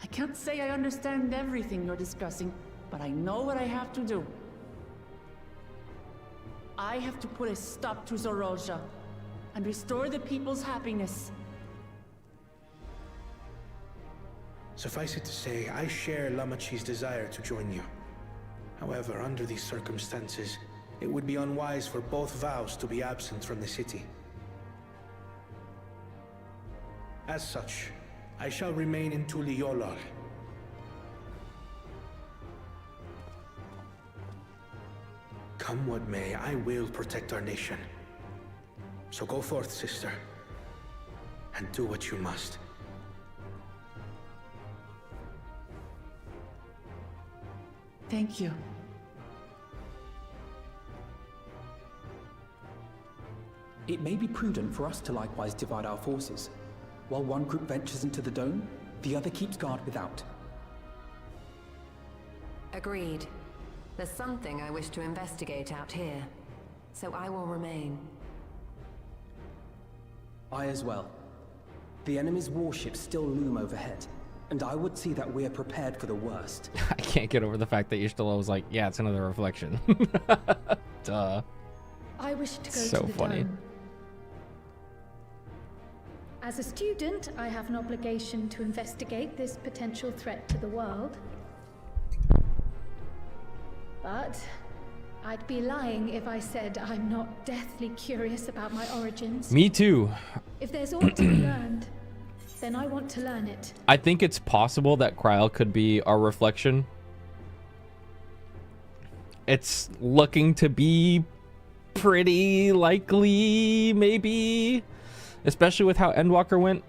I can't say I understand everything you're discussing, but I know what I have to do. I have to put a stop to Zorolja and restore the people's happiness. Suffice it to say, I share Lamachi's desire to join you. However, under these circumstances, it would be unwise for both vows to be absent from the city. As such, I shall remain in Tuliyolar. Come what may, I will protect our nation. So go forth, sister, and do what you must. Thank you. It may be prudent for us to likewise divide our forces. While one group ventures into the dome, the other keeps guard without. Agreed. There's something I wish to investigate out here, so I will remain. I as well. The enemy's warships still loom overhead, and I would see that we're prepared for the worst. I can't get over the fact that Yashtala was like, yeah, it's another reflection. Duh. I wish to go So to the funny. dome. As a student, I have an obligation to investigate this potential threat to the world. But I'd be lying if I said I'm not deathly curious about my origins. Me too. If there's aught to be learned, then I want to learn it. I think it's possible that Kryl could be our reflection. It's looking to be pretty likely, maybe. Especially with how Endwalker went.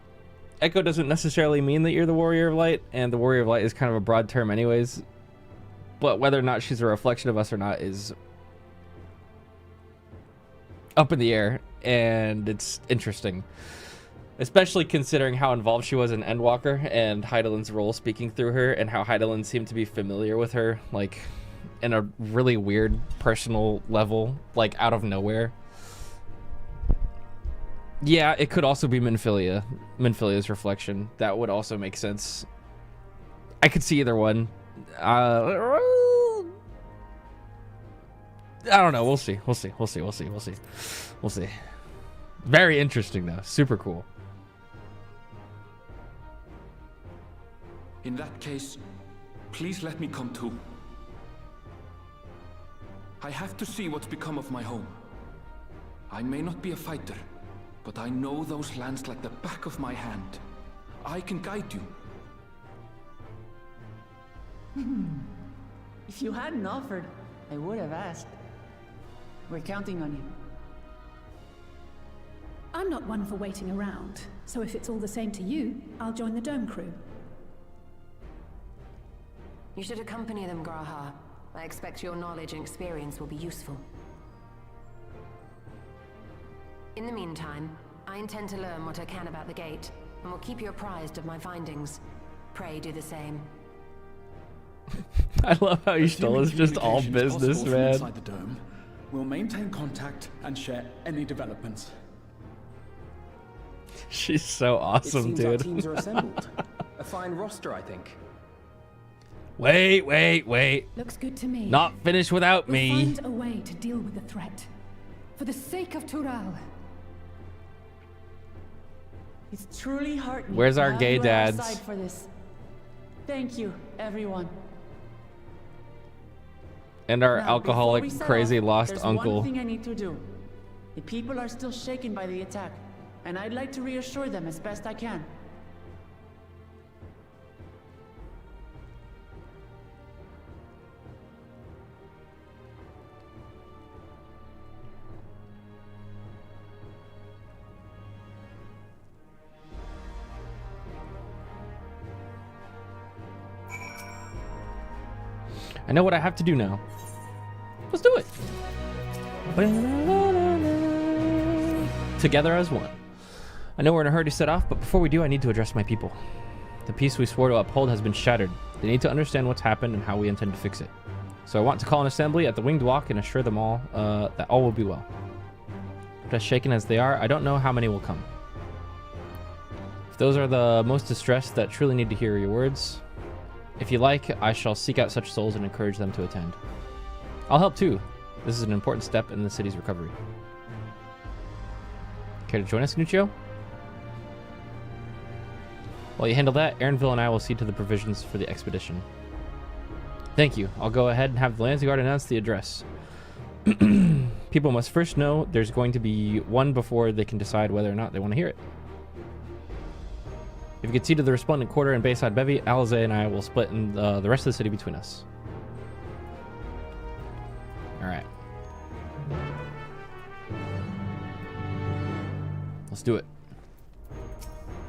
Echo doesn't necessarily mean that you're the Warrior of Light, and the Warrior of Light is kind of a broad term anyways. But whether or not she's a reflection of us or not is up in the air, and it's interesting. Especially considering how involved she was in Endwalker and Heidelin's role speaking through her, and how Heidelin seemed to be familiar with her, like, in a really weird personal level, like, out of nowhere. Yeah, it could also be Minfilia's reflection. That would also make sense. I could see either one. I don't know. We'll see. We'll see. Very interesting, though. Super cool. In that case, please let me come too. I have to see what's become of my home. I may not be a fighter, but I know those lands like the back of my hand. I can guide you. If you hadn't offered, I would have asked. We're counting on you. I'm not one for waiting around, so if it's all the same to you, I'll join the Dome crew. You should accompany them, Graha. I expect your knowledge and experience will be useful. In the meantime, I intend to learn what I can about the gate, and will keep you apprised of my findings. Pray do the same. I love how Yashtala is just all business, man. Inside the dome, we'll maintain contact and share any developments. She's so awesome, it seems our dude. teams are assembled. A fine roster, I think. Wait. Looks good to me. Not finished without We'll me. find a way to deal with the threat. For the sake of Tural. It's truly heartening. Where's to our have gay you at our dads? side for this. Thank you, everyone. And our Now, alcoholic, before we set crazy, off, lost there's uncle. one thing I need to do. The people are still shaken by the attack, and I'd like to reassure them as best I can. I know what I have to do now. Let's do it. Together as one. I know we're in a hurry to set off, but before we do, I need to address my people. The peace we swore to uphold has been shattered. They need to understand what's happened and how we intend to fix it. So I want to call an assembly at the Winged Walk and assure them all that all will be well. But as shaken as they are, I don't know how many will come. If those are the most distressed that truly need to hear your words, if you like, I shall seek out such souls and encourage them to attend. I'll help too. This is an important step in the city's recovery. Care to join us, Nuccio? While you handle that, Aaronville and I will see to the provisions for the expedition. Thank you. I'll go ahead and have the Lands Guard announce the address. People must first know there's going to be one before they can decide whether or not they want to hear it. If you could see to the respondent quarter and Bayside Bevy, Alize and I will split in the rest of the city between us. Alright. Let's do it.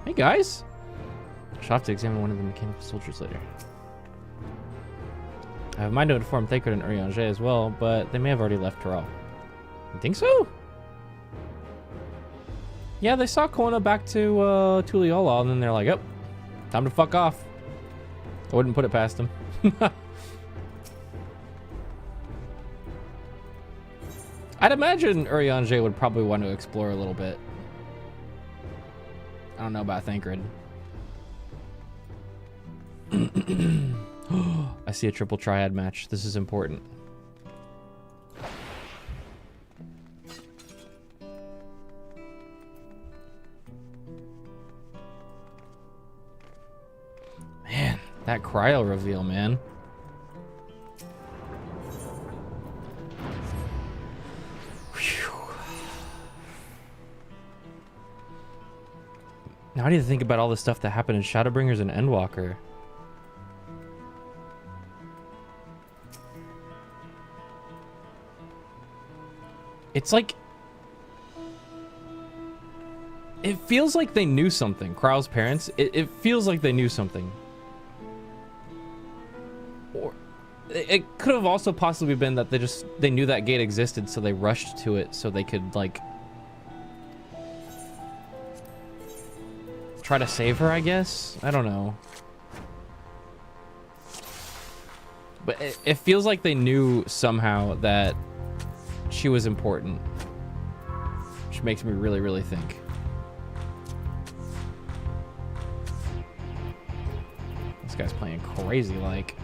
Hey guys! I'll have to examine one of the mechanical soldiers later. I have mind to inform Thacred and Urianger as well, but they may have already left Terrell. You think so? Yeah, they saw Kona back to Tuliyola, and then they're like, oh, time to fuck off. I wouldn't put it past them. I'd imagine Urianger would probably want to explore a little bit. I don't know about Thancred. I see a triple triad match. This is important. Man, that cryo reveal, man. Now I need to think about all the stuff that happened in Shadowbringers and Endwalker. It's like... It feels like they knew something. Krau's parents, it feels like they knew something. Or it could have also possibly been that they knew that gate existed, so they rushed to it so they could, like... try to save her, I guess? I don't know. But it feels like they knew somehow that she was important. Which makes me really, really think. This guy's playing crazy like.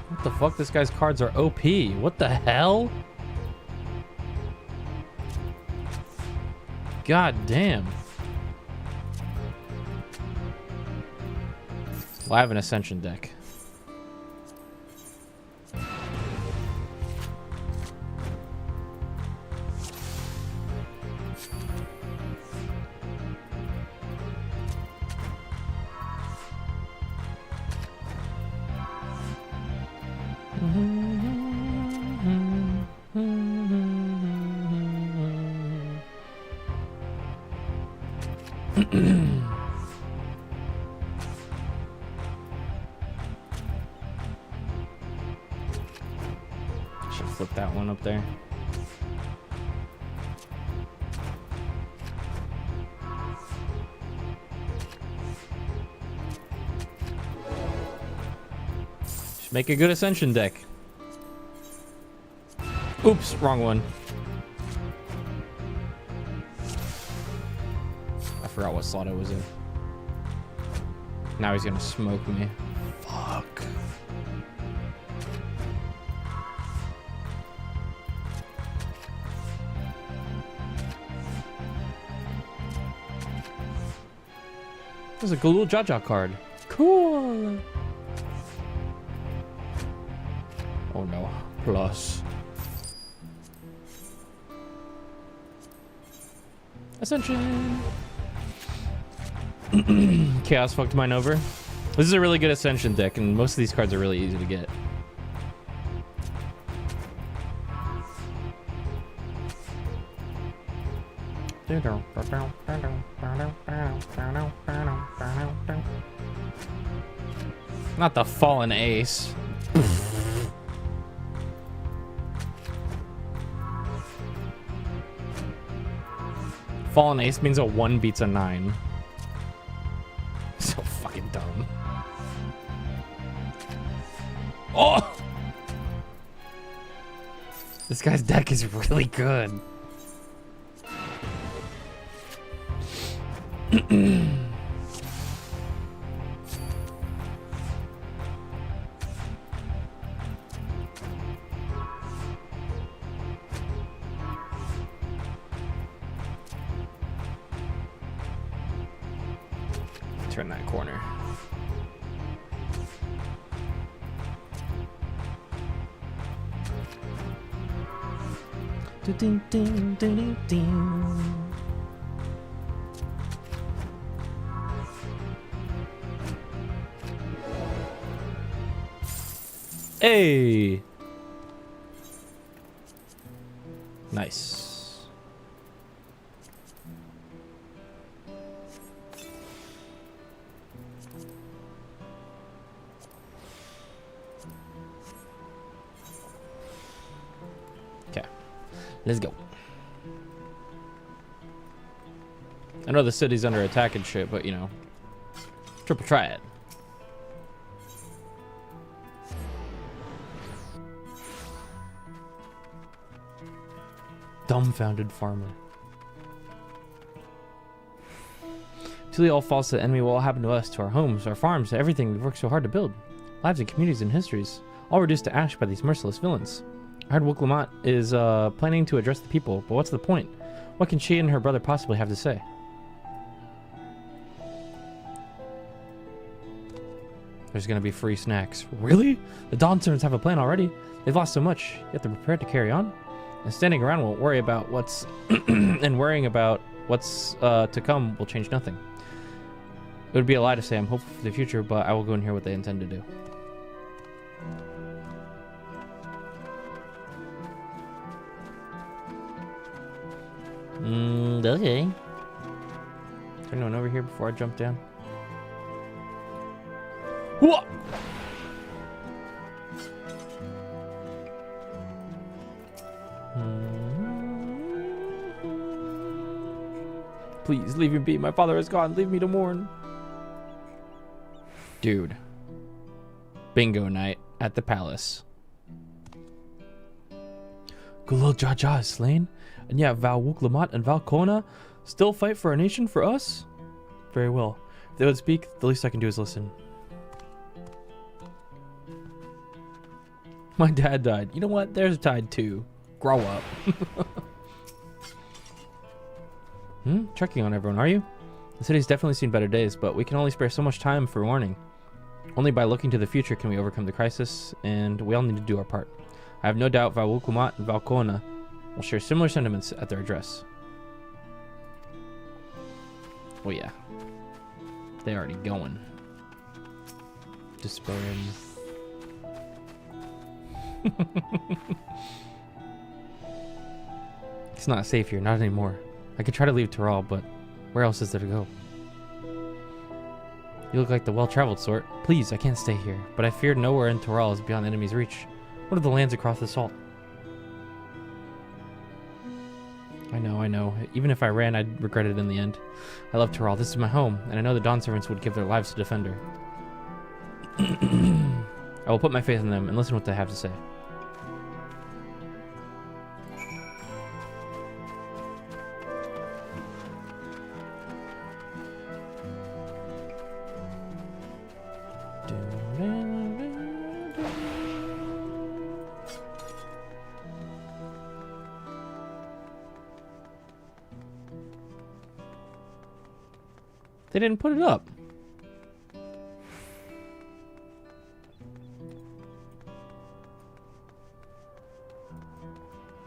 What the fuck? This guy's cards are OP. What the hell? God damn. Well, I have an Ascension deck. Should flip that one up there. Should make a good Ascension deck. Oops, wrong one. I forgot what slot I was in. Now he's gonna smoke me. Fuck. There's a Galul Jaja card. Cool. Oh no. Plus. Ascension. Chaos fucked mine over. This is a really good Ascension deck, and most of these cards are really easy to get. Not the Fallen Ace. Fallen Ace means a 1 beats a 9. So fucking dumb. Oh! This guy's deck is really good. turn that corner. Ding, ding, ding, ding, ding. Hey! Nice. Okay. Let's go. I know the city's under attack and shit, but you know, triple try it. Dumbfounded farmer. Till it all falls to the enemy, what will happen to us, to our homes, our farms, to everything we've worked so hard to build? Lives and communities and histories, all reduced to ash by these merciless villains. I heard Wook is planning to address the people, but what's the point? What can she and her brother possibly have to say? There's gonna be free snacks. Really? The Dawn Servants have a plan already. They've lost so much, yet they're prepared to carry on. And standing around won't worry about what's and worrying about what's to come will change nothing. It would be a lie to say I'm hopeful for the future, but I will go and hear what they intend to do. Okay. Is there anyone over here before I jump down? What? Please, leave me be. My father is gone. Leave me to mourn. Dude. Bingo night at the palace. Gulul Jaja is slain, and yet Val Wooklamat and Val Kona still fight for our nation, for us? Very well. If they would speak, the least I can do is listen. My dad died. You know what? Theirs died too. Grow up. Checking on everyone, are you? The city's definitely seen better days, but we can only spare so much time for warning. Only by looking to the future can we overcome the crisis, and we all need to do our part. I have no doubt Valwukumat and Valkona will share similar sentiments at their address. Oh yeah. They already going. Dispel him. It's not safe here, not anymore. I could try to leave Toral, but where else is there to go? You look like the well-traveled sort. Please, I can't stay here, but I fear nowhere in Toral is beyond the enemy's reach. What are the lands across the salt? I know. Even if I ran, I'd regret it in the end. I love Toral. This is my home, and I know the Dawn Servants would give their lives to defend her. I will put my faith in them and listen to what they have to say. They didn't put it up.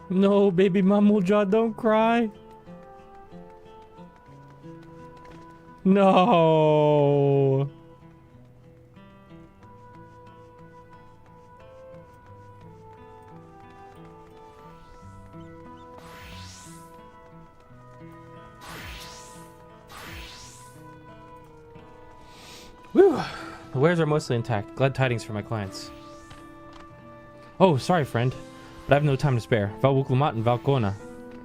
No, baby Mamulja, don't cry. No. Whew. The wares are mostly intact. Glad tidings for my clients. Oh, sorry, friend, but I have no time to spare. Valwuklamat and Valkona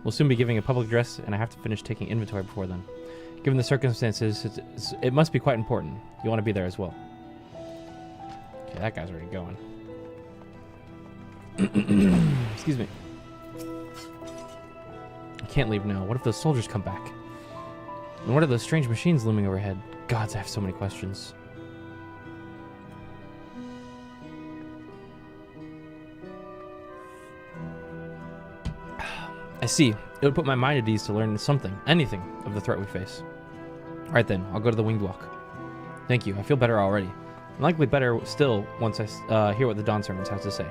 will soon be giving a public address, and I have to finish taking inventory before then. Given the circumstances, it must be quite important. You want to be there as well. Okay, that guy's already going. Excuse me. I can't leave now. What if those soldiers come back? And what are those strange machines looming overhead? Gods, I have so many questions. I see. It would put my mind at ease to learn something, anything, of the threat we face. Alright then, I'll go to the Winged Walk. Thank you. I feel better already. And likely better still once I hear what the Dawn servants have to say.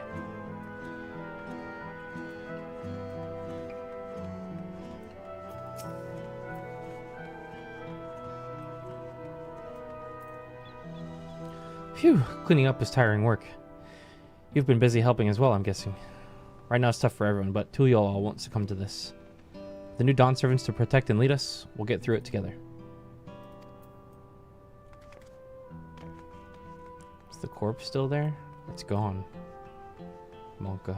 Phew, cleaning up is tiring work. You've been busy helping as well, I'm guessing. Right now it's tough for everyone, but Tuliol won't succumb to this. The new Dawn servants to protect and lead us, we'll get through it together. Is the corpse still there? It's gone. Monka.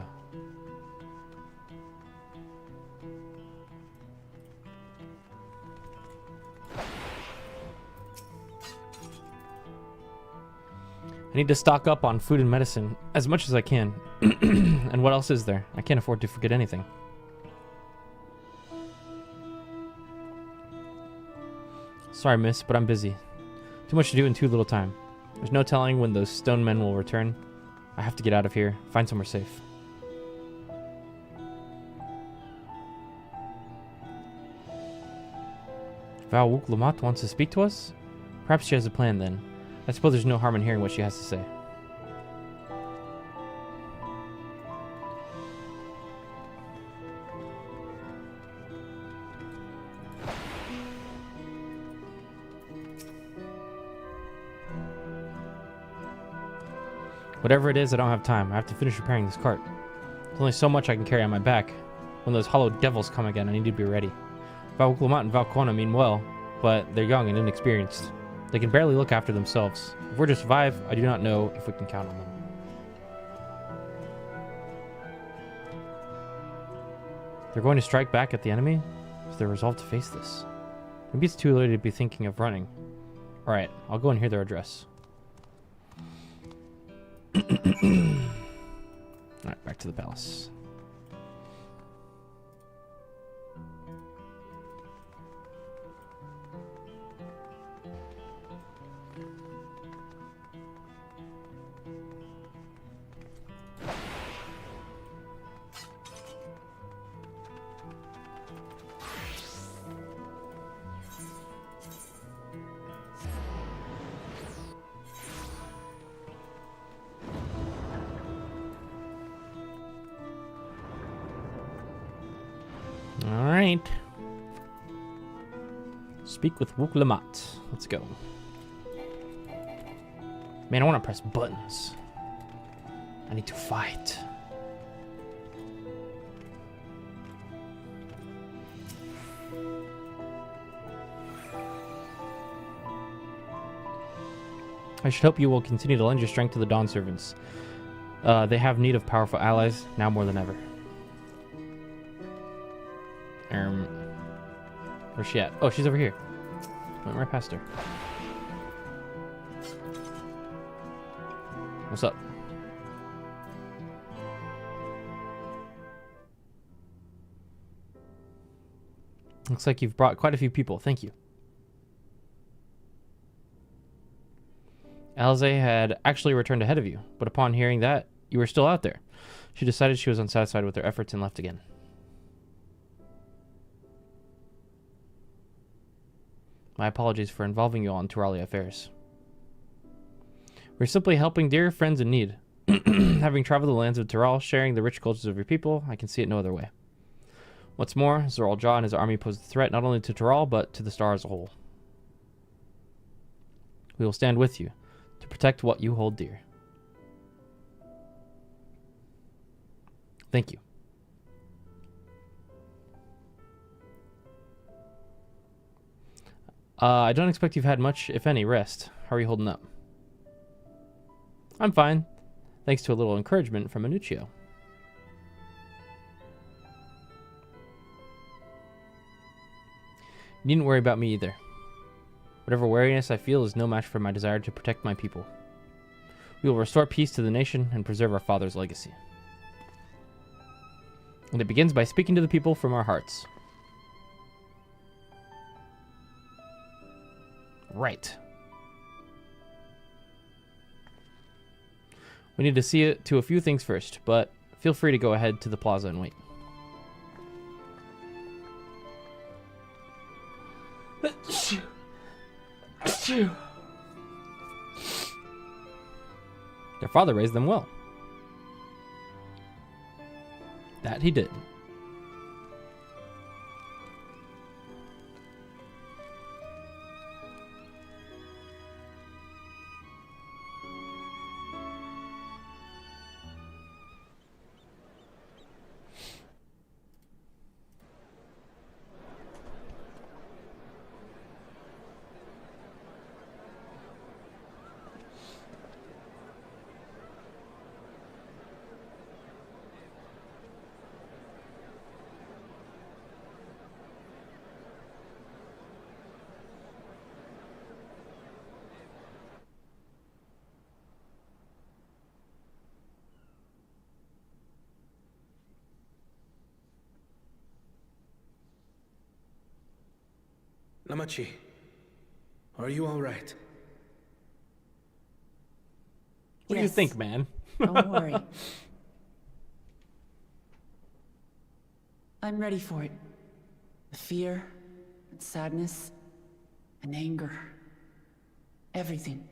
I need to stock up on food and medicine as much as I can. And what else is there? I can't afford to forget anything. Sorry, miss, but I'm busy. Too much to do in too little time. There's no telling when those stone men will return. I have to get out of here, find somewhere safe. Val Wook Lamont wants to speak to us? Perhaps she has a plan then. I suppose there's no harm in hearing what she has to say. Whatever it is, I don't have time. I have to finish repairing this cart. There's only so much I can carry on my back. When those hollow devils come again, I need to be ready. Val Wook Lamont and Val Kona mean well, but they're young and inexperienced. They can barely look after themselves. If we're to survive, I do not know if we can count on them. They're going to strike back at the enemy? Is their resolve to face this? Maybe it's too late to be thinking of running. Alright, I'll go and hear their address. Alright, back to the palace. Alright. Speak with Wook Lamont. Let's go. Man, I want to press buttons. I need to fight. I should hope you will continue to lend your strength to the Dawn servants. They have need of powerful allies, now more than ever. Where's she at? Oh, she's over here. Went right past her. What's up? Looks like you've brought quite a few people. Thank you. Alize had actually returned ahead of you, but upon hearing that, you were still out there. She decided she was unsatisfied with their efforts and left again. My apologies for involving you all in Turali affairs. We're simply helping dear friends in need. Having traveled the lands of Tural, sharing the rich cultures of your people, I can see it no other way. What's more, Zoral Jah and his army pose a threat not only to Tural, but to the star as a whole. We will stand with you to protect what you hold dear. Thank you. I don't expect you've had much, if any, rest. How are you holding up? I'm fine, thanks to a little encouragement from Minuccio. You needn't worry about me either. Whatever wariness I feel is no match for my desire to protect my people. We will restore peace to the nation and preserve our father's legacy. And it begins by speaking to the people from our hearts. Right. We need to see it to a few things first, but feel free to go ahead to the plaza and wait. Their father raised them well. That he did. Namachi, are you all right? What do you think, man? Don't worry. I'm ready for it. The fear, and sadness, and anger. Everything.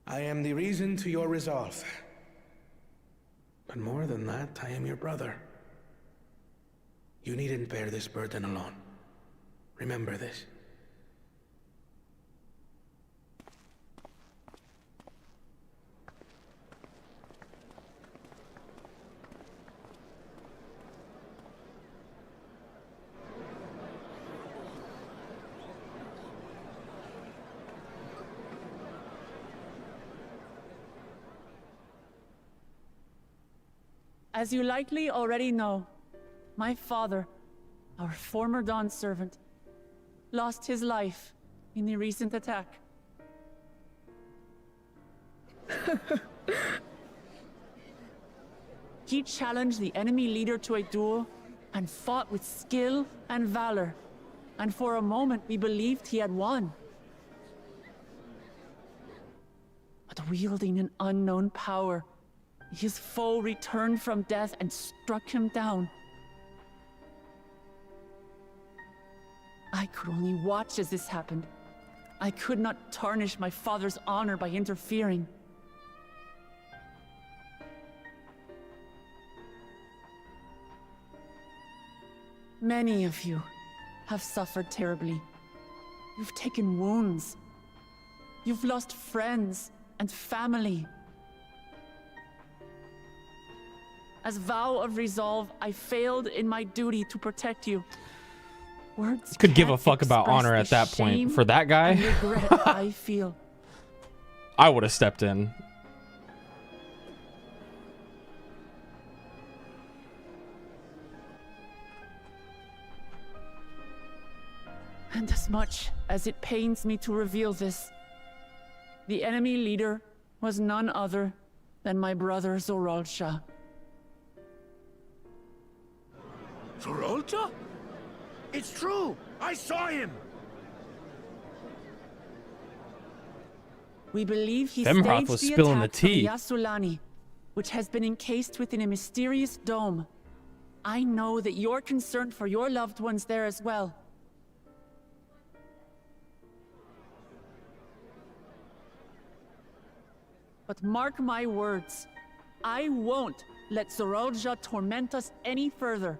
I am the reason to your resolve. But more than that, I am your brother. You needn't bear this burden alone. Remember this. As you likely already know, my father, our former Dawn servant, lost his life in the recent attack. He challenged the enemy leader to a duel and fought with skill and valor, and for a moment we believed he had won. But wielding an unknown power, his foe returned from death and struck him down. I could only watch as this happened. I could not tarnish my father's honor by interfering. Many of you have suffered terribly. You've taken wounds. You've lost friends and family. As vow of resolve, I failed in my duty to protect you. Words Could give a can't fuck about express honor the at that point. shame For that guy, and regret I feel. I would have stepped in. And as much as it pains me to reveal this, the enemy leader was none other than my brother Zorolsha. Zorolcha? It's true! I saw him! We believe he Femroth staged was the spilling the attack from tea. Yasulani, which has been encased within a mysterious dome. I know that you're concerned for your loved ones there as well. But mark my words, I won't let Zorolja torment us any further.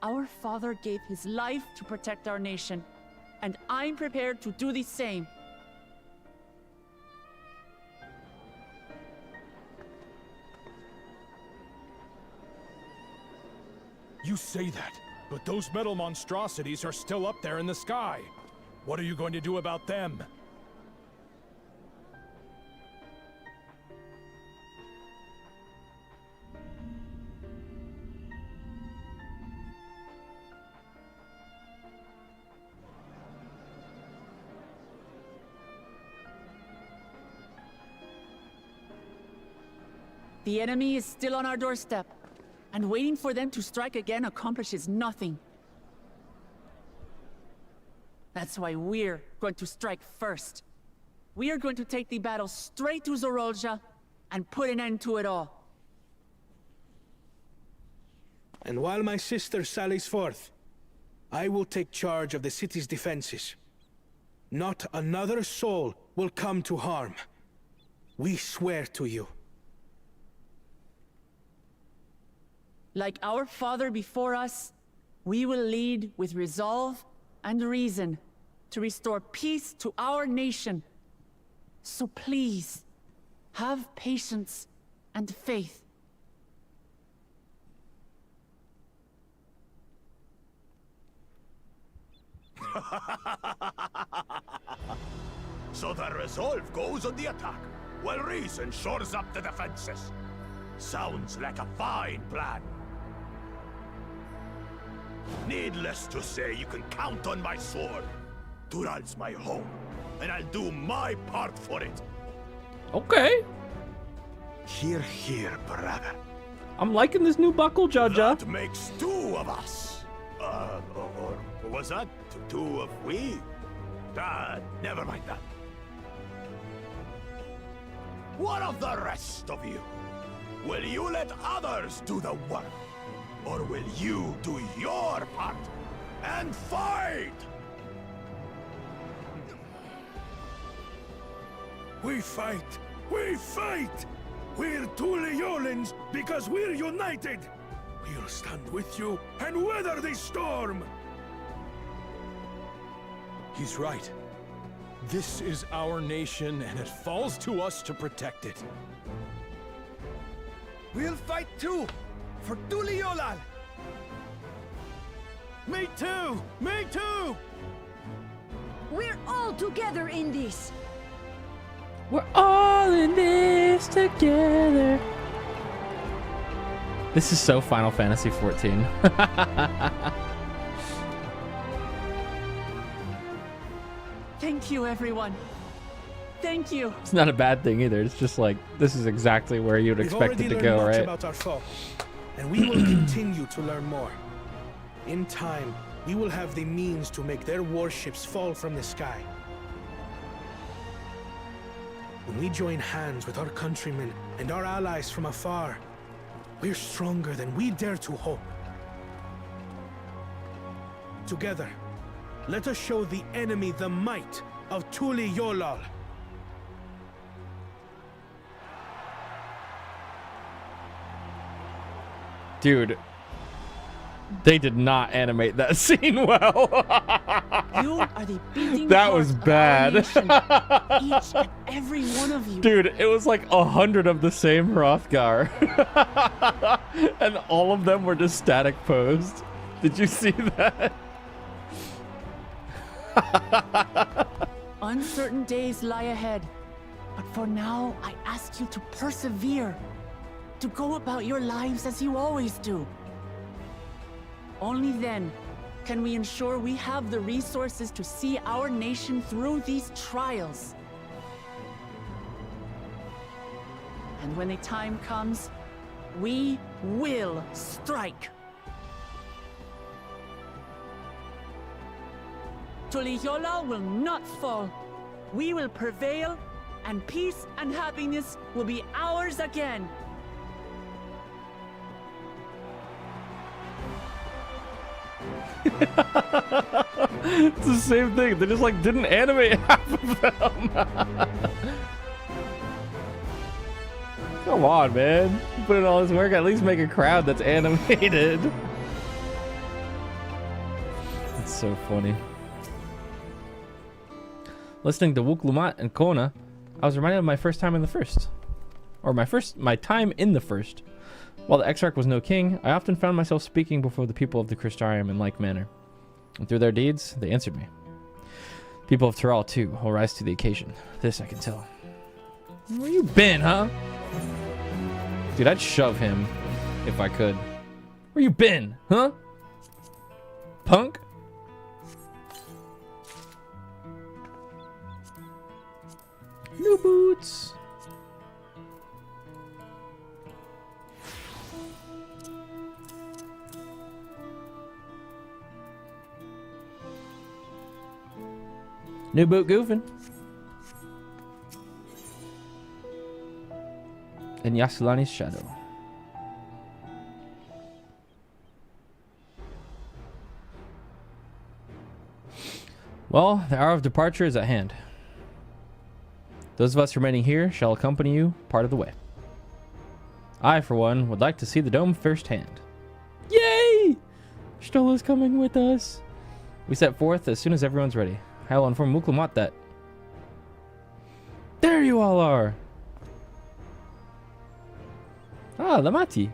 Our father gave his life to protect our nation, and I'm prepared to do the same. You say that, but those metal monstrosities are still up there in the sky. What are you going to do about them? The enemy is still on our doorstep, and waiting for them to strike again accomplishes nothing. That's why we're going to strike first. We are going to take the battle straight to Zorolja and put an end to it all. And while my sister sallies forth, I will take charge of the city's defenses. Not another soul will come to harm. We swear to you. Like our father before us, we will lead with resolve and reason to restore peace to our nation. So please, have patience and faith. So the resolve goes on the attack, while reason shores up the defenses. Sounds like a fine plan. Needless to say, you can count on my sword. Tural's my home, and I'll do my part for it. Okay. Hear, hear, brother. I'm liking this new buckle, Jaja. That makes two of us. Or was that two of we? Never mind that. What of the rest of you? Will you let others do the work? Or will you do your part and fight? We fight! We fight! We're Tuliolans because we're united! We'll stand with you and weather this storm! He's right. This is our nation, and it falls to us to protect it. We'll fight too! For Tuliolal! Me too! Me too! We're all together in this! We're all in this together. This is so Final Fantasy XIV. Thank you, everyone. Thank you. It's not a bad thing either. It's just like, this is exactly where you'd expect it to go, much right? About our foe, and we will continue to learn more. In time, we will have the means to make their warships fall from the sky. When we join hands with our countrymen and our allies from afar, we're stronger than we dare to hope. Together, let us show the enemy the might of Tuliolal. Dude, they did not animate that scene well. You are the beating That heart was of our bad. nation. Each and every one of you. Dude, it was like 100 of the same Hrothgar. And all of them were just static posed. Did you see that? Uncertain days lie ahead. But for now, I ask you to persevere. To go about your lives as you always do. Only then can we ensure we have the resources to see our nation through these trials. And when the time comes, we will strike. Tuliyola will not fall. We will prevail, and peace and happiness will be ours again. It's the same thing. They just like didn't animate half of them. Come on, man. You put in all this work, at least make a crowd that's animated. It's so funny. Listening to Wook Lumat and Kona, I was reminded of my first time in the first. Or my time in the first. While the Exarch was no king, I often found myself speaking before the people of the Crystarium in like manner. And through their deeds, they answered me. People of Tural, too, will rise to the occasion. This I can tell. Where you been, huh? Dude, I'd shove him if I could. Where you been, huh? Punk? New boots. New boot goofing. In Yasulani's shadow. Well, the hour of departure is at hand. Those of us remaining here shall accompany you part of the way. I, for one, would like to see the dome firsthand. Yay! Stola's coming with us. We set forth as soon as everyone's ready. I will inform Muklamat that. There you all are! Ah, Lamati.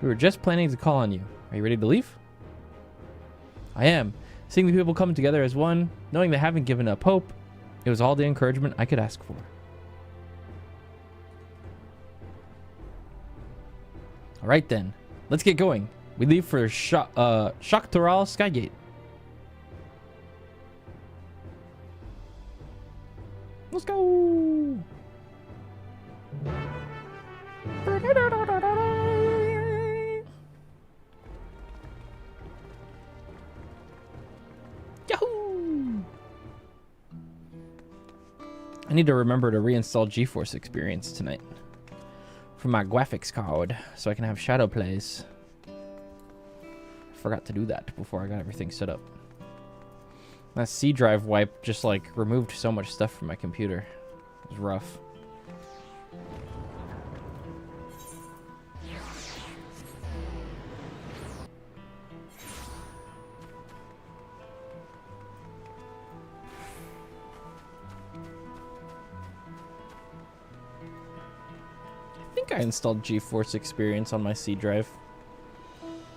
We were just planning to call on you. Are you ready to leave? I am. Seeing the people come together as one, knowing they haven't given up hope, it was all the encouragement I could ask for. Alright then, let's get going. We leave for Shaktoral Skygate. Let's go! Yahoo! I need to remember to reinstall GeForce Experience tonight for my graphics card so I can have shadow plays. Forgot to do that before I got everything set up. That C drive wipe just like removed so much stuff from my computer. It was rough. I think I installed GeForce Experience on my C drive.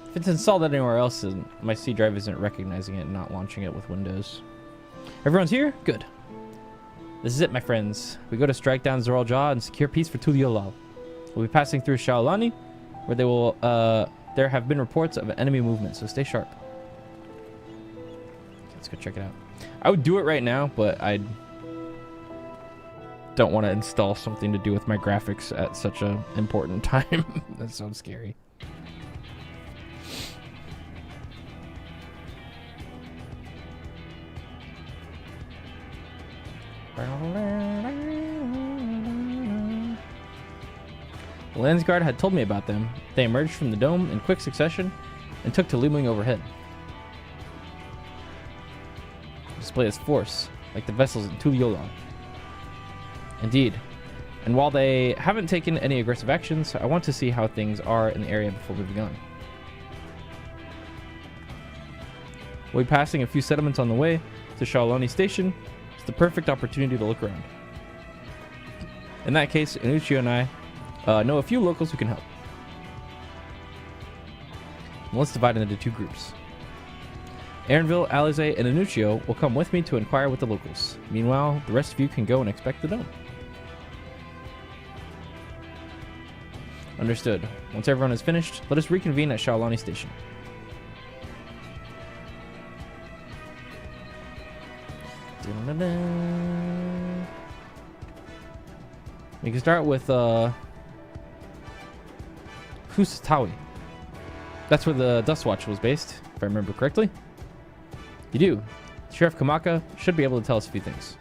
If it's installed anywhere else, my C drive isn't recognizing it and not launching it with Windows. Everyone's here? Good. This is it, my friends. We go to strike down Zoral Jaw and secure peace for Tuliolal. We'll be passing through Shaolani, where they will, there have been reports of enemy movement, so stay sharp. Let's go check it out. I would do it right now, but I don't want to install something to do with my graphics at such an important time. That sounds scary. The Landsguard had told me about them. They emerged from the dome in quick succession and took to looming overhead. Display its force, like the vessels in Tuliolal. Indeed. And while they haven't taken any aggressive actions, I want to see how things are in the area before moving on. We'll be passing a few settlements on the way to Shaolani Station. It's the perfect opportunity to look around. In that case, Inuccio and I know a few locals who can help. And let's divide into two groups. Aaronville, Alize, and Inuccio will come with me to inquire with the locals. Meanwhile, the rest of you can go and inspect the dome. Understood. Once everyone is finished, let us reconvene at Shaolani Station. We can start with Kusatawi. That's where the Dust Watch was based, if I remember correctly. You do. Sheriff Kamaka should be able to tell us a few things.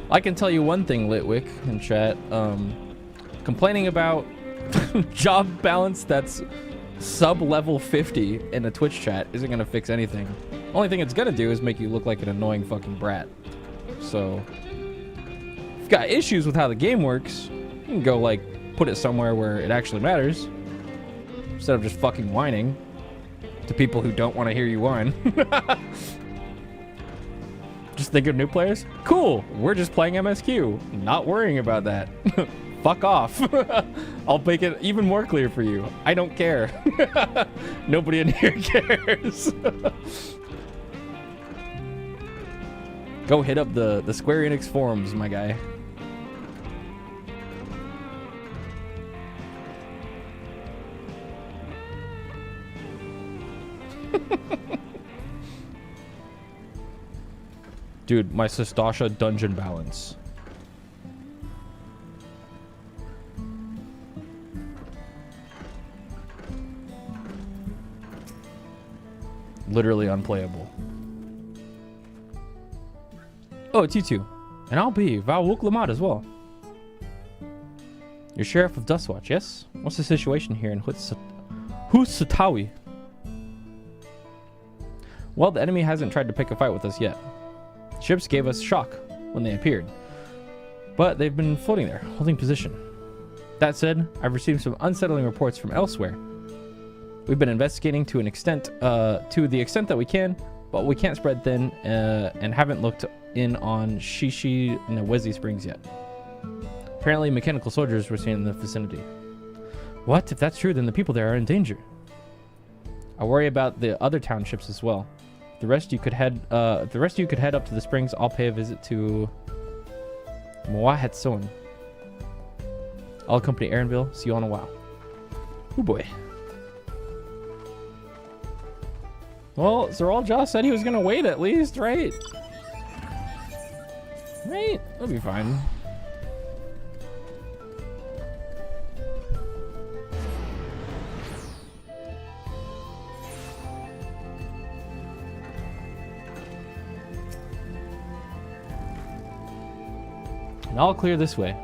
I can tell you one thing, Litwick in chat. Complaining about job balance that's sub-level 50 in a Twitch chat isn't going to fix anything. Only thing it's going to do is make you look like an annoying fucking brat. So, if you've got issues with how the game works, you can go, like, put it somewhere where it actually matters. Instead of just fucking whining to people who don't want to hear you whine. Just think of new players? Cool, we're just playing MSQ. Not worrying about that. Fuck off. I'll make it even more clear for you. I don't care. Nobody in here cares. Go hit up the Square Enix forums, my guy. Dude, my Sestasha dungeon balance literally unplayable. Oh, it's you two. And I'll be Valwuk Lamad as well. You're Sheriff of Dustwatch, yes? What's the situation here in Husatawi? Well, the enemy hasn't tried to pick a fight with us yet. Ships gave us shock when they appeared, but they've been floating there, holding position. That said, I've received some unsettling reports from elsewhere. We've been investigating to the extent that we can, but we can't spread thin and haven't looked in on Shishi Nawezi Springs yet. Apparently, mechanical soldiers were seen in the vicinity. What? If that's true, then the people there are in danger. I worry about the other townships as well. The rest you could head up to the springs. I'll pay a visit to Moahetson. I'll accompany Aaronville. See you on a while. Oh boy. Well, Zoral said he was gonna wait at least, right? Right? That'll be fine. And I'll clear this way.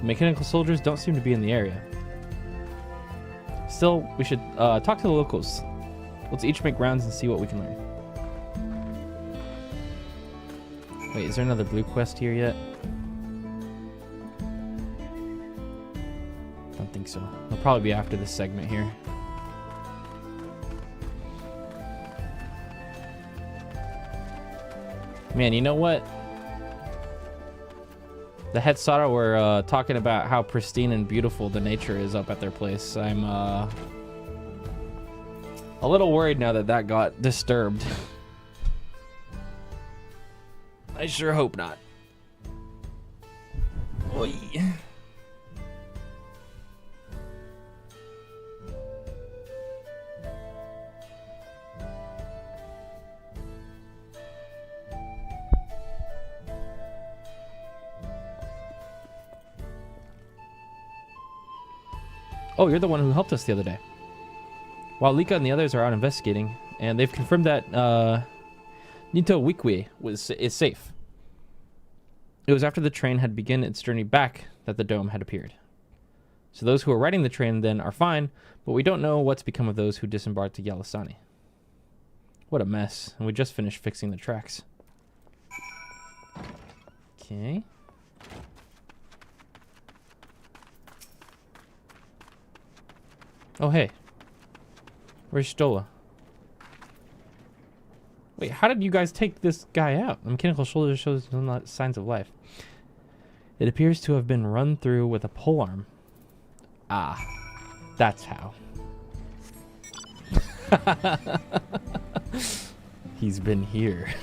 Mechanical soldiers don't seem to be in the area. Still, we should talk to the locals. Let's each make rounds and see what we can learn. Wait, is there another blue quest here yet? Don't think so. It'll probably be after this segment here. Man, you know what? The Hetsara were talking about how pristine and beautiful the nature is up at their place. I'm a little worried now that that got disturbed. I sure hope not. Oy. Oh, you're the one who helped us the other day. While Lika and the others are out investigating, and they've confirmed that Nito Wikwe is safe. It was after the train had begun its journey back that the dome had appeared. So those who are riding the train then are fine, but we don't know what's become of those who disembarked to Yalasani. What a mess, and we just finished fixing the tracks. Okay. Oh, hey. Where's Stola? Wait, how did you guys take this guy out? The mechanical shoulder shows no signs of life. It appears to have been run through with a polearm. Ah, that's how. He's been here.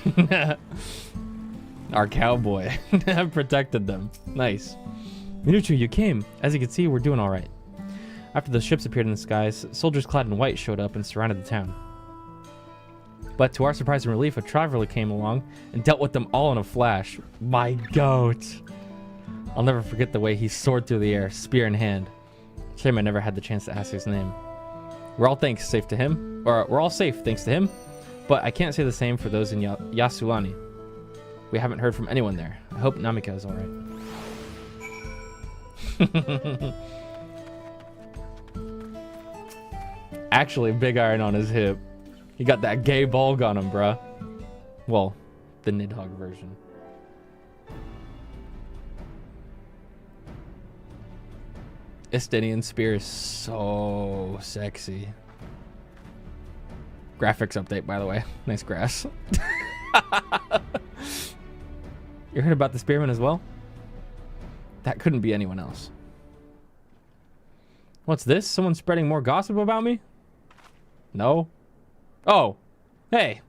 Our cowboy. I've protected them. Nice. Minuchu, you came. As you can see, we're doing all right. After the ships appeared in the skies, soldiers clad in white showed up and surrounded the town. But to our surprise and relief, a traveler came along and dealt with them all in a flash. My goat. I'll never forget the way he soared through the air, spear in hand. Shame I never had the chance to ask his name. We're all safe thanks to him, but I can't say the same for those in Yasulani. We haven't heard from anyone there. I hope Namika is all right. Actually, big iron on his hip. He got that gay bulg on him, bruh. Well, the Nidhogg version. Estinian spear is so sexy. Graphics update, by the way. Nice grass. You heard about the spearman as well? That couldn't be anyone else. What's this? Someone spreading more gossip about me? No? Oh. Hey.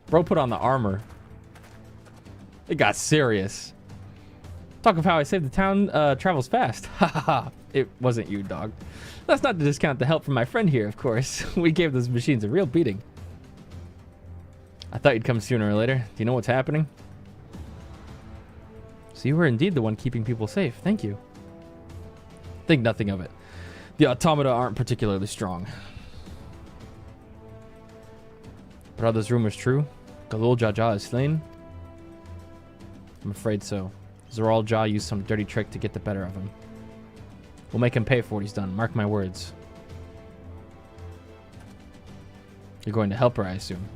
Bro put on the armor. It got serious. Talk of how I saved the town travels fast. Ha ha ha. It wasn't you, dog. That's not to discount the help from my friend here, of course. We gave those machines a real beating. I thought you'd come sooner or later. Do you know what's happening? So you were indeed the one keeping people safe. Thank you. Think nothing of it. The automata aren't particularly strong. But are those rumors true? Galul Jaja is slain? I'm afraid so. Zoral Jah used some dirty trick to get the better of him. We'll make him pay for what he's done. Mark my words. You're going to help her, I assume.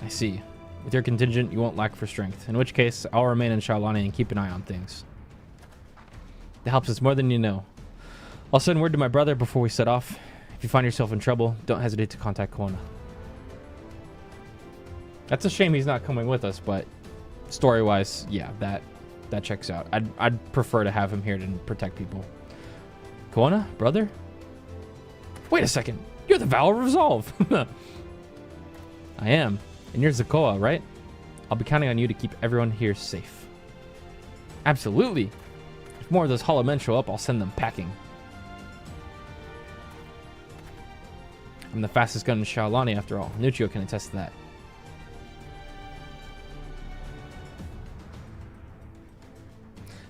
I see. With your contingent, you won't lack for strength. In which case, I'll remain in Shaolani and keep an eye on things. It helps us more than you know. I'll send word to my brother before we set off. If you find yourself in trouble, don't hesitate to contact Kona. That's a shame he's not coming with us, but story-wise, yeah, that checks out. I'd prefer to have him here to protect people. Kona, brother? Wait a second. You're the Vow of Resolve. I am. And you're Zakoa, right? I'll be counting on you to keep everyone here safe. Absolutely. If more of those hollow men show up, I'll send them packing. I'm the fastest gun in Shaolani after all. Nuchio can attest to that.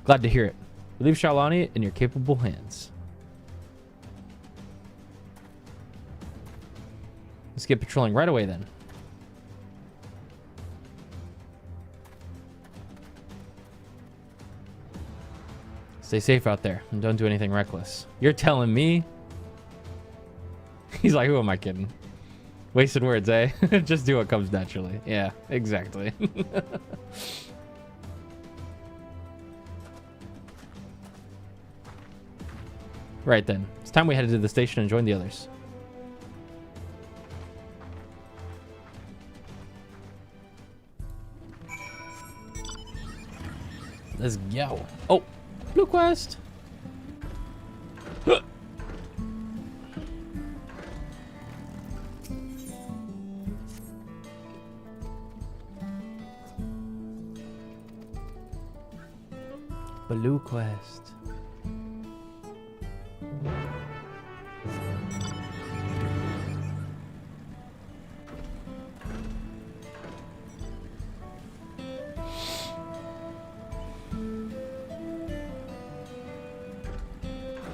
Glad to hear it. We leave Shaolani in your capable hands. Let's get patrolling right away then. Stay safe out there and don't do anything reckless. You're telling me? He's like, who am I kidding? Wasted words, eh? Just do what comes naturally. Yeah, exactly. Right then. It's time we headed to the station and joined the others. Let's go. Oh, blue quest. Blue quest.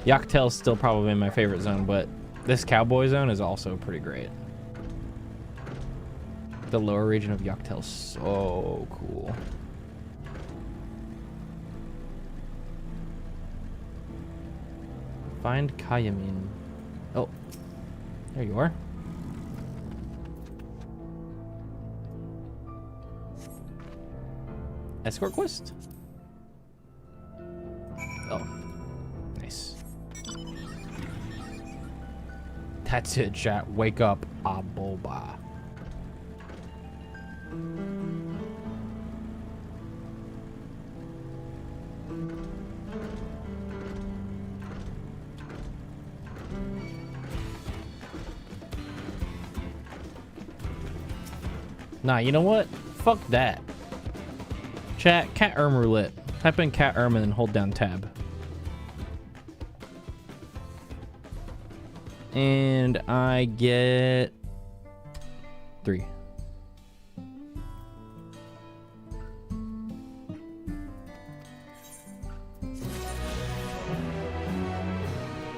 Yaktel's still probably my favorite zone, but this cowboy zone is also pretty great. The lower region of Yaktel's so cool. Find Kayamin. Oh, there you are. Escort quest? Oh, nice. That's it, chat. Wake up, Aboba. Nah, you know what? Fuck that. Chat, Cat Erm roulette. Type in Cat Erm and then hold down tab. And I get 3.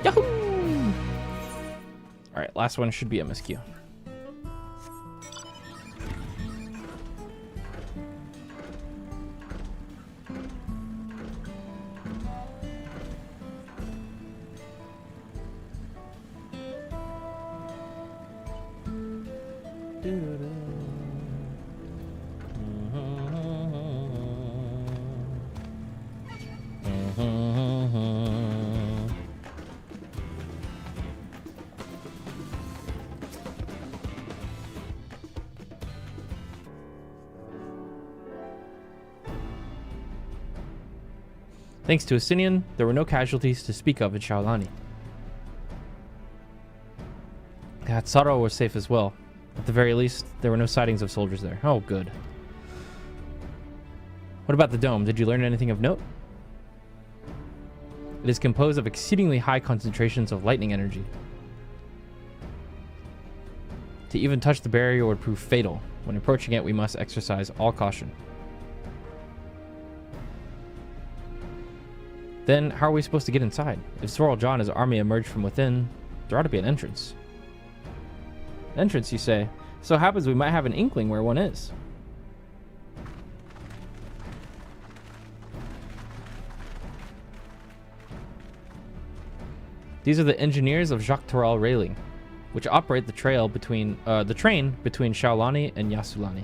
Yahoo! Alright, last one should be MSQ. Thanks to Asinian, there were no casualties to speak of in Shaolani. Hatsaro was safe as well. At the very least, there were no sightings of soldiers there. Oh, good. What about the dome? Did you learn anything of note? It is composed of exceedingly high concentrations of lightning energy. To even touch the barrier would prove fatal. When approaching it, we must exercise all caution. Then how are we supposed to get inside? If Sorrel John and his army emerged from within, there ought to be an entrance. Entrance, you say? So it happens we might have an inkling where one is. These are the engineers of Jacques Torel Railing, which operate the train between Shaolani and Yasulani.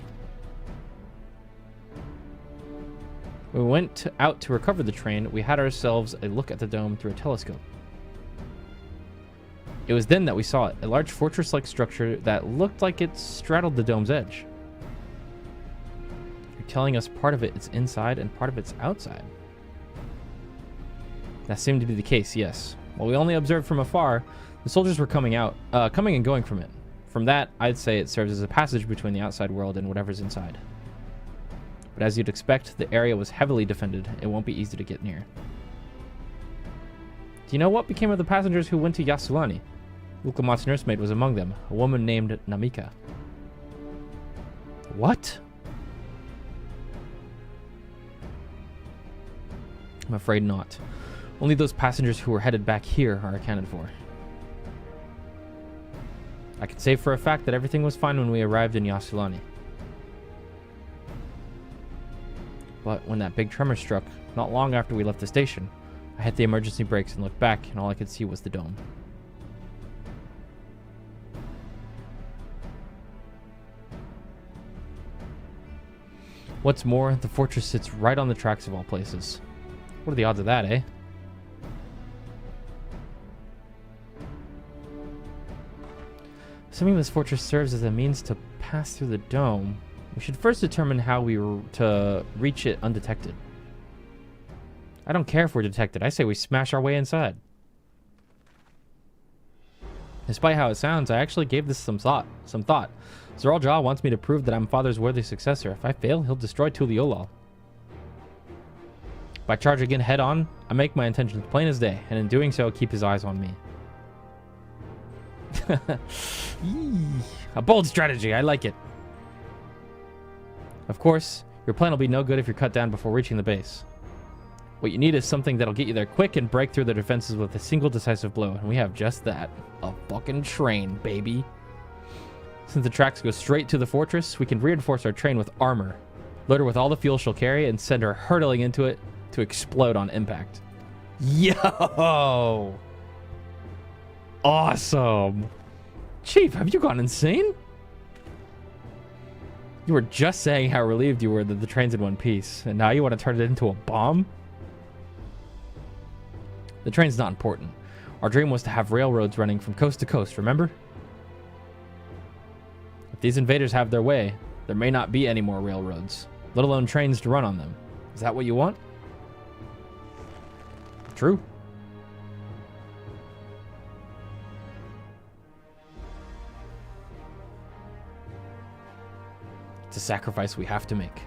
When we went out to recover the train, we had ourselves a look at the dome through a telescope. It was then that we saw it, a large fortress-like structure that looked like it straddled the dome's edge. You're telling us part of it is inside and part of it's outside. That seemed to be the case, yes. While we only observed from afar, the soldiers were coming and going from it. From that, I'd say it serves as a passage between the outside world and whatever's inside. But as you'd expect, the area was heavily defended. It won't be easy to get near. Do you know what became of the passengers who went to Yasulani? Ulkamat's nursemaid was among them, a woman named Namika. What? I'm afraid not. Only those passengers who were headed back here are accounted for. I can say for a fact that everything was fine when we arrived in Yasulani. But when that big tremor struck, not long after we left the station, I hit the emergency brakes and looked back, and all I could see was the dome. What's more, the fortress sits right on the tracks of all places. What are the odds of that, eh? Assuming this fortress serves as a means to pass through the dome, we should first determine how we were to reach it undetected. I don't care if we're detected. I say we smash our way inside. Despite how it sounds, I actually gave this some thought. Zoral Jaw wants me to prove that I'm Father's worthy successor. If I fail, he'll destroy Tuliolal. By charging in head on, I make my intentions plain as day, and in doing so, keep his eyes on me. A bold strategy. I like it. Of course, your plan will be no good if you're cut down before reaching the base. What you need is something that'll get you there quick and break through their defenses with a single decisive blow, and we have just that. A fucking train, baby. Since the tracks go straight to the fortress, we can reinforce our train with armor, load her with all the fuel she'll carry, and send her hurtling into it to explode on impact. Yo! Awesome! Chief, have you gone insane? You were just saying how relieved you were that the train's in one piece, and now you want to turn it into a bomb? The train's not important. Our dream was to have railroads running from coast to coast, remember? If these invaders have their way, there may not be any more railroads, let alone trains to run on them. Is that what you want? True. It's a sacrifice we have to make.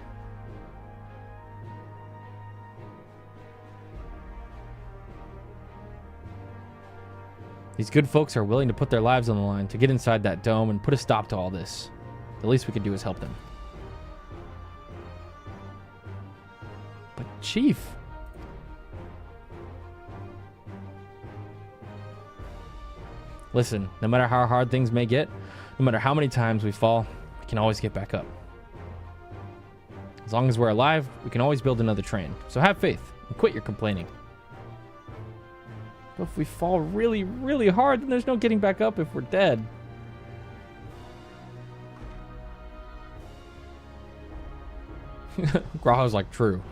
These good folks are willing to put their lives on the line to get inside that dome and put a stop to all this. The least we can do is help them. But Chief... Listen, no matter how hard things may get, no matter how many times we fall, we can always get back up. As long as we're alive, we can always build another train. So have faith and quit your complaining. But if we fall really, really hard, then there's no getting back up if we're dead. Graho's like, true.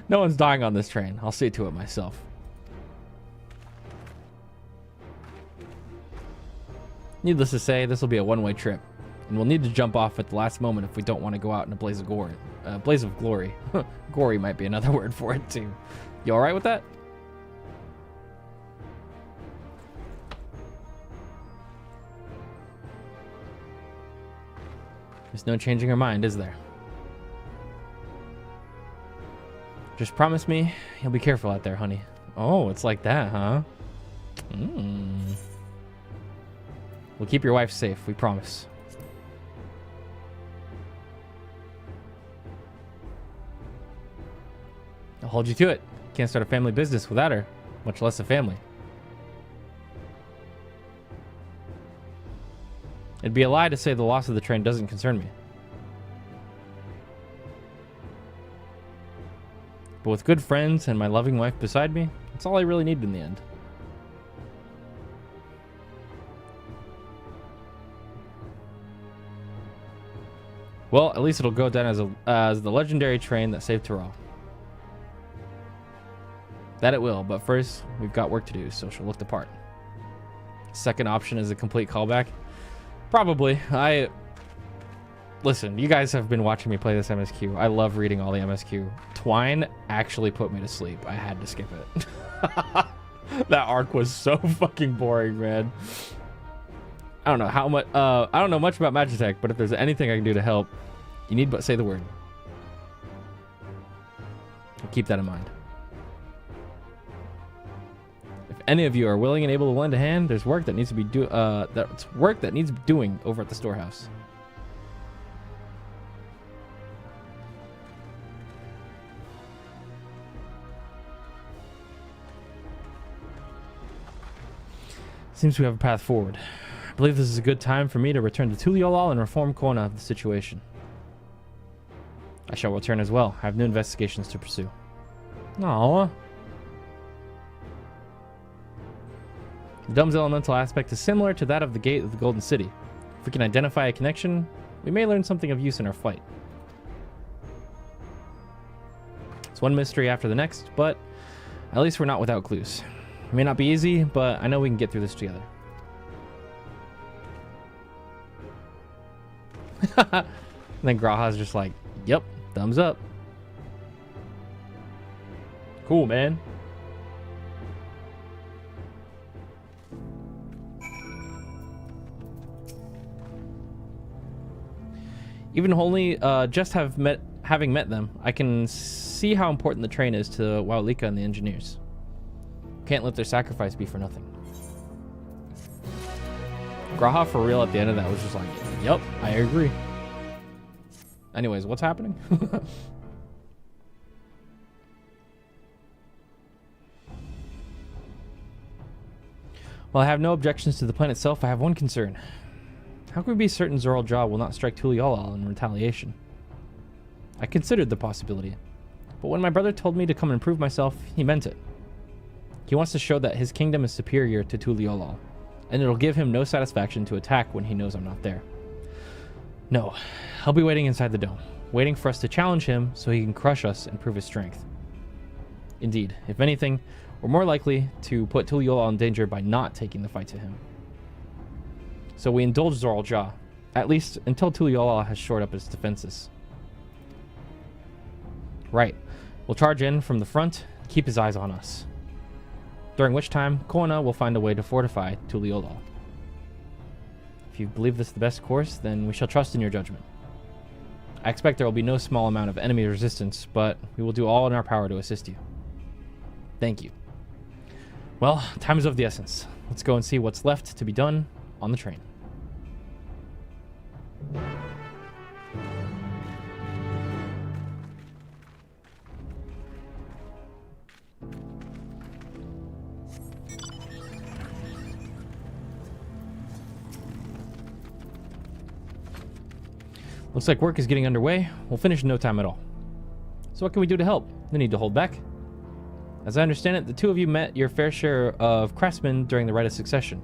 No one's dying on this train. I'll see to it myself. Needless to say, this will be a one-way trip, and we'll need to jump off at the last moment if we don't want to go out in a blaze of glory. Blaze of glory. Gory might be another word for it too. You all right with that? There's no changing her mind, is there? Just promise me you'll be careful out there, honey. Oh, it's like that, huh? We'll keep your wife safe, we promise. I'll hold you to it. Can't start a family business without her, much less a family. It'd be a lie to say the loss of the train doesn't concern me. But with good friends and my loving wife beside me, that's all I really need in the end. Well, at least it'll go down as the legendary train that saved Tyrell. That it will, but first, we've got work to do, so she'll look the part. Second option is a complete callback. Probably. Listen, you guys have been watching me play this MSQ. I love reading all the MSQ. Twine actually put me to sleep. I had to skip it. That arc was so fucking boring, man. I don't know how much. I don't know much about Magitech, but if there's anything I can do to help, you need but say the word. Keep that in mind. If any of you are willing and able to lend a hand, there's work that needs to be that's work that needs doing over at the storehouse. Seems we have a path forward. I believe this is a good time for me to return to Tuliolal and reform Kona of the situation. I shall return as well. I have new investigations to pursue. Aww. The Dumb's elemental aspect is similar to that of the Gate of the Golden City. If we can identify a connection, we may learn something of use in our fight. It's one mystery after the next, but at least we're not without clues. It may not be easy, but I know we can get through this together. And then Graha's just like, yep, thumbs up. Cool, man. Even only having met them, I can see how important the train is to Waulika and the engineers. Can't let their sacrifice be for nothing. Graha for real at the end of that was just like, yep, I agree. Anyways, what's happening? While I have no objections to the plan itself, I have one concern. How can we be certain Zoral Jaw will not strike Tuliolal in retaliation? I considered the possibility, but when my brother told me to come and prove myself, he meant it. He wants to show that his kingdom is superior to Tuliolal, and it'll give him no satisfaction to attack when he knows I'm not there. No, I'll be waiting inside the dome, waiting for us to challenge him so he can crush us and prove his strength. Indeed, if anything, we're more likely to put Tuliolal in danger by not taking the fight to him. So we indulge Zoral Jaw, at least until Tuliolal has shored up its defenses. Right, we'll charge in from the front, keep his eyes on us. During which time, Kona will find a way to fortify Tuliolal. If you believe this is the best course, then we shall trust in your judgment. I expect there will be no small amount of enemy resistance, but we will do all in our power to assist you. Thank you. Well, time is of the essence. Let's go and see what's left to be done on the train. Looks like work is getting underway. We'll finish in no time at all. So what can we do to help? No need to hold back. As I understand it, the two of you met your fair share of craftsmen during the Rite of Succession.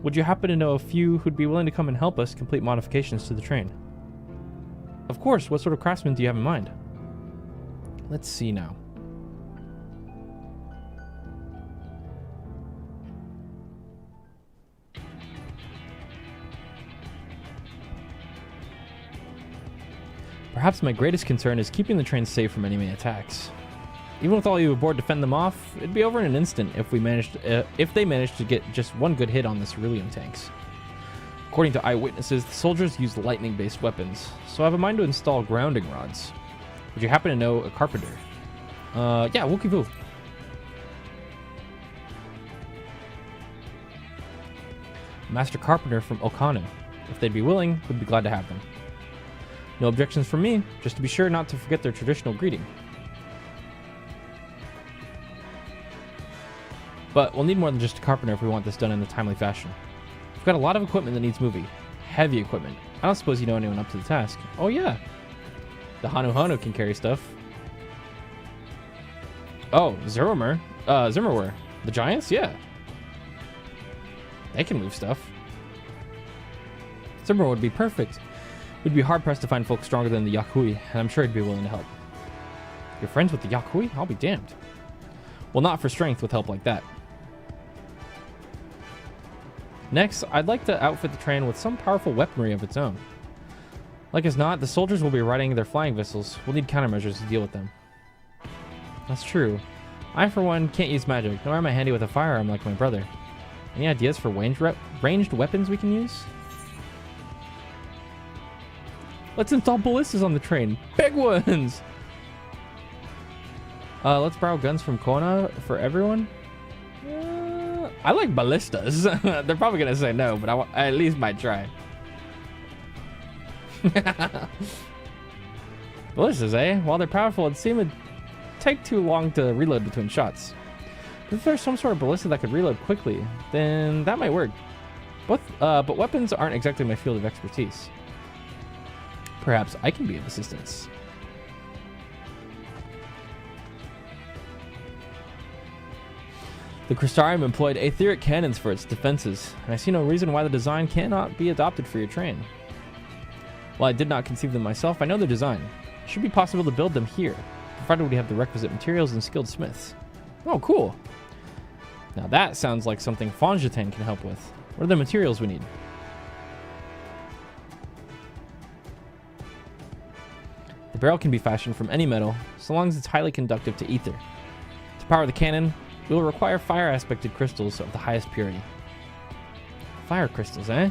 Would you happen to know a few who'd be willing to come and help us complete modifications to the train? Of course, what sort of craftsmen do you have in mind? Let's see now. Perhaps my greatest concern is keeping the train safe from enemy attacks. Even with all you aboard to fend them off, it'd be over in an instant if they managed to get just one good hit on the cerulean tanks. According to eyewitnesses, the soldiers used lightning-based weapons, so I have a mind to install grounding rods. Would you happen to know a carpenter? Yeah, Wookie Voo. Master Carpenter from Okanu. If they'd be willing, we'd be glad to have them. No objections from me, just to be sure not to forget their traditional greeting. But we'll need more than just a carpenter if we want this done in a timely fashion. We've got a lot of equipment that needs moving. Heavy equipment. I don't suppose you know anyone up to the task. Oh yeah. The Hanu can carry stuff. Oh, Zimmerware. The Giants? Yeah. They can move stuff. Zimmer would be perfect. We'd be hard-pressed to find folks stronger than the Yakui, and I'm sure he'd be willing to help. You're friends with the Yakui? I'll be damned. Well, not for strength with help like that. Next, I'd like to outfit the train with some powerful weaponry of its own. Like as not, the soldiers will be riding their flying vessels. We'll need countermeasures to deal with them. That's true. I, for one, can't use magic, nor am I handy with a firearm like my brother. Any ideas for ranged weapons we can use? Let's install ballistas on the train. Big ones! Let's borrow guns from Kona for everyone. I like ballistas. They're probably going to say no, but I at least might try. Ballistas, eh? While they're powerful, it seems it'd take too long to reload between shots. But if there's some sort of ballista that could reload quickly, then that might work. But weapons aren't exactly my field of expertise. Perhaps I can be of assistance. The Crystarium employed etheric cannons for its defenses, and I see no reason why the design cannot be adopted for your train. While I did not conceive them myself, I know their design. It should be possible to build them here, provided we have the requisite materials and skilled smiths. Oh, cool. Now that sounds like something Fonjetan can help with. What are the materials we need? The barrel can be fashioned from any metal, so long as it's highly conductive to ether. To power the cannon, we will require fire-aspected crystals of the highest purity. Fire crystals, eh?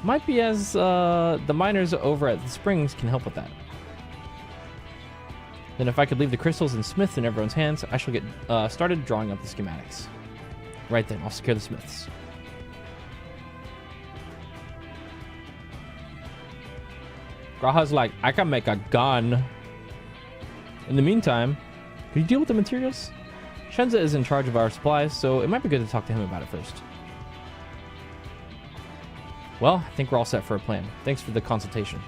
Might be as the miners over at the springs can help with that. Then if I could leave the crystals and smiths in everyone's hands, I shall get started drawing up the schematics. Right then, I'll secure the smiths. Graha's like, I can make a gun. In the meantime, could you deal with the materials? Shenza is in charge of our supplies, so it might be good to talk to him about it first. Well, I think we're all set for a plan. Thanks for the consultation.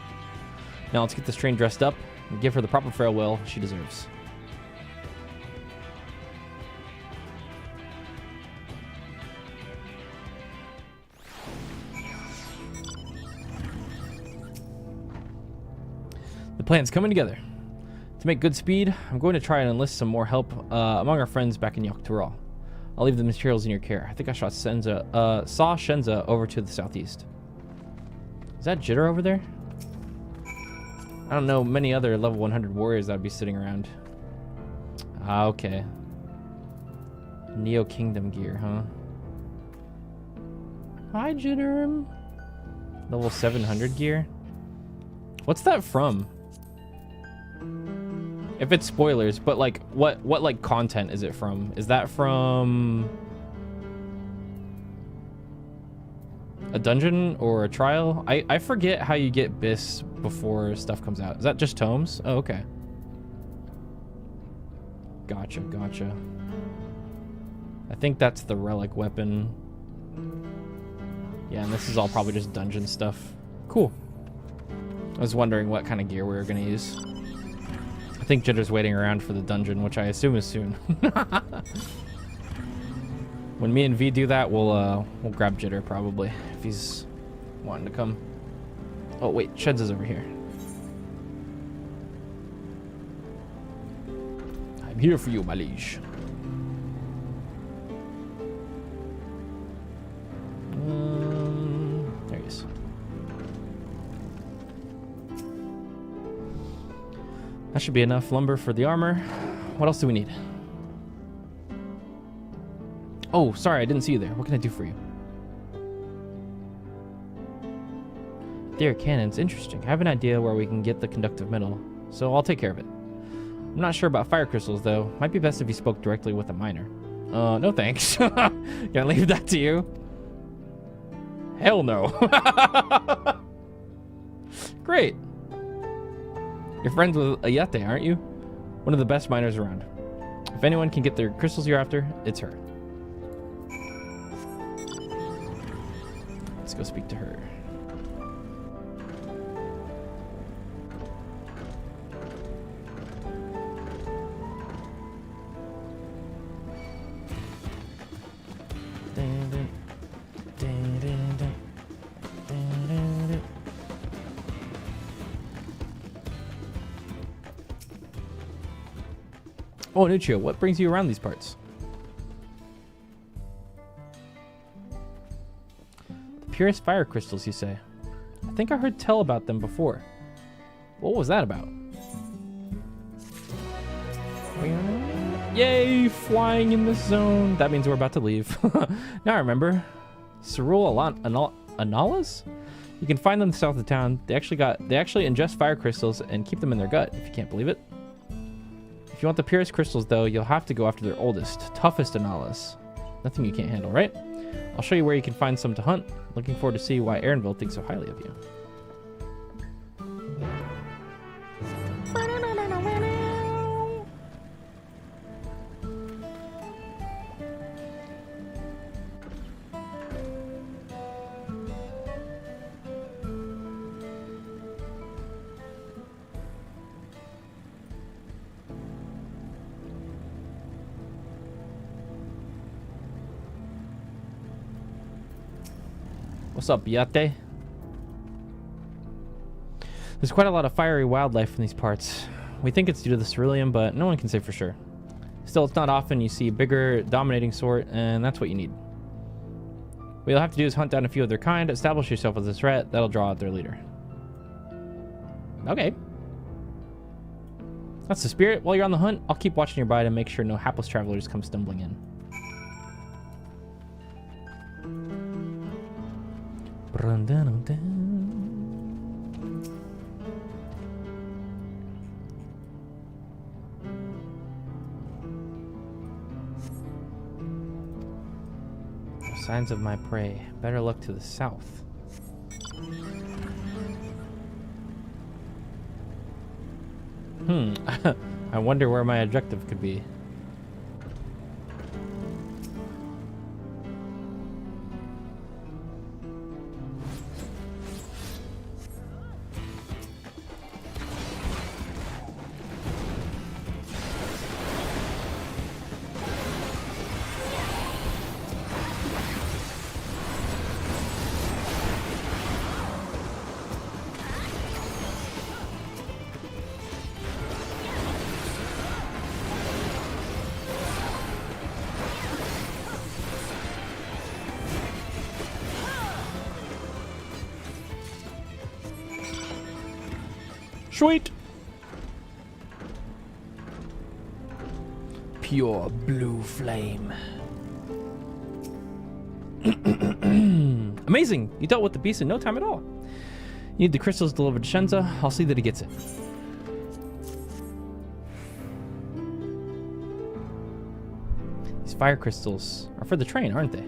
Now let's get this train dressed up and give her the proper farewell she deserves. The plan's coming together. To make good speed, I'm going to try and enlist some more help among our friends back in Yogg-Turahl. I'll leave the materials in your care. I think I saw Shenza over to the southeast. Is that Jitter over there? I don't know many other level 100 warriors that would be sitting around. Ah, okay. Neo Kingdom gear, huh? Hi, Jitter. Level 700 gear. What's that from? If it's spoilers, but like what like content is it from? Is that from a dungeon or a trial? I forget how you get bis before stuff comes out. Is that just tomes? Oh, okay. Gotcha. I think that's the relic weapon. Yeah, and this is all probably just dungeon stuff. Cool. I was wondering what kind of gear we were gonna use. I think Jitter's waiting around for the dungeon, which I assume is soon. When me and V do that, we'll grab Jitter probably if he's wanting to come. Oh wait, Sheds is over here. I'm here for you, my liege. There he is. That should be enough lumber for the armor. What else do we need? Oh, sorry, I didn't see you there. What can I do for you? There, cannons. Interesting. I have an idea where we can get the conductive metal, so I'll take care of it. I'm not sure about fire crystals, though. Might be best if you spoke directly with a miner. No thanks. Can I leave that to you? Hell no. Great. You're friends with Ayate, aren't you? One of the best miners around. If anyone can get their crystals you're after, it's her. Let's go speak to her. Oh, Nuccio, what brings you around these parts? The purest fire crystals, you say? I think I heard tell about them before. What was that about? Yay, flying in this zone. That means we're about to leave. Now I remember. Cerule Analas? You can find them south of town. They actually ingest fire crystals and keep them in their gut, if you can't believe it. If you want the purest crystals, though, you'll have to go after their oldest, toughest Analas. Nothing you can't handle, right? I'll show you where you can find some to hunt. Looking forward to see why Aaronville thinks so highly of you. What's up, Yate? There's quite a lot of fiery wildlife in these parts. We think it's due to the ceruleum, but no one can say for sure. Still, it's not often you see a bigger, dominating sort, and that's what you need. What you'll have to do is hunt down a few of their kind, establish yourself as a threat, that'll draw out their leader. Okay. That's the spirit. While you're on the hunt, I'll keep watching nearby to make sure no hapless travelers come stumbling in. Signs of my prey. Better look to the south. I wonder where my objective could be. Sweet. Pure blue flame. Amazing! You dealt with the beast in no time at all. You need the crystals delivered to Shenza. I'll see that he gets it. These fire crystals are for the train, aren't they?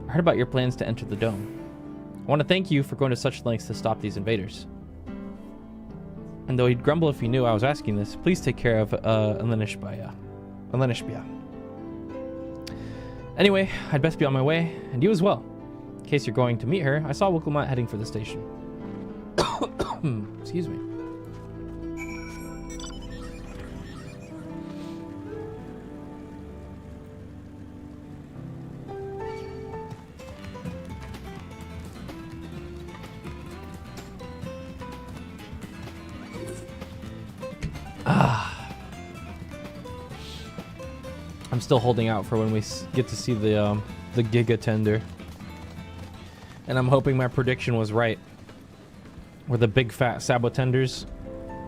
I heard about your plans to enter the dome. I want to thank you for going to such lengths to stop these invaders. And though he'd grumble if he knew I was asking this, please take care of Elenishbia. Anyway, I'd best be on my way, and you as well. In case you're going to meet her, I saw Wookelmat heading for the station. Excuse me. I'm still holding out for when we get to see the Giga Tender. And I'm hoping my prediction was right. Where the big fat Sabotender's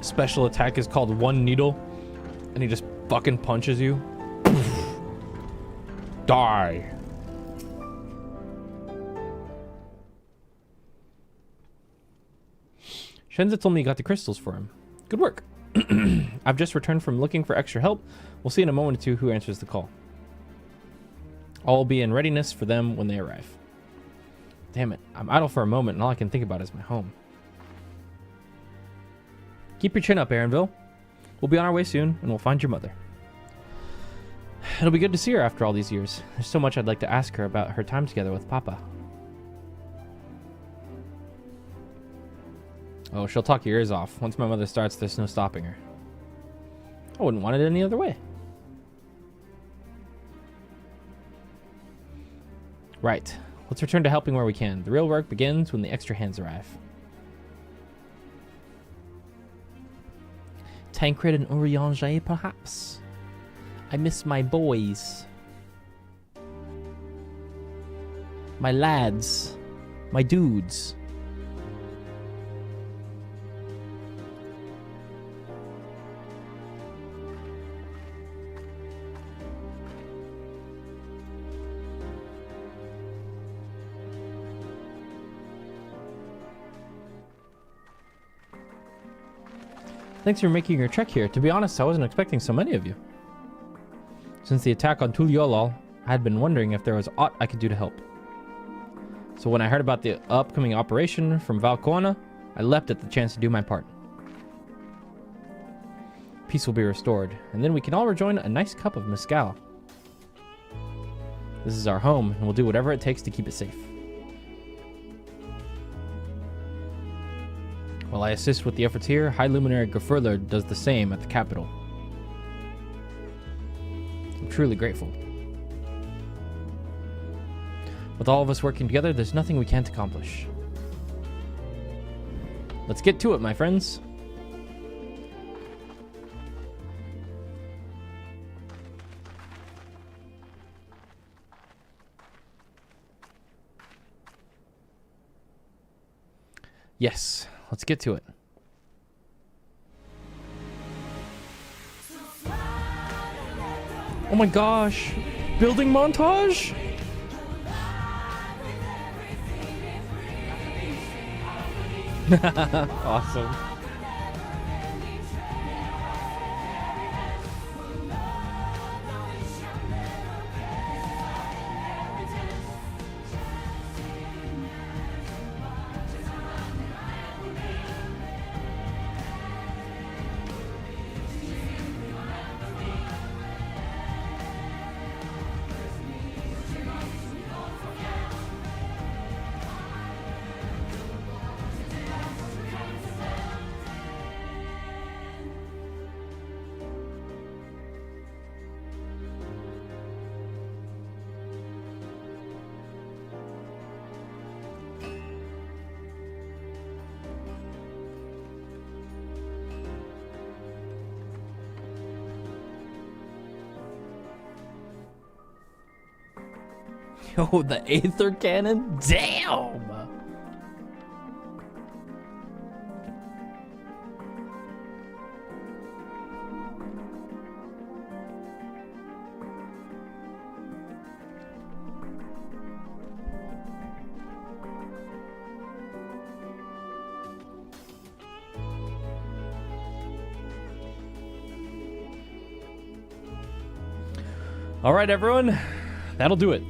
special attack is called One Needle. And he just fucking punches you. Die. Shenza told me you got the crystals for him. Good work. I've just returned from looking for extra help. We'll see in a moment or two who answers the call. All will be in readiness for them when they arrive. Damn it, I'm idle for a moment and all I can think about is my home. Keep your chin up, Aaronville. We'll be on our way soon and we'll find your mother. It'll be good to see her after all these years. There's so much I'd like to ask her about her time together with Papa. Oh, she'll talk your ears off. Once my mother starts, there's no stopping her. I wouldn't want it any other way. Right. Let's return to helping where we can. The real work begins when the extra hands arrive. Tancred and Urianger, perhaps? I miss my boys. My lads. My dudes. Thanks for making your trek here. To be honest, I wasn't expecting so many of you. Since the attack on Tuliolol, I had been wondering if there was aught I could do to help. So when I heard about the upcoming operation from Valcoana, I leapt at the chance to do my part. Peace will be restored, and then we can all rejoin a nice cup of mezcal. This is our home, and we'll do whatever it takes to keep it safe. While I assist with the efforts here, High Luminary Gefurler does the same at the capital. I'm truly grateful. With all of us working together, there's nothing we can't accomplish. Let's get to it, my friends. Yes. Let's get to it. Oh my gosh. Building montage? Awesome. Oh, the Aether Cannon? Damn! All right, everyone. That'll do it.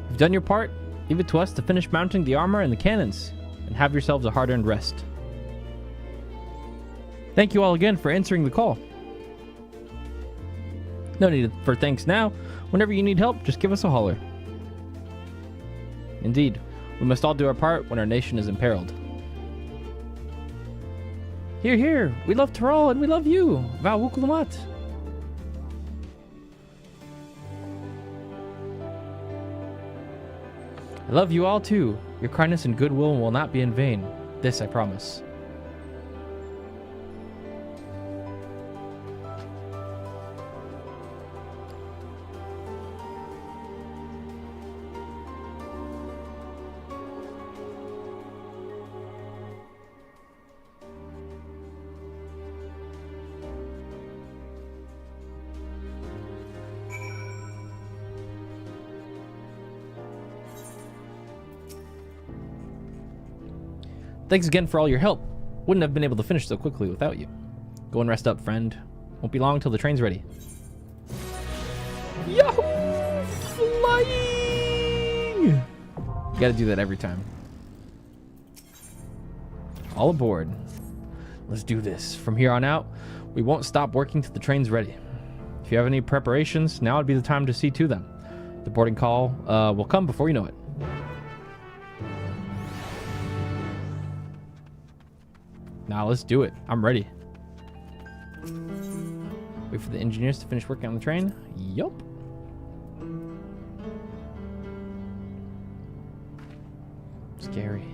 You've done your part. Leave it to us to finish mounting the armor and the cannons, and have yourselves a hard-earned rest. Thank you all again for answering the call. No need for thanks now. Whenever you need help, just give us a holler. Indeed, we must all do our part when our nation is imperiled. Hear, hear! We love Tyrol and we love you! Val Wukulamat! I love you all too. Your kindness and goodwill will not be in vain. This I promise. Thanks again for all your help. Wouldn't have been able to finish so quickly without you. Go and rest up, friend. Won't be long till the train's ready. Yahoo! Flying! You gotta do that every time. All aboard. Let's do this. From here on out, we won't stop working till the train's ready. If you have any preparations, now would be the time to see to them. The boarding call will come before you know it. Now let's do it. I'm ready. Wait for the engineers to finish working on the train. Yup. Scary.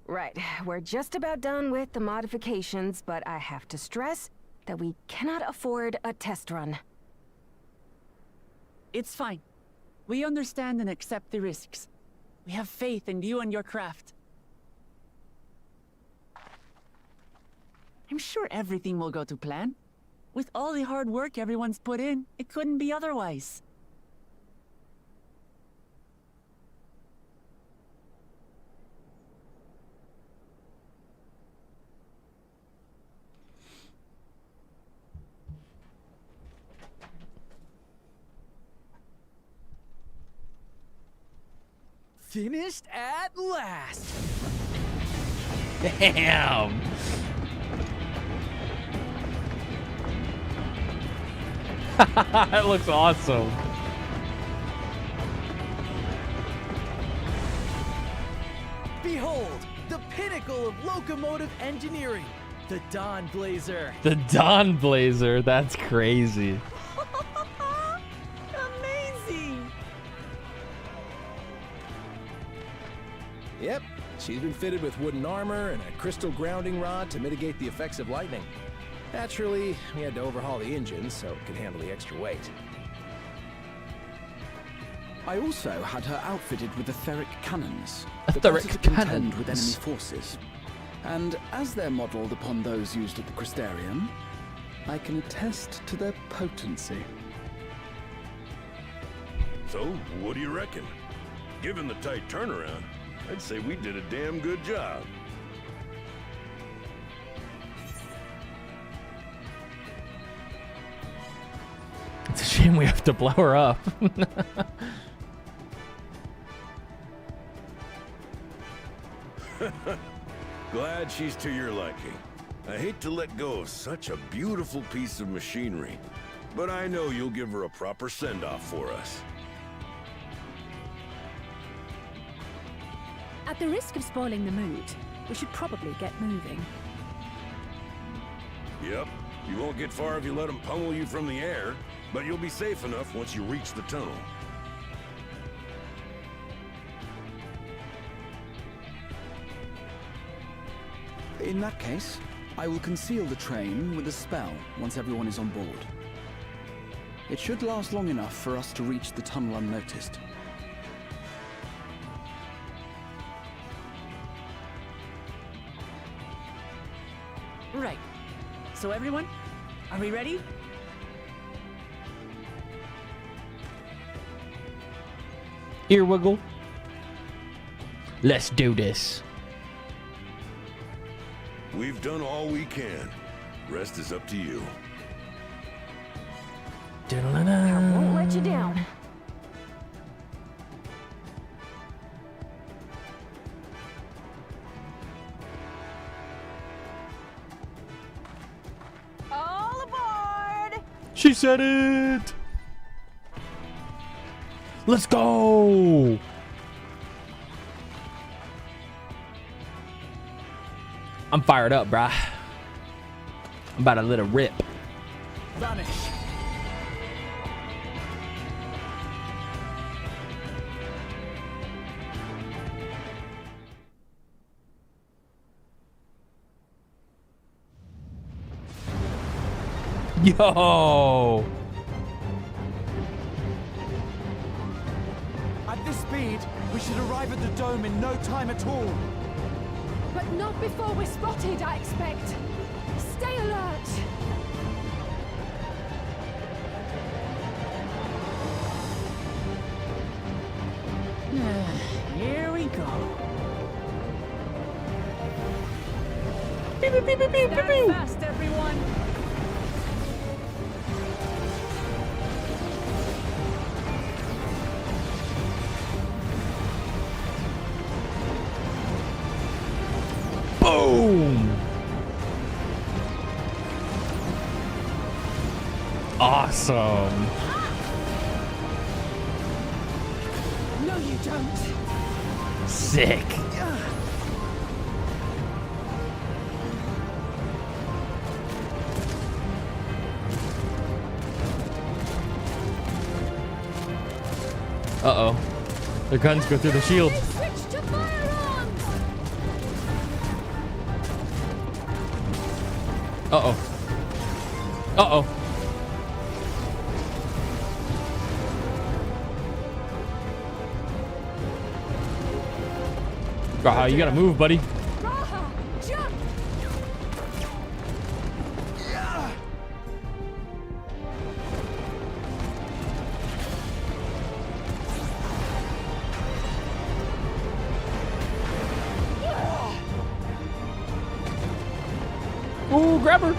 Right, we're just about done with the modifications, but I have to stress that we cannot afford a test run. It's fine. We understand and accept the risks. We have faith in you and your craft. I'm sure everything will go to plan. With all the hard work everyone's put in, it couldn't be otherwise. Finished at last! Damn! That looks awesome. Behold, the pinnacle of locomotive engineering, the Dawn Blazer. The Dawn Blazer, that's crazy. Amazing! Yep, she's been fitted with wooden armor and a crystal grounding rod to mitigate the effects of lightning. Naturally, we had to overhaul the engine so it could handle the extra weight. I also had her outfitted with etheric cannons. Etheric the better to contend cannons. with enemy forces. And as they're modelled upon those used at the Crystarium, I can attest to their potency. So, what do you reckon? Given the tight turnaround, I'd say we did a damn good job. It's a shame we have to blow her up. Glad she's to your liking. I hate to let go of such a beautiful piece of machinery, but I know you'll give her a proper send-off for us. At the risk of spoiling the mood, we should probably get moving. Yep, you won't get far if you let them pummel you from the air, but you'll be safe enough once you reach the tunnel. In that case, I will conceal the train with a spell once everyone is on board. It should last long enough for us to reach the tunnel unnoticed. Right. So everyone, are we ready? Ear wiggle. Let's do this. We've done all we can. Rest is up to you. I won't let you down. All aboard! She said it! Let's go! I'm fired up, brah. I'm about to let it rip. Vanish. Yo! At this speed, we should arrive at the dome in no time at all. But not before we're spotted, I expect. Stay alert. Here we go. Stand fast, everyone. Boom! Awesome. No, you don't. Sick. Uh-oh. The guns go through the shield. Switch to firearms! Uh-oh. Uh-oh. Ah, you gotta move, buddy. Raha, jump! Ooh, grab her.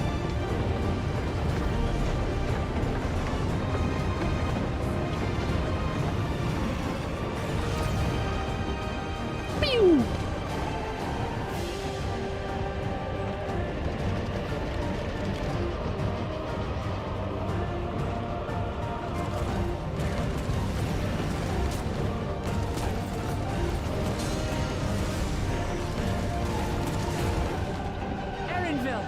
Pew. Erinville,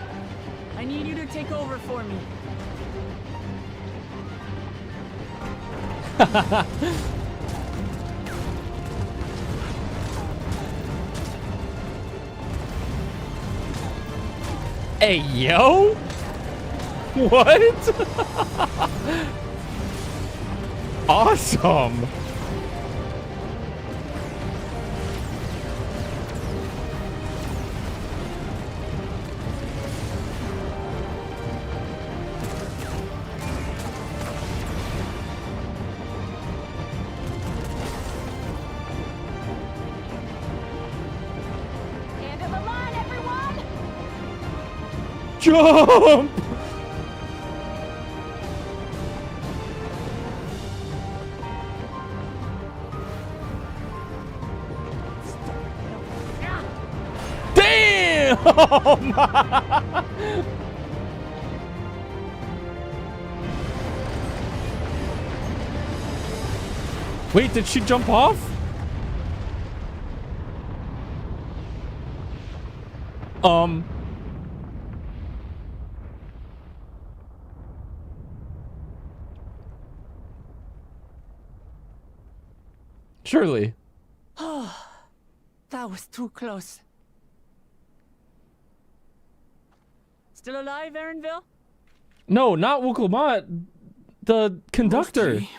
I need you to take over for me. Hey, yo! What? Awesome! End of the line, everyone! Jump! Damn! Wait, did she jump off? Surely. That was too close. Still alive, Erinville? No, not Wukulmat. The conductor. Okay.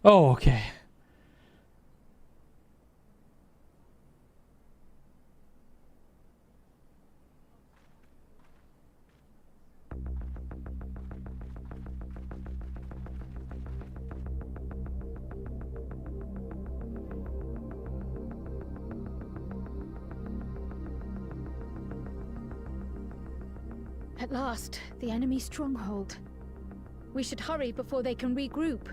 Oh, okay. At last, the enemy stronghold. We should hurry before they can regroup.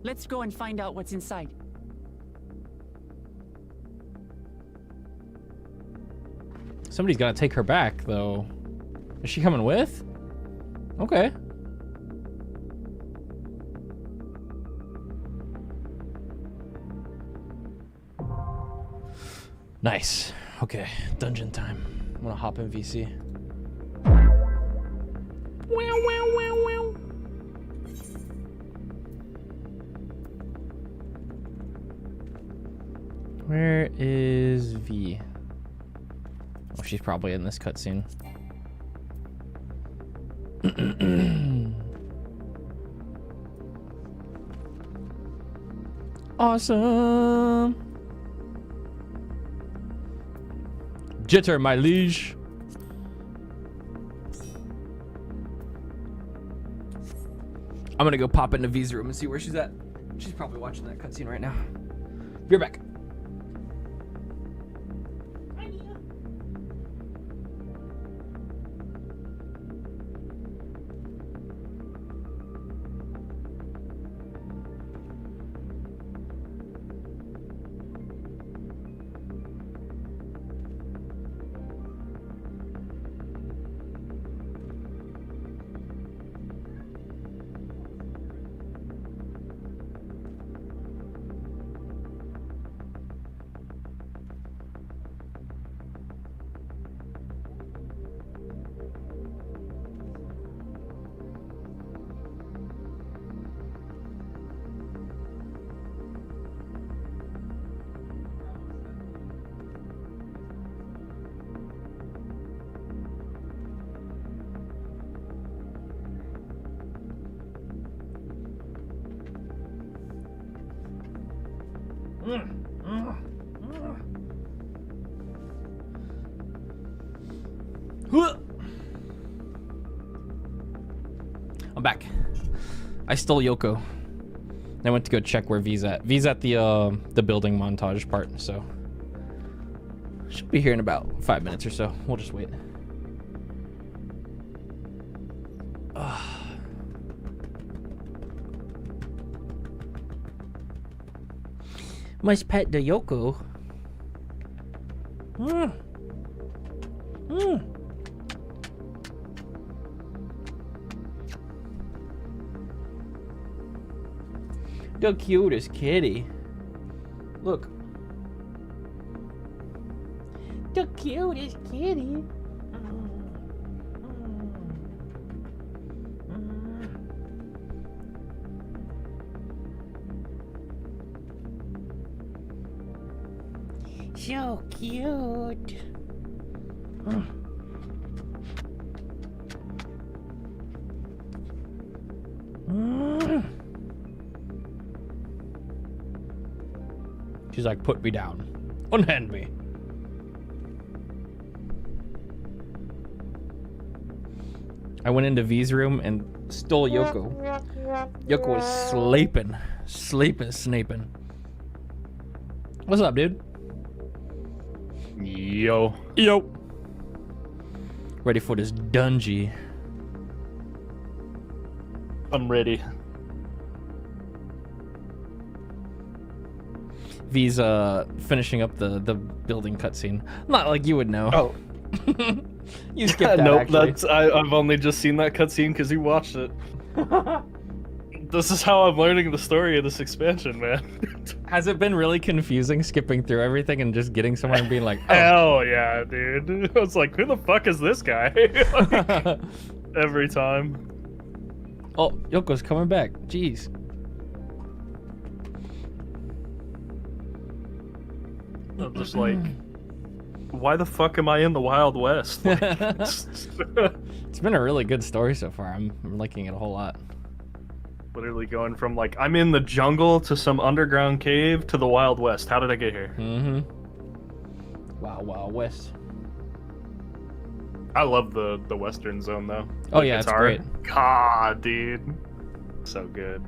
Let's go and find out what's inside. Somebody's got to take her back, though. Is she coming with? Okay. Nice. Okay, dungeon time. I'm gonna hop in VC. Where is V? Oh, she's probably in this cutscene. Awesome. Jitter, my liege. I'm gonna go pop into V's room and see where she's at. She's probably watching that cutscene right now. Be right back. I'm back. I stole Yoko. I went to go check where V's at. V's at the building montage part, so should be here in about 5 minutes or so. We'll just wait. Must pet the Yoko. The cutest kitty. Look. The cutest kitty. So cute. She's like, put me down. Unhand me. I went into V's room and stole Yoko. Yoko was sleeping. Snaping. What's up, dude? Yo. Ready for this dungeon. I'm ready. V's finishing up the building cutscene. Not like you would know. Oh. You skipped that, nope, actually. I've only just seen that cutscene because you watched it. This is how I'm learning the story of this expansion, man. Has it been really confusing skipping through everything and just getting somewhere and being like, oh. Hell yeah, dude. I was like, who the fuck is this guy? Like, every time. Oh, Yoko's coming back. Jeez. I'm just like, why the fuck am I in the Wild West? Like, it's been a really good story so far. I'm liking it a whole lot. Literally going from like, I'm in the jungle to some underground cave to the Wild West. How did I get here? Wild West. I love the Western zone though. Oh yeah, it's great. God, dude. So good.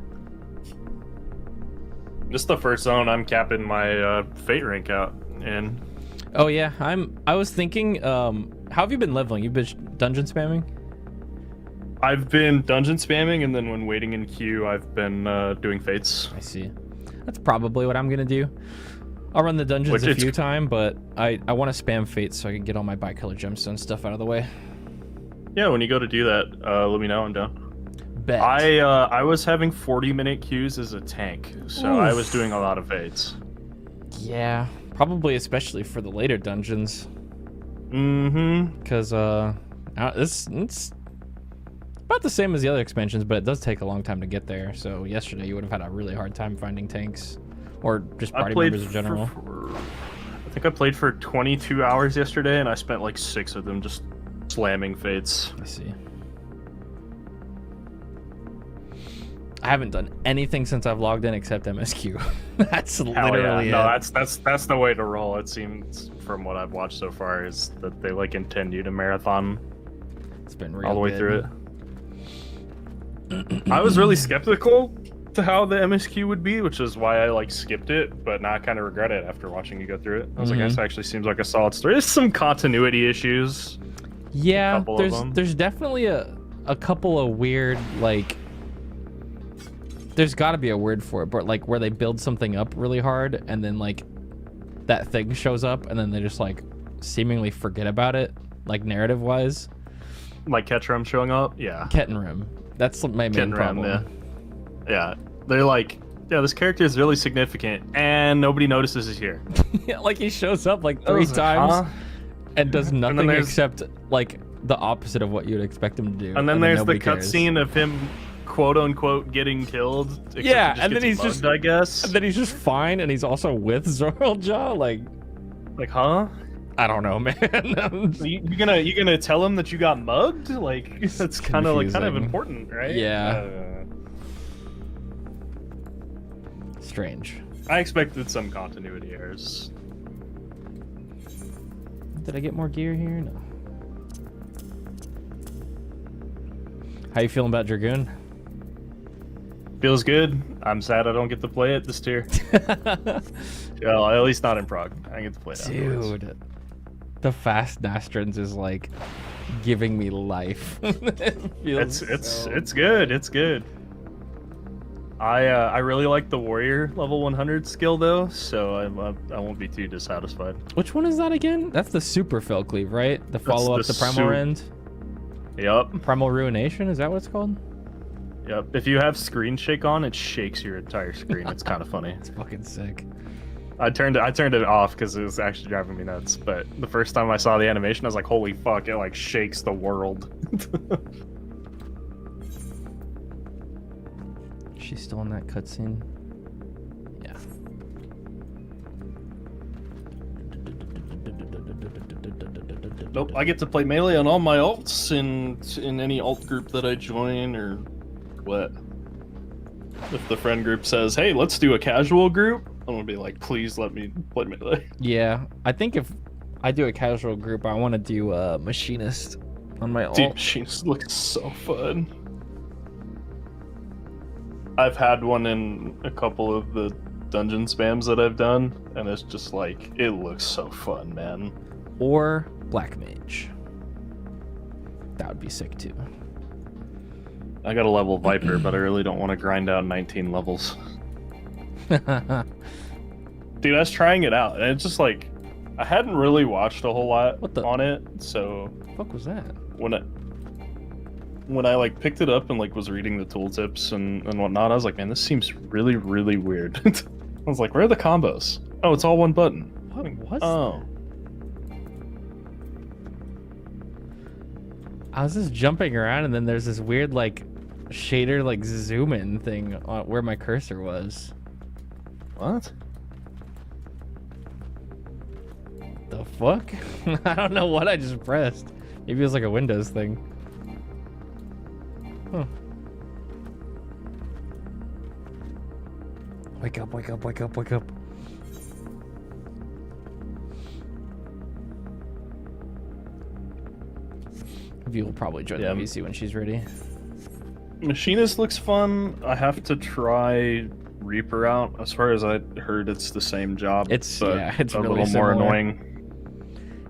Just the first zone I'm capping my fate rank out in. Oh yeah, I was thinking, how have you been leveling? You've been dungeon spamming? I've been dungeon spamming, and then when waiting in queue, I've been doing fates. I see. That's probably what I'm gonna do. I'll run the dungeons a few times, but I want to spam fates so I can get all my bicolor gemstone stuff out of the way. Yeah, when you go to do that, let me know. I'm down. Bet. I was having 40-minute queues as a tank, so I was doing a lot of fates. Yeah, probably especially for the later dungeons. Because it's about the same as the other expansions, but it does take a long time to get there. So yesterday you would have had a really hard time finding tanks, or just party members in general. I think I played for 22 hours yesterday, and I spent like 6 of them just slamming fates. I see. I haven't done anything since I've logged in except MSQ. That's literally it. No, that's the way to roll. It seems from what I've watched so far is that they like intend you to marathon. It's been real all the way good. through it. I was really skeptical to how the MSQ would be, which is why I like skipped it, but now I kind of regret it after watching you go through it. I was like, this actually seems like a solid story. There's some continuity issues. Yeah, there's definitely a couple of weird, like, there's got to be a word for it, but like where they build something up really hard and then like that thing shows up and then they just like seemingly forget about it, like narrative wise. Like Ketchum showing up? Yeah. Kettenrim. That's my main problem. Yeah. They're like, yeah, this character is really significant and nobody notices he's here. Yeah, like he shows up like 3 times and does nothing except like the opposite of what you'd expect him to do. And then there's the cutscene of him quote unquote getting killed. Yeah, and then he's bugged, just, I guess. And then he's just fine, and he's also with Zoraljah. Like, huh? I don't know, man. you gonna tell him that you got mugged? Like, that's kind of important, right? Yeah. Strange. I expected some continuity errors. Did I get more gear here? No. How you feeling about Dragoon? Feels good. I'm sad I don't get to play it this tier. Well, at least not in Prague. I get to play it afterwards. Dude, the fast Nastrans is like giving me life. It's good. It's good. I really like the warrior level 100 skill though, so I won't be too dissatisfied. Which one is that again? That's the super fell cleave, right? The follow up to Primal Rend. Yep. Primal Ruination, is that what it's called? Yep. If you have screen shake on, it shakes your entire screen. It's kind of funny. It's fucking sick. I turned it off because it was actually driving me nuts. But the first time I saw the animation, I was like, "Holy fuck!" It like shakes the world. She's still in that cutscene. Yeah. Nope. I get to play melee on all my alts in any alt group that I join or what. If the friend group says, "Hey, let's do a casual group," I'm gonna be like, "Please let me play melee." Yeah, I think if I do a casual group, I want to do Machinist on my alt. Dude, Machinist looks so fun. I've had one in a couple of the dungeon spams that I've done, and it's just like, it looks so fun, man. Or Black Mage. That would be sick too. I got a level Viper, but I really don't want to grind out 19 levels. Dude, I was trying it out, and it's just like, I hadn't really watched a whole lot on it, so... What the fuck was that? When I like picked it up and like was reading the tooltips and whatnot, I was like, man, this seems really, really weird. I was like, where are the combos? Oh, it's all one button. What? Oh. I was just jumping around and then there's this weird like shader like zoom in thing on where my cursor was. What? The fuck? I don't know what I just pressed. Maybe it was like a Windows thing. Huh. Wake up, wake up, wake up, wake up. V will probably join the VC when she's ready. Machinist looks fun. I have to try Reaper out. As far as I heard, it's the same job. It's a really little similar. more annoying.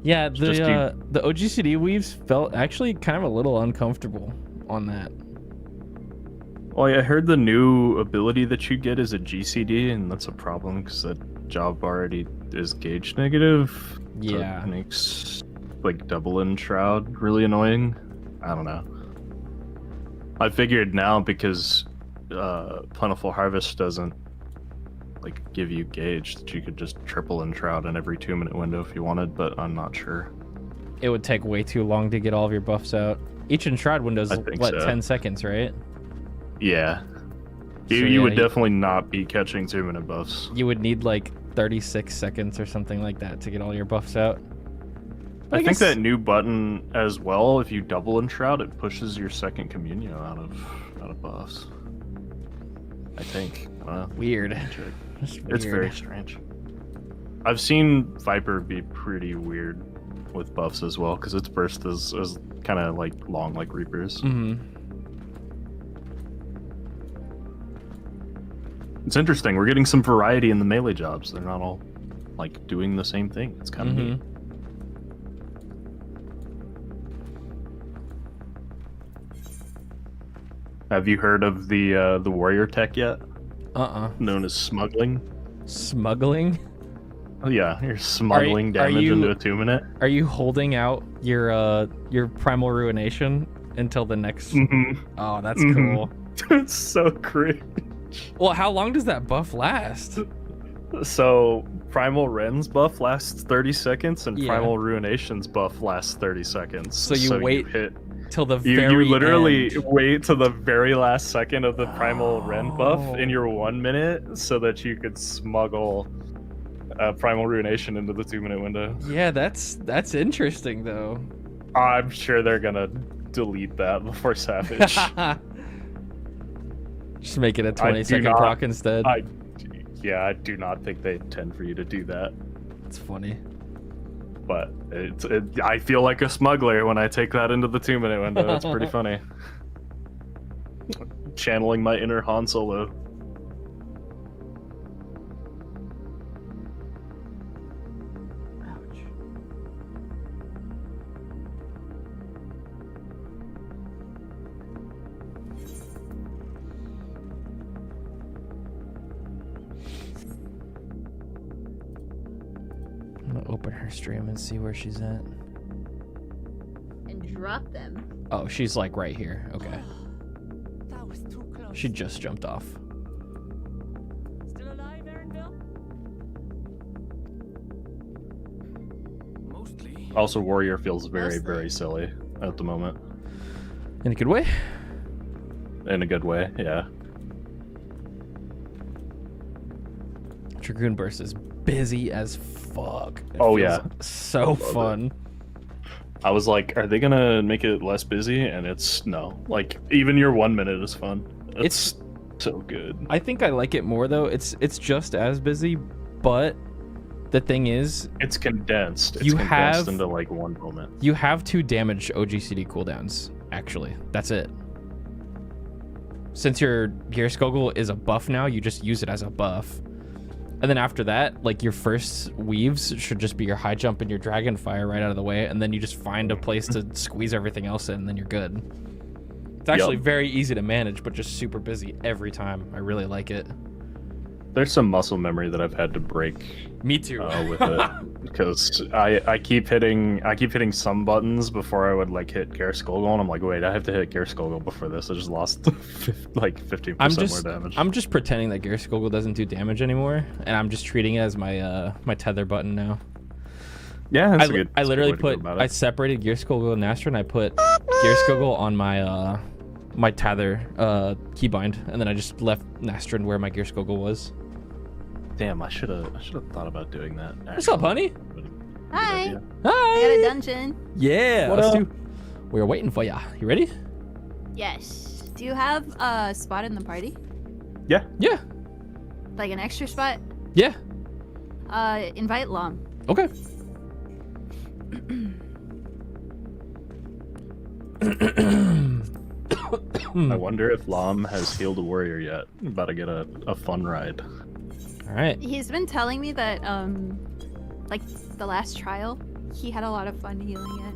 Yeah, the OGCD weaves felt actually kind of a little uncomfortable on that. Well, I heard the new ability that you get is a GCD, and that's a problem because that job already is gauge negative. Yeah. So it makes like double enshroud really annoying. I don't know. I figured now because Plentiful Harvest doesn't like give you gauge that you could just triple enshroud in every 2-minute window if you wanted, but I'm not sure. It would take way too long to get all of your buffs out. Each enshroud window is what, 10 seconds, right? Yeah. So, you would definitely not be catching 2-minute buffs. You would need like 36 seconds or something like that to get all your buffs out. I think that new button as well, if you double enshroud, it pushes your second communio out of buffs. I think. Weird. It's very strange. I've seen Viper be pretty weird with buffs as well, because its burst is kind of like long like Reaper's. Mm-hmm. It's interesting. We're getting some variety in the melee jobs. They're not all like doing the same thing. It's kind of neat. Have you heard of the warrior tech yet? Known as smuggling. Smuggling? Oh yeah, you're smuggling damage into a 2-minute. Are you holding out your primal ruination until the next? Oh, that's cool. It's so cringe. Well, how long does that buff last? So Primal Ren's buff lasts 30 seconds, and Primal Ruination's buff lasts 30 seconds. So you wait till the you very literally end. wait till the very last second of the Primal Ren buff in your 1 minute, so that you could smuggle Primal Ruination into the 2-minute window. Yeah, that's interesting though. I'm sure they're gonna delete that before Savage. Just make it a 20-second proc instead. I do not think they intend for you to do that. It's funny. But I feel like a smuggler when I take that into the 2-minute window. It's pretty funny. Channeling my inner Han Solo. I'm gonna open her stream and see where she's at. And drop them. Oh, she's like right here. Okay. That was too close. She just jumped off. Still alive, Aaronville? Mostly. Also, Warrior feels very, very silly at the moment. In a good way? In a good way, yeah. Dragoon Burst is busy as fuck. It Oh feels yeah, so fun. I was like, are they gonna make it less busy? And it's no. Like even your 1 minute is fun. It's so good. I think I like it more though. It's just as busy, but the thing is, it's condensed. It's you condensed have into like one moment. You have 2 damage OGCD cooldowns. Actually, that's it. Since your Gear Skogul is a buff now, you just use it as a buff. And then after that, like your first weaves should just be your high jump and your dragon fire right out of the way, and then you just find a place to squeeze everything else in, and then you're good. It's actually very easy to manage, but just super busy every time. I really like it. There's some muscle memory that I've had to break. Me too. With it, because I keep hitting some buttons before I would like hit Gear Skogul, and I'm like, wait, I have to hit Gear Skogul before this. I just lost like 15% more damage. I'm just pretending that Gear Skogul doesn't do damage anymore, and I'm just treating it as my my tether button now. Yeah, that's I literally I separated Gear Skogul and Nastra, and I put Gear Skogul on my my tether keybind, and then I just left Nastra where my Gear Skogul was. Damn, I should have thought about doing that. What's up, honey? Hi. Hi. I got a dungeon. Yeah. What up? We're waiting for ya. You ready? Yes. Do you have a spot in the party? Yeah. Yeah. Like an extra spot? Yeah. Invite Lom. Okay. I wonder if Lam has healed a warrior yet. I'm about to get a fun ride. All right. He's been telling me that, like, the last trial, he had a lot of fun healing it.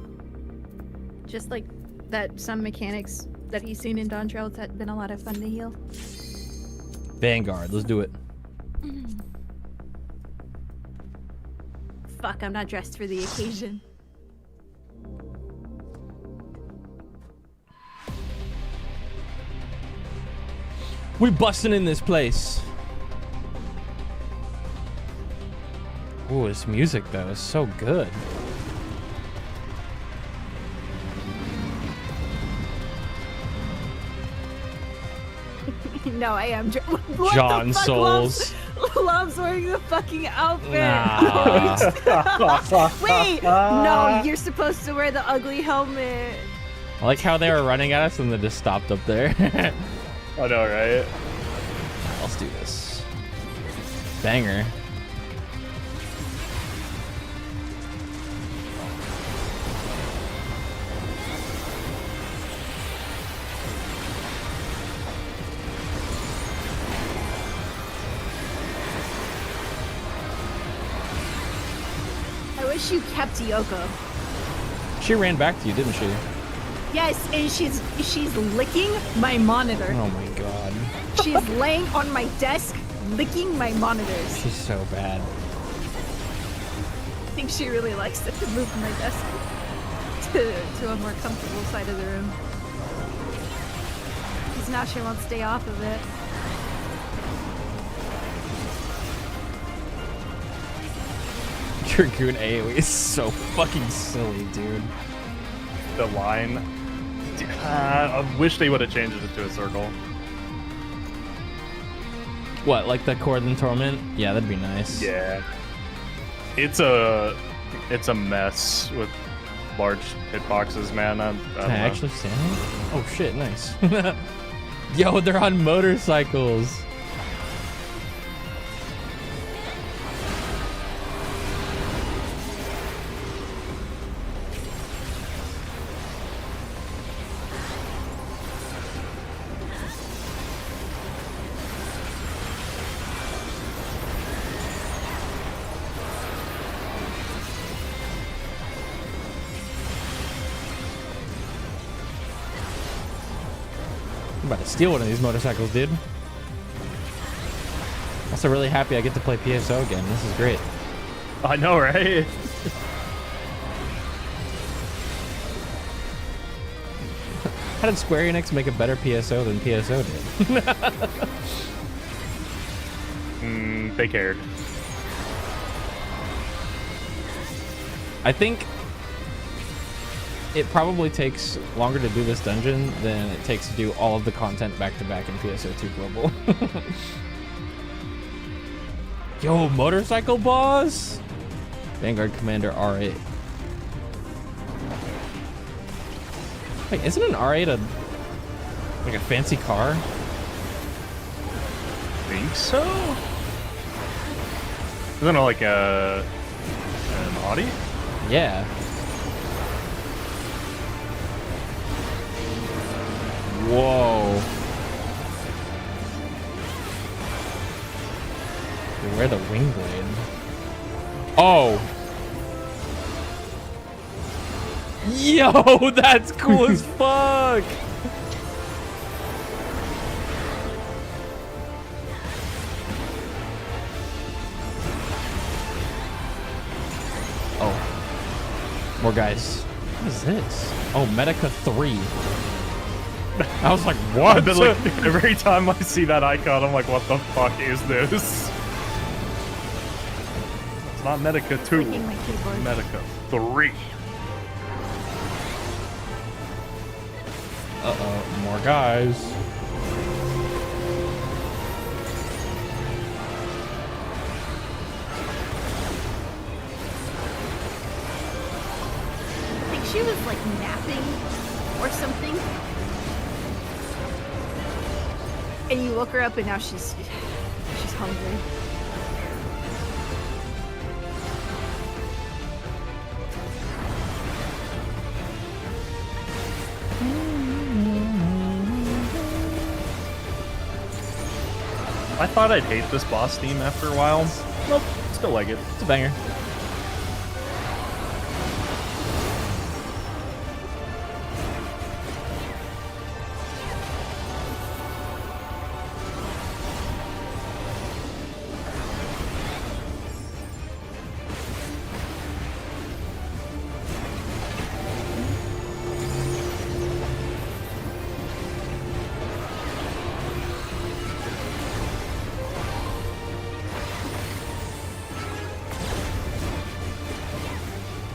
Just like that some mechanics that he's seen in Dawntrail had been a lot of fun to heal. Vanguard, let's do it. Fuck, I'm not dressed for the occasion. We busting in this place. Ooh, this music though is so good. No, I am. John Souls. Lom's wearing the fucking outfit. Nah. Wait, no, you're supposed to wear the ugly helmet. I like how they were running at us and they just stopped up there. I know, right? Let's do this. Banger. wish you kept Yoko. She ran back to you, didn't she? Yes, and she's licking my monitor. Oh my god. She's laying on my desk, licking my monitors. She's so bad. I think she really likes to move my desk to a more comfortable side of the room. Because now she won't stay off of it. Dragoon AoE is so fucking silly, dude. The line. I wish they would have changed it to a circle. What, like the Cordon Torment? Yeah, that'd be nice. Yeah. It's a mess with large hitboxes, man. I don't Can I know. actually stand it? Oh shit, nice. Yo, they're on motorcycles. I'm about to steal one of these motorcycles, dude. Also really happy I get to play PSO again. This is great. I know, right? How did Square Enix make a better PSO than PSO did? They cared. I think it probably takes longer to do this dungeon than it takes to do all of the content back to back in PSO2 Global. Yo, motorcycle boss! Vanguard Commander R8. Wait, isn't an R8 like a fancy car? I think so? Isn't it like an Audi? Yeah. Whoa. Dude, where the wing blade? Oh. Yo, that's cool as fuck. Oh. More guys. What is this? Oh, Medica 3. I was like, what? But like, every time I see that icon, I'm like, what the fuck is this? It's not Medica 2. Medica 3. Uh-oh, more guys. I think she was like napping or something. And you woke her up and now she's hungry. I thought I'd hate this boss theme after a while. Nope, still like it. It's a banger.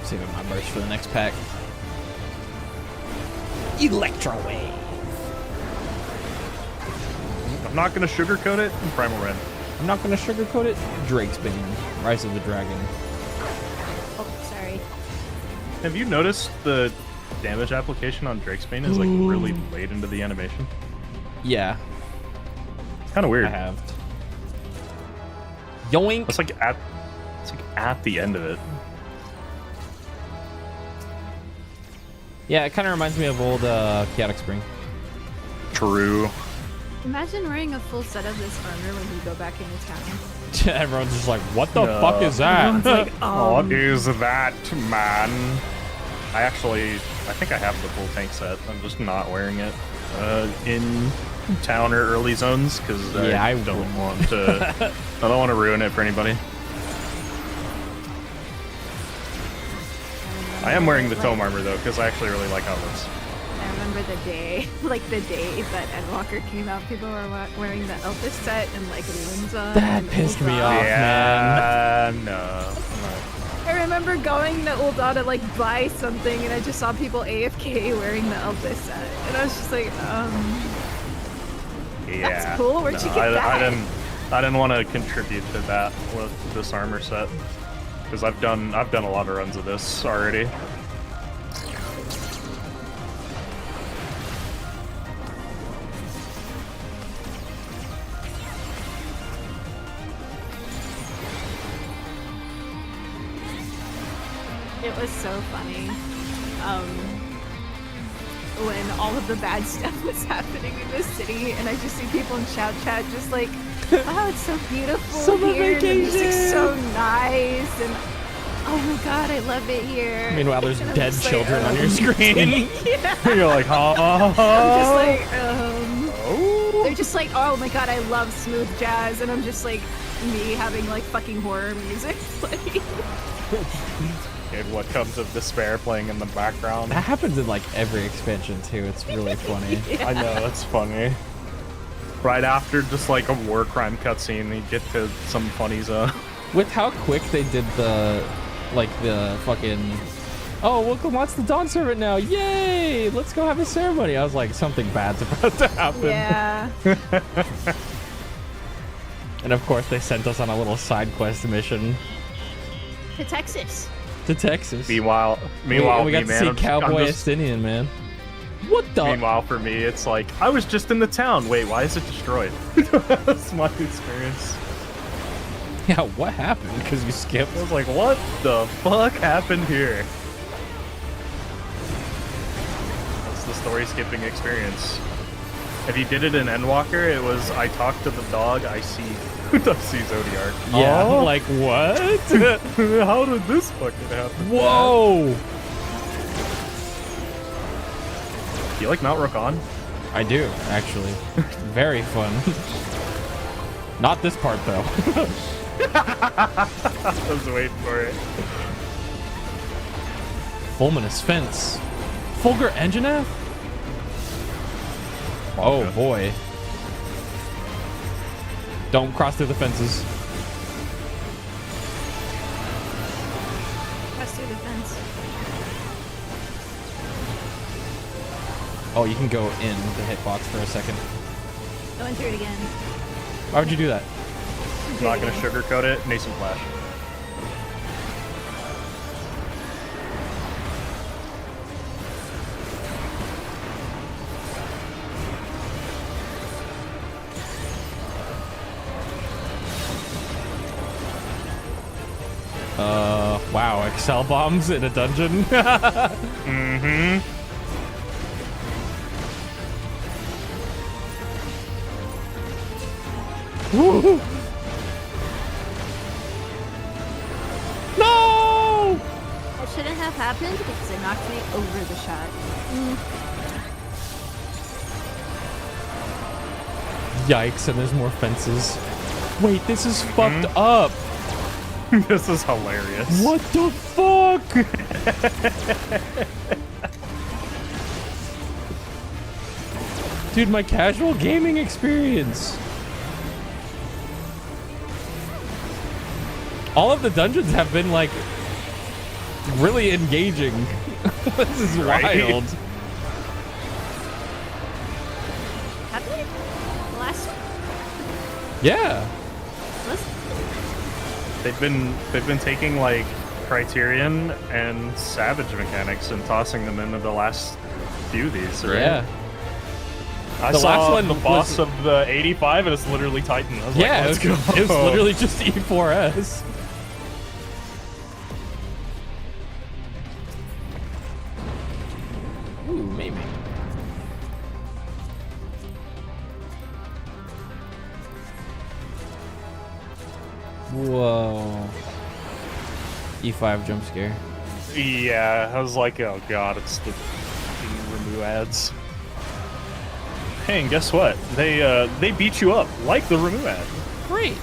Saving my burst for the next pack. Electro Wave. I'm not gonna sugarcoat it. Primal Ren. I'm not gonna sugarcoat it. Drake's Bane. Rise of the Dragon. Oh, sorry. Have you noticed the damage application on Drake's Bane is like really late into the animation? Yeah. It's kind of weird. I have. Yoink. It's like at the end of it. Yeah, it kind of reminds me of old Chaotic Spring. True. Imagine wearing a full set of this armor when you go back into town. Everyone's just like, what the fuck is that? Everyone's like, What is that, man? I think I have the full tank set. I'm just not wearing it in town or early zones because I don't want to. I don't want to ruin it for anybody. I am wearing the tome armor though because I actually really like how it looks. I remember the day, the day that Endwalker came out, people were wearing the Elfish set and like Linza. That pissed me off, man. No. I remember going to Ul'dah to like buy something and I just saw people AFK wearing the Elfish set. And I was just like, Yeah. That's cool, where'd you get that? I didn't want to contribute to that with this armor set. Because I've done a lot of runs of this already. It was so funny. When all of the bad stuff was happening in the city, and I just see people in shout chat just like, "Oh, it's so beautiful Summer here. The vacation. music's so nice," and "Oh my god, I love it here." Meanwhile, there's And I'm dead just children on your screen. Yeah. You're like, huh? I'm just like, They're just like, "Oh my god, I love smooth jazz," and I'm just like, me having like fucking horror music playing. And what comes of despair playing in the background. That happens in like every expansion too. It's really funny. Yeah. I know, it's funny. Right after just like a war crime cutscene, you get to some funny zone. With how quick they did the fucking, oh, welcome, what's the Dawn Servant now? Yay! Let's go have a ceremony. I was like, something bad's about to happen. Yeah. And of course, they sent us on a little side quest mission To Texas. to Texas. Meanwhile, we got to see Cowboy Estinian, man. What the? Meanwhile, for me, it's like, I was just in the town. Wait, why is it destroyed? That's my experience. Yeah, what happened? Because you skipped? I was like, what the fuck happened here? That's the story skipping experience. If you did it in Endwalker, it was, I talk to the dog, I see Zodiark. Yeah, like what? How did this fucking happen? Whoa! Do you like Mount Rakan? I do, actually. Very fun. Not this part, though. I was waiting for it. Fulminous Fence. Fulgur Engineath? Oh, boy. Don't cross through the fences. Cross through the fence. Oh, you can go in the hitbox for a second. Going through it again. Why would you do that? I'm not gonna sugarcoat it. Nascent Flash. Wow, Excel bombs in a dungeon? Mm-hmm. Woo! No! That shouldn't have happened because it knocked me over the shot. Yikes, and there's more fences. Wait, this is fucked up. This is hilarious. What the fuck? Dude, my casual gaming experience. All of the dungeons have been like really engaging. This is wild. Happened? The last one? Yeah. They've been taking like Criterion and Savage mechanics and tossing them into the last few of these, right? Yeah. I The saw last one the boss was- of the 85 and it's literally Titan. I was Yeah, like, let's go. it was literally just E4S. Ooh, maybe. Whoa. E5 jump scare. Yeah, I was like, oh god, it's the Ramu ads. Hey, and guess what? They beat you up like the Ramu ad. Great.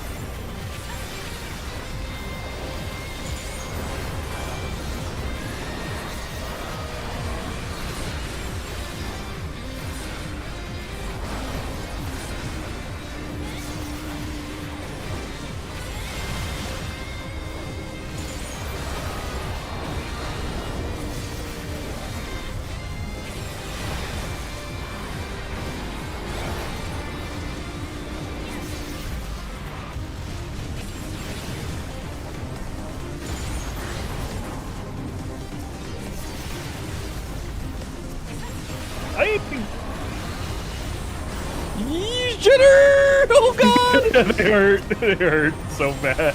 Jitter! Oh god! They hurt. They hurt so bad.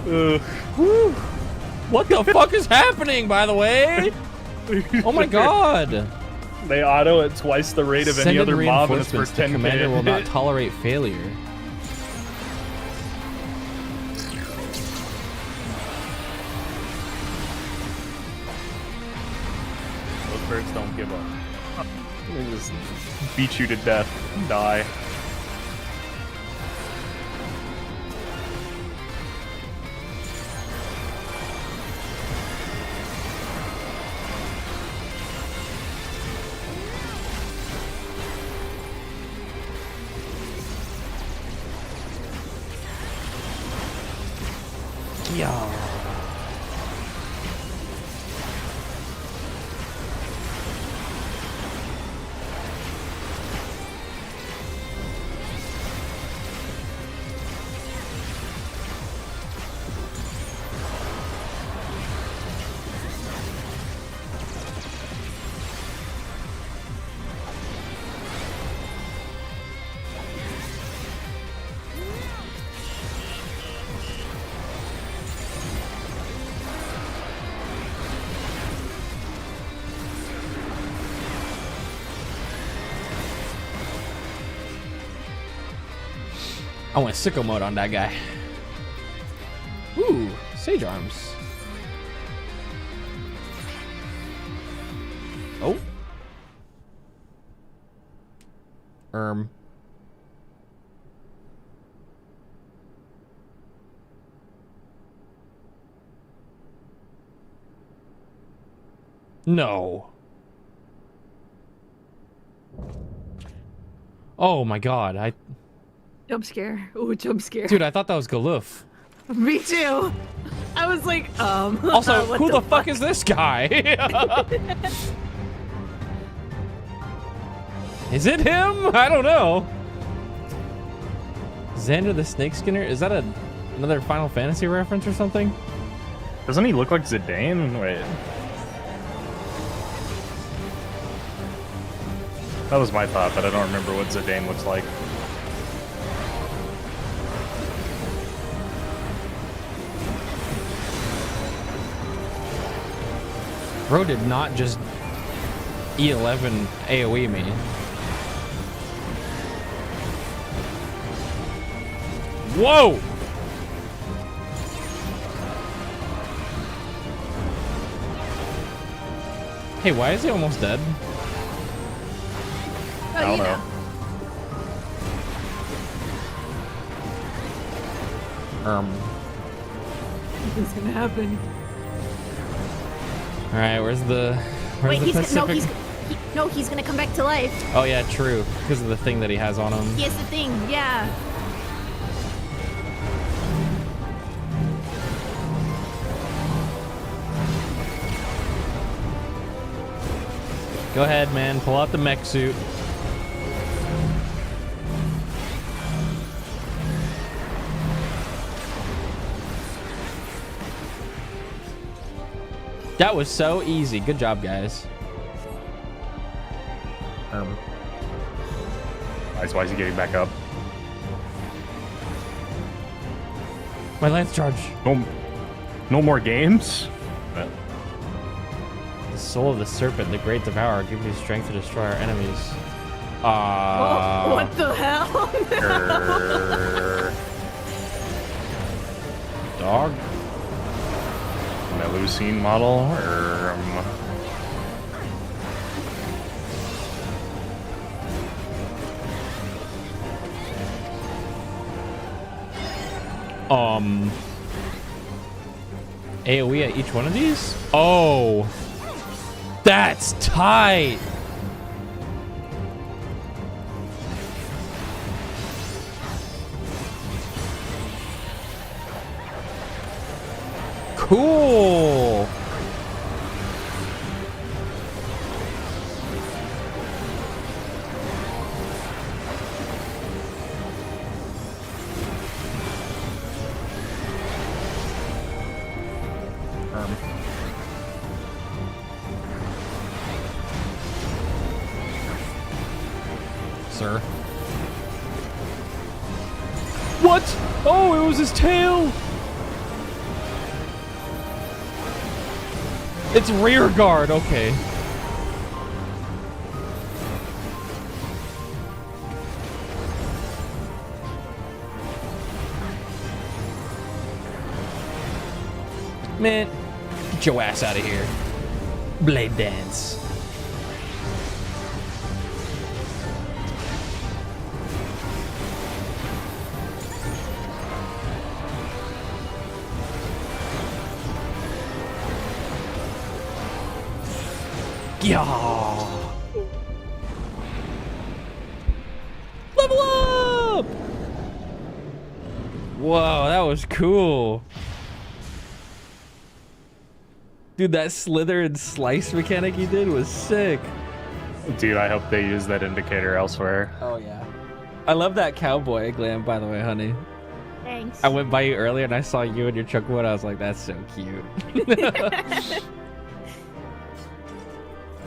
Whew. What the fuck is happening, by the way? Oh my god! They auto at twice the rate of any other mob, and it's for 10 The commander will not tolerate failure. Those birds don't give up. They just beat you to death and die. Yeah. I went sicko mode on that guy. Ooh, sage arms. Oh. No. Oh my god, Jump scare. Ooh, jump scare. Dude, I thought that was Galoof. Me too. I was like, Also, what who the fuck is this guy? Is it him? I don't know. Xander the Snake Skinner? Is that another Final Fantasy reference or something? Doesn't he look like Zidane? Wait. That was my thought, but I don't remember what Zidane looks like. Bro did not just E11 AoE me. Whoa! Hey, why is he almost dead? I don't know. What's gonna happen? All right, where's the Wait, the Pacific? he's gonna come back to life. Oh yeah, true. Because of the thing that he has on him. He has the thing, yeah. Go ahead, man. Pull out the mech suit. That was so easy. Good job, guys. Nice. Why is he getting back up? My lance charge. No more games? The soul of the serpent, the great devourer, gives you strength to destroy our enemies. What the hell? dog. Melusine model, AoE at each one of these? Oh, that's tight. Cool. Sir. What? Oh, it was his tail. It's rear guard, okay. Man, get your ass out of here. Blade dance. Yeah. Level up! Whoa, that was cool. Dude, that slither and slice mechanic he did was sick. Dude, I hope they use that indicator elsewhere. Oh, yeah. I love that cowboy glam, by the way, honey. Thanks. I went by you earlier and I saw you and your chocobo. I was like, that's so cute.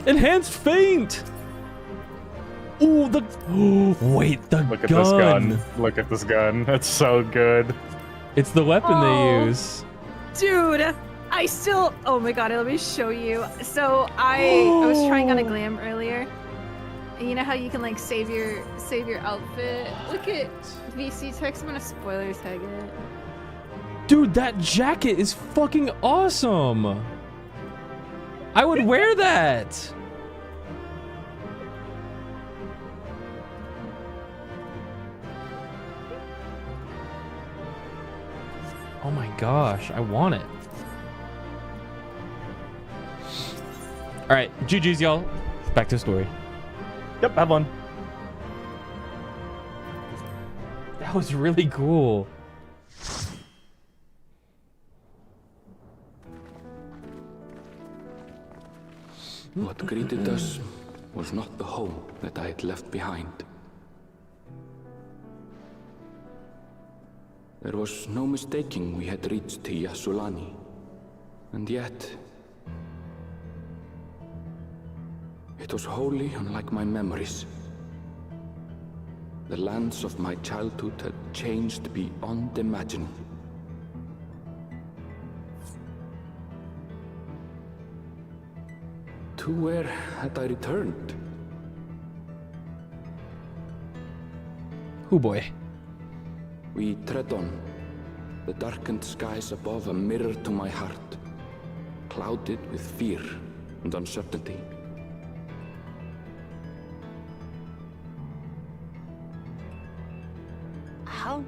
Enhanced feint. Ooh, the wait, the Look at gun. this gun. Look at this gun. That's so good. It's the weapon they use. Dude, I still. Oh my god, let me show you. So I was trying on a glam earlier. And you know how you can like save your outfit? Look at VC text. I'm gonna spoiler tag it. Dude, that jacket is fucking awesome. I would wear that. Oh my gosh, I want it. All right, GG's, y'all. Back to the story. Yep, have one. That was really cool. What greeted us was not the home that I had left behind. There was no mistaking we had reached Yasulani, and yet it was wholly unlike my memories. The lands of my childhood had changed beyond imagining. To where had I returned? Oh boy. We tread on, the darkened skies above a mirror to my heart, clouded with fear and uncertainty. How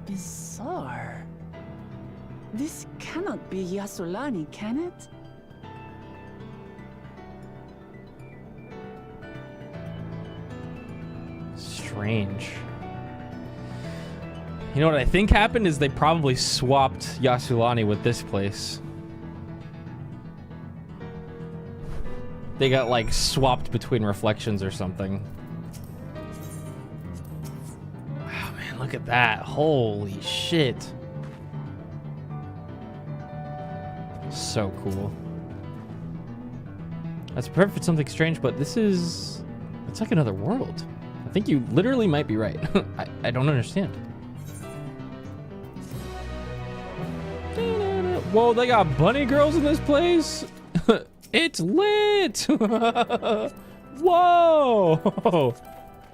bizarre. This cannot be Yasulani, can it? Strange. You know what I think happened is they probably swapped Yasulani with this place. They got like swapped between reflections or something. Wow, man, look at that. Holy shit. So cool. That's perfect for something strange, but this is... it's like another world. I think you literally might be right. I don't understand. Whoa, they got bunny girls in this place? It's lit! Whoa!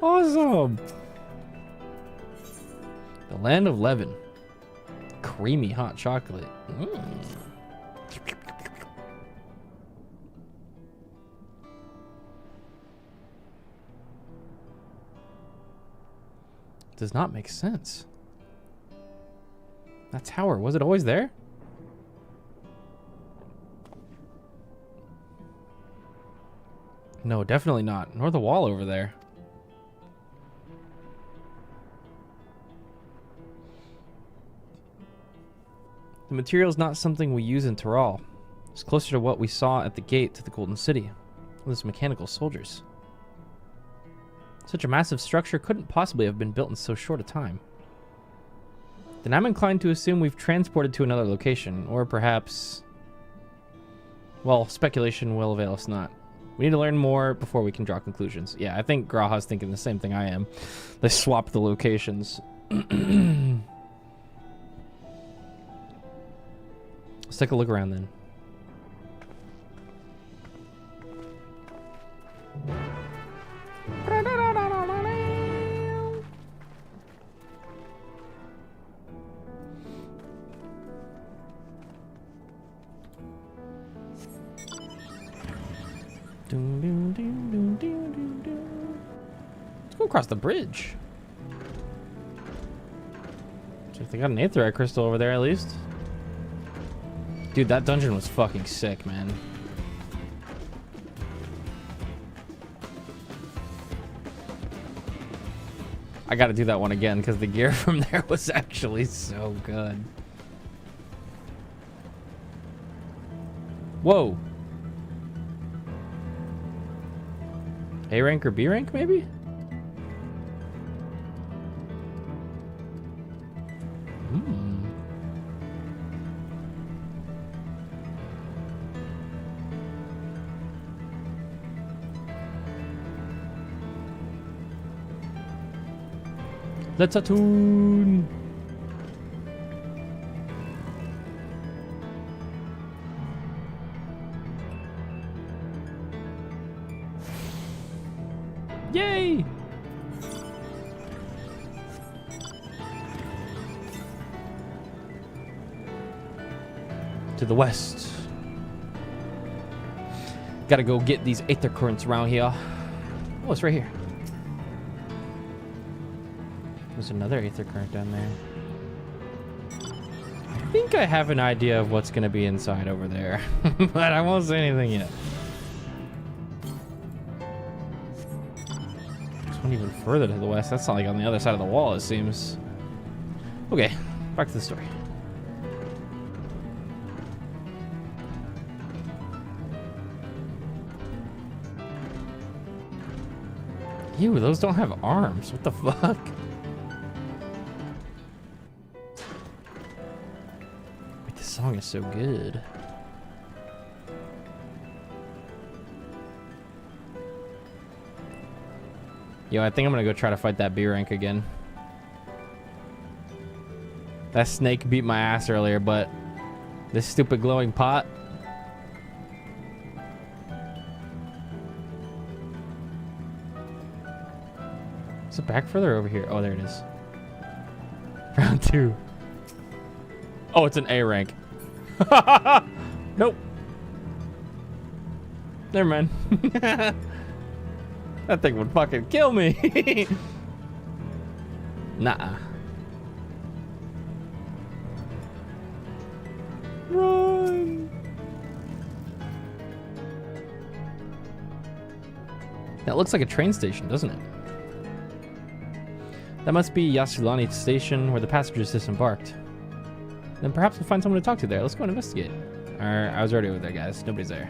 Awesome! The land of Levin. creamy hot chocolate. Does not make sense. That tower, was it always there? No, definitely not. Nor the wall over there. The material is not something we use in Tyrol. It's closer to what we saw at the gate to the Golden City. Those mechanical soldiers. Such a massive structure couldn't possibly have been built in so short a time. Then I'm inclined to assume we've transported to another location, or perhaps... Well, speculation will avail us not. We need to learn more before we can draw conclusions. Yeah, I think Graha's thinking the same thing I am. They swapped the locations. Let's take a look around then. Let's go across the bridge. If they got an Aetherite crystal over there at least. Dude, that dungeon was fucking sick, man. I gotta do that one again because the gear from there was actually so good. Whoa. A rank or B rank, maybe? Let's attune. Yay! To the west. Gotta go get these aether currents around here. Oh, it's right here. There's another aether current down there. I think I have an idea of what's gonna be inside over there, but I won't say anything yet. There's one even further to the west. That's not like on the other side of the wall, it seems. Okay, back to the story. Ew, those don't have arms. What the fuck? Wait, this song is so good. Yo, I think I'm gonna go try to fight that B rank again. That snake beat my ass earlier, but this stupid glowing pot. Is it back further over here? Oh, there it is. Round 2. Oh, it's an A rank. Nope. Never mind. That thing would fucking kill me. Nah. Run. That looks like a train station, doesn't it? That must be Yasulani Station where the passengers disembarked. Then perhaps we'll find someone to talk to there. Let's go and investigate. I was already over there, guys. Nobody's there.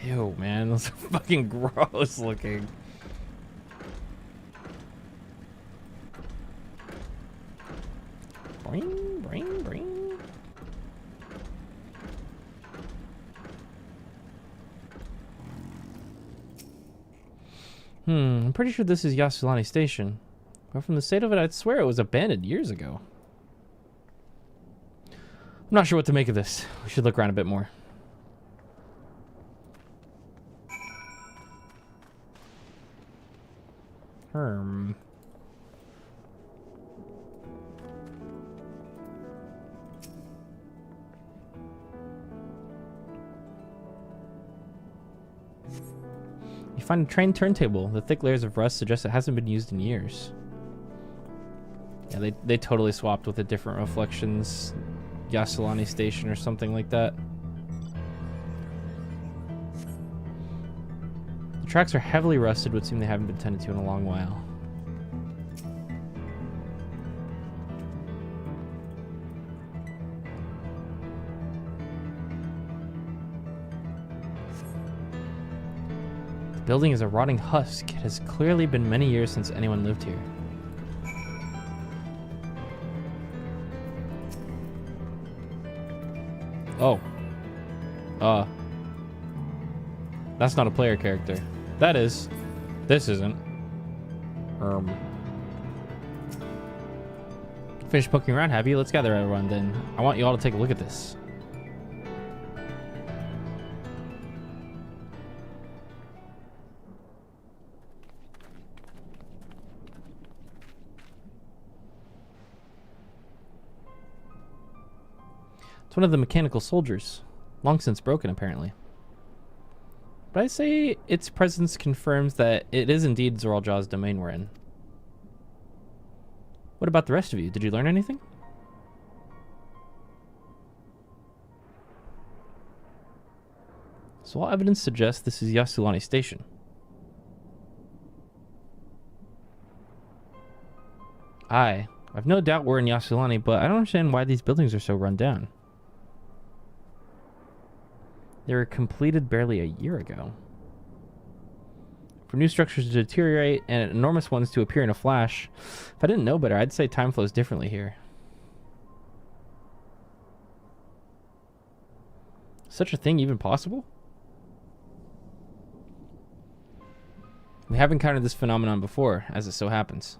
Ew, man. Those are fucking gross looking. Bring, bring, bring. I'm pretty sure this is Yasulani Station. But from the state of it, I'd swear it was abandoned years ago. I'm not sure what to make of this. We should look around a bit more. You find a train turntable. The thick layers of rust suggest it hasn't been used in years. Yeah, they totally swapped with a different Reflections Yassilani station or something like that. The tracks are heavily rusted, would seem they haven't been tended to in a long while. The building is a rotting husk. It has clearly been many years since anyone lived here. Oh. That's not a player character. That is. This isn't. Finished poking around, have you? Let's gather everyone then. I want you all to take a look at this. It's one of the mechanical soldiers. Long since broken, apparently. But I say its presence confirms that it is indeed Zoraljaw's domain we're in. What about the rest of you? Did you learn anything? So all evidence suggests this is Yassilani Station. I've no doubt we're in Yassilani, but I don't understand why these buildings are so run down. They were completed barely a year ago. For new structures to deteriorate and enormous ones to appear in a flash, if I didn't know better, I'd say time flows differently here. Such a thing even possible? We have encountered this phenomenon before, as it so happens.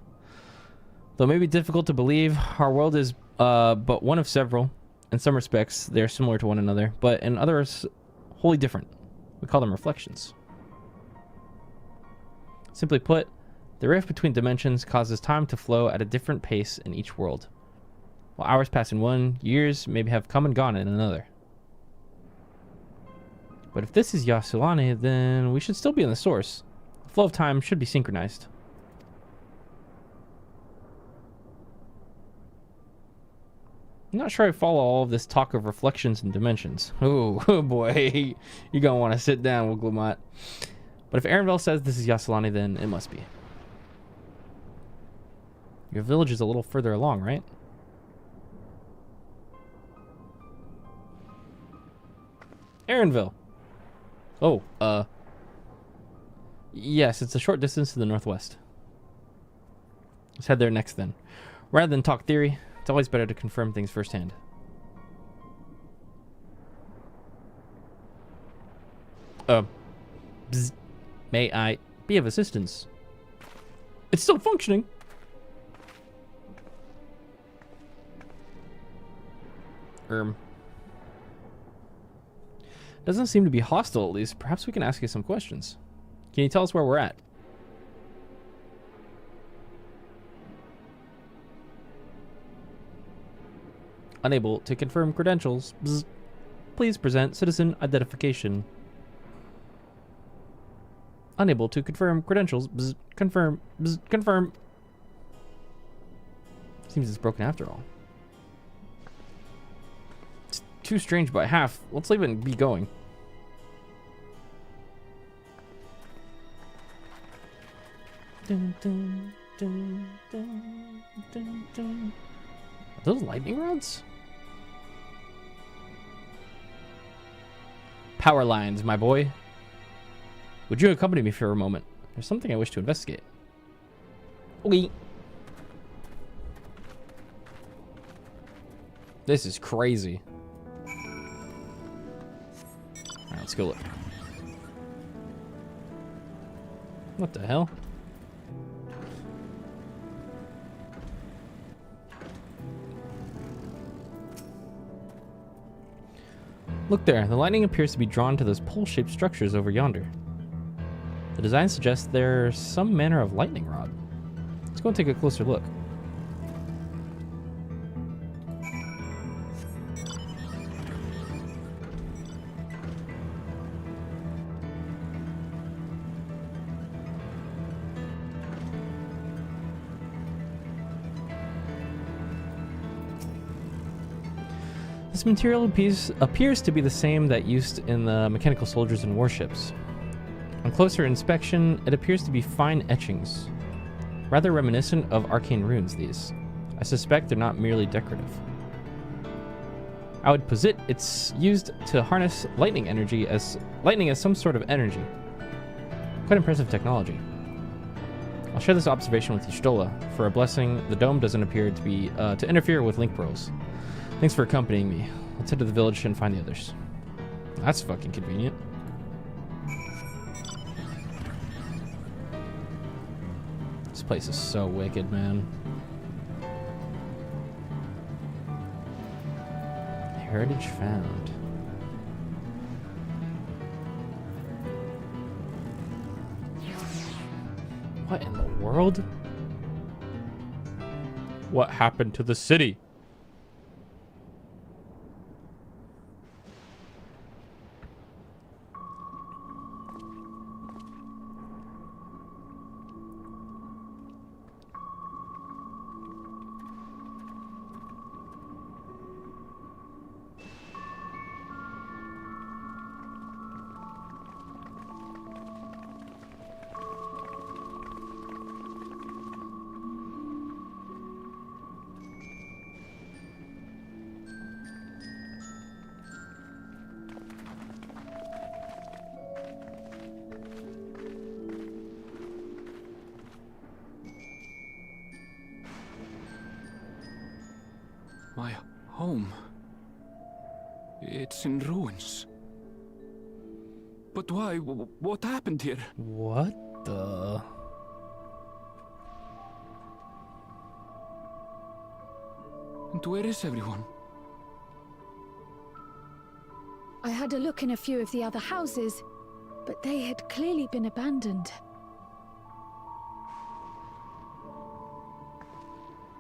Though it may be difficult to believe, our world is but one of several. In some respects, they are similar to one another, but in others, wholly different. We call them reflections. Simply put, the rift between dimensions causes time to flow at a different pace in each world. While hours pass in one, years maybe have come and gone in another. But if this is Yassilani, then we should still be in the source. The flow of time should be synchronized. I'm not sure I follow all of this talk of reflections and dimensions. Ooh, oh boy. You're gonna want to sit down, Wiglamot. But if Arenville says this is Yassilani, then it must be. Your village is a little further along, right? Arenville. Oh, yes, it's a short distance to the northwest. Let's head there next then. Rather than talk theory, it's always better to confirm things firsthand. Bzz. May I be of assistance? It's still functioning. Doesn't seem to be hostile, at least. Perhaps we can ask you some questions. Can you tell us where we're at? Unable to confirm credentials. Bzz. Please present citizen identification. Unable to confirm credentials. Bzz. Confirm. Bzz. Confirm. Seems it's broken after all. It's too strange by half. Let's leave it and be going. Dun, dun, dun, dun, dun, dun. Are those lightning rods? Power lines, my boy. Would you accompany me for a moment? There's something I wish to investigate. Okay. This is crazy. Alright, let's go look. What the hell? Look there, the lightning appears to be drawn to those pole-shaped structures over yonder. The design suggests there's some manner of lightning rod. Let's go and take a closer look. This material piece appears to be the same that used in the mechanical soldiers and warships. On closer inspection, it appears to be fine etchings. Rather reminiscent of arcane runes, these. I suspect they're not merely decorative. I would posit it's used to harness lightning as some sort of energy. Quite impressive technology. I'll share this observation with Y'shtola. For a blessing, the dome doesn't appear to be to interfere with link bros. Thanks for accompanying me. Let's head to the village and find the others. That's fucking convenient. This place is so wicked, man. Heritage found. What in the world? What happened to the city? My home. It's in ruins. But why? What happened here? What the? And where is everyone? I had a look in a few of the other houses, but they had clearly been abandoned.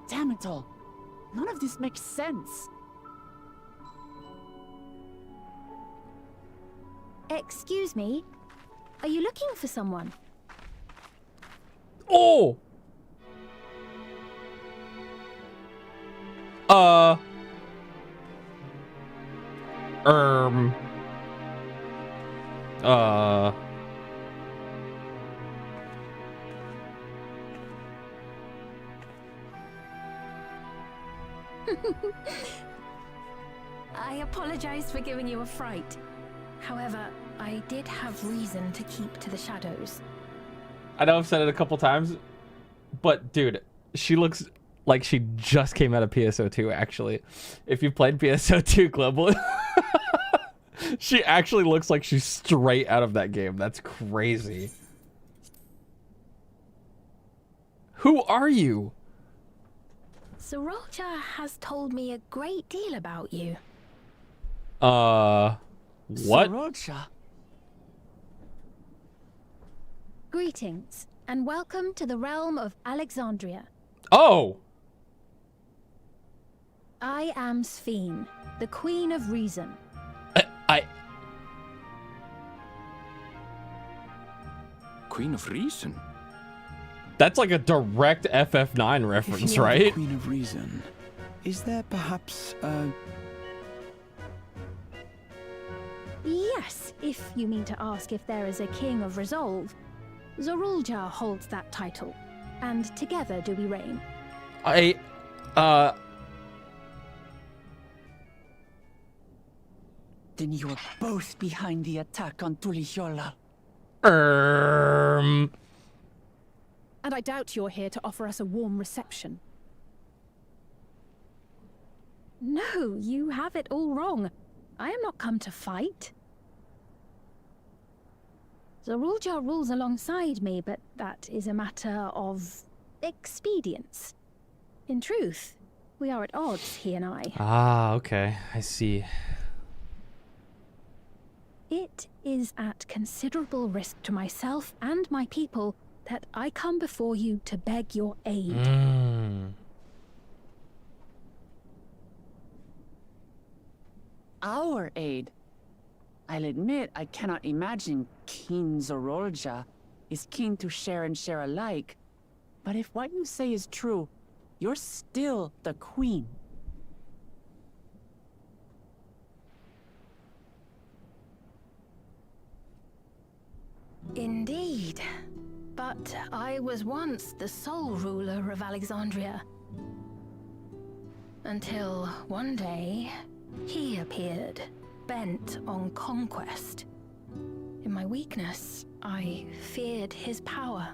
Damn it all. None of this makes sense. Excuse me? Are you looking for someone? Oh! I apologize for giving you a fright. However, I did have reason to keep to the shadows. I know I've said it a couple times, but dude, she looks like she just came out of PSO2, actually. If you played PSO2 Global, she actually looks like she's straight out of that game. That's crazy. Who are you? Sorolcha has told me a great deal about you. What? Sorolcha. Greetings, and welcome to the realm of Alexandria. Oh! I am Sphene, the Queen of Reason. Queen of Reason? That's like a direct FF9 reference, right? Queen of Reason. Is there perhaps Yes, if you mean to ask if there is a King of Resolve. Zorulja holds that title, and together do we reign. Then you are both behind the attack on Tulishola. And I doubt you're here to offer us a warm reception. No, you have it all wrong. I am not come to fight. Zorulja rules alongside me, but that is a matter of expedience. In truth, we are at odds, he and I. Ah, okay. I see. It is at considerable risk to myself and my people that I come before you to beg your aid. Our aid? I'll admit I cannot imagine King Zorolja is keen to share and share alike. But if what you say is true, you're still the queen. Indeed. But I was once the sole ruler of Alexandria. Until one day, he appeared, bent on conquest. In my weakness, I feared his power.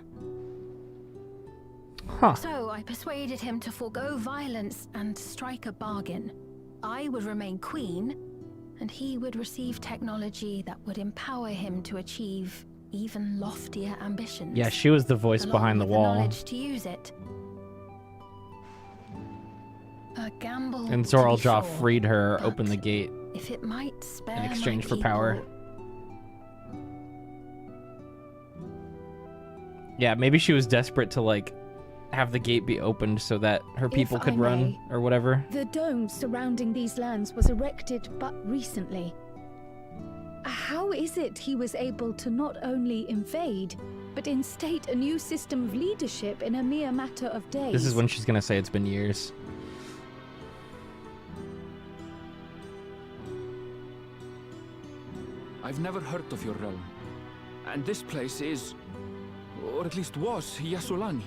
So I persuaded him to forego violence and strike a bargain. I would remain queen, and he would receive technology that would empower him to achieve even loftier ambitions. Yeah, she was the voice behind the wall. Knowledge to use it. A gamble. And Zorolja freed her, opened the gate if it might spare in exchange for my power. people. Yeah, maybe she was desperate to like have the gate be opened so that her people If could I run may, or whatever. The dome surrounding these lands was erected but recently. How is it he was able to not only invade, but instate a new system of leadership in a mere matter of days? This is when she's gonna say it's been years. I've never heard of your realm. And this place is, or at least was, Yasolani.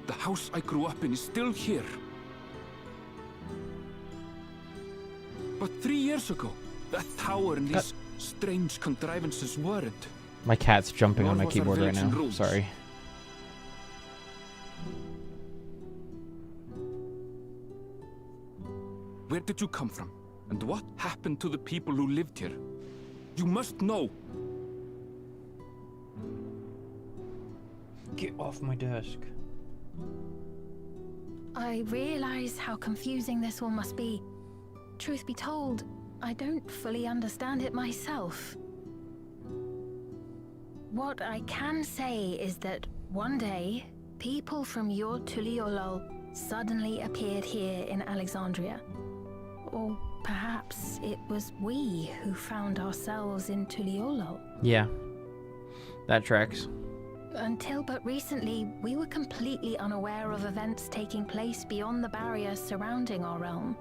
The house I grew up in is still here. But 3 years ago, that tower and these strange contrivances weren't. My cat's jumping on my Nor was our keyboard right village in now. ruins. Sorry. Where did you come from? And what happened to the people who lived here? You must know. Get off my desk. I realize how confusing this all must be. Truth be told, I don't fully understand it myself. What I can say is that one day, people from your Tuliolol suddenly appeared here in Alexandria. Or perhaps it was we who found ourselves in Tuliolol. Yeah, that tracks. Until but recently, we were completely unaware of events taking place beyond the barrier surrounding our realm.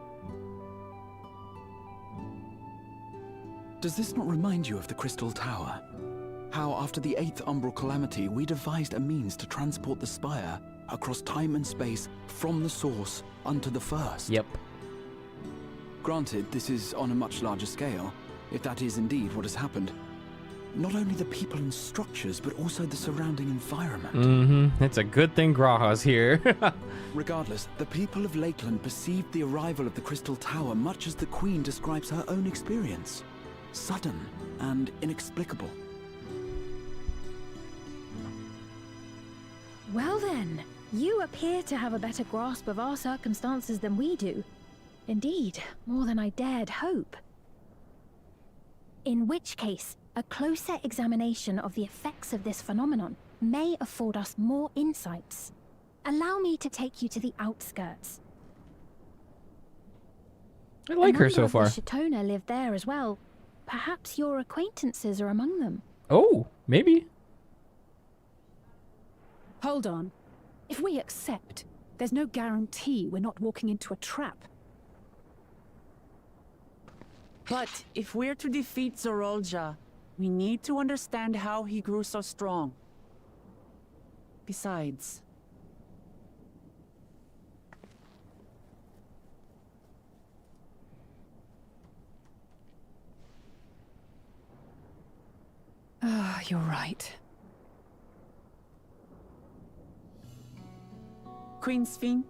Does this not remind you of the Crystal Tower? How after the 8th Umbral Calamity, we devised a means to transport the Spire across time and space from the source unto the first. Yep. Granted, this is on a much larger scale, if that is indeed what has happened. Not only the people and structures, but also the surrounding environment. Mm-hmm. It's a good thing Graha's here. Regardless, the people of Lakeland perceived the arrival of the Crystal Tower much as the Queen describes her own experience. Sudden and inexplicable. Well then, you appear to have a better grasp of our circumstances than we do. Indeed, more than I dared hope. In which case, a closer examination of the effects of this phenomenon may afford us more insights. Allow me to take you to the outskirts. I like her so far. The Shatona live there as well. Perhaps your acquaintances are among them. Oh, maybe. Hold on. If we accept, there's no guarantee we're not walking into a trap. But if we're to defeat Zorolja, we need to understand how he grew so strong. Besides... You're right. Queen Sphene,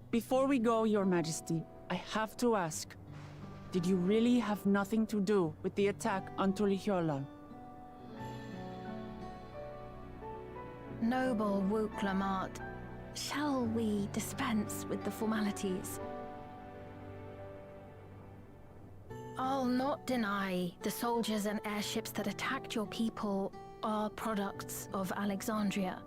before we go, Your Majesty, I have to ask, did you really have nothing to do with the attack on Tuliolol? Noble Wook Lamart, shall we dispense with the formalities? I'll not deny the soldiers and airships that attacked your people are products of Alexandria.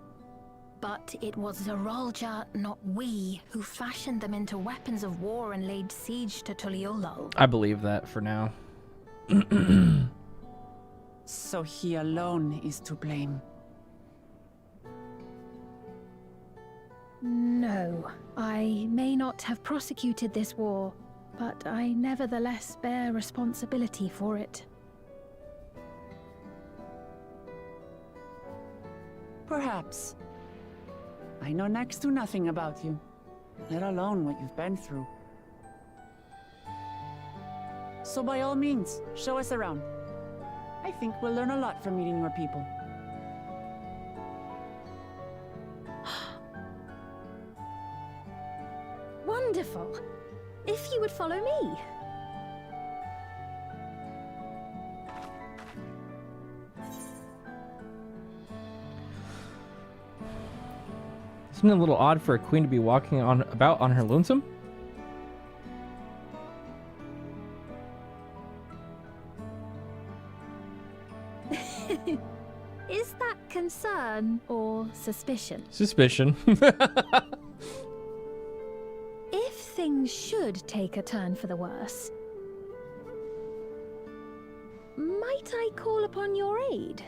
But it was Zeralja, not we, who fashioned them into weapons of war and laid siege to Tuliolol. I believe that for now. So he alone is to blame. No, I may not have prosecuted this war, but I nevertheless bear responsibility for it. Perhaps. I know next to nothing about you, let alone what you've been through. So by all means, show us around. I think we'll learn a lot from meeting your people. Wonderful. If you would follow me. Isn't it a little odd for a queen to be walking about on her lonesome? Is that concern or suspicion? Suspicion. If things should take a turn for the worse, might I call upon your aid?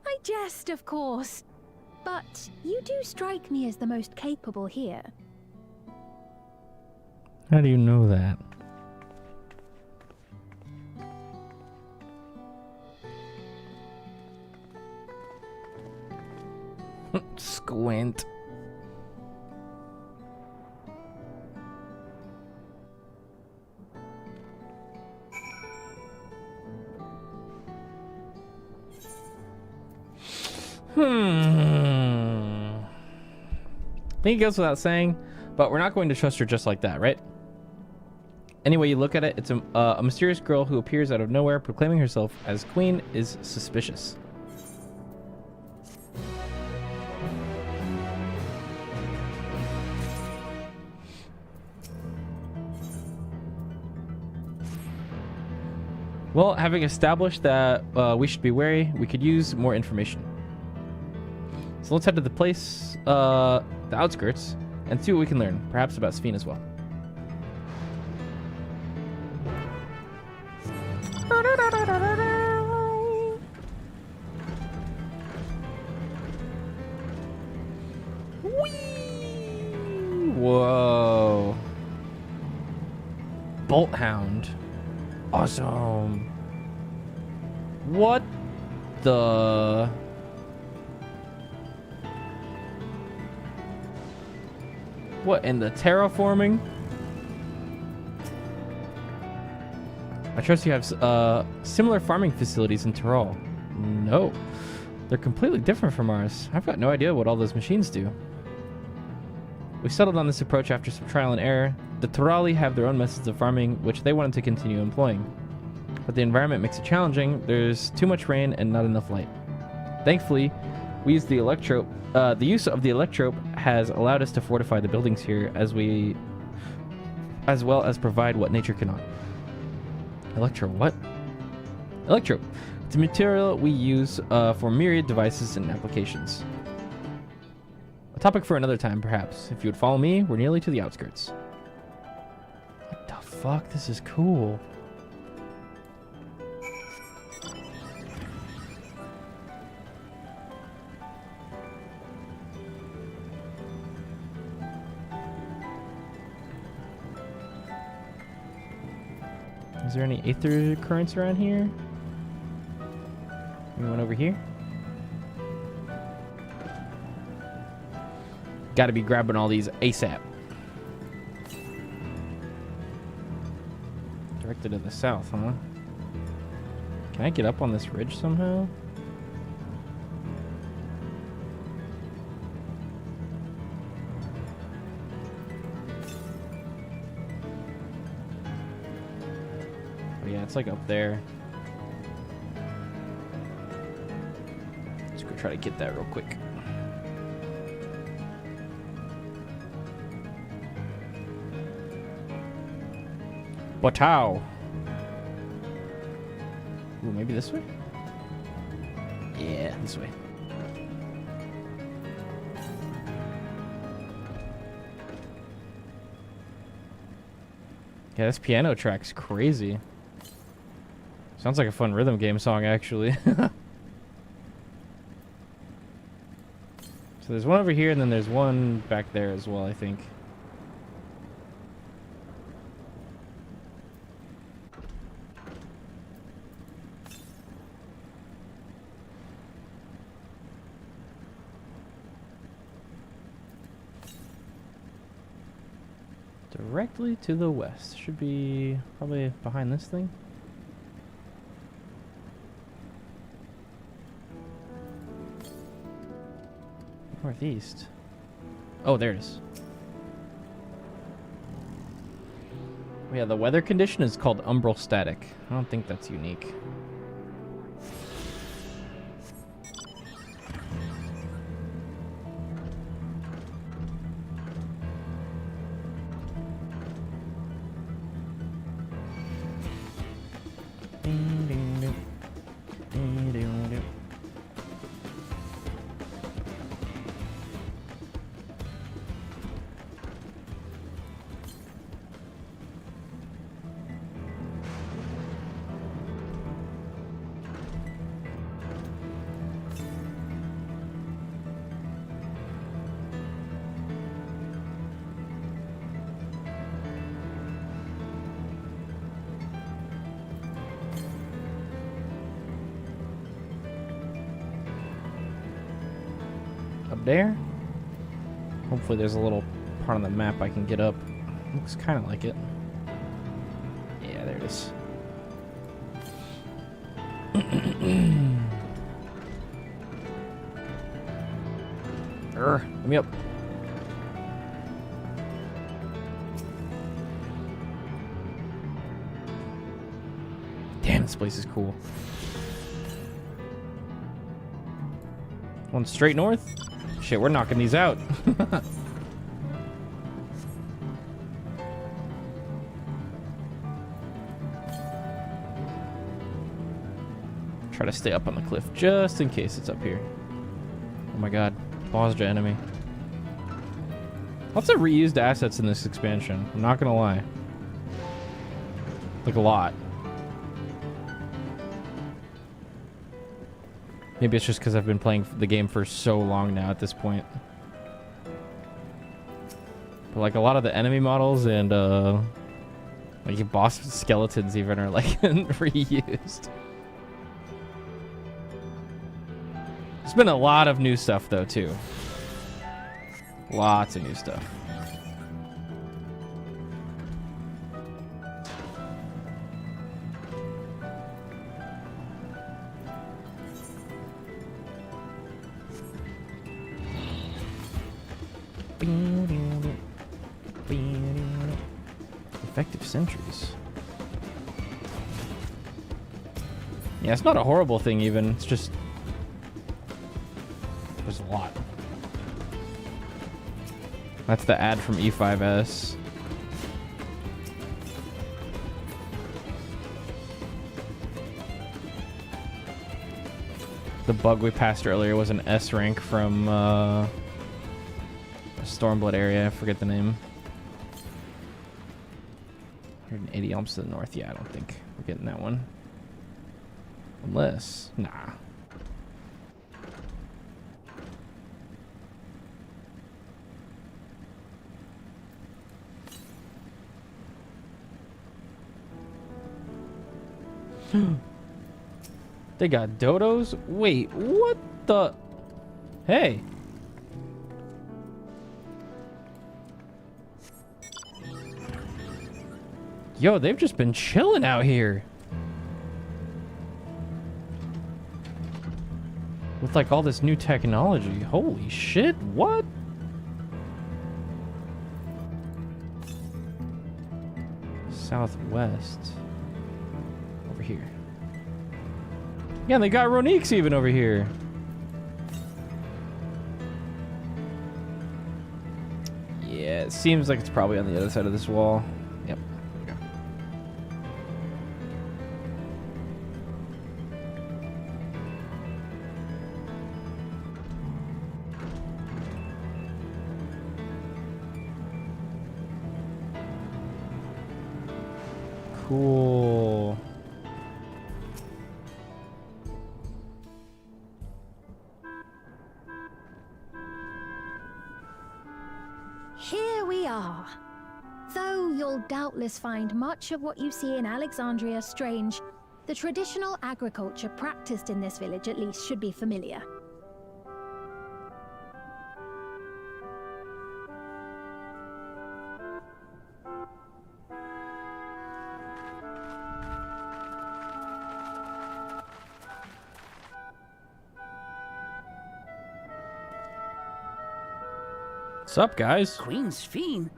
I jest, of course, but you do strike me as the most capable here. How do you know that? Squint. I think it goes without saying, but we're not going to trust her just like that, right? Any way you look at it, it's a mysterious girl who appears out of nowhere proclaiming herself as queen is suspicious. Well, having established that we should be wary, we could use more information. So let's head to the place, the outskirts, and see what we can learn, perhaps about Sphene as well. Whoa. Bolt Hound. Awesome. What the... What in the terraforming? I trust you have similar farming facilities in Tyrol. No. They're completely different from ours. I've got no idea what all those machines do. We settled on this approach after some trial and error. The Tyrali have their own methods of farming, which they wanted to continue employing. But the environment makes it challenging. There's too much rain and not enough light. Thankfully, we use the electrope. The use of the electrope has allowed us to fortify the buildings here as well as provide what nature cannot. What? Electrope. It's a material we use for myriad devices and applications. A topic for another time, perhaps. If you would follow me, we're nearly to the outskirts. What the fuck? This is cool. Is there any aether currents around here? Anyone over here? Gotta be grabbing all these ASAP. Directed to the south, huh? Can I get up on this ridge somehow? Oh yeah, it's like up there. Let's go try to get that real quick. But how? Ooh, maybe this way? Yeah, this way. Yeah, this piano track's crazy. Sounds like a fun rhythm game song, actually. So there's one over here, and then there's one back there as well, I think. Directly to the west. Should be probably behind this thing. Northeast. Oh, there it is. Yeah, the weather condition is called umbral static. I don't think that's unique. There. Hopefully there's a little part on the map I can get up. Looks kind of like it. Yeah, there it is. Let me up. Damn, this place is cool. One straight north? Shit, we're knocking these out. Try to stay up on the cliff just in case it's up here. Oh my god. Bosja enemy. Lots of reused assets in this expansion. I'm not gonna lie. Like a lot. Maybe it's just because I've been playing the game for so long now at this point. But like a lot of the enemy models and like boss skeletons even are like reused. There's been a lot of new stuff though too. Lots of new stuff. Effective sentries. Yeah, it's not a horrible thing even. It's just there's a lot. That's the ad from E5S. The bug we passed earlier was an S rank from a Stormblood area. I forget the name. 180 elms to the north. Yeah, I don't think we're getting that one. Unless, nah. They got dodos? Wait, what the? Hey. Yo, they've just been chilling out here. With like all this new technology. Holy shit, what? Southwest. Over here. Yeah, they got Roniques even over here. Yeah, it seems like it's probably on the other side of this wall. Yep. Cool. Here we are. Though you'll doubtless find much of what you see in Alexandria strange, the traditional agriculture practiced in this village at least should be familiar. What's up, guys? Queen's Fiend?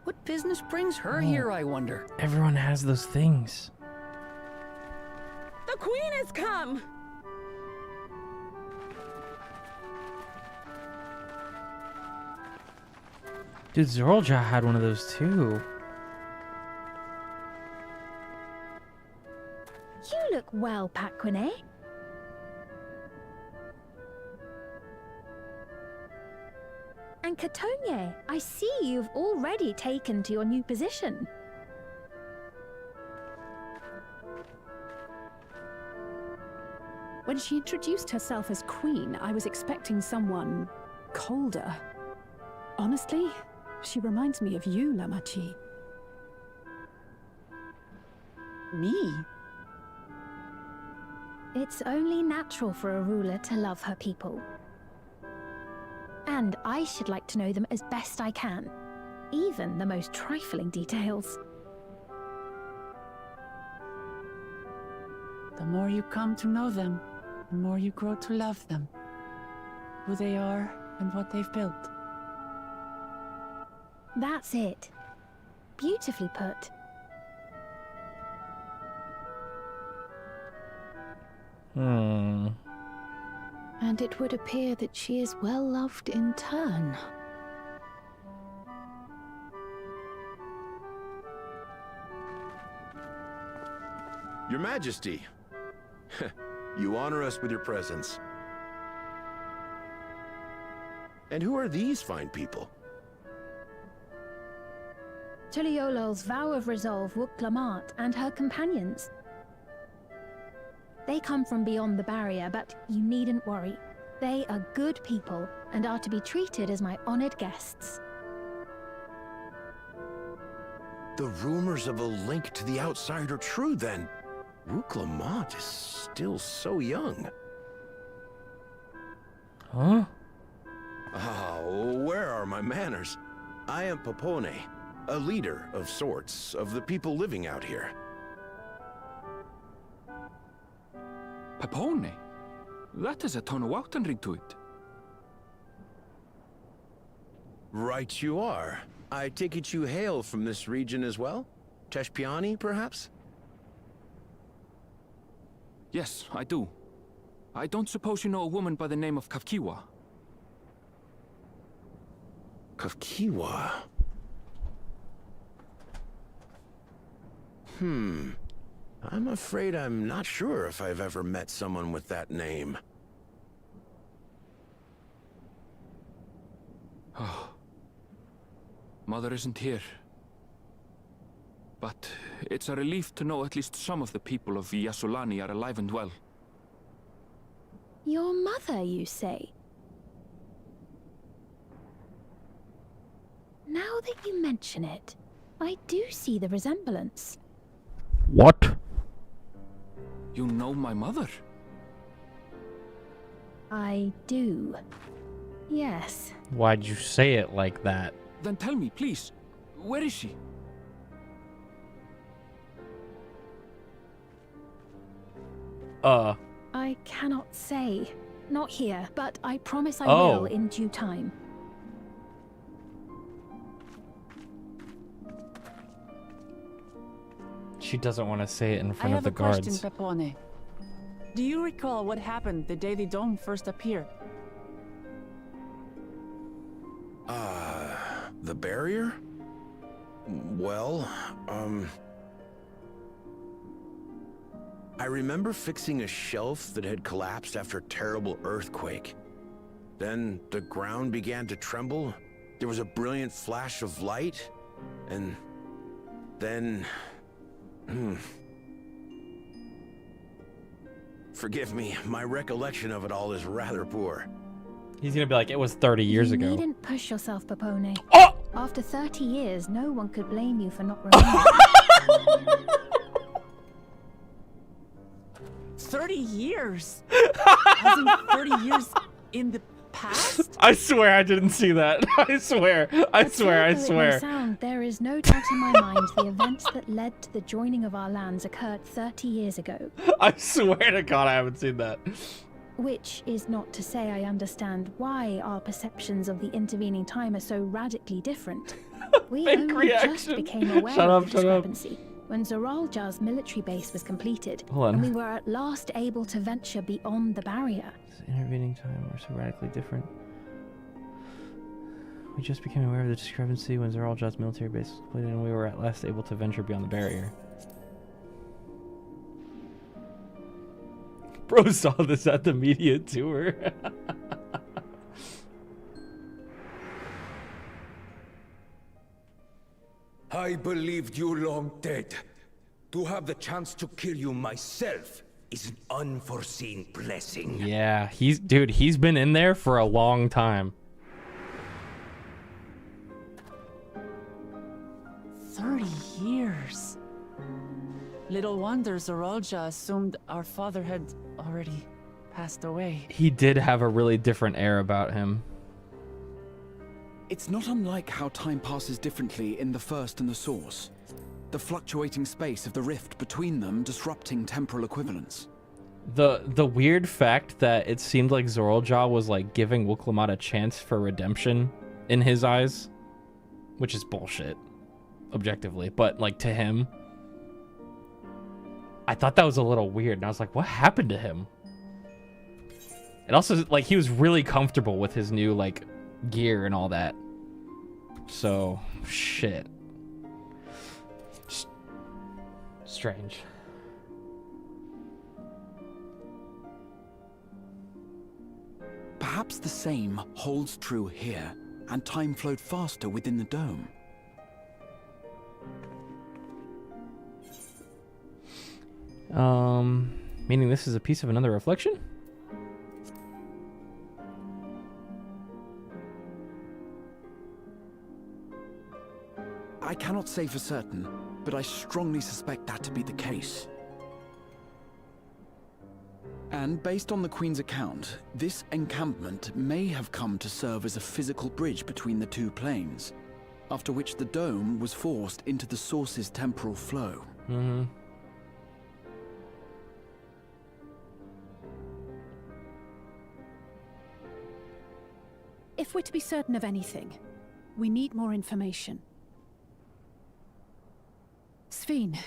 What business brings her here, I wonder? Everyone has those things. The Queen has come! Dude, Zorlja had one of those too. You look well, Paquine. And Katonye, I see you've already taken to your new position. When she introduced herself as queen, I was expecting someone colder. Honestly, she reminds me of you, Lamachi. Me? It's only natural for a ruler to love her people. And I should like to know them as best I can, even the most trifling details. The more you come to know them, the more you grow to love them. Who they are and what they've built. That's it. Beautifully put. And it would appear that she is well loved in turn. Your Majesty, you honor us with your presence. And who are these fine people? Tuliolol's vow of resolve, Wooklamat, and her companions. They come from beyond the barrier, but you needn't worry. They are good people and are to be treated as my honored guests. The rumors of a link to the outside are true, then. Wooklamat is still so young. Huh? Oh, where are my manners? I am Papone, a leader of sorts of the people living out here. Papone? That is a Tonawautan ring to it. Right you are. I take it you hail from this region as well? Teshpiani, perhaps? Yes, I do. I don't suppose you know a woman by the name of Kafkiwa? Kafkiwa? I'm afraid I'm not sure if I've ever met someone with that name. Oh. Mother isn't here. But it's a relief to know at least some of the people of Yasulani are alive and well. Your mother, you say? Now that you mention it, I do see the resemblance. What? You know my mother? I do. Yes. Why'd you say it like that? Then tell me, please. Where is she? I cannot say. Not here, but I promise I Oh. will in due time. She doesn't want to say it in I front of have the a question, guards. Pepone. Do you recall what happened the day the dome first appeared? The barrier? Well, I remember fixing a shelf that had collapsed after a terrible earthquake. Then the ground began to tremble. There was a brilliant flash of light, and then Forgive me, my recollection of it all is rather poor. He's gonna be like, it was 30 years ago. You needn't push yourself, Papone. Oh! After 30 years, no one could blame you for not remembering. 30 years? As in 30 years in the past? I swear I didn't see that. I swear. I swear. It may sound, there is no doubt in my mind the events that led to the joining of our lands occurred 30 years ago. I swear to God I haven't seen that. Which is not to say I understand why our perceptions of the intervening time are so radically different. We only just became aware of the discrepancy when Zoralja's military base was completed, and we were at last able to venture beyond the barrier. This intervening time were so radically different. We just became aware of the discrepancy when Zoralja's military base was completed, and we were at last able to venture beyond the barrier. Bro saw this at the media tour. I believed you long dead. To have the chance to kill you myself is an unforeseen blessing. Yeah, he's been in there for a long time. 30 years. Little wonder Zoralja assumed our father had already passed away. He did have a really different air about him. It's not unlike how time passes differently in the First and the Source. The fluctuating space of the rift between them disrupting temporal equivalence. The weird fact that it seemed like Zoralja was like giving Wooklamat a chance for redemption in his eyes, which is bullshit, objectively, but like to him, I thought that was a little weird, and I was like, what happened to him? And also, like, he was really comfortable with his new like gear and all that. So, shit. Strange. Perhaps the same holds true here, and time flowed faster within the dome. Meaning this is a piece of another reflection? I cannot say for certain, but I strongly suspect that to be the case. And based on the Queen's account, this encampment may have come to serve as a physical bridge between the two planes, after which the dome was forced into the Source's temporal flow. Mm-hmm. If we're to be certain of anything, we need more information. Sveen,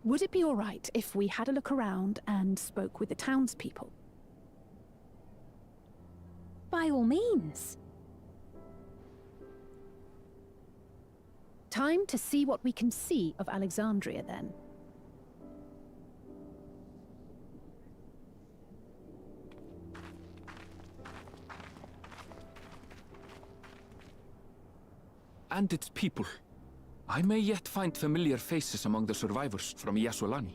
would it be all right if we had a look around and spoke with the townspeople? By all means. Time to see what we can see of Alexandria, then. And its people. I may yet find familiar faces among the survivors from Yasolani.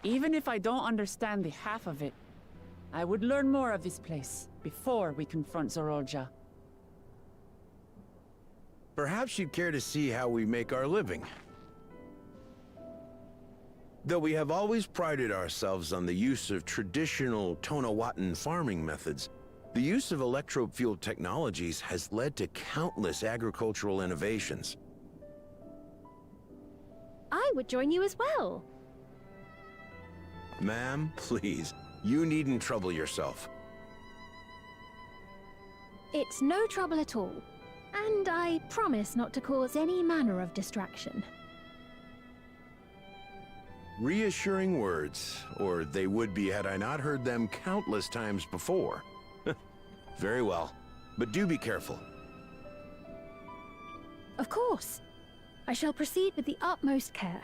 Even if I don't understand the half of it, I would learn more of this place before we confront Zoralja. Perhaps you'd care to see how we make our living. Though we have always prided ourselves on the use of traditional Tonawatan farming methods, the use of electro-fueled technologies has led to countless agricultural innovations. I would join you as well. Ma'am, please, you needn't trouble yourself. It's no trouble at all, and I promise not to cause any manner of distraction. Reassuring words, or they would be had I not heard them countless times before. Very well, but do be careful. Of course. I shall proceed with the utmost care.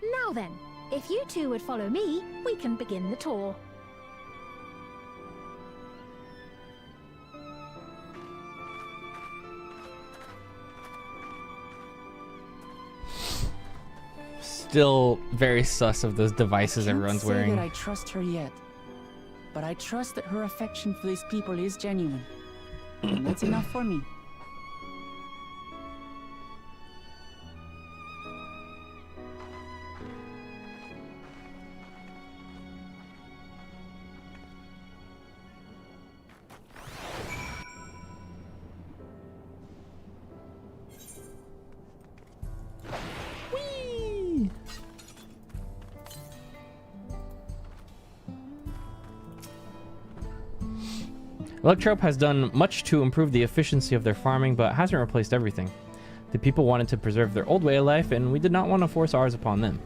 Now then, if you two would follow me, we can begin the tour. still very sus of those devices everyone's Can't say wearing. that I trust her yet, but I trust that her affection for these people is genuine. And that's enough for me. Electrope has done much to improve the efficiency of their farming, but hasn't replaced everything. The people wanted to preserve their old way of life, and we did not want to force ours upon them.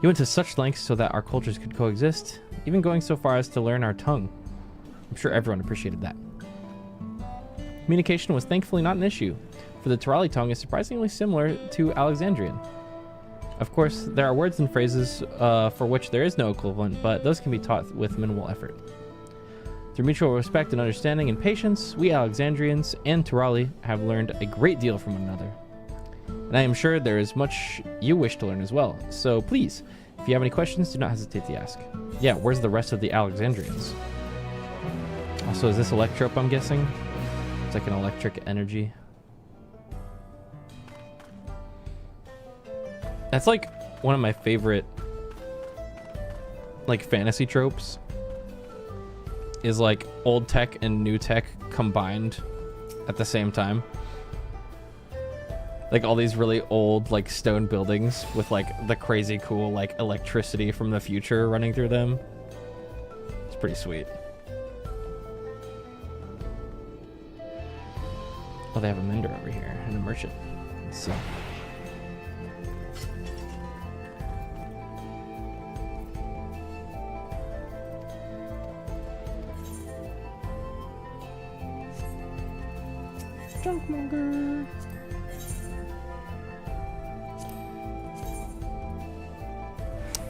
He went to such lengths so that our cultures could coexist, even going so far as to learn our tongue. I'm sure everyone appreciated that. Communication was thankfully not an issue, for the Tirali tongue is surprisingly similar to Alexandrian. Of course, there are words and phrases for which there is no equivalent, but those can be taught with minimal effort. Through mutual respect and understanding and patience, we Alexandrians and Tirali have learned a great deal from one another. And I am sure there is much you wish to learn as well. So please, if you have any questions, do not hesitate to ask. Yeah, where's the rest of the Alexandrians? Also, is this Electrope, I'm guessing? It's like an electric energy. That's like one of my favorite like fantasy tropes. Is like old tech and new tech combined at the same time. Like all these really old like stone buildings with like the crazy cool like electricity from the future running through them. It's pretty sweet. Oh, they have a mender over here and a merchant. Let's see. Junkmonger.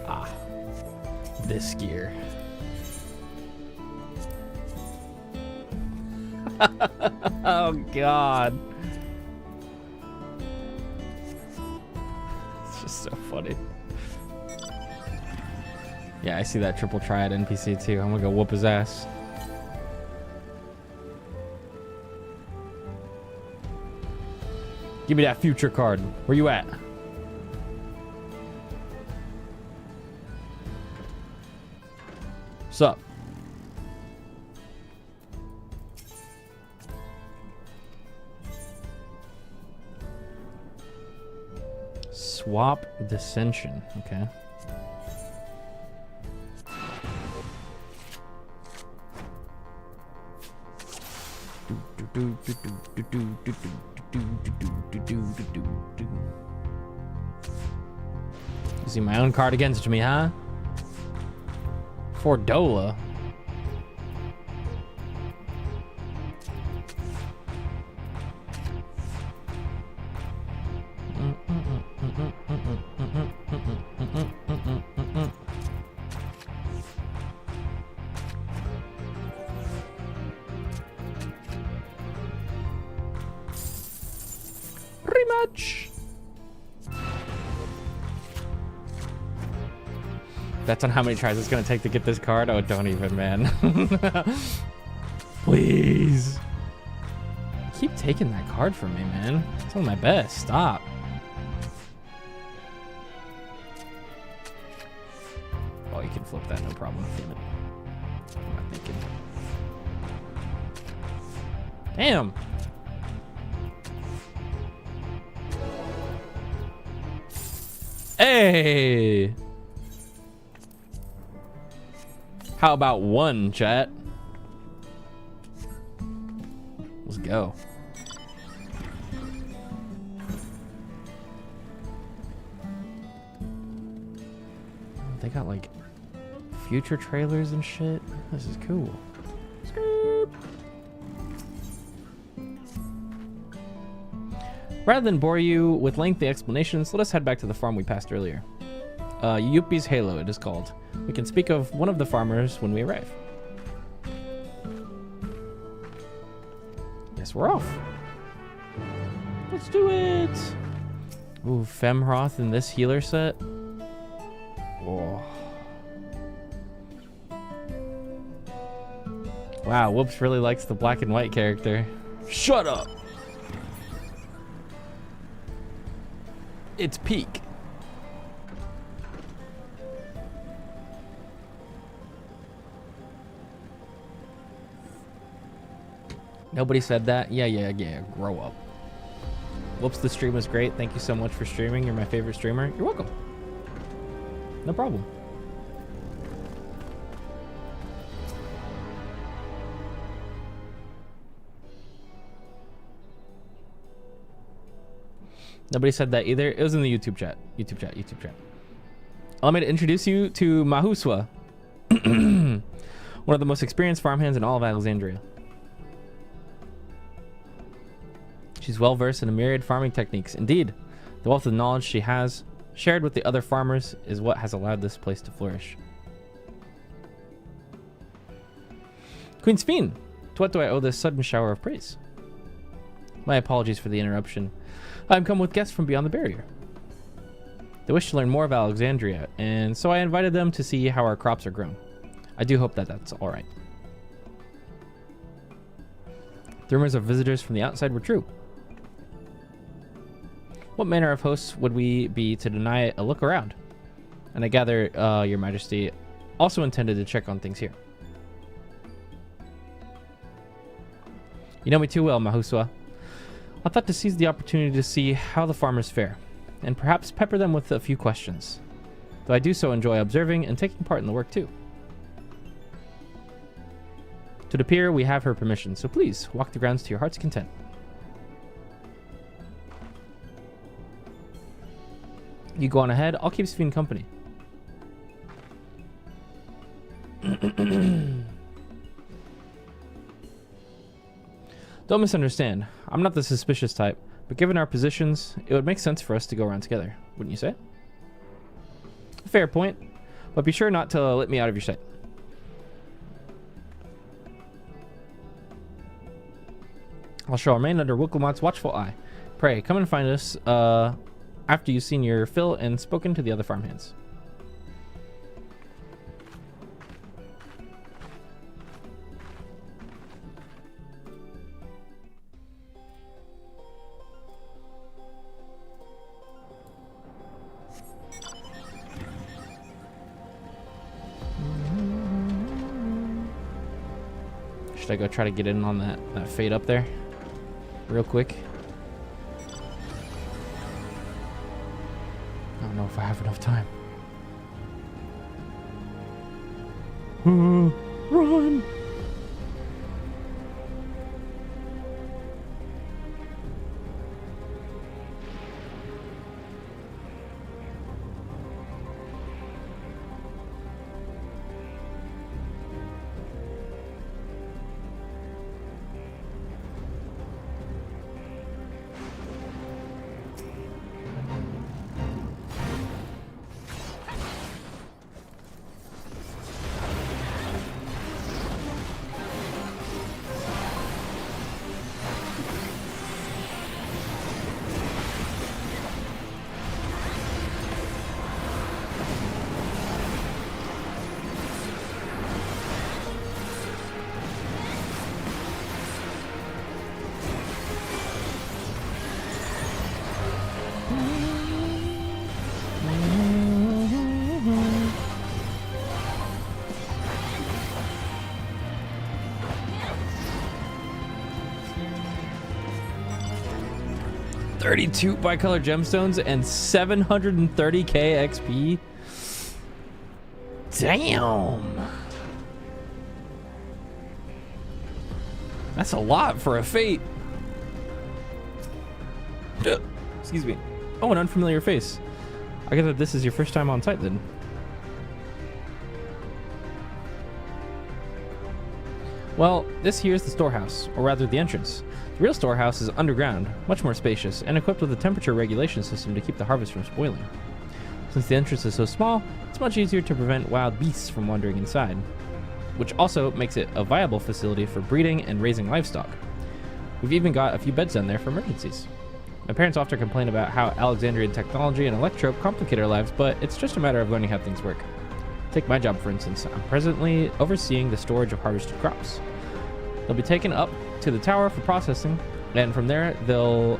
Ah, this gear. Oh God, it's just so funny. Yeah, I see that triple triad NPC too. I'm gonna go whoop his ass. Give me that future card. Where you at? What's up? Swap Dissension. Okay. Using my own card against me, huh? For Dola. Rematch. That's on how many tries it's gonna take to get this card. Oh, don't even, man. Please. Keep taking that card from me, man. It's one of my best. Stop. Oh, you can flip that, no problem. Damn it. I'm not thinking. Damn. Hey. How about one, chat? Let's go. They got like future trailers and shit. This is cool. Rather than bore you with lengthy explanations, let us head back to the farm we passed earlier. Yuppie's Halo, it is called. We can speak of one of the farmers when we arrive. Yes, we're off. Let's do it. Ooh, Femroth in this healer set. Whoa. Wow, Whoops really likes the black and white character. Shut up! It's peak. Nobody said that? Yeah. Grow up. Whoops, the stream was great. Thank you so much for streaming. You're my favorite streamer. You're welcome. No problem. Nobody said that either. It was in the YouTube chat. YouTube chat. Allow me to introduce you to Mahuswa. One of the most experienced farmhands in all of Alexandria. She's well versed in a myriad farming techniques. Indeed, the wealth of knowledge she has shared with the other farmers is what has allowed this place to flourish. Queen Sphene, to what do I owe this sudden shower of praise? My apologies for the interruption. I've come with guests from beyond the barrier. They wish to learn more of Alexandria, and so I invited them to see how our crops are grown. I do hope that that's all right. The rumors of visitors from the outside were true. What manner of hosts would we be to deny a look around? And I gather, Your Majesty also intended to check on things here. You know me too well, Mahuswa. I thought to seize the opportunity to see how the farmers fare, and perhaps pepper them with a few questions. Though I do so enjoy observing and taking part in the work too. To appear, we have her permission, so please walk the grounds to your heart's content. You go on ahead, I'll keep Sphene company. Don't misunderstand. I'm not the suspicious type, but given our positions, it would make sense for us to go around together, wouldn't you say? Fair point, but be sure not to let me out of your sight. I shall remain under Wilkelmot's watchful eye. Pray, come and find us after you've seen your fill and spoken to the other farmhands. Should I go try to get in on that fade up there real quick? I don't know if I have enough time. Run! $32 bicolor gemstones and 730k XP. Damn. That's a lot for a fate. Excuse me. Oh, an unfamiliar face. I guess that this is your first time on site then. Well, this here is the storehouse, or rather the entrance. The real storehouse is underground, much more spacious, and equipped with a temperature regulation system to keep the harvest from spoiling. Since the entrance is so small, it's much easier to prevent wild beasts from wandering inside, which also makes it a viable facility for breeding and raising livestock. We've even got a few beds down there for emergencies. My parents often complain about how Alexandrian technology and electrope complicate our lives, but it's just a matter of learning how things work. Take my job, for instance. I'm presently overseeing the storage of harvested crops. They'll be taken up to the tower for processing, and from there they'll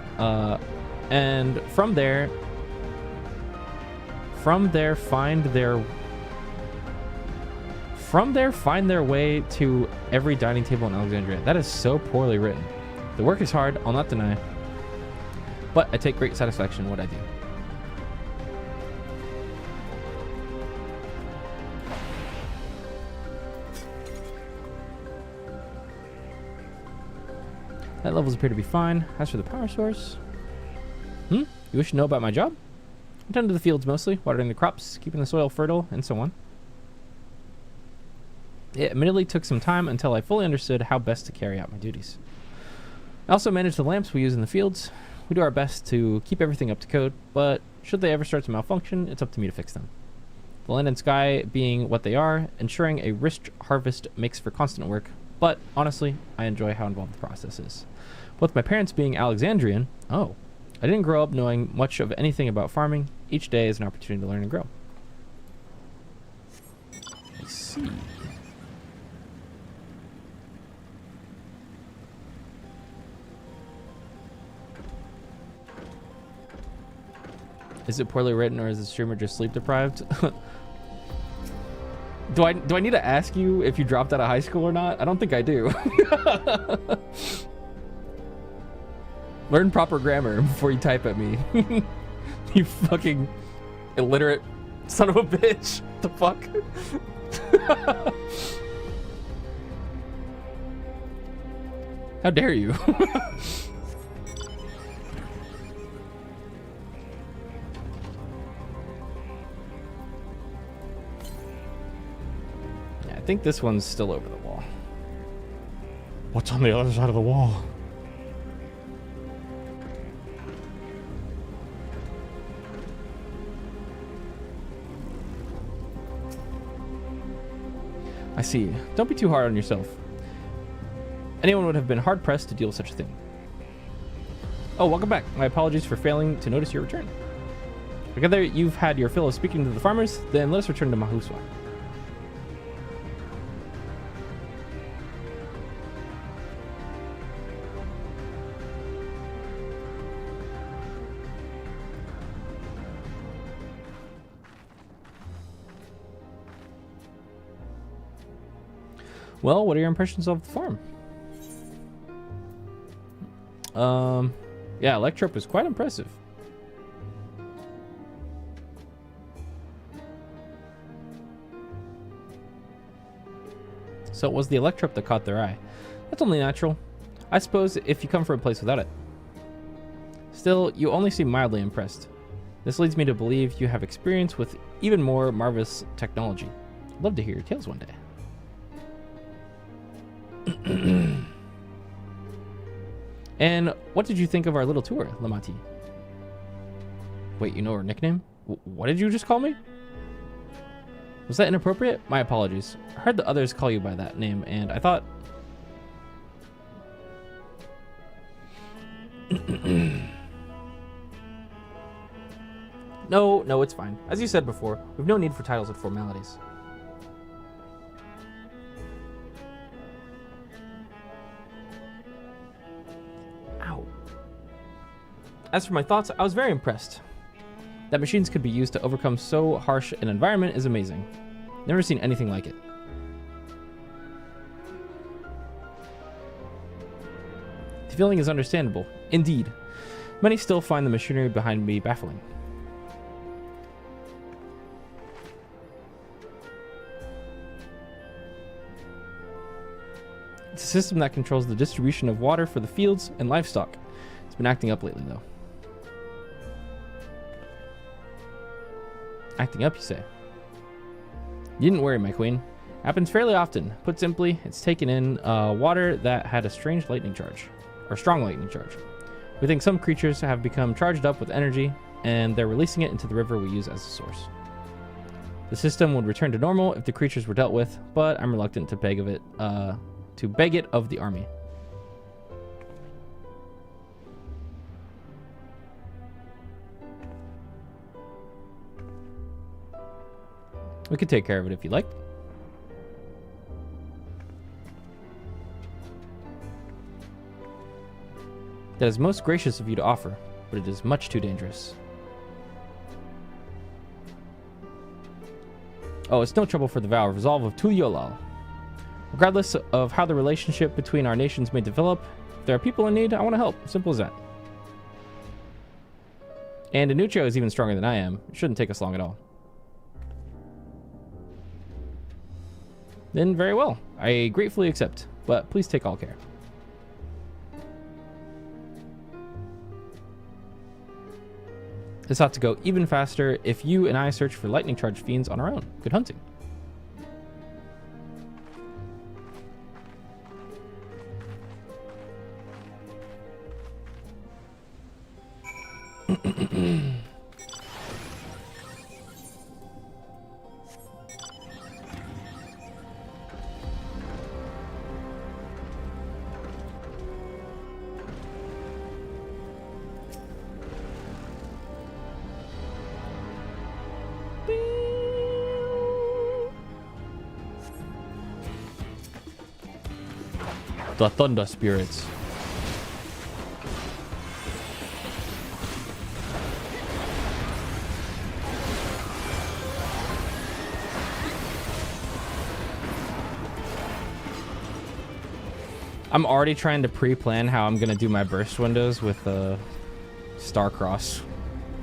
find their way to every dining table in Alexandria. That is so poorly written. The work is hard, I'll not deny, but I take great satisfaction in what I do. That levels appear to be fine. As for the power source... You wish to know about my job? I tend to the fields mostly, watering the crops, keeping the soil fertile, and so on. It admittedly took some time until I fully understood how best to carry out my duties. I also manage the lamps we use in the fields. We do our best to keep everything up to code, but should they ever start to malfunction, it's up to me to fix them. The land and sky being what they are, ensuring a rich harvest makes for constant work, but honestly, I enjoy how involved the process is. With my parents being Alexandrian, I didn't grow up knowing much of anything about farming. Each day is an opportunity to learn and grow. I see. Is it poorly written, or is the streamer just sleep deprived? Do I need to ask you if you dropped out of high school or not? I don't think I do. Learn proper grammar before you type at me. You fucking illiterate son of a bitch. The fuck? How dare you? I think this one's still over the wall. What's on the other side of the wall? I see. Don't be too hard on yourself. Anyone would have been hard-pressed to deal with such a thing. Oh, welcome back. My apologies for failing to notice your return. Together, you've had your fill of speaking to the farmers, then let us return to Mahuswa. Well, what are your impressions of the farm? Yeah, Electrope is quite impressive. So it was the Electrope that caught their eye. That's only natural. I suppose if you come from a place without it. Still, you only seem mildly impressed. This leads me to believe you have experience with even more marvelous technology. I'd love to hear your tales one day. And what did you think of our little tour, Lamati? Wait, you know her nickname? What did you just call me? Was that inappropriate? My apologies. I heard the others call you by that name, and I thought... No, it's fine. As you said before, we've no need for titles and formalities. Ow. As for my thoughts, I was very impressed. That machines could be used to overcome so harsh an environment is amazing. Never seen anything like it. The feeling is understandable. Indeed. Many still find the machinery behind me baffling. It's a system that controls the distribution of water for the fields and livestock. It's been acting up lately, though. Acting up, you say? You didn't worry, my queen. Happens fairly often. Put simply, it's taken in water that had a strange lightning charge. Or strong lightning charge. We think some creatures have become charged up with energy, and they're releasing it into the river we use as a source. The system would return to normal if the creatures were dealt with, but I'm reluctant to beg it of the army. We could take care of it if you like. That is most gracious of you to offer, but it is much too dangerous. Oh, it's no trouble for the vow of resolve of Tuliolal. Regardless of how the relationship between our nations may develop, if there are people in need, I want to help. Simple as that. And Anuccio is even stronger than I am. It shouldn't take us long at all. Then very well. I gratefully accept, but please take all care. This ought to go even faster if you and I search for lightning charged fiends on our own. Good hunting. The Thunder Spirits. I'm already trying to pre-plan how I'm gonna do my burst windows with Starcross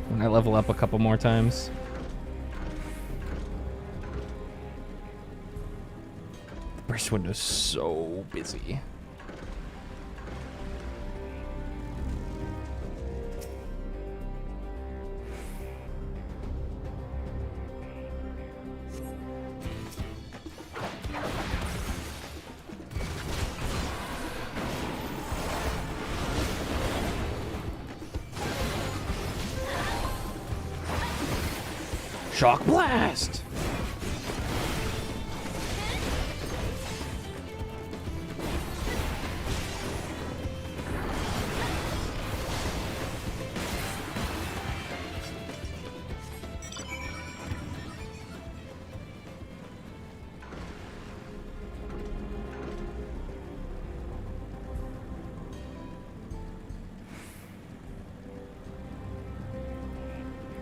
when I level up a couple more times. The burst window's so busy. Shock blast!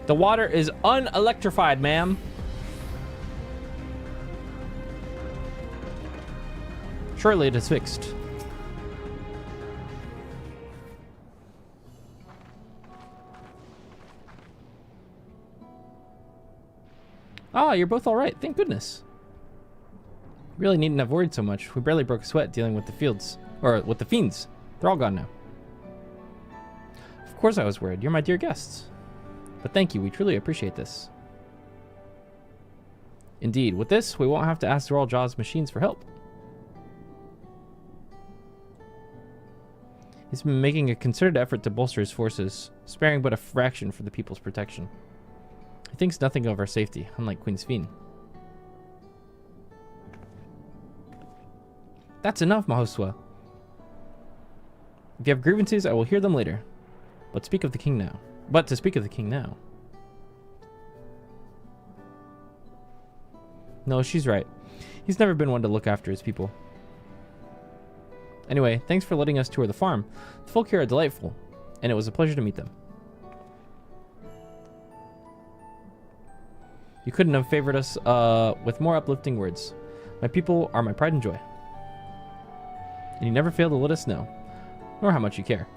The water is unelectrified, ma'am. Surely it is fixed. Ah, you're both all right. Thank goodness. Really needn't have worried so much. We barely broke a sweat dealing with the fields. Or with the fiends. They're all gone now. Of course I was worried. You're my dear guests. But thank you, we truly appreciate this. Indeed, with this, we won't have to ask Zoral Jaw's machines for help. He's been making a concerted effort to bolster his forces, sparing but a fraction for the people's protection. He thinks nothing of our safety, unlike Queen Sphene. That's enough, Mahoswa. If you have grievances, I will hear them later. But to speak of the king now. No, she's right. He's never been one to look after his people. Anyway, thanks for letting us tour the farm. The folk here are delightful, and it was a pleasure to meet them. You couldn't have favored us with more uplifting words. My people are my pride and joy. And you never fail to let us know, nor how much you care.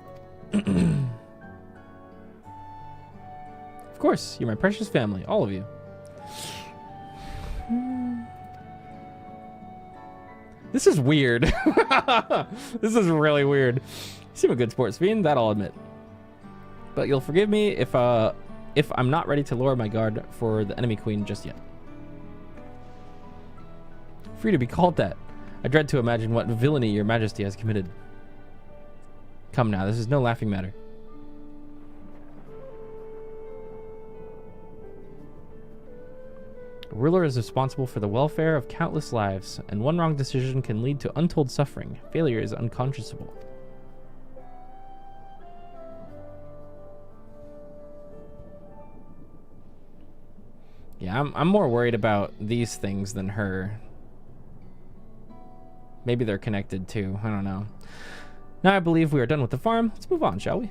Of course, you're my precious family, all of you. This is weird. This is really weird. You seem a good sports fiend, that I'll admit. But you'll forgive me if I'm not ready to lower my guard for the enemy queen just yet. Free to be called that. I dread to imagine what villainy your majesty has committed. Come now, this is no laughing matter. A ruler is responsible for the welfare of countless lives, and one wrong decision can lead to untold suffering. Failure is unconscionable. Yeah, I'm more worried about these things than her. Maybe they're connected too. I don't know. Now I believe we are done with the farm. Let's move on, shall we?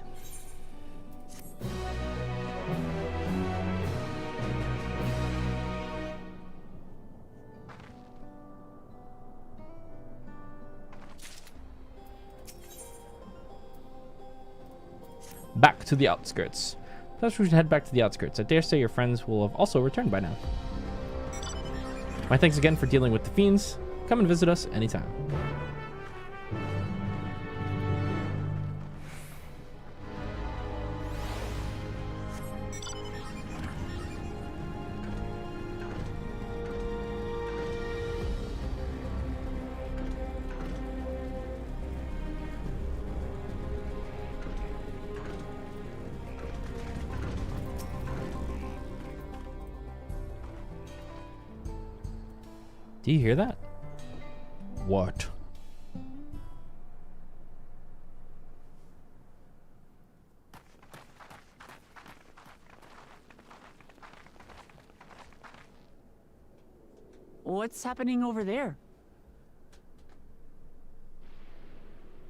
Back to the outskirts. Perhaps we should head back to the outskirts. I dare say your friends will have also returned by now. My thanks again for dealing with the fiends. Come and visit us anytime. Do you hear that? What? What's happening over there?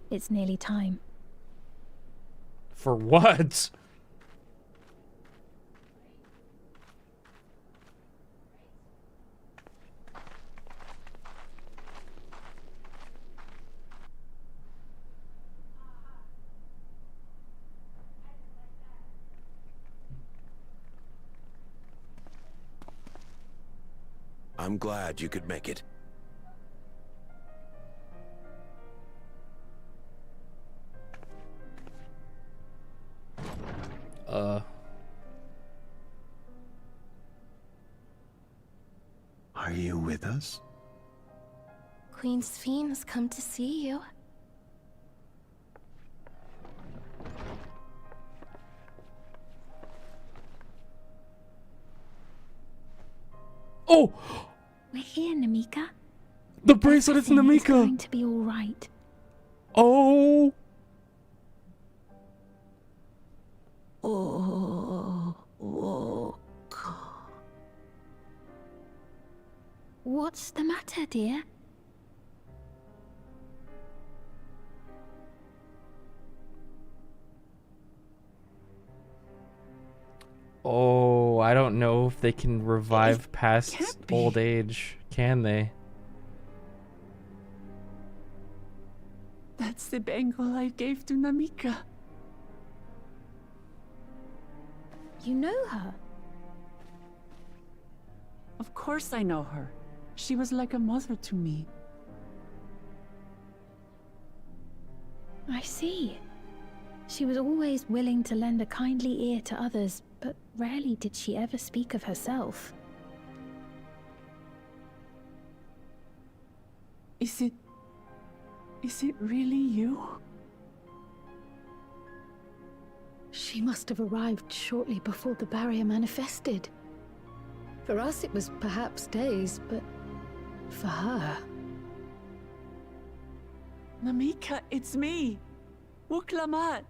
It's nearly time. For what? I'm glad you could make it. Are you with us? Queen Sphene has come to see you. Oh! We're here, Namika. The bracelet is Everything Namika! is going to be all right. Oh! What's the matter, dear? Oh, I don't know if they can revive past old age. Can they? That's the bangle I gave to Namika. You know her? Of course I know her. She was like a mother to me. I see. She was always willing to lend a kindly ear to others, but rarely did she ever speak of herself. Is it really you? She must have arrived shortly before the barrier manifested. For us, it was perhaps days, but for her... Namika, it's me! Wuklamat!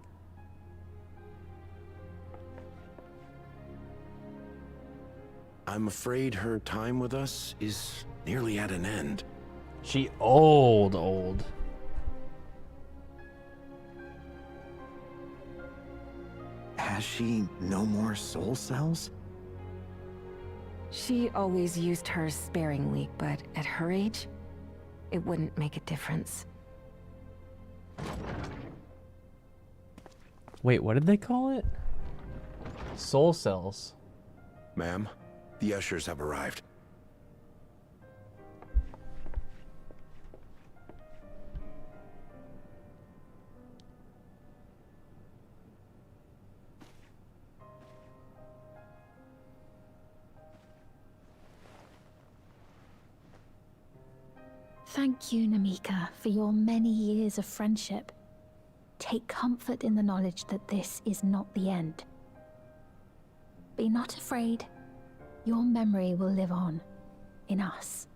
I'm afraid her time with us is nearly at an end. She old. Has she no more soul cells? She always used hers sparingly, but at her age, it wouldn't make a difference. Wait, what did they call it? Soul cells. Ma'am, the ushers have arrived. Thank you, Namika, for your many years of friendship. Take comfort in the knowledge that this is not the end. Be not afraid. Your memory will live on, in us.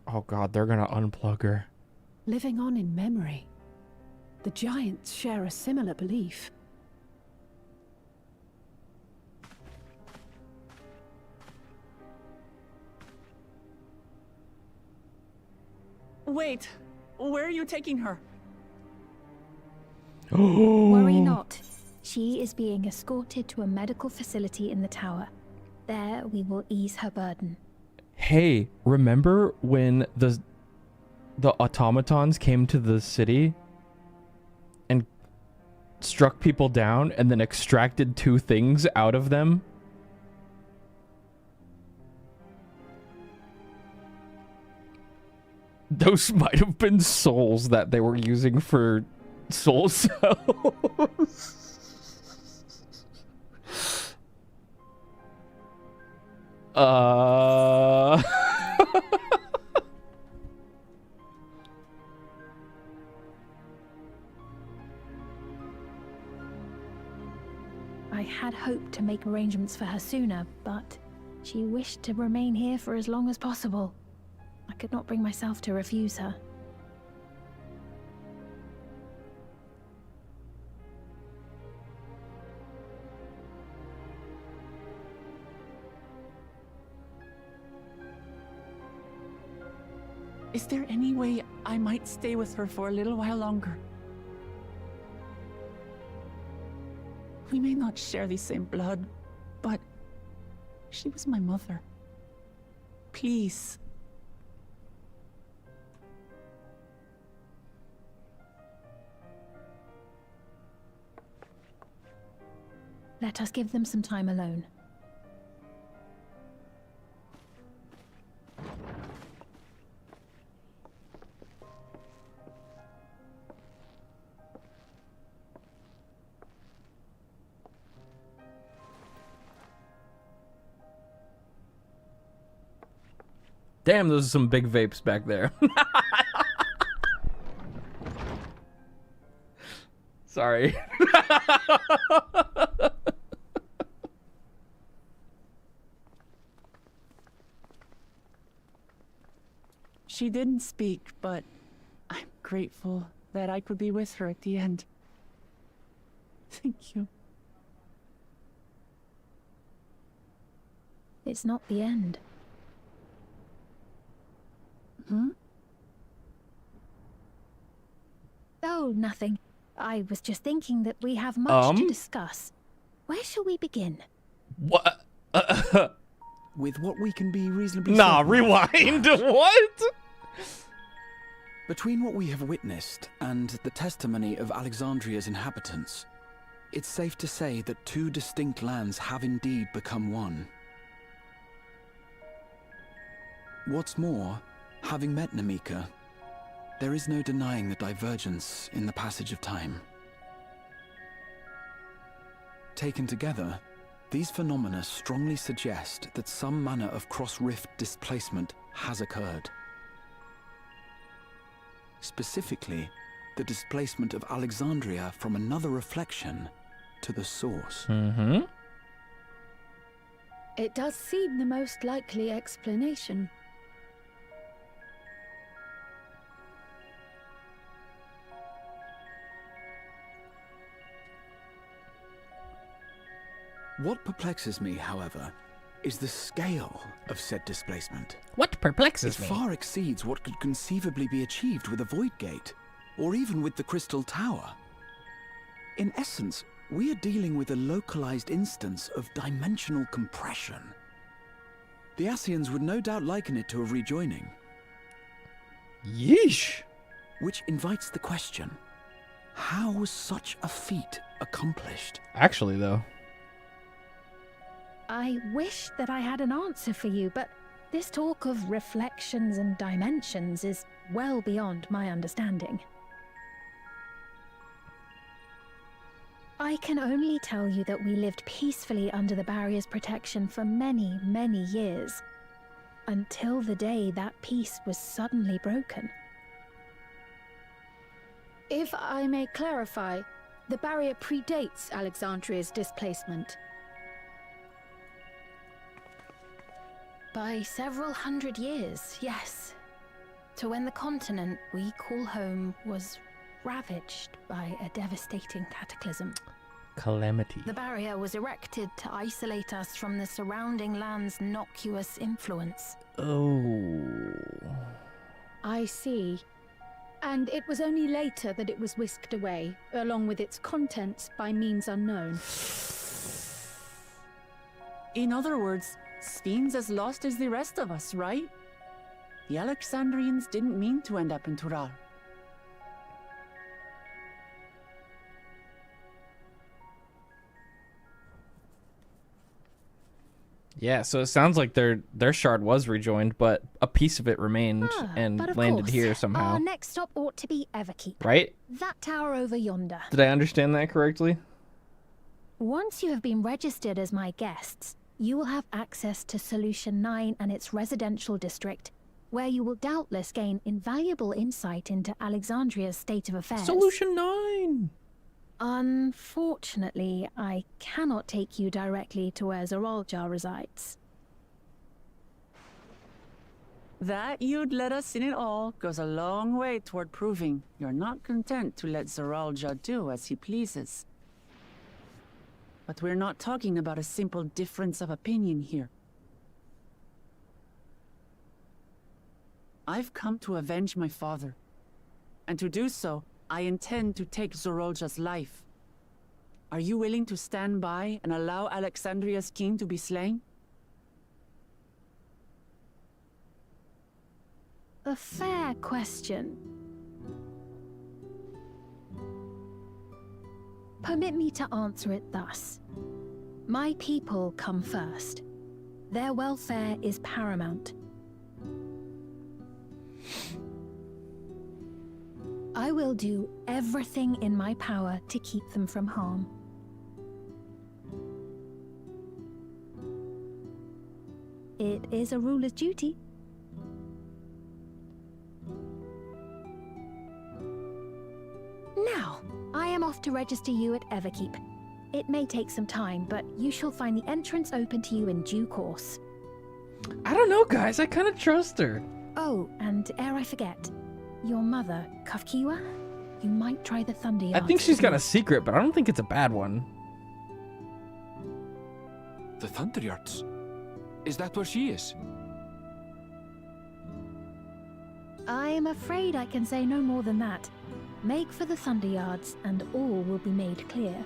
Oh god, they're gonna unplug her. Living on in memory. The giants share a similar belief. Wait, where are you taking her? Worry not. She is being escorted to a medical facility in the tower. There we will ease her burden. Hey, remember when the automatons came to the city and struck people down and then extracted 2 things out of them? Those might have been souls that they were using for soul cells. I had hoped to make arrangements for her sooner, but she wished to remain here for as long as possible. I could not bring myself to refuse her. Is there any way I might stay with her for a little while longer? We may not share the same blood, but she was my mother. Please. Let us give them some time alone. Damn, those are some big vapes back there. Sorry. She didn't speak, but I'm grateful that I could be with her at the end. Thank you. It's not the end. Hmm? Oh, nothing. I was just thinking that we have much to discuss. Where shall we begin? What? With what we can be reasonably Nah, certain of. rewind. What? Between what we have witnessed and the testimony of Alexandria's inhabitants, it's safe to say that 2 distinct lands have indeed become one. What's more, having met Namika, there is no denying the divergence in the passage of time. Taken together, these phenomena strongly suggest that some manner of cross-rift displacement has occurred. Specifically, the displacement of Alexandria from another reflection to the source. Mm-hmm. It does seem the most likely explanation. What perplexes me, however, is the scale of said displacement. What perplexes me? It far exceeds what could conceivably be achieved with a Void Gate, or even with the Crystal Tower. In essence, we are dealing with a localized instance of dimensional compression. The Ascians would no doubt liken it to a rejoining. Yeesh. Which invites the question, how was such a feat accomplished? Actually, though. I wish that I had an answer for you, but this talk of reflections and dimensions is well beyond my understanding. I can only tell you that we lived peacefully under the barrier's protection for many, many years, until the day that peace was suddenly broken. If I may clarify, the barrier predates Alexandria's displacement. By several hundred years, yes. To when the continent we call home was ravaged by a devastating cataclysm. Calamity. The barrier was erected to isolate us from the surrounding land's noxious influence. Oh. I I see. And it was only later that it was whisked away, along with its contents, by means unknown. In other words, Sphyn's as lost as the rest of us, right? The Alexandrians didn't mean to end up in Tural. Yeah, so it sounds like their shard was rejoined, but a piece of it remained and But of landed course, here somehow. Our next stop ought to be Everkeep. Right? That tower over yonder. Did I understand that correctly? Once you have been registered as my guests, you will have access to Solution 9 and its residential district, where you will doubtless gain invaluable insight into Alexandria's state of affairs. Solution 9! Unfortunately, I cannot take you directly to where Zoraljar resides. That you'd let us in it all goes a long way toward proving you're not content to let Zoraljar do as he pleases. But we're not talking about a simple difference of opinion here. I've come to avenge my father, and to do so, I intend to take Zoraljar's life. Are you willing to stand by and allow Alexandria's king to be slain? A fair question. Permit me to answer it thus. My people come first. Their welfare is paramount. I will do everything in my power to keep them from harm. It is a ruler's duty. Now, I am off to register you at Everkeep. It may take some time, but you shall find the entrance open to you in due course. I don't know, guys. I kind of trust her. Oh, and ere I forget, your mother, Kafkiwa, you might try the Thunder Yards. I think she's got a secret, but I don't think it's a bad one. The Thunder Yards? Is that where she is? I'm afraid I can say no more than that. Make for the Thunder Yards, and all will be made clear.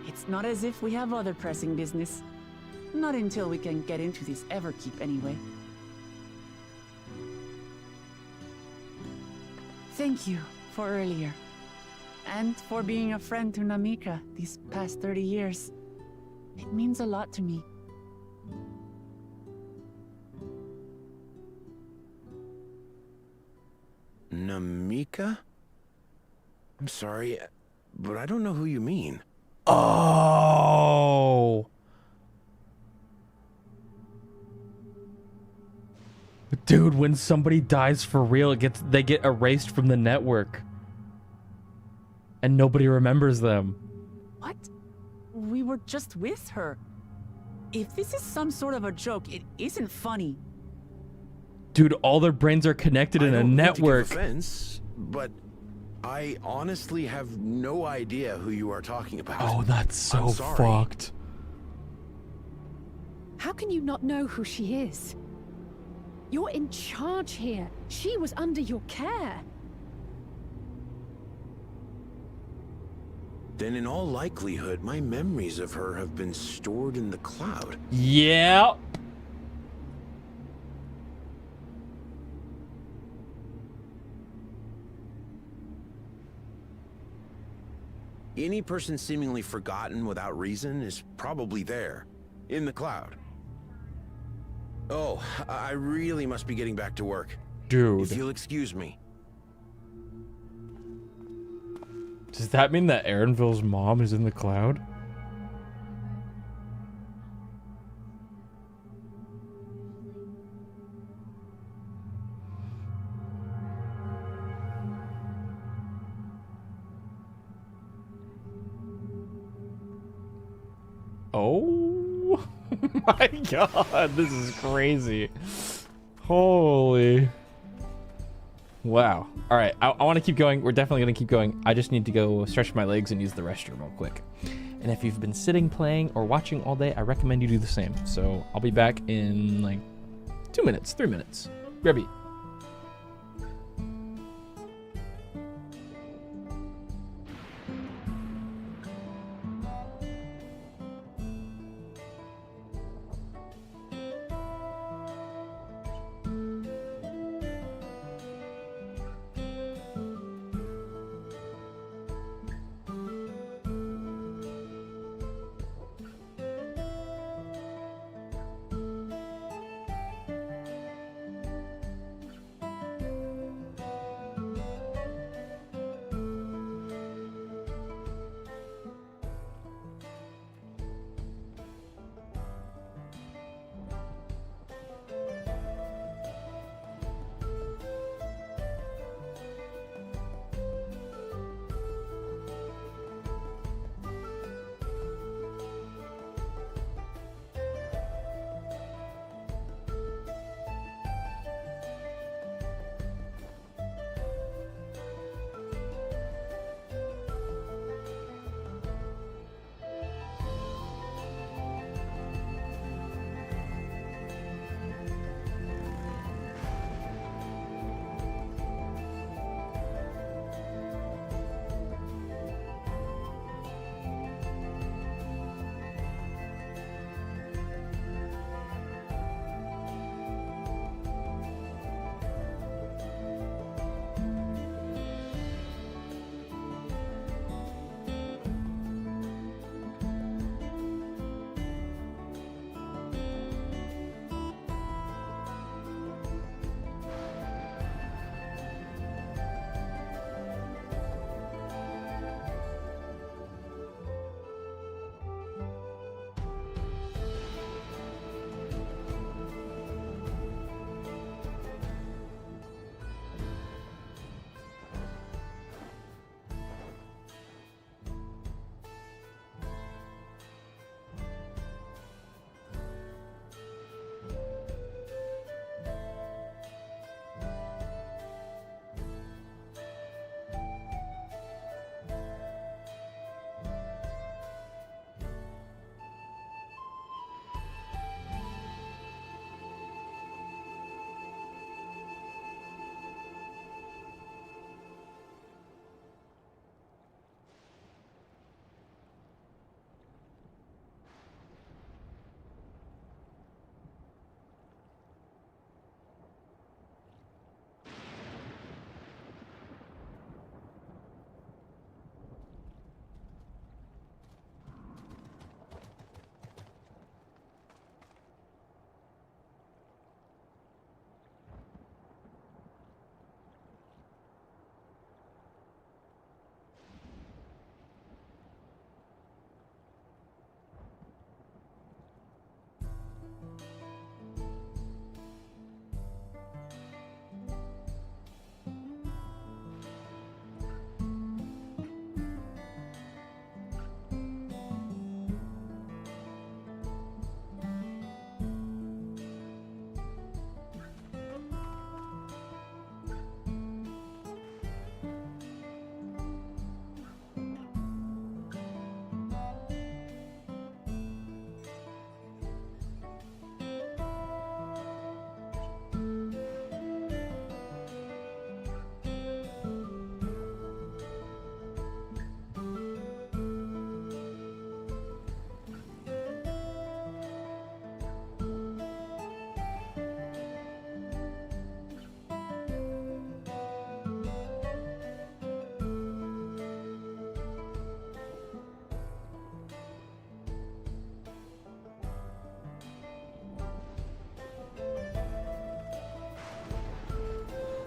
It's not as if we have other pressing business. Not until we can get into this Everkeep, anyway. Thank you for earlier. And for being a friend to Namika these past 30 years. It means a lot to me. Namika? I'm sorry, but I don't know who you mean. Oh. Dude, when somebody dies for real, they get erased from the network. And nobody remembers them. What? We were just with her. If this is some sort of a joke, it isn't funny. Dude, all their brains are connected in a network. I don't mean to give offense, but I honestly have no idea who you are talking about. Oh, that's so fucked. How can you not know who she is? You're in charge here. She was under your care. Then in all likelihood, my memories of her have been stored in the cloud. Yeah. Any person seemingly forgotten without reason is probably there, in the cloud. Oh, I really must be getting back to work. Dude. If you'll excuse me. Does that mean that Aaronville's mom is in the cloud? Oh my god, this is crazy. Holy. Wow. All right, I want to keep going. We're definitely going to keep going. I just need to go stretch my legs and use the restroom real quick. And if you've been sitting, playing, or watching all day, I recommend you do the same. So I'll be back in like 2 minutes, 3 minutes. Grab it.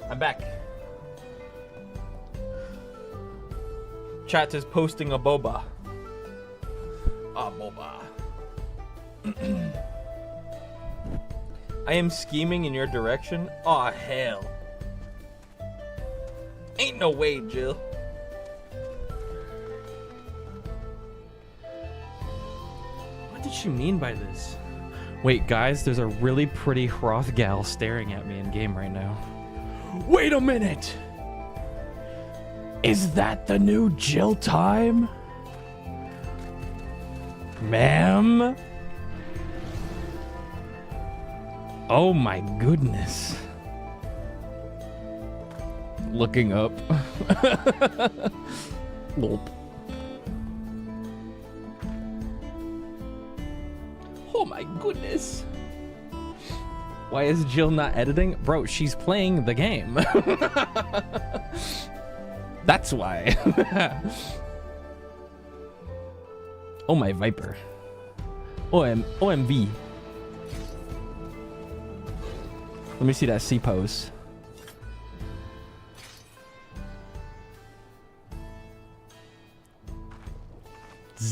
I'm back. Chat is posting a boba. Ah, boba. I am scheming in your direction? Aw, hell. Ain't no way, Jill. What did she mean by this? Wait, guys, there's a really pretty Hroth gal staring at me in game right now. Wait a minute! Is that the new Jill time? Ma'am? Oh my goodness. Looking up. Nope. Oh my goodness. Why is Jill not editing? Bro, she's playing the game. That's why. Oh my Viper. OMV. Let me see that C pose.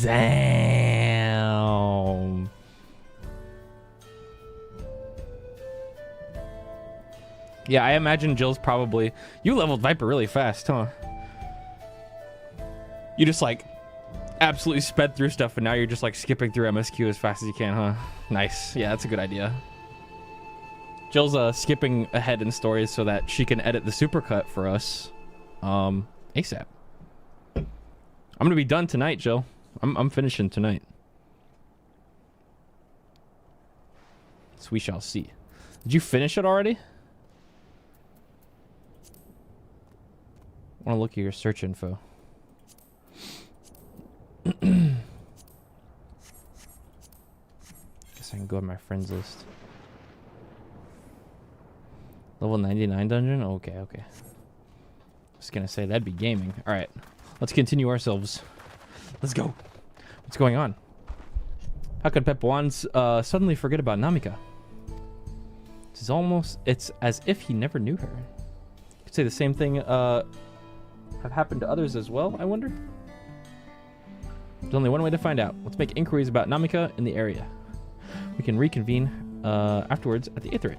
Damn. Yeah, I imagine Jill's probably... You leveled Viper really fast, huh? You just like absolutely sped through stuff and now you're just like skipping through MSQ as fast as you can, huh? Nice. Yeah, that's a good idea. Jill's skipping ahead in stories so that she can edit the supercut for us ASAP. I'm gonna be done tonight, Jill. I'm finishing tonight. So we shall see. Did you finish it already? I want to look at your search info. Guess I can go to my friends list. Level 99 dungeon? Okay, okay. I was gonna say that'd be gaming. Alright. Let's continue ourselves. Let's go. What's going on? How could Pep Wands suddenly forget about Namika? It's as if he never knew her. Could say the same thing have happened to others as well, I wonder? There's only one way to find out. Let's make inquiries about Namika in the area. We can reconvene afterwards at the Aetheryte.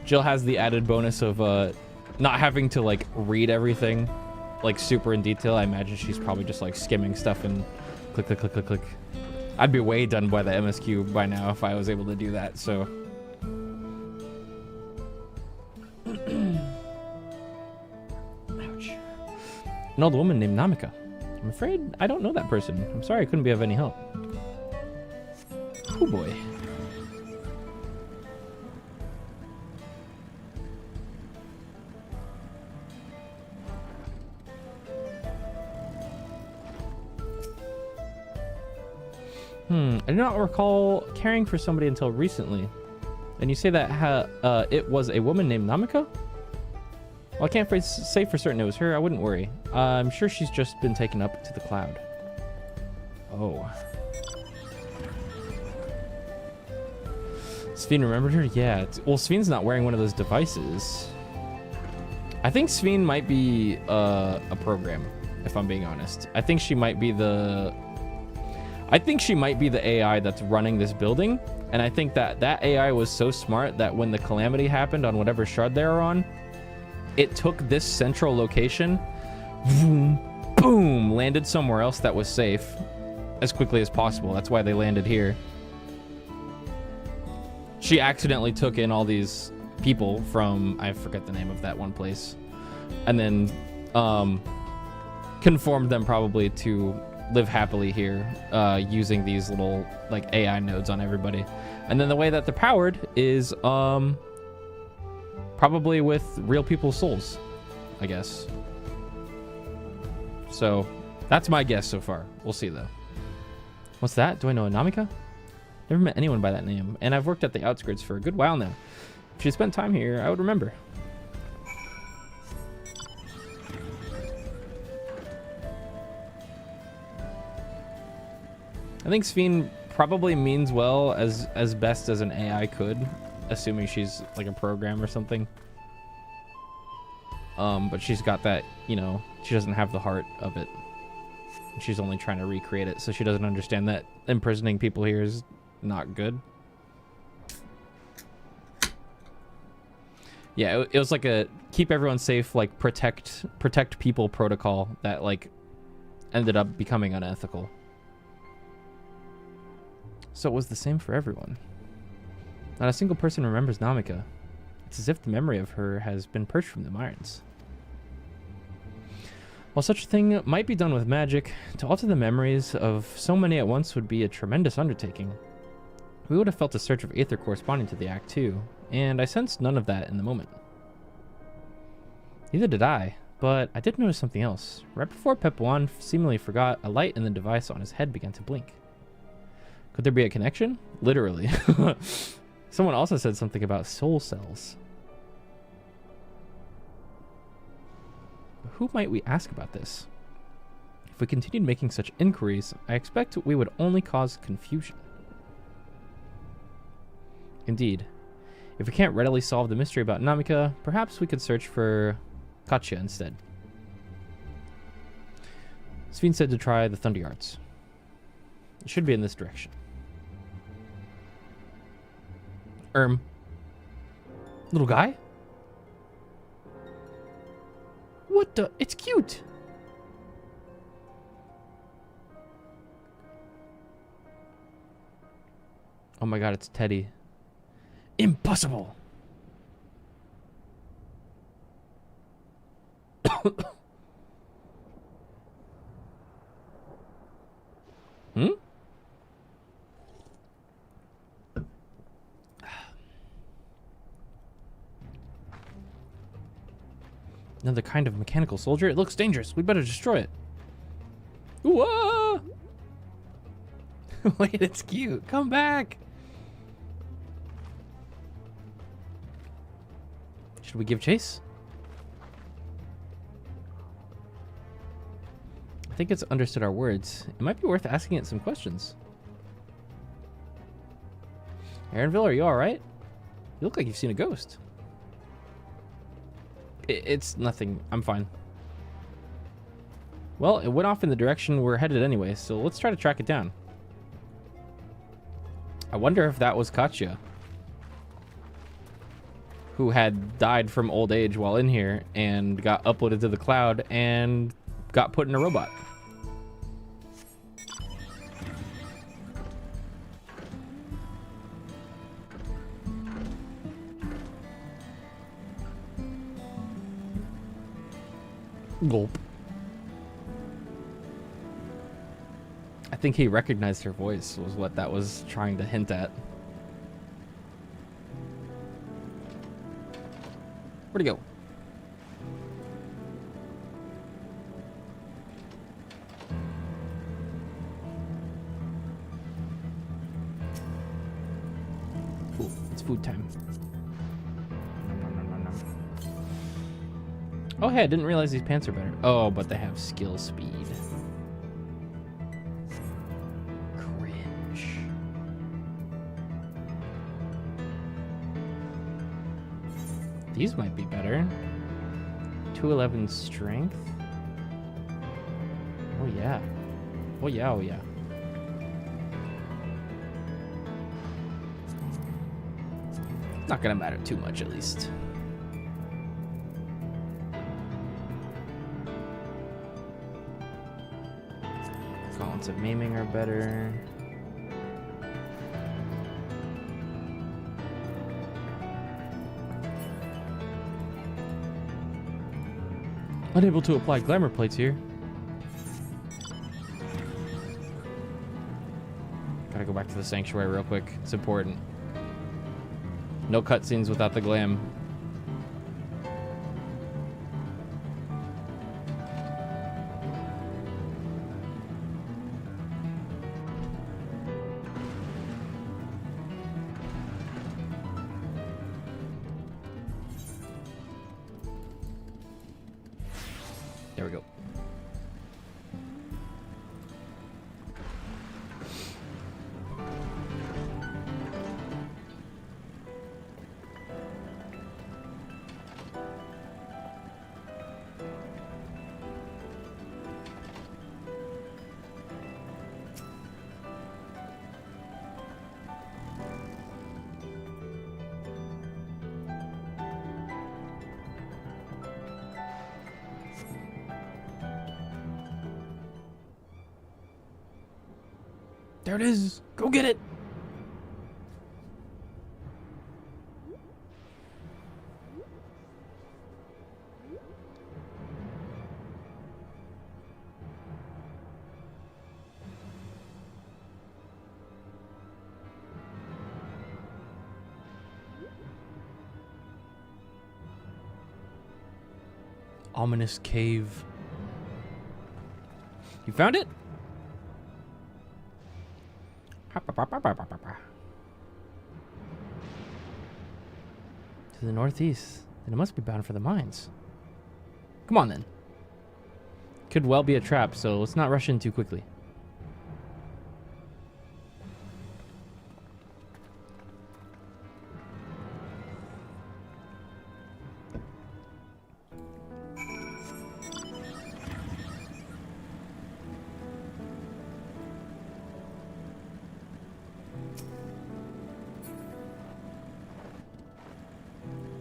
Jill has the added bonus of not having to like read everything like super in detail. I imagine she's probably just like skimming stuff and click, click, click, click, click. I'd be way done by the MSQ by now if I was able to do that, so. Ouch. An old woman named Namika. I'm afraid I don't know that person. I'm sorry I couldn't be of any help. Oh boy. I do not recall caring for somebody until recently. And you say that it was a woman named Namika? Well, I can't say for certain it was her. I wouldn't worry. I'm sure she's just been taken up to the cloud. Oh. Sveen remembered her? Yeah. Well, Sveen's not wearing one of those devices. I think Sveen might be a program, if I'm being honest. I think she might be the AI that's running this building, and I think that AI was so smart that when the calamity happened on whatever shard they were on, it took this central location, boom, boom, landed somewhere else that was safe as quickly as possible. That's why they landed here. She accidentally took in all these people from, I forget the name of that one place, and then conformed them probably to live happily here using these little like AI nodes on everybody. And then the way that they're powered is probably with real people's souls, I guess. So that's my guess so far. We'll see though. What's that? Do I know a Namika? Never met anyone by that name, and I've worked at the outskirts for a good while now. If she spent time here, I would remember. I think Sveen probably means well as best as an AI could, assuming she's like a program or something. But she's got that, you know, she doesn't have the heart of it. She's only trying to recreate it, so she doesn't understand that imprisoning people here is not good. Yeah, it was like a keep everyone safe, like protect people protocol that like ended up becoming unethical. So it was the same for everyone. Not a single person remembers Namika. It's as if the memory of her has been purged from the minds. While such a thing might be done with magic, to alter the memories of so many at once would be a tremendous undertaking. We would have felt a surge of aether corresponding to the act too, and I sensed none of that in the moment. Neither did I, but I did notice something else. Right before Pepuan seemingly forgot, a light in the device on his head began to blink. Could there be a connection? Literally. Someone also said something about soul cells. Who might we ask about this? If we continued making such inquiries, I expect we would only cause confusion. Indeed. If we can't readily solve the mystery about Namika, perhaps we could search for Katya instead. Sveen said to try the Thunder Yards. It should be in this direction. Little guy? What the? It's cute! Oh my god, it's Teddy. Impossible! Hmm? Another kind of mechanical soldier? It looks dangerous. We better destroy it. Whoa! Wait, it's cute. Come back! Should we give chase? I think it's understood our words. It might be worth asking it some questions. Aaronville, are you alright? You look like you've seen a ghost. It's nothing. I'm fine. Well, it went off in the direction we're headed anyway, so let's try to track it down. I wonder if that was Katya, who had died from old age while in here and got uploaded to the cloud and got put in a robot. Gulp. I think he recognized her voice was what that was trying to hint at. Where'd he go? Ooh, it's food time. Oh, hey, I didn't realize these pants are better. Oh, but they have skill speed. Cringe. These might be better. 211 strength. Oh, yeah. Oh, yeah, oh, yeah. Not gonna matter too much, at least. Balance of maiming are better. Unable to apply glamour plates here. Gotta go back to the sanctuary real quick. It's important. No cutscenes without the glam. There we go. There it is. Go get it. Ominous cave. You found it? To the northeast. Then it must be bound for the mines. Come on then. Could well be a trap, so let's not rush in too quickly.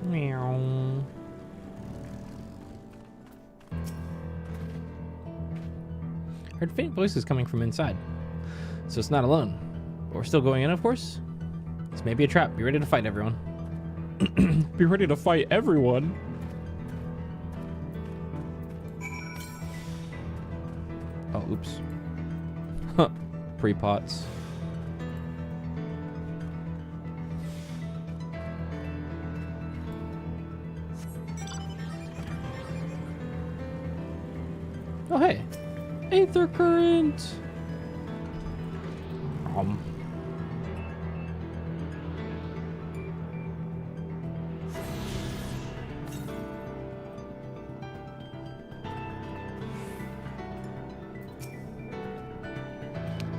Meow. Heard faint voices coming from inside, so it's not alone. But we're still going in, of course. This may be a trap. Be ready to fight, everyone. Be ready to fight everyone. Oh, oops. Huh. Pre-pots. Oh, hey. Aether current.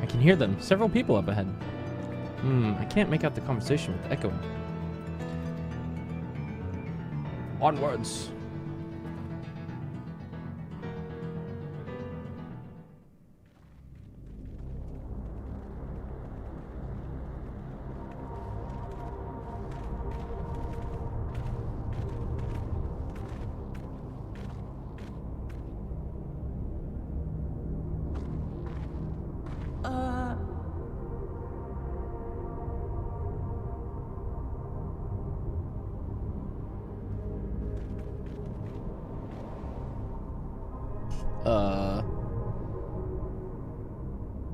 I can hear them. Several people up ahead. I can't make out the conversation with the echoing. Onwards.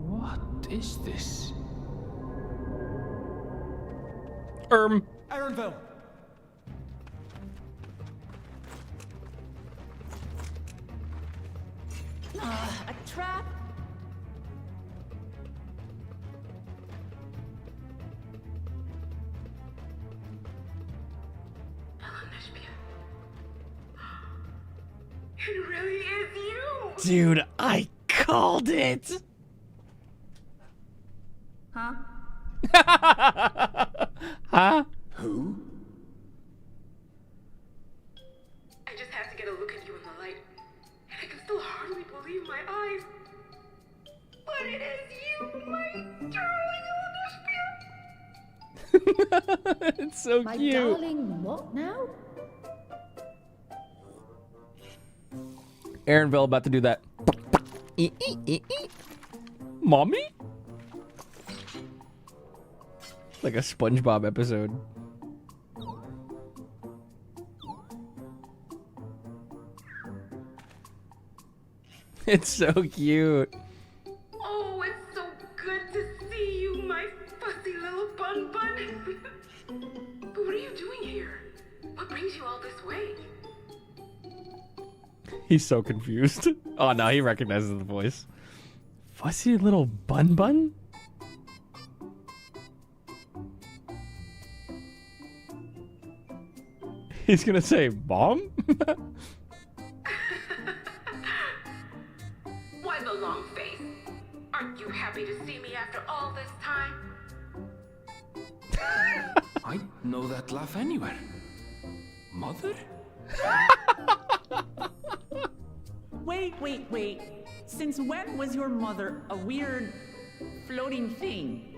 What is this? Ironville! A trap? It really is you! Dude, I called it! Huh? Huh? Who? I just have to get a look at you in the light, and I can still hardly believe my eyes. But it is you, my darling Elder. It's so My cute. darling, what now? Aaronville about to do that. Mommy? Like a SpongeBob episode. It's so cute. Oh, it's so good to see you, my fussy little bun bun. But what are you doing here? What brings you all this way? He's so confused. Oh no, he recognizes the voice. Fussy little bun bun? He's gonna say bomb? Why the long face? Aren't you happy to see me after all this time? I know that laugh anywhere. Mother? Wait. Since when was your mother a weird floating thing?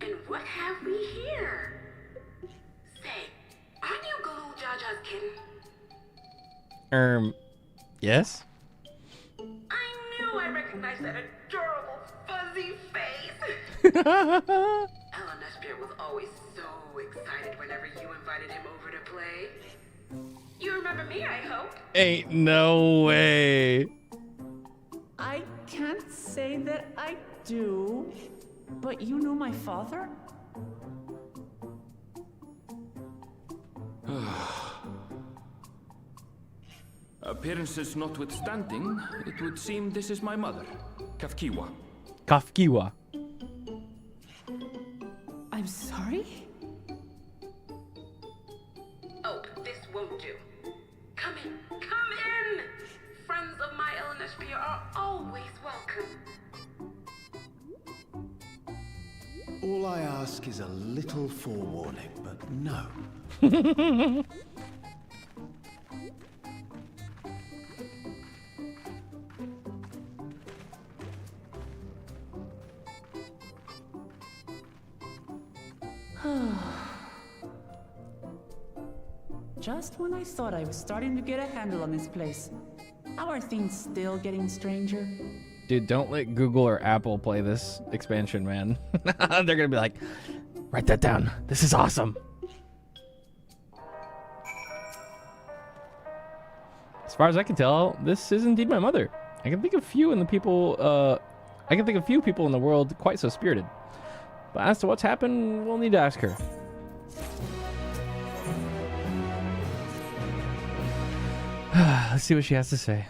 And what have we here? Say, aren't you Galul Jaja's kitten? Yes? I knew I recognized that adorable fuzzy face. Ellen Spirit was always so excited whenever you invited him over to play. You remember me, I hope. Ain't no way. I can't say that I do, but you know my father? Appearances notwithstanding, it would seem this is my mother, Kafkiwa. Kafkiwa. I'm sorry? Oh, this won't do. Come in, come in! Friends of my LNSP are always welcome. All I ask is a little forewarning, but no. Just when I thought I was starting to get a handle on this place, how are things still getting stranger? Dude, don't let Google or Apple play this expansion, man. They're gonna be like, write that down. This is awesome. As far as I can tell, this is indeed my mother. I can think of few in the people. I can think of few people in the world quite so spirited. But as to what's happened, we'll need to ask her. Let's see what she has to say.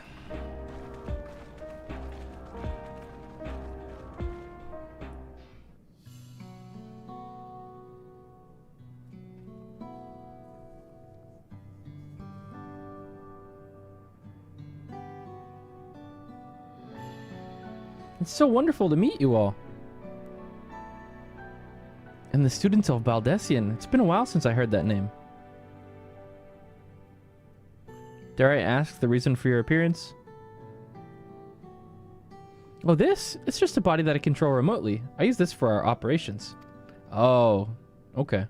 It's so wonderful to meet you all. And the students of Baldessian. It's been a while since I heard that name. Dare I ask the reason for your appearance? Oh, this? It's just a body that I control remotely. I use this for our operations. Oh, okay.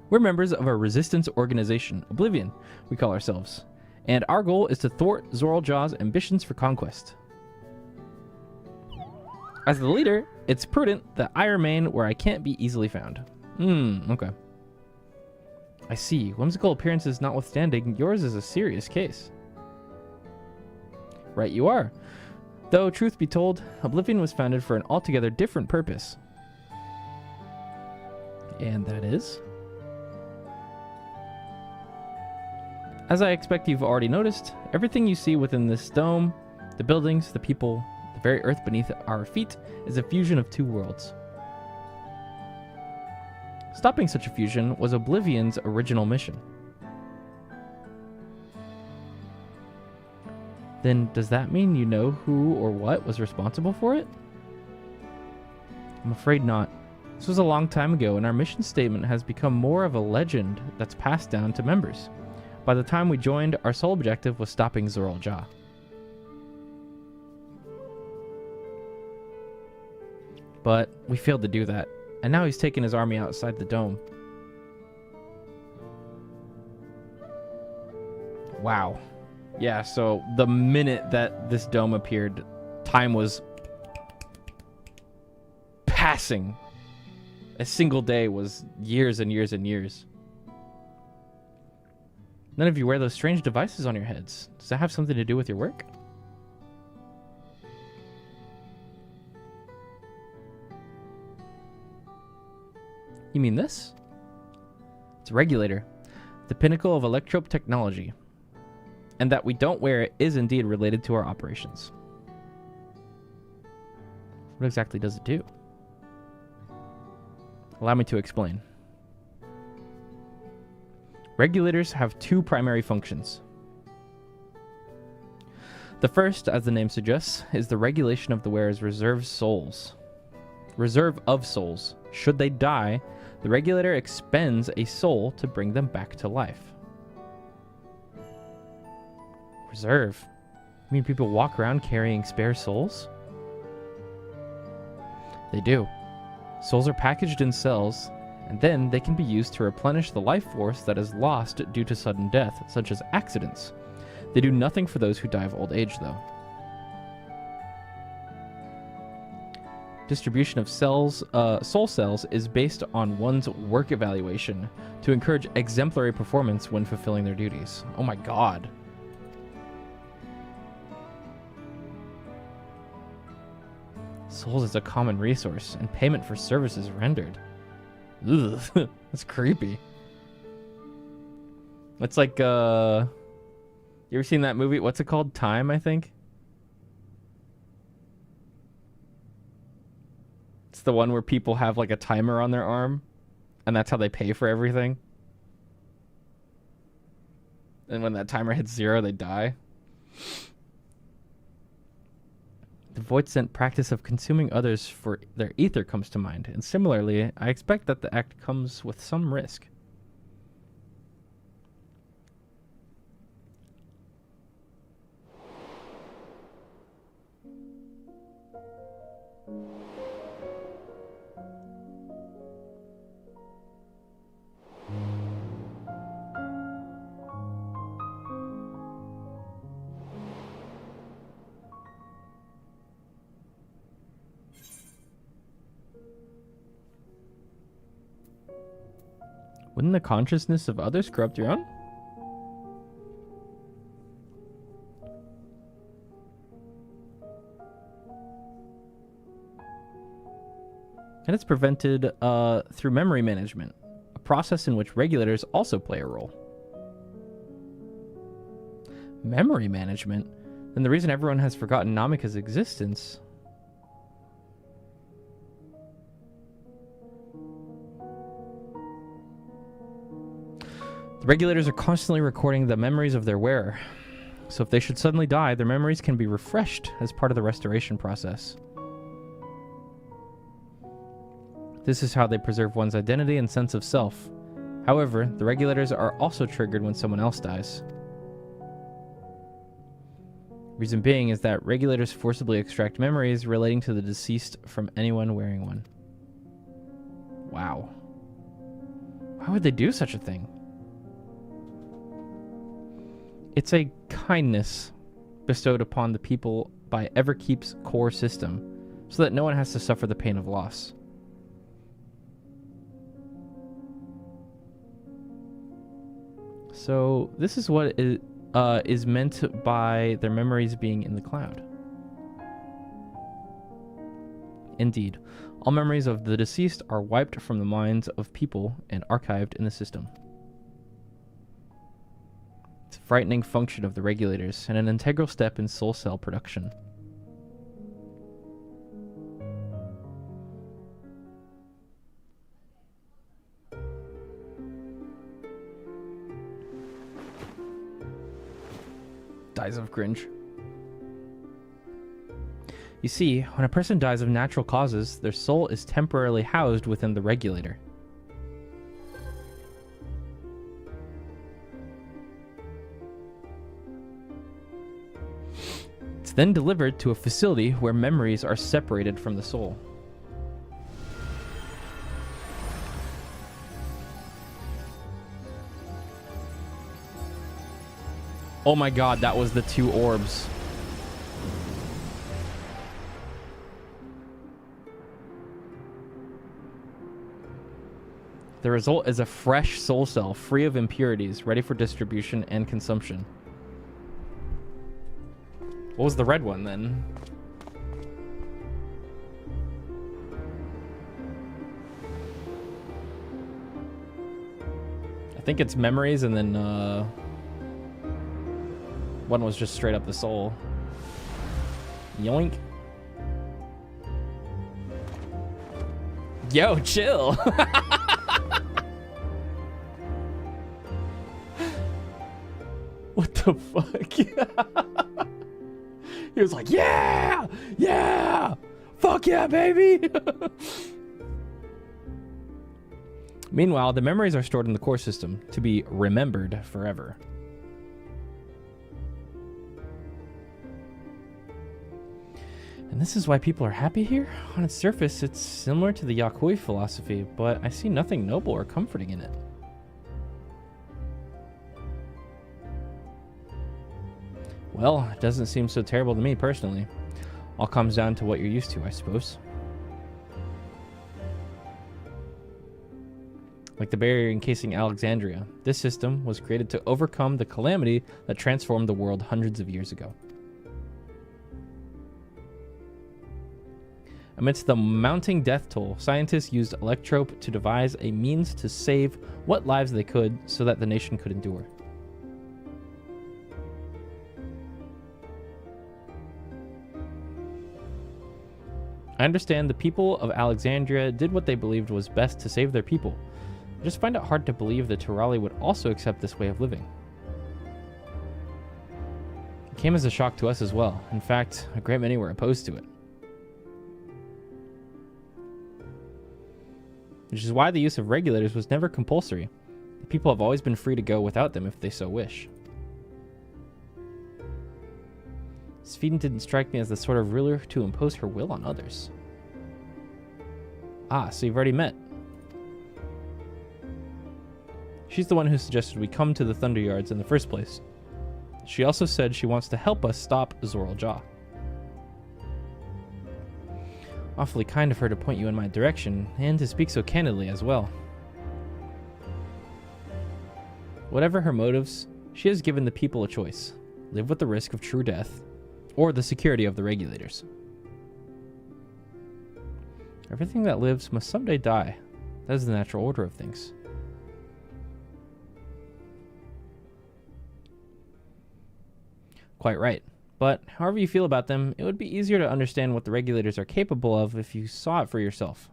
We're members of a resistance organization, Oblivion, we call ourselves. And our goal is to thwart Zoraljaw's ambitions for conquest. As the leader, it's prudent that I remain where I can't be easily found. Okay. I see. Whimsical appearances notwithstanding, yours is a serious case. Right you are. Though, truth be told, Oblivion was founded for an altogether different purpose. And that is? As I expect you've already noticed, everything you see within this dome, the buildings, the people, the very earth beneath our feet, is a fusion of two worlds. Stopping such a fusion was Oblivion's original mission. Then does that mean you know who or what was responsible for it? I'm afraid not. This was a long time ago, and our mission statement has become more of a legend that's passed down to members. By the time we joined, our sole objective was stopping Zoraljaw. But we failed to do that, and now he's taken his army outside the dome. Wow. Yeah, so the minute that this dome appeared, time was passing. A single day was years and years and years. None of you wear those strange devices on your heads. Does that have something to do with your work? You mean this? It's a regulator, the pinnacle of electrope technology. And that we don't wear it is indeed related to our operations. What exactly does it do? Allow me to explain. Regulators have two primary functions. The first, as the name suggests, is the regulation of the wearer's reserve souls. Reserve of souls. Should they die, the regulator expends a soul to bring them back to life. Reserve? You mean people walk around carrying spare souls? They do. Souls are packaged in cells, and then they can be used to replenish the life force that is lost due to sudden death, such as accidents. They do nothing for those who die of old age, though. Distribution of cells, soul cells is based on one's work evaluation to encourage exemplary performance when fulfilling their duties. Oh my god. Souls is a common resource and payment for services rendered. Ugh. That's creepy. It's like, you ever seen that movie? What's it called? Time, I think? It's the one where people have like a timer on their arm, and that's how they pay for everything. And when that timer hits 0, they die. The void-sent practice of consuming others for their ether comes to mind, and similarly, I expect that the act comes with some risk. Wouldn't the consciousness of others corrupt your own? And it's prevented through memory management, a process in which regulators also play a role. Memory management? Then the reason everyone has forgotten Namika's existence... The regulators are constantly recording the memories of their wearer. So if they should suddenly die, their memories can be refreshed as part of the restoration process. This is how they preserve one's identity and sense of self. However, the regulators are also triggered when someone else dies. Reason being is that regulators forcibly extract memories relating to the deceased from anyone wearing one. Wow. Why would they do such a thing? It's a kindness bestowed upon the people by Everkeep's core system, so that no one has to suffer the pain of loss. So this is what is meant by their memories being in the cloud. Indeed, all memories of the deceased are wiped from the minds of people and archived in the system. It's a frightening function of the regulators and an integral step in soul cell production. Dies of cringe. You see, when a person dies of natural causes, their soul is temporarily housed within the regulator. It's then delivered to a facility where memories are separated from the soul. Oh my god, that was the 2 orbs. The result is a fresh soul cell, free of impurities, ready for distribution and consumption. What was the red one then? I think it's memories, and then one was just straight up the soul. Yoink. Yo, chill. What the fuck? He was like, yeah! Yeah! Fuck yeah, baby! Meanwhile, the memories are stored in the core system to be remembered forever. And this is why people are happy here? On its surface, it's similar to the Yakui philosophy, but I see nothing noble or comforting in it. Well, it doesn't seem so terrible to me personally. All comes down to what you're used to, I suppose. Like the barrier encasing Alexandria, this system was created to overcome the calamity that transformed the world hundreds of years ago. Amidst the mounting death toll, scientists used Electrope to devise a means to save what lives they could so that the nation could endure. I understand the people of Alexandria did what they believed was best to save their people. I just find it hard to believe the Turali would also accept this way of living. It came as a shock to us as well. In fact, a great many were opposed to it. Which is why the use of regulators was never compulsory. The people have always been free to go without them if they so wish. Sveen didn't strike me as the sort of ruler to impose her will on others. Ah, so you've already met. She's the one who suggested we come to the Thunder Yards in the first place. She also said she wants to help us stop Zoral Jaw. Awfully kind of her to point you in my direction, and to speak so candidly as well. Whatever her motives, she has given the people a choice. Live with the risk of true death, or the security of the regulators. Everything that lives must someday die. That is the natural order of things. Quite right. But however you feel about them, it would be easier to understand what the regulators are capable of if you saw it for yourself.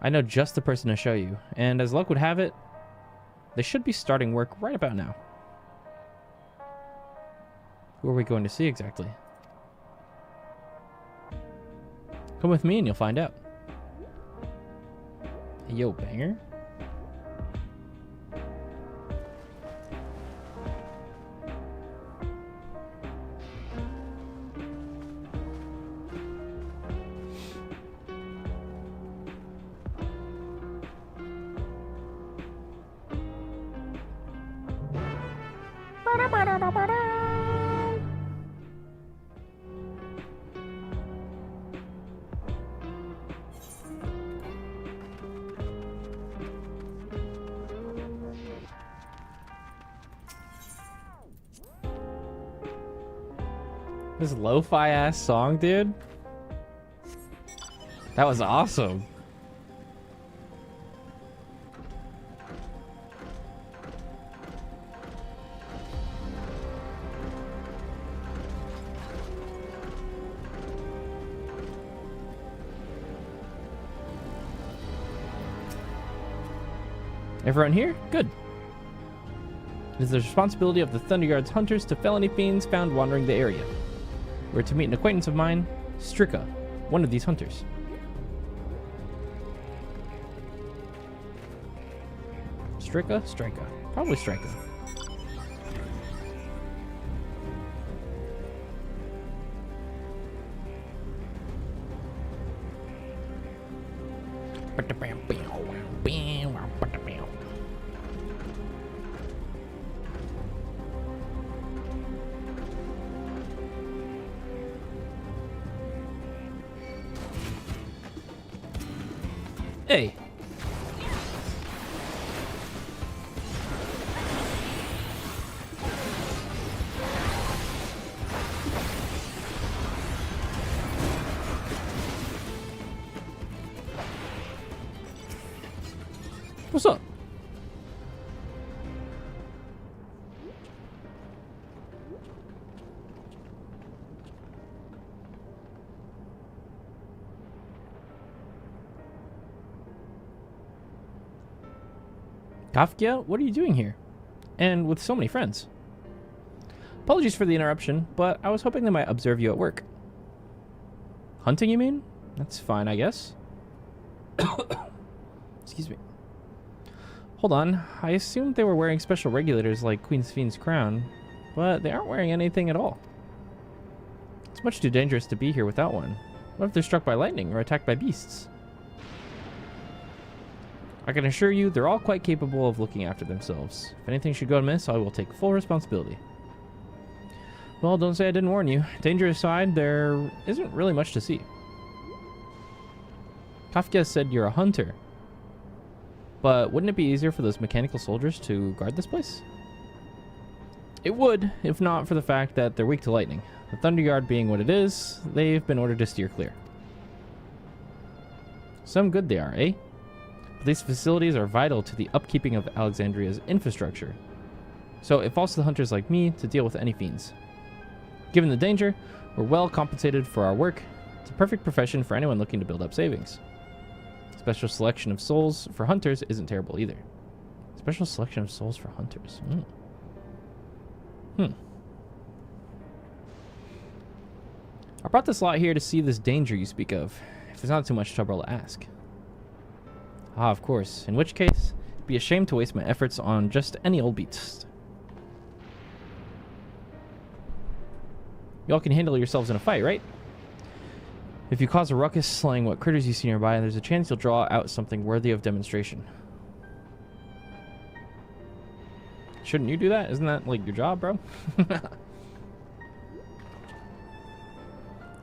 I know just the person to show you, and as luck would have it, they should be starting work right about now. Who are we going to see exactly? Come with me and you'll find out. Hey, yo, banger. This lo-fi ass song, dude. That was awesome. Everyone here? Good. It is the responsibility of the Thunderyard's hunters to fell any fiends found wandering the area. We're to meet an acquaintance of mine, Strika, one of these hunters. Strika? Strika. Probably Strika. Hey. What's up? Kafka, what are you doing here? And with so many friends? Apologies for the interruption, but I was hoping they might observe you at work. Hunting, you mean? That's fine, I guess. Excuse me. Hold on, I assumed they were wearing special regulators like Queen Spheen's crown, but they aren't wearing anything at all. It's much too dangerous to be here without one. What if they're struck by lightning or attacked by beasts? I can assure you, they're all quite capable of looking after themselves. If anything should go amiss, I will take full responsibility. Well, don't say I didn't warn you. Danger aside, there isn't really much to see. Kafka said you're a hunter. But wouldn't it be easier for those mechanical soldiers to guard this place? It would, if not for the fact that they're weak to lightning. The Thunderyard being what it is, they've been ordered to steer clear. Some good they are, eh? But these facilities are vital to the upkeeping of Alexandria's infrastructure. So it falls to the hunters like me to deal with any fiends. Given the danger, we're well compensated for our work. It's a perfect profession for anyone looking to build up savings. Special selection of souls for hunters isn't terrible either. Special selection of souls for hunters. I brought this lot here to see this danger you speak of, if it's not too much trouble to ask. Ah, of course. In which case, it'd be a shame to waste my efforts on just any old beast. Y'all can handle yourselves in a fight, right? If you cause a ruckus slaying what critters you see nearby, there's a chance you'll draw out something worthy of demonstration. Shouldn't you do that? Isn't that, like, your job, bro?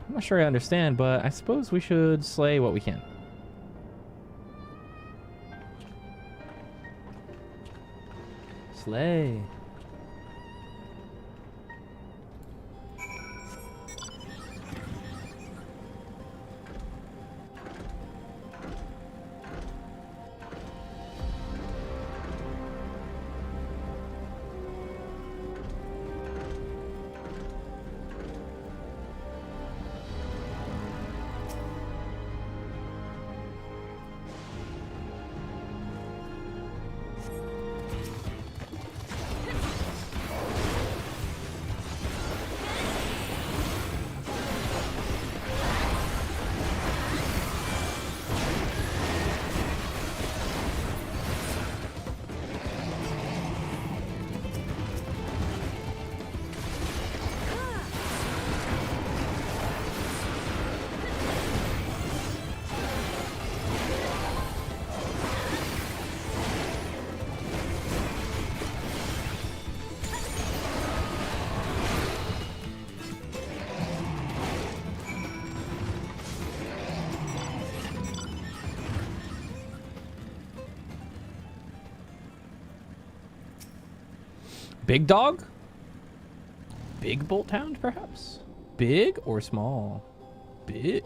I'm not sure I understand, but I suppose we should slay what we can. Slay. Big dog? Big bolt hound, perhaps? Big or small? Big.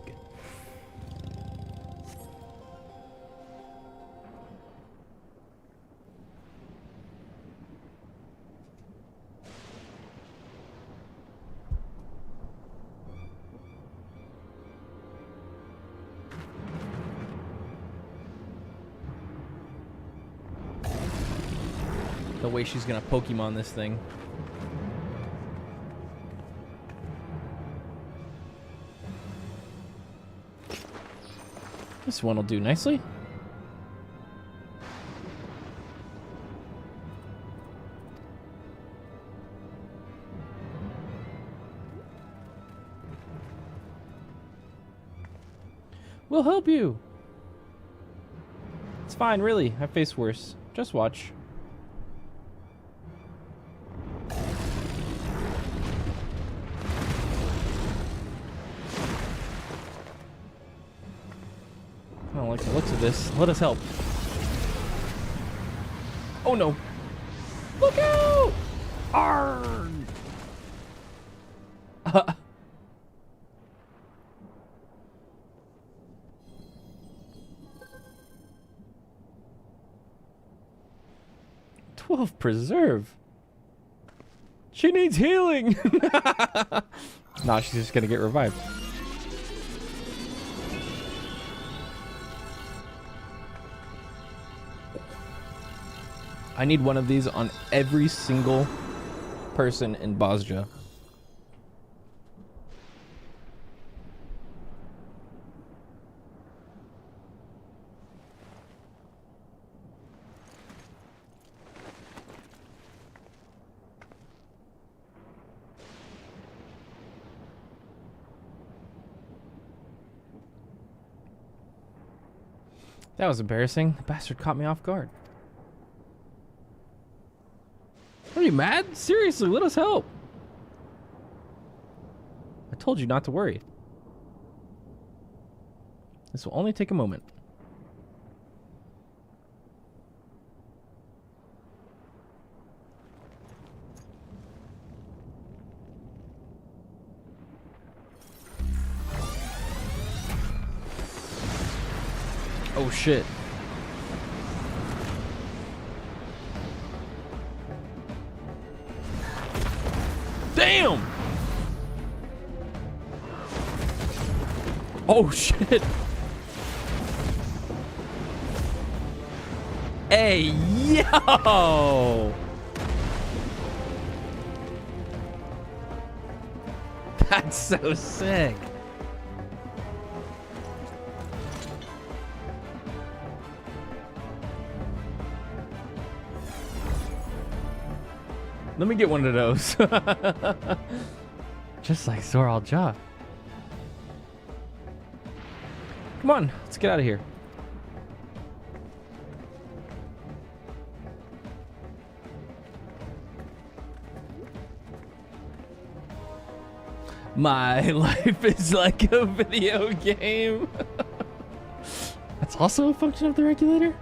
The way she's gonna Pokemon this thing. This one will do nicely. We'll help you. It's fine, really. I've faced worse. Just watch. I don't like the looks of this. Let us help. Oh no. Look out! Arrgh! 12 preserve. She needs healing. Nah, she's just gonna get revived. I need one of these on every single person in Bosja. That was embarrassing. The bastard caught me off guard. Are you mad? Seriously, let us help. I told you not to worry. This will only take a moment. Oh shit. Damn! Oh shit! Hey, yo! That's so sick. Let me get one of those. Just like Zoral Ja. Come on, let's get out of here. My life is like a video game. That's also a function of the regulator?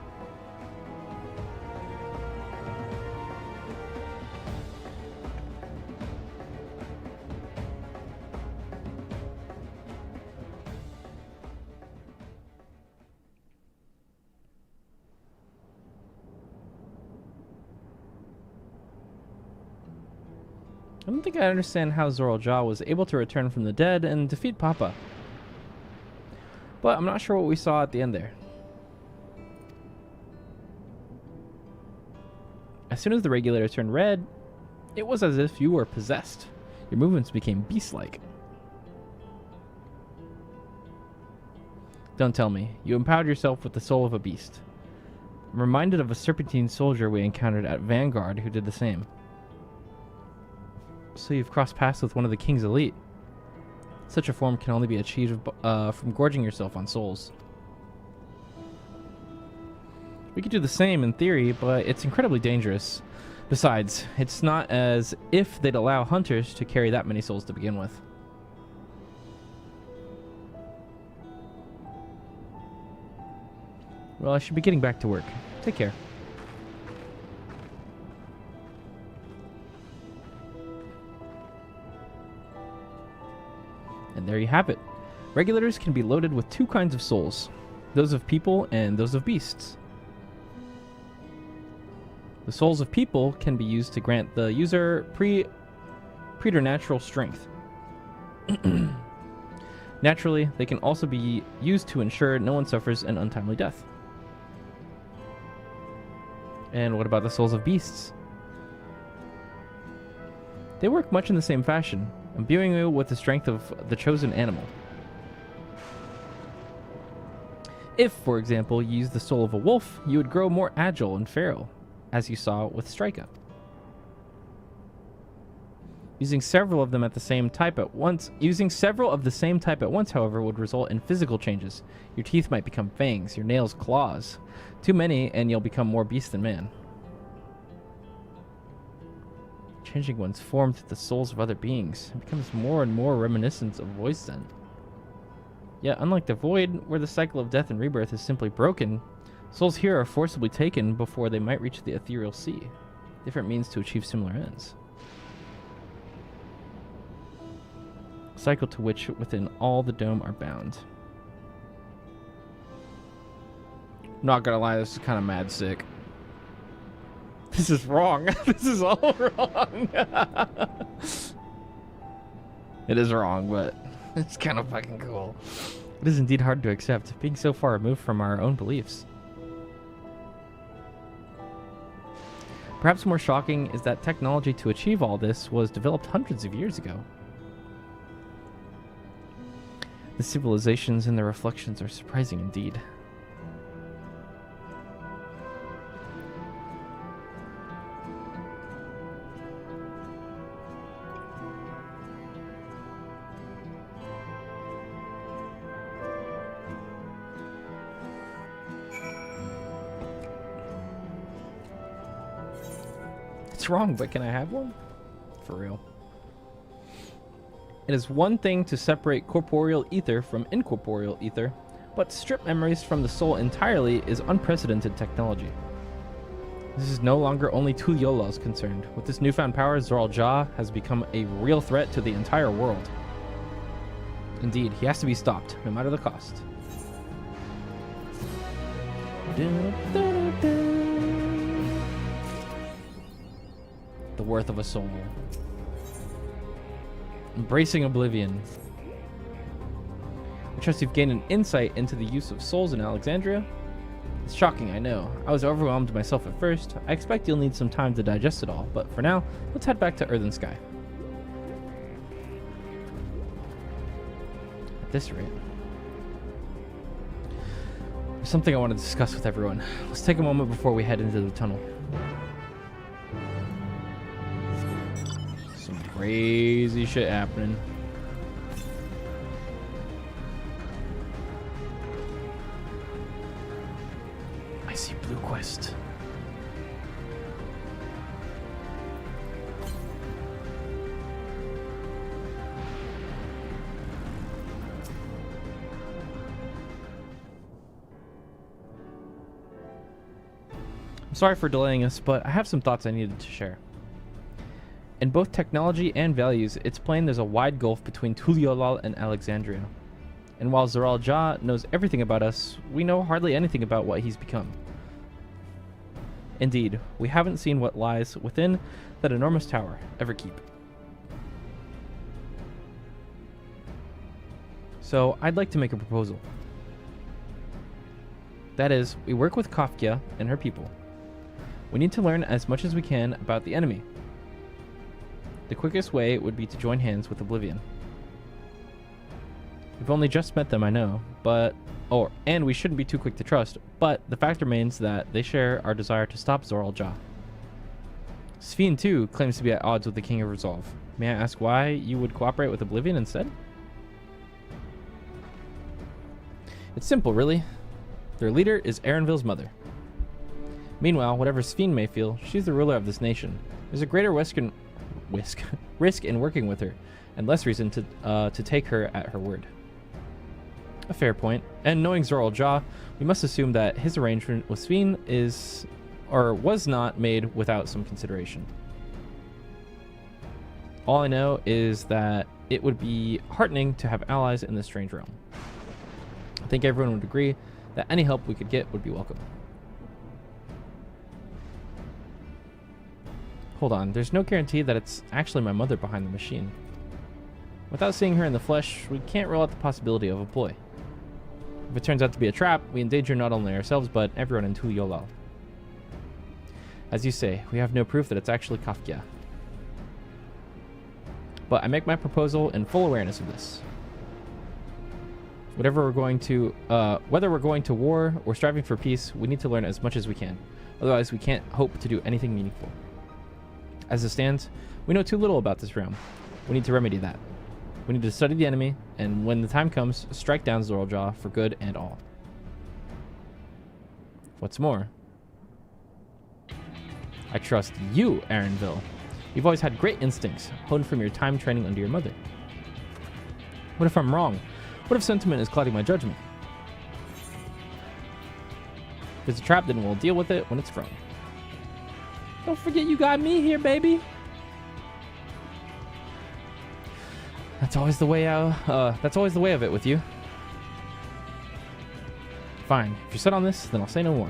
I don't think I understand how Zoral Ja was able to return from the dead and defeat Papa. But I'm not sure what we saw at the end there. As soon as the regulator turned red, it was as if you were possessed. Your movements became beast-like. Don't tell me. You empowered yourself with the soul of a beast. I'm reminded of a serpentine soldier we encountered at Vanguard who did the same. So you've crossed paths with one of the King's elite. Such a form can only be achieved from gorging yourself on souls. We could do the same in theory, but it's incredibly dangerous. Besides, it's not as if they'd allow hunters to carry that many souls to begin with. Well, I should be getting back to work. Take care. And there you have it. Regulators can be loaded with two kinds of souls. Those of people and those of beasts. The souls of people can be used to grant the user preternatural strength. Naturally, they can also be used to ensure no one suffers an untimely death. And what about the souls of beasts? They work much in the same fashion, imbuing you with the strength of the chosen animal. If, for example, you use the soul of a wolf, you would grow more agile and feral, as you saw with Strike Up. Using several of the same type at once, however, would result in physical changes. Your teeth might become fangs, your nails claws. Too many, and you'll become more beast than man. Changing one's form through the souls of other beings. It becomes more and more reminiscent of Void Scent. Yet, unlike the Void, where the cycle of death and rebirth is simply broken, souls here are forcibly taken before they might reach the ethereal sea. Different means to achieve similar ends. A cycle to which within all the dome are bound. Not gonna lie, this is kind of mad sick. This is wrong. This is all wrong. It is wrong, but it's kind of fucking cool. It is indeed hard to accept, being so far removed from our own beliefs. Perhaps more shocking is that technology to achieve all this was developed hundreds of years ago. The civilizations and their reflections are surprising indeed. It's wrong, but can I have one? For real. It is one thing to separate corporeal ether from incorporeal ether, but to strip memories from the soul entirely is unprecedented technology. This is no longer only Tuliola's concerned. With this newfound power, Zoral Ja has become a real threat to the entire world. Indeed, he has to be stopped, no matter the cost. The worth of a soul. Embracing oblivion. I trust you've gained an insight into the use of souls in Alexandria. It's shocking, I know. I was overwhelmed myself at first. I expect you'll need some time to digest it all, but for now, let's head back to Earth and Sky. At this rate. There's something I want to discuss with everyone. Let's take a moment before we head into the tunnel. Some crazy shit happening. I see Blue Quest. I'm sorry for delaying us, but I have some thoughts I needed to share. In both technology and values, it's plain there's a wide gulf between Tuliolal and Alexandria. And while Zoral Ja knows everything about us, we know hardly anything about what he's become. Indeed, we haven't seen what lies within that enormous tower, Everkeep. So, I'd like to make a proposal. That is, we work with Kafkia and her people. We need to learn as much as we can about the enemy. The quickest way would be to join hands with Oblivion. We've only just met them, I know, and we shouldn't be too quick to trust, but the fact remains that they share our desire to stop Zoral Ja. Sphene, too, claims to be at odds with the King of Resolve. May I ask why you would cooperate with Oblivion instead? It's simple, really. Their leader is Erenville's mother. Meanwhile, whatever Sphene may feel, she's the ruler of this nation. There's a greater risk in working with her, and less reason to take her at her word. A fair point. And knowing Zoral Ja, we must assume that his arrangement with Sphene was not made without some consideration. All I know is that it would be heartening to have allies in this strange realm. I think everyone would agree that any help we could get would be welcome. Hold on, there's no guarantee that it's actually my mother behind the machine. Without seeing her in the flesh, we can't rule out the possibility of a ploy. If it turns out to be a trap, we endanger not only ourselves, but everyone in Tuliolal. As you say, we have no proof that it's actually Kafkia. But I make my proposal in full awareness of this. Whether we're going to war or striving for peace, we need to learn as much as we can. Otherwise, we can't hope to do anything meaningful. As it stands, we know too little about this realm. We need to remedy that. We need to study the enemy, and when the time comes, strike down Zoral Ja for good and all. What's more, I trust you, Erenville. You've always had great instincts, honed from your time training under your mother. What if I'm wrong? What if sentiment is clouding my judgment? If it's a trap, then we'll deal with it when it's sprung. Don't forget you got me here, baby. That's always the way of it with you. Fine. If you're set on this, then I'll say no more.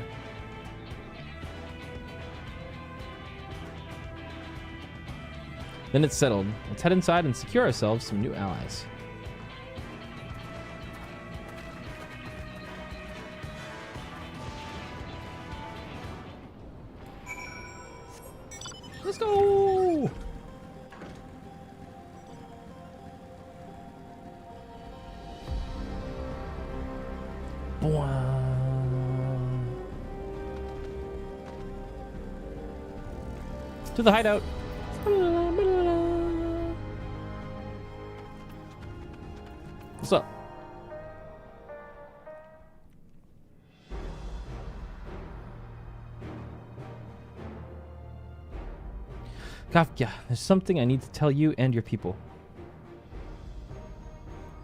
Then it's settled. Let's head inside and secure ourselves some new allies. Let's go! To the hideout. What's up? Kafkia, there's something I need to tell you and your people.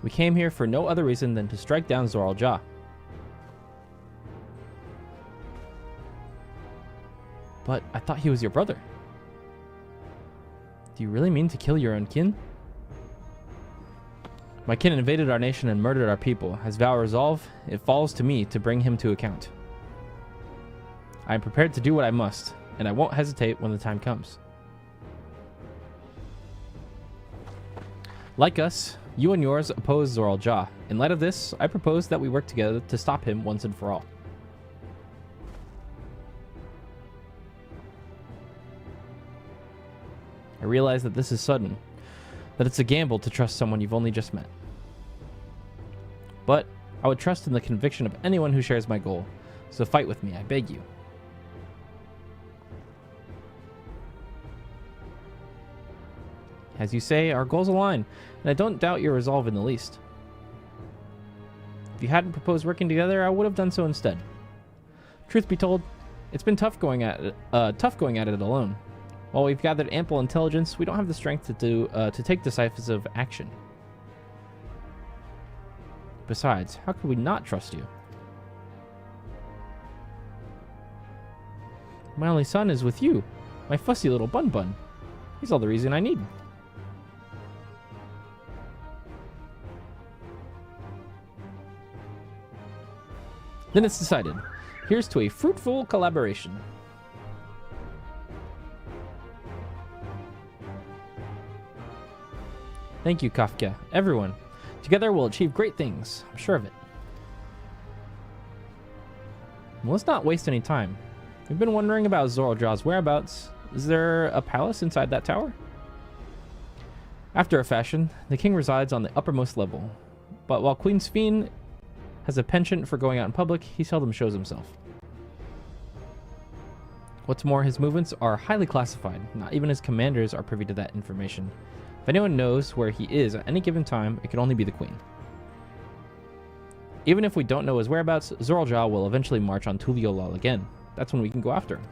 We came here for no other reason than to strike down Zoral Ja. But I thought he was your brother. Do you really mean to kill your own kin? My kin invaded our nation and murdered our people. As vow resolve, it falls to me to bring him to account. I am prepared to do what I must, and I won't hesitate when the time comes. Like us, you and yours oppose Zoral Ja. In light of this, I propose that we work together to stop him once and for all. I realize that this is sudden, that it's a gamble to trust someone you've only just met. But I would trust in the conviction of anyone who shares my goal, so fight with me, I beg you. As you say, our goals align, and I don't doubt your resolve in the least. If you hadn't proposed working together, I would have done so instead. Truth be told, it's been tough going at it alone. While we've gathered ample intelligence, we don't have the strength to take decisive action. Besides, how could we not trust you? My only son is with you, my fussy little bun. He's all the reason I need. Then it's decided. Here's to a fruitful collaboration. Thank you, Kafka. Everyone. Together we'll achieve great things. I'm sure of it. Well, let's not waste any time. We've been wondering about Zoral Ja's whereabouts. Is there a palace inside that tower? After a fashion, the king resides on the uppermost level. But while Queen Sphene has a penchant for going out in public, he seldom shows himself. What's more, his movements are highly classified. Not even his commanders are privy to that information. If anyone knows where he is at any given time, it can only be the Queen. Even if we don't know his whereabouts, Zoral Ja will eventually march on Tuliolal again. That's when we can go after him.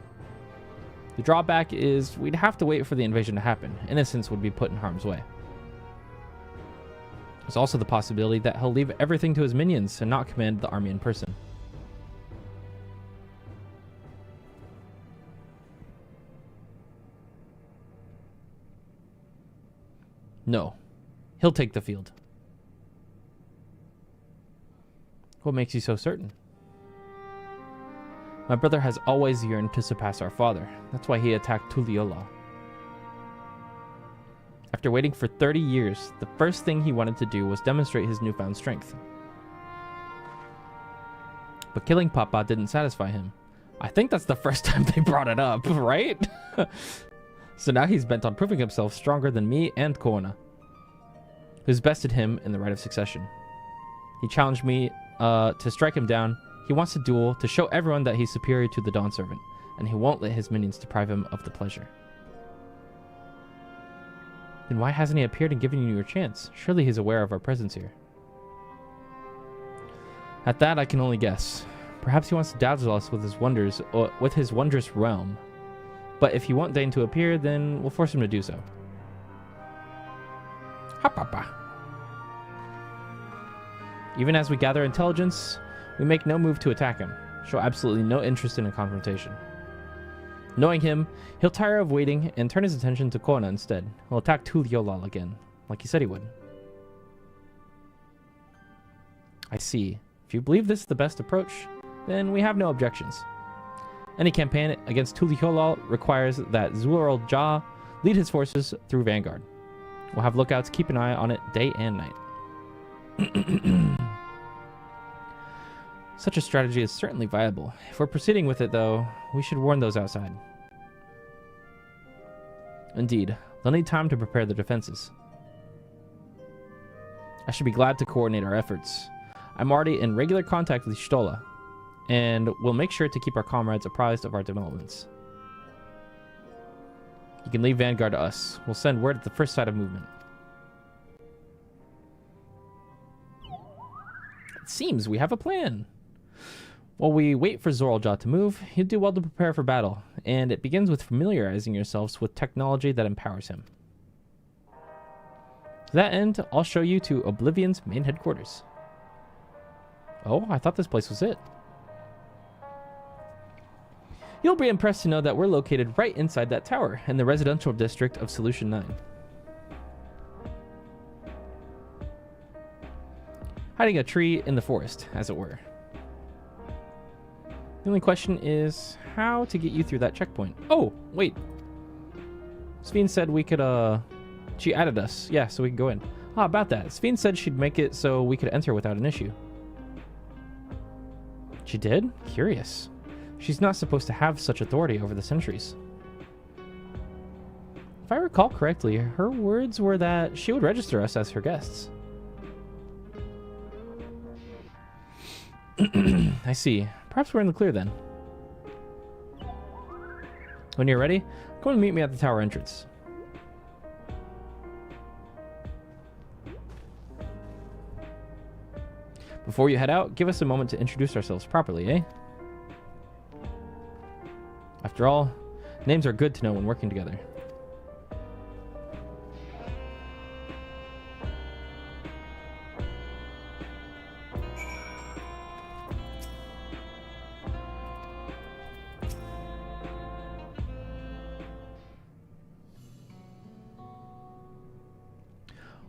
The drawback is we'd have to wait for the invasion to happen. Innocents would be put in harm's way. There's also the possibility that he'll leave everything to his minions and not command the army in person. No, he'll take the field. What makes you so certain? My brother has always yearned to surpass our father. That's why he attacked Tuliolal. After waiting for 30 years, the first thing he wanted to do was demonstrate his newfound strength. But killing Papa didn't satisfy him. I think that's the first time they brought it up, right? So now he's bent on proving himself stronger than me and Koana, who's bested him in the right of succession. He challenged me to strike him down. He wants to duel to show everyone that he's superior to the Dawn Servant, and he won't let his minions deprive him of the pleasure. Then why hasn't he appeared and given you your chance? Surely he's aware of our presence here. At that, I can only guess. Perhaps he wants to dazzle us with his wonders, or with his wondrous realm. But if he won't deign to appear, then we'll force him to do so. Ha papa. Even as we gather intelligence, we make no move to attack him. Show absolutely no interest in a confrontation. Knowing him, he'll tire of waiting and turn his attention to Koana instead. He'll attack Tuliolal again, like he said he would. I see. If you believe this is the best approach, then we have no objections. Any campaign against Tuliolal requires that Zoral Ja lead his forces through Vanguard. We'll have lookouts keep an eye on it day and night. Such a strategy is certainly viable. If we're proceeding with it, though, we should warn those outside. Indeed, they'll need time to prepare their defenses. I should be glad to coordinate our efforts. I'm already in regular contact with Stola, and we'll make sure to keep our comrades apprised of our developments. You can leave Vanguard to us. We'll send word at the first sight of movement. It seems we have a plan. While we wait for Zoral Ja to move, he'll do well to prepare for battle, and it begins with familiarizing yourselves with technology that empowers him. To that end, I'll show you to Oblivion's main headquarters. Oh, I thought this place was it. You'll be impressed to know that we're located right inside that tower, in the residential district of Solution 9. Hiding a tree in the forest, as it were. only question is how to get you through that checkpoint. Oh, wait. Sveen said we could, she added us. Yeah, so we can go in. Ah, about that. Sveen said she'd make it so we could enter without an issue. She did? Curious. She's not supposed to have such authority over the sentries. If I recall correctly, her words were that she would register us as her guests. I see. Perhaps we're in the clear then. When you're ready, come and meet me at the tower entrance. Before you head out, give us a moment to introduce ourselves properly, eh? After all, names are good to know when working together.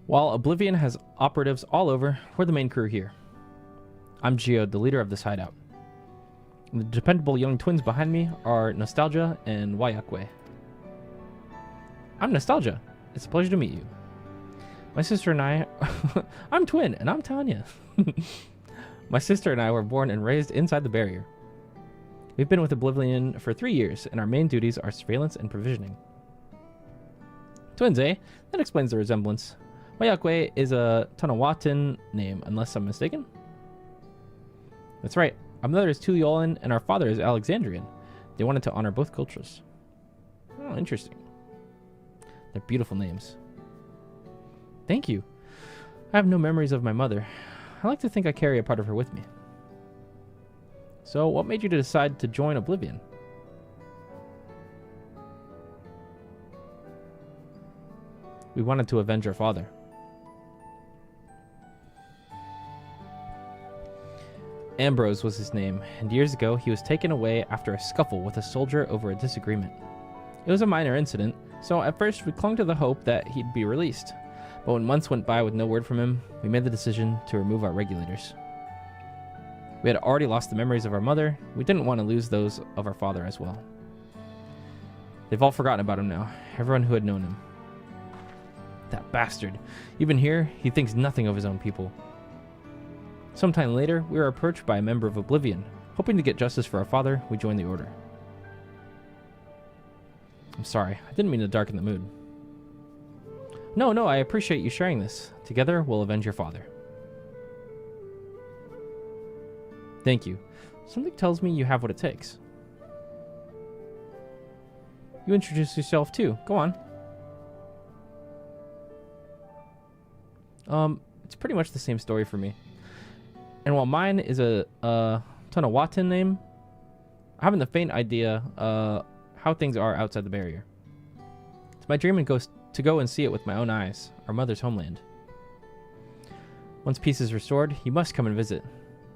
While Oblivion has operatives all over, we're the main crew here. I'm Geode, the leader of this hideout. The dependable young twins behind me are Nostalgia and Wayakwe. I'm Nostalgia. It's a pleasure to meet you. My sister and I... I'm Twin, and I'm Tanya. My sister and I were born and raised inside the barrier. We've been with Oblivion for 3 years, and our main duties are surveillance and provisioning. Twins, eh? That explains the resemblance. Wayakwe is a Tanawatan name, unless I'm mistaken. That's right. Our mother is Tuliolan, and our father is Alexandrian. They wanted to honor both cultures. Oh, interesting. They're beautiful names. Thank you. I have no memories of my mother. I like to think I carry a part of her with me. So, what made you decide to join Oblivion? We wanted to avenge our father. Ambrose was his name, and years ago he was taken away after a scuffle with a soldier over a disagreement. It was a minor incident, so at first we clung to the hope that he'd be released. But when months went by with no word from him, we made the decision to remove our regulators. We had already lost the memories of our mother. We didn't want to lose those of our father as well. They've all forgotten about him now, everyone who had known him. That bastard. Even here, he thinks nothing of his own people. Sometime later, we were approached by a member of Oblivion. Hoping to get justice for our father, we joined the Order. I'm sorry, I didn't mean to darken the mood. No, I appreciate you sharing this. Together, we'll avenge your father. Thank you. Something tells me you have what it takes. You introduce yourself too. Go on. It's pretty much the same story for me. And while mine is a Tanawatan name, I haven't the faint idea how things are outside the barrier. It's my dream to go and see it with my own eyes, our mother's homeland. Once peace is restored, you must come and visit.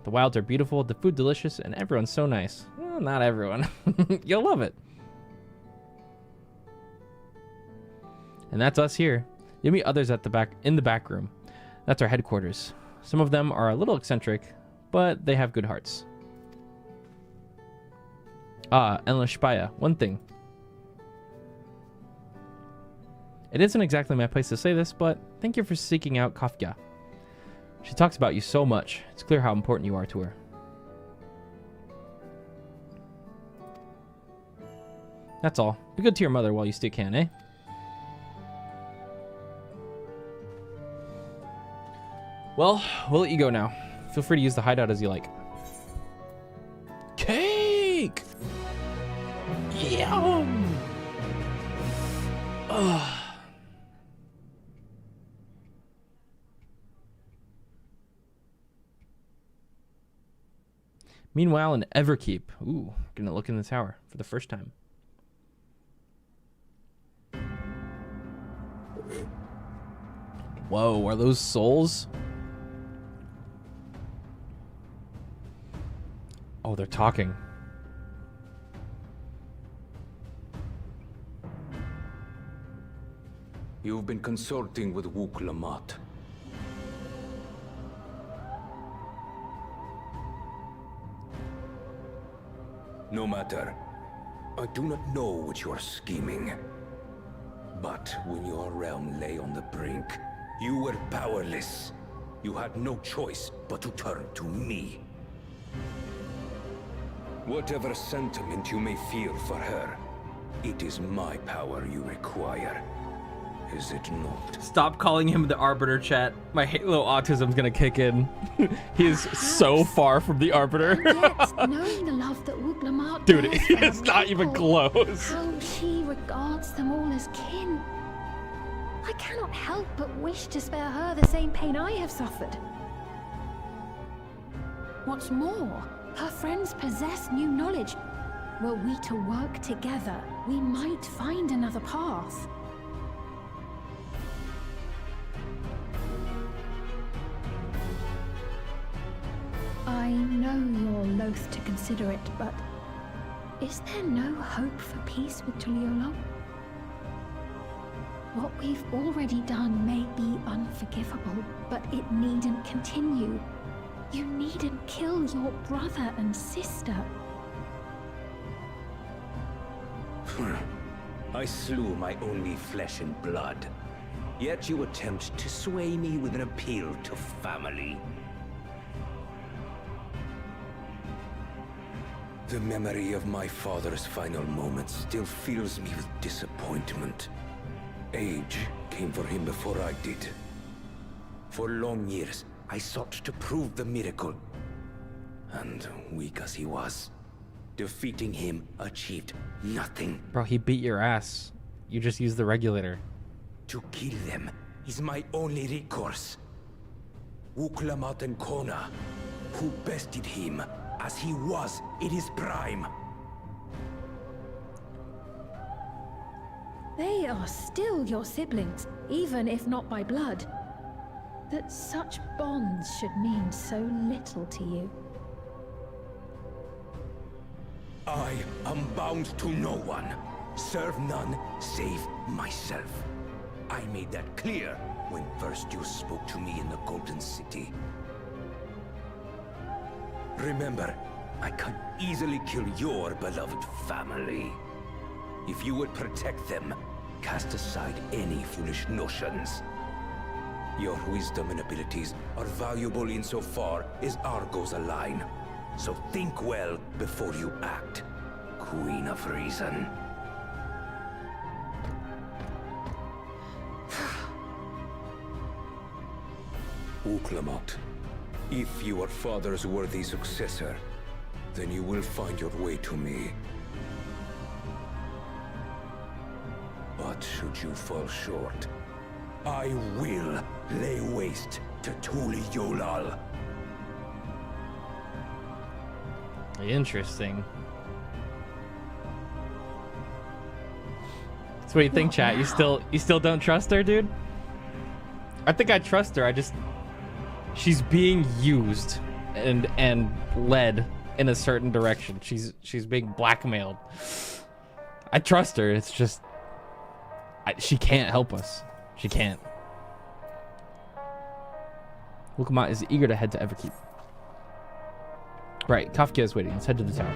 The wilds are beautiful, the food delicious, and everyone's so nice. Well, not everyone. You'll love it. And that's us here. You'll meet others at in the back room. That's our headquarters. Some of them are a little eccentric, but they have good hearts. Ah, and Lashpaya, one thing. It isn't exactly my place to say this, but thank you for seeking out Kafka. She talks about you so much. It's clear how important you are to her. That's all. Be good to your mother while you still can, eh? Well, we'll let you go now. Feel free to use the hideout as you like. Cake! Yum! Ugh. Meanwhile, in Everkeep. Ooh, gonna look in the tower for the first time. Whoa, are those souls? Oh, they're talking. You've been consulting with Wook Lamont. No matter. I do not know what you are scheming. But when your realm lay on the brink, you were powerless. You had no choice but to turn to me. Whatever sentiment you may feel for her, it is my power you require. Is it not? Stop calling him the Arbiter, chat. My Halo autism's gonna kick in. He is so far from the Arbiter. Yet, knowing the love that Wooglamart Dude, bears for her it's not even people, close. how she regards them all as kin. I cannot help but wish to spare her the same pain I have suffered. What's more, her friends possess new knowledge. Were we to work together, we might find another path. I know you're loath to consider it, but is there no hope for peace with Tuliolo? What we've already done may be unforgivable, but it needn't continue. You needn't kill your brother and sister. I slew my only flesh and blood. Yet you attempt to sway me with an appeal to family. The memory of my father's final moments still fills me with disappointment. Age came for him before I did. For long years, I sought to prove the miracle. And weak as he was, defeating him achieved nothing. Bro, he beat your ass. You just used the regulator. To kill them is my only recourse. Wooglamart and Kona, who bested him as he was in his prime. They are still your siblings, even if not by blood. That such bonds should mean so little to you. I am bound to no one. Serve none save myself. I made that clear when first you spoke to me in the Golden City. Remember, I can easily kill your beloved family. If you would protect them, cast aside any foolish notions. Your wisdom and abilities are valuable insofar as our goals align. So think well before you act, Queen of Reason. Wooglamart, if you are father's worthy successor, then you will find your way to me. But should you fall short, I will lay waste to Tuliolal. Interesting. So what do you think, chat? You still don't trust her, dude? I think I trust her. She's being used and led in a certain direction. She's being blackmailed. I trust her. It's just she can't help us. She can't. Wooglamart is eager to head to Everkeep. Right, Kafka is waiting. Let's head to the tower.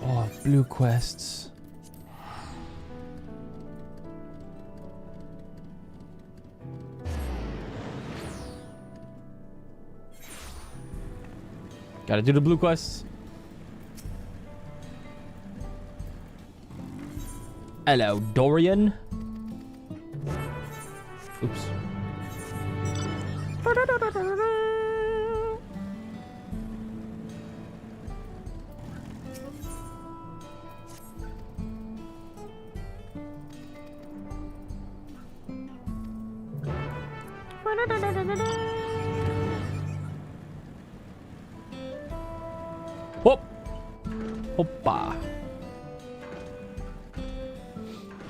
Oh, blue quests. Gotta do the blue quests. Hello, Dorian. Oops. Hop. Hoppa.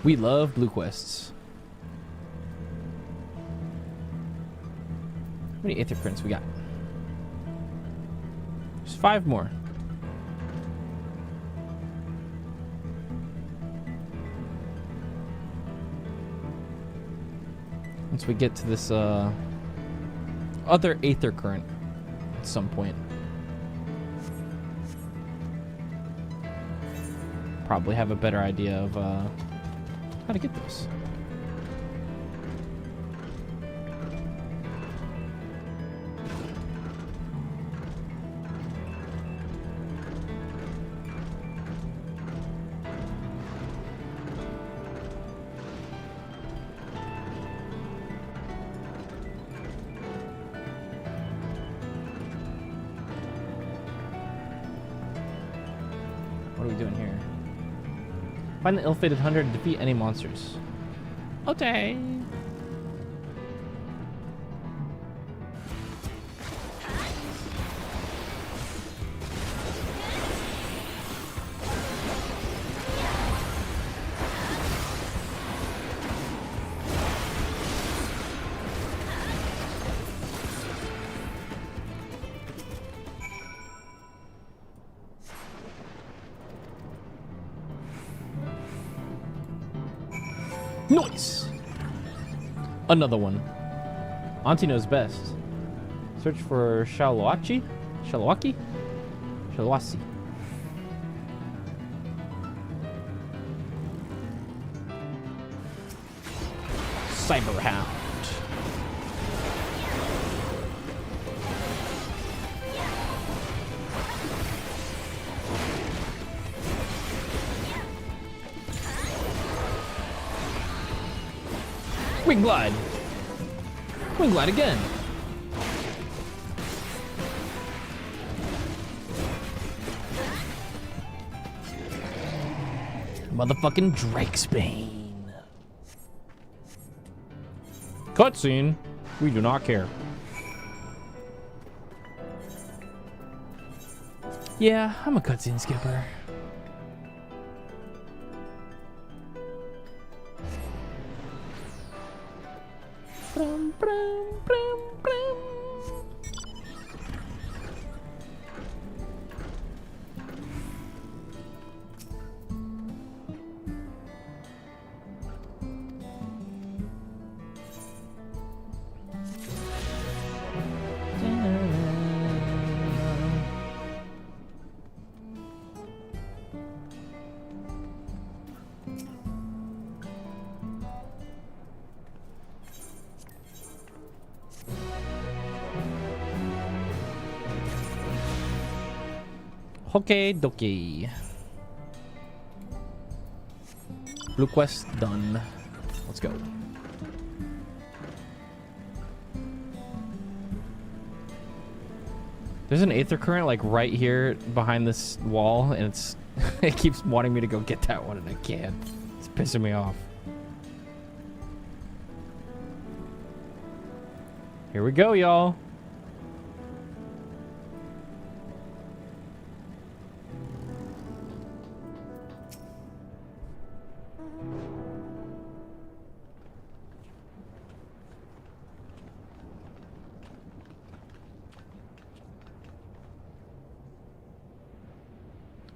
We love blue quests. How many Aether prints we got? There's 5 more. Once we get to this other aether current at some point. Probably have a better idea of how to get this. What are we doing here? Find the ill-fated hunter to defeat any monsters. Okay. Nice! Another one. Auntie knows best. Search for Shalwaki? Shalwaki? Shalwasi. Cyberhound. Wing glide. Wing glide again. Motherfucking Drakesbane. Cutscene. We do not care. Yeah, I'm a cutscene skipper. Brum, brum, brum, brum. Okay, dokie. Blue quest done. Let's go. There's an aether current like right here behind this wall, and it's it keeps wanting me to go get that one, and I can't. It's pissing me off. Here we go, y'all.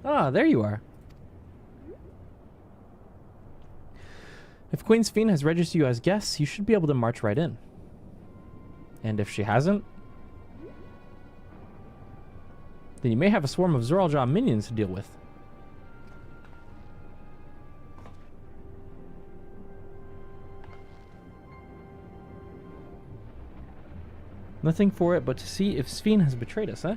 Ah, there you are. If Queen Sphene has registered you as guests, you should be able to march right in. And if she hasn't, then you may have a swarm of Zoraljaw minions to deal with. Nothing for it but to see if Sphene has betrayed us, huh?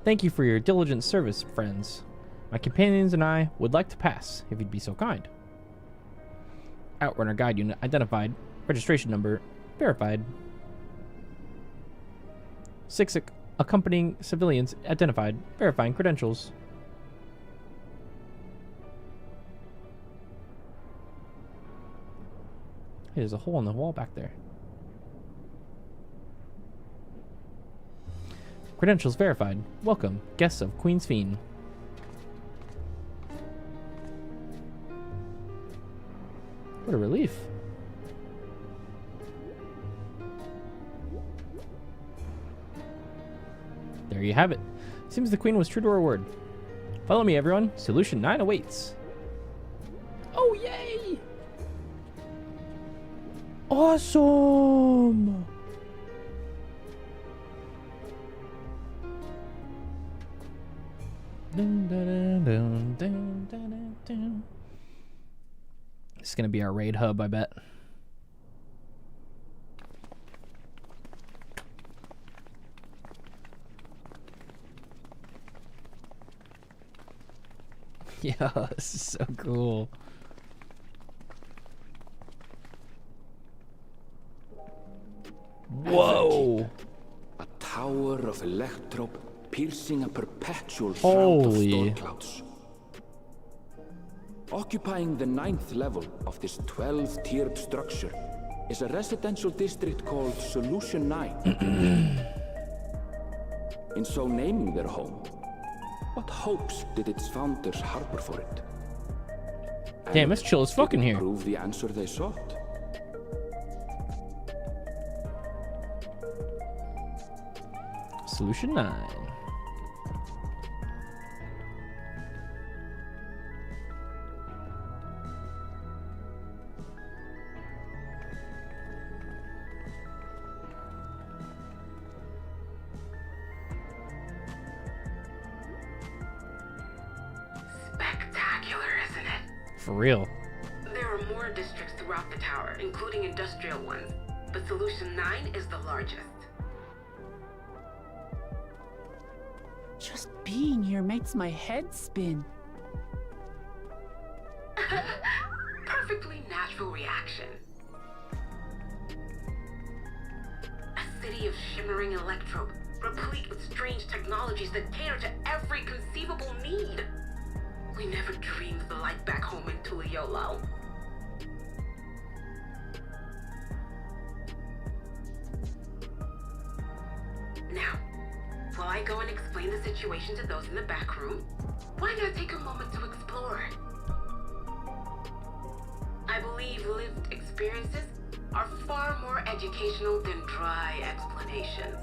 Thank you for your diligent service, friends. My companions and I would like to pass, if you'd be so kind. Outrunner Guide Unit identified. Registration number verified. 6 accompanying civilians identified. Verifying credentials. Hey, there's a hole in the wall back there. Credentials verified. Welcome, guests of Queen Sphene. What a relief. There you have it. Seems the queen was true to her word. Follow me, everyone. Solution 9 awaits. Oh, yay! Awesome! Dun, dun, dun, dun, dun, dun. It's gonna be our raid hub, I bet. Yeah, this is so cool. Whoa! A tower of electrope piercing a perpetual Holy. shroud of storm clouds. Occupying the 9th level of this 12-tiered structure is a residential district called Solution 9. In so naming their home, what hopes did its founders harbor for it? Damn, it's chill as fucking here. Prove the answer they sought. Solution 9. Spectacular, isn't it? For real. There are more districts throughout the tower, including industrial ones, but Solution 9 is the largest. Just being here makes my head spin. Perfectly natural reaction. A city of shimmering electrope, replete with strange technologies that cater to every conceivable need. We never dreamed of the life back home in Tuliolo. Now, while I go and explain the situation to those in the back room, why not take a moment to explore? I believe lived experiences are far more educational than dry explanations.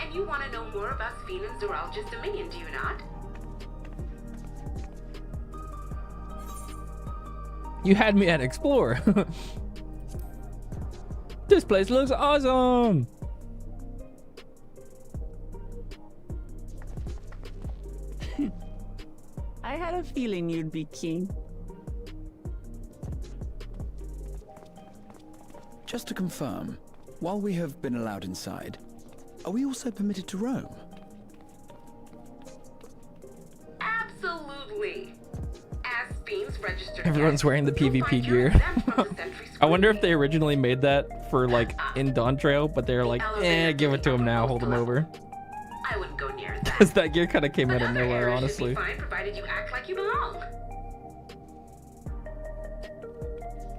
And you want to know more about Sphene and Zoralj's Dominion, do you not? You had me at explore. This place looks awesome. I had a feeling you'd be keen. Just to confirm, while we have been allowed inside, are we also permitted to roam? Absolutely. As Sphene's registered Everyone's wearing the PvP gear. I wonder if they originally made that for like in Dawntrail, but they're like, give it to him now, hold him over. I wouldn't go near that. Because that gear kind of came out of nowhere, honestly. Fine, provided you act like you belong.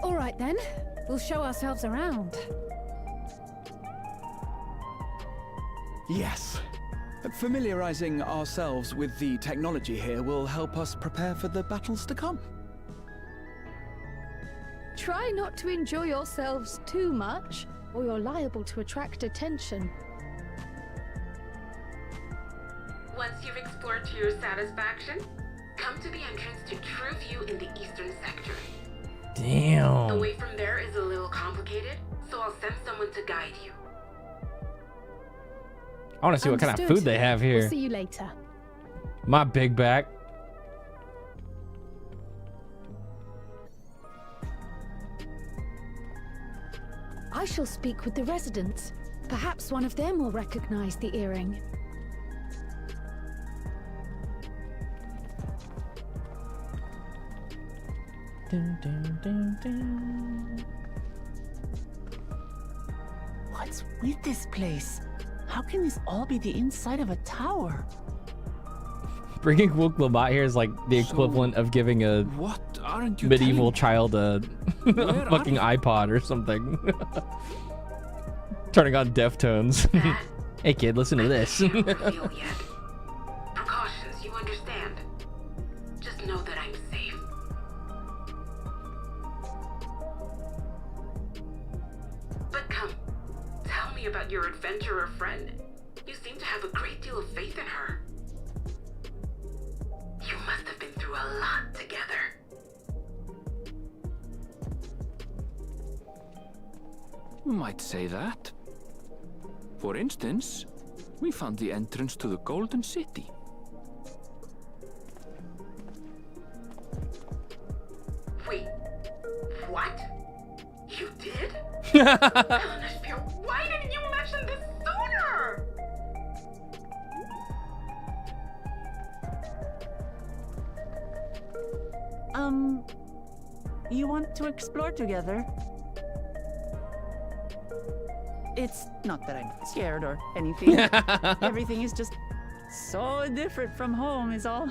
All right then, we'll show ourselves around. Yes. Familiarizing ourselves with the technology here will help us prepare for the battles to come. Try not to enjoy yourselves too much, or you're liable to attract attention. Once you've explored to your satisfaction, come to the entrance to True View in the eastern sector. Damn. The way from there is a little complicated, so I'll send someone to guide you. I want to see what kind of food they have here. We'll see you later. My big back. I shall speak with the residents. Perhaps one of them will recognize the earring. Dun, dun, dun, dun. What's with this place? How can this all be the inside of a tower? Bringing Wook Lamont here is like the equivalent of giving a what aren't you medieval child a fucking iPod or something. Turning on Deftones. Hey kid, listen to this. Precautions, you understand. Just know that I'm safe. But come, tell me me about your adventurer friend. You seem to have a great deal of faith in her. You must have been through a lot together. You might say that. For instance, we found the entrance to the Golden City. Wait, what? You did? Helena, why didn't you mention this sooner? You want to explore together? It's not that I'm scared or anything. Everything is just so different from home is all.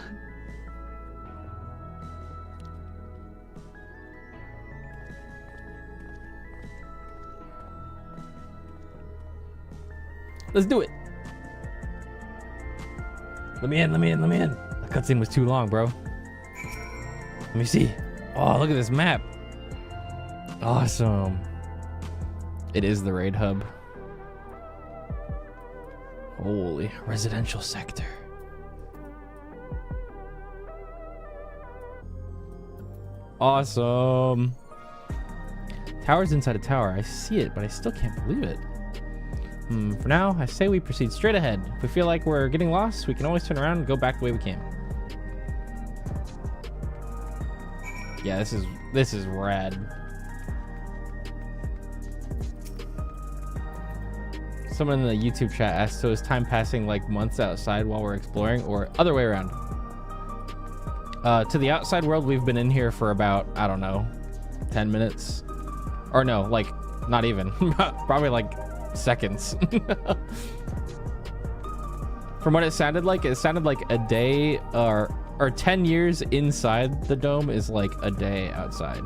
Let's do it. Let me in. The cutscene was too long, bro. Let me see. Oh, look at this map. Awesome. It is the raid hub. Holy, residential sector. Awesome. Tower's inside a tower. I see it, but I still can't believe it. For now, I say we proceed straight ahead. If we feel like we're getting lost, we can always turn around and go back the way we came. Yeah, this is rad. Someone in the YouTube chat asked, so is time passing like months outside while we're exploring, or other way around? To the outside world, we've been in here for about, I don't know, 10 minutes. Or no, like, not even. Probably like seconds. From what it sounded like a day or 10 years inside the dome is like a day outside.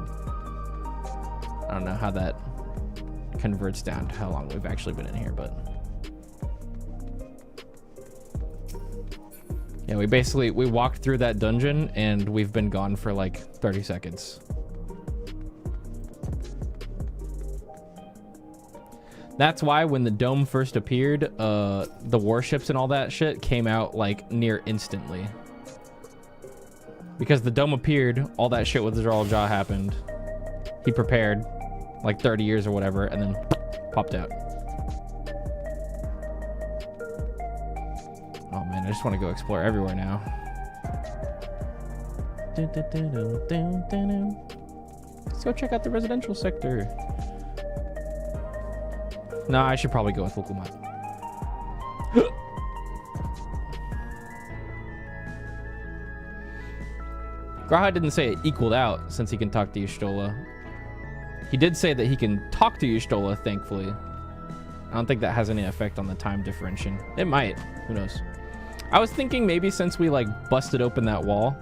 I don't know how that converts down to how long we've actually been in here, but yeah, we walked through that dungeon and we've been gone for like 30 seconds. That's why when the dome first appeared, the warships and all that shit came out like near instantly. Because the dome appeared, all that shit with Zerl Jaw happened. He prepared like 30 years or whatever, and then popped out. Oh man, I just want to go explore everywhere now. Let's go check out the residential sector. No, I should probably go with local mod. Graha didn't say it equaled out since he can talk to Y'shtola. He did say that he can talk to Y'shtola, thankfully. I don't think that has any effect on the time differentiation. It might. Who knows? I was thinking maybe since we like busted open that wall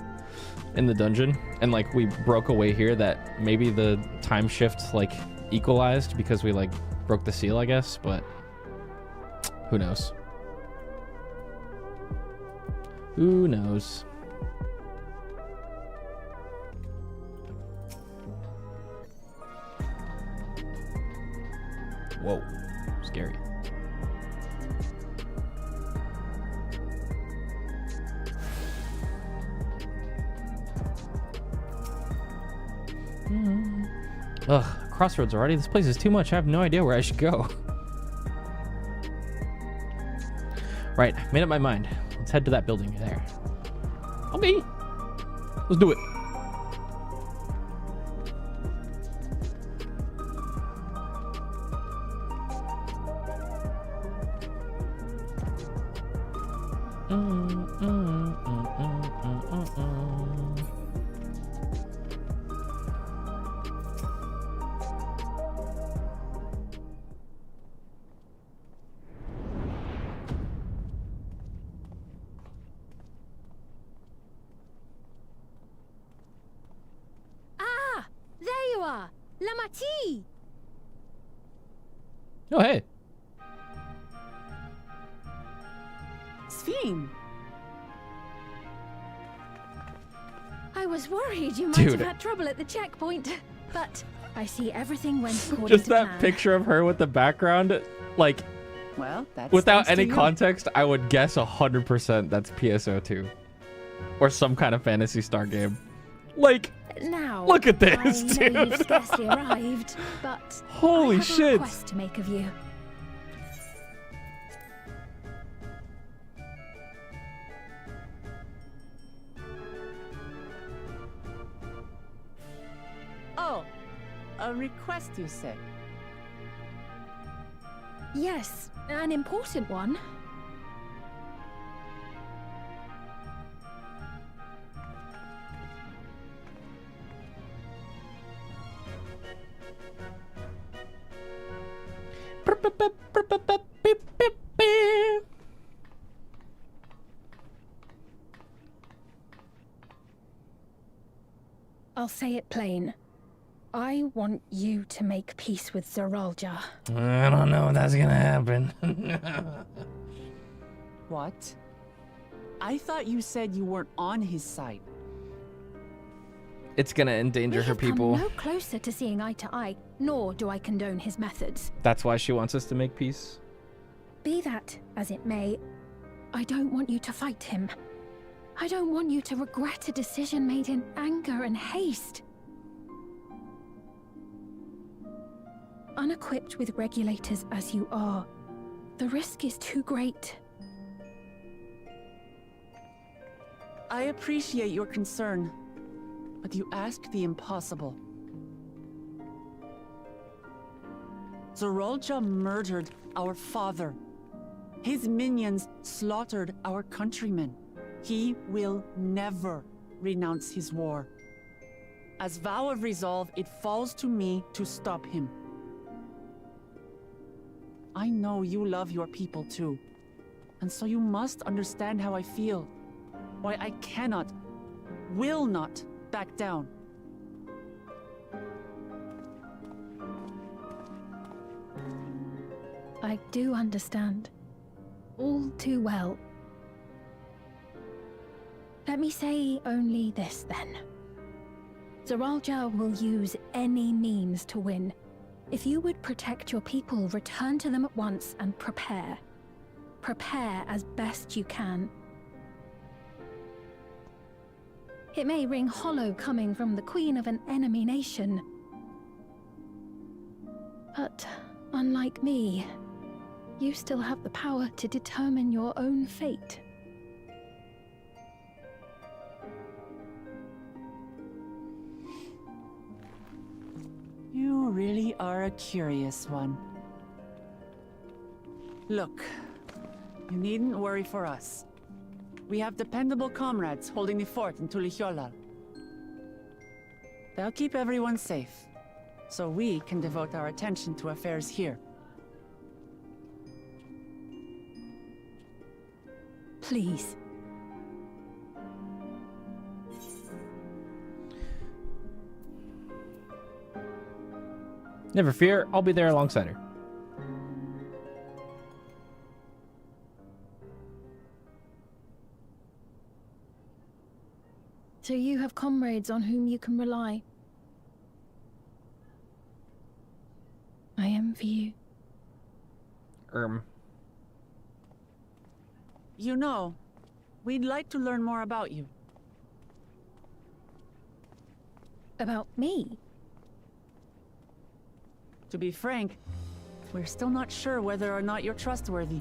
in the dungeon and like we broke away here, that maybe the time shift like equalized because we like broke the seal, I guess, but who knows? Who knows? Whoa, scary. Ugh, crossroads already? This place is too much. I have no idea where I should go. Right, made up my mind. Let's head to that building there. Okay. Let's do it. Ah, there you are, Lamati. Oh, hey. Sphene. I was worried you might Dude. have had trouble at the checkpoint, but I see everything went according Just to that plan. picture of her with the background like, Well, that's without thanks to any you. context, I would guess 100% that's PSO2 or some kind of Phantasy Star game. Like, Now, look at this, I know you've dude. scarcely arrived, but Holy I have shit. a request to make of you. Oh, a request, you say? Yes, an important one. I'll say it plain. I want you to make peace with Zeralja. I don't know if that's gonna happen. What? I thought you said you weren't on his side. It's gonna endanger We her have come people. no closer to seeing eye to eye, nor do I condone his methods. That's why she wants us to make peace. Be that as it may, I don't want you to fight him. I don't want you to regret a decision made in anger and haste. Unequipped with regulators as you are, the risk is too great. I appreciate your concern, but you asked the impossible. Zeralja murdered our father. His minions slaughtered our countrymen. He will never renounce his war. As vow of resolve, it falls to me to stop him. I know you love your people too, and so you must understand how I feel. Why I cannot, will not back down. I do understand. All too well. Let me say only this then. Zeralja will use any means to win. If you would protect your people, return to them at once and prepare. Prepare as best you can. It may ring hollow coming from the queen of an enemy nation. But unlike me, you still have the power to determine your own fate. You really are a curious one. Look, you needn't worry for us. We have dependable comrades holding the fort in Tulihyolal. They'll keep everyone safe, so we can devote our attention to affairs here. Please. Never fear, I'll be there alongside her. So you have comrades on whom you can rely. I envy you. You know, we'd like to learn more about you. About me? To be frank, we're still not sure whether or not you're trustworthy.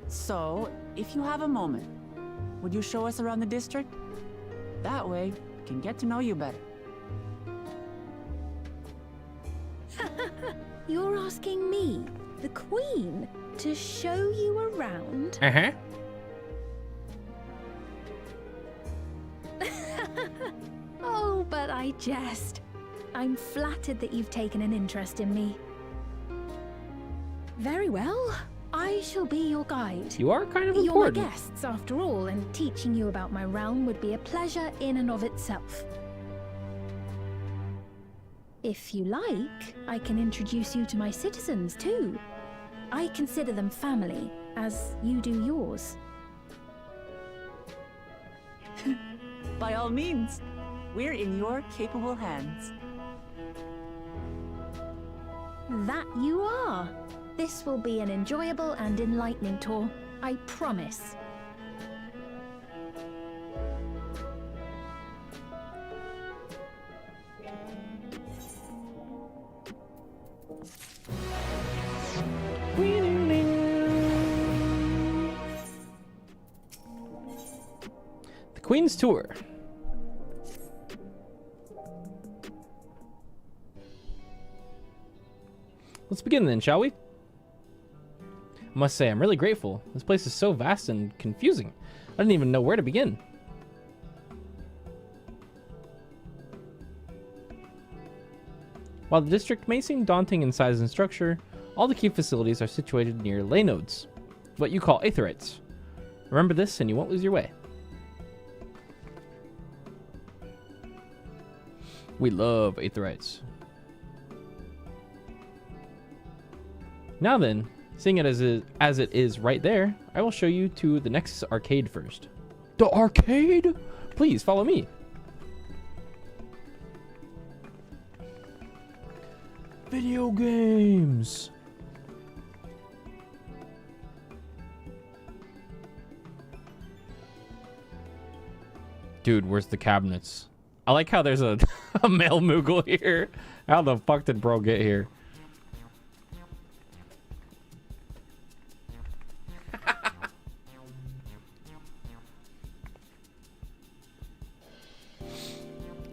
So, if you have a moment, would you show us around the district? That way, we can get to know you better. You're asking me, the Queen, to show you around? Uh-huh. Oh, but I jest. I'm flattered that you've taken an interest in me. Very well. I shall be your guide. You are kind of You're important. my guests, after all, and teaching you about my realm would be a pleasure in and of itself. If you like, I can introduce you to my citizens, too. I consider them family, as you do yours. By all means, we're in your capable hands. That you are. This will be an enjoyable and enlightening tour, I promise. The Queen's Tour. Let's begin then, shall we? I must say, I'm really grateful. This place is so vast and confusing. I didn't even know where to begin. While the district may seem daunting in size and structure, all the key facilities are situated near ley nodes, what you call aetherites. Remember this and you won't lose your way. We love aetherites. Now then, seeing it as it is right there, I will show you to the next arcade first. The arcade? Please follow me. Video games. Dude, where's the cabinets? I like how there's a male Moogle here. How the fuck did bro get here?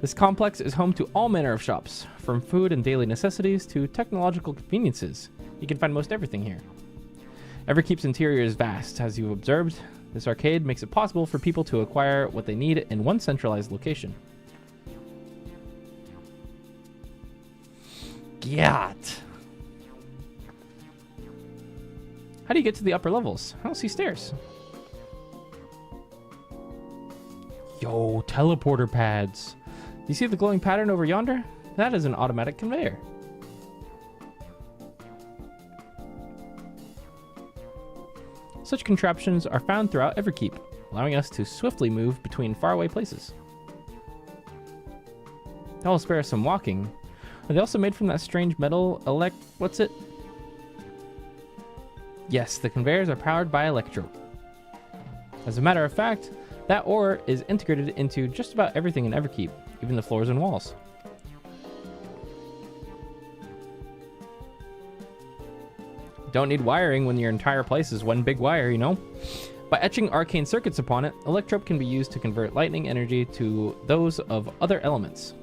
This complex is home to all manner of shops, from food and daily necessities to technological conveniences. You can find most everything here. Everkeep's interior is vast, as you've observed. This arcade makes it possible for people to acquire what they need in one centralized location. Gyat! How do you get to the upper levels? I don't see stairs. Yo, teleporter pads. You see the glowing pattern over yonder? That is an automatic conveyor. Such contraptions are found throughout Everkeep, allowing us to swiftly move between faraway places. That will spare us some walking. Are they also made from that strange metal what's it? Yes, the conveyors are powered by electro. As a matter of fact, that ore is integrated into just about everything in Everkeep, even the floors and walls. Don't need wiring when your entire place is one big wire, you know? By etching arcane circuits upon it, electrope can be used to convert lightning energy to those of other elements.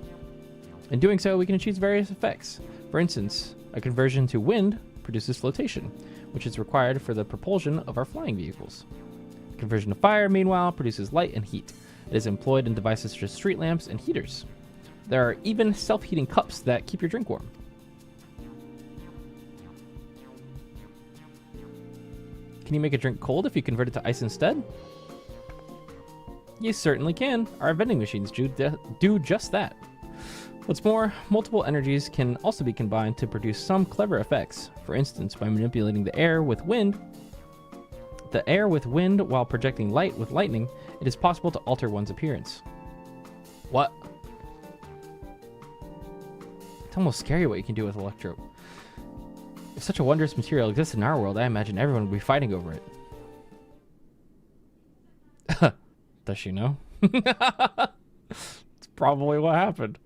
In doing so, we can achieve various effects. For instance, a conversion to wind produces flotation, which is required for the propulsion of our flying vehicles. Conversion to fire, meanwhile, produces light and heat. It is employed in devices such as street lamps and heaters. There are even self-heating cups that keep your drink warm. Can you make a drink cold if you convert it to ice instead? You certainly can. Our vending machines do just that. What's more, multiple energies can also be combined to produce some clever effects. For instance, by manipulating the air with wind while projecting light with lightning, it is possible to alter one's appearance. What? It's almost scary what you can do with electro. If such a wondrous material exists in our world, I imagine everyone would be fighting over it. Does she know? It's probably what happened.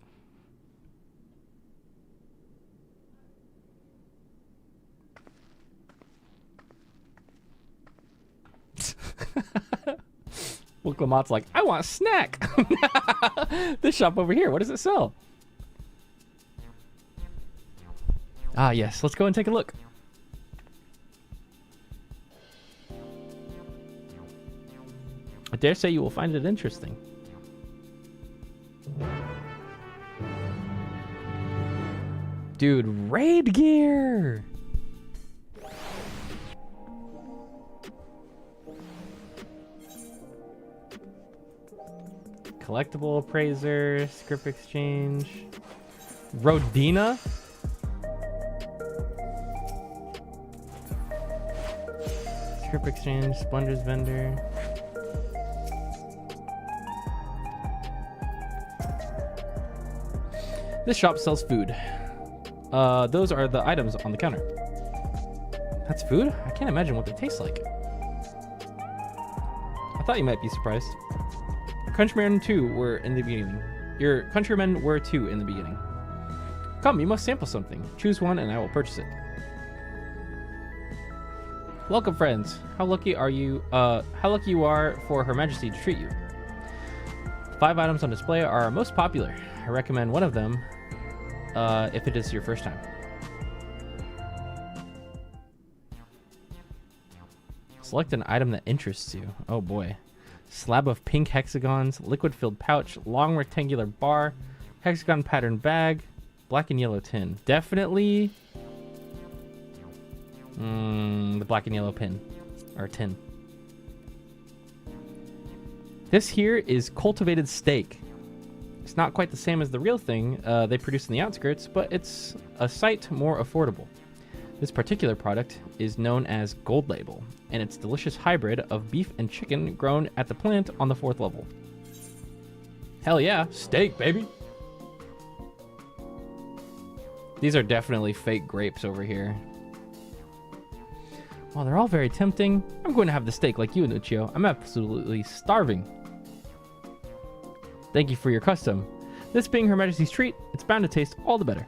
Look, Lamont's like, I want a snack. This shop over here, what does it sell? Ah, yes, let's go and take a look. I dare say you will find it interesting. Dude, raid gear! Collectible appraiser, script exchange, Rodina. Script exchange, Splendor's vendor. This shop sells food. Those are the items on the counter. That's food? I can't imagine what they taste like. I thought you might be surprised. Countrymen too were in the beginning. Your countrymen were too in the beginning. Come, you must sample something. Choose one and I will purchase it. Welcome, friends. How lucky are you? How lucky you are for Her Majesty to treat you. 5 items on display are our most popular. I recommend one of them if it is your first time. Select an item that interests you. Oh boy. Slab of pink hexagons, liquid-filled pouch, long rectangular bar, hexagon pattern bag, black and yellow tin. Definitely the black and yellow pin. Or tin. This here is cultivated steak. It's not quite the same as the real thing they produce in the outskirts, but it's a sight more affordable. This particular product is known as Gold Label, and it's a delicious hybrid of beef and chicken grown at the plant on the 4th level. Hell yeah, steak, baby! These are definitely fake grapes over here. While they're all very tempting, I'm going to have the steak like you, Nuccio. I'm absolutely starving. Thank you for your custom. This being Her Majesty's treat, it's bound to taste all the better.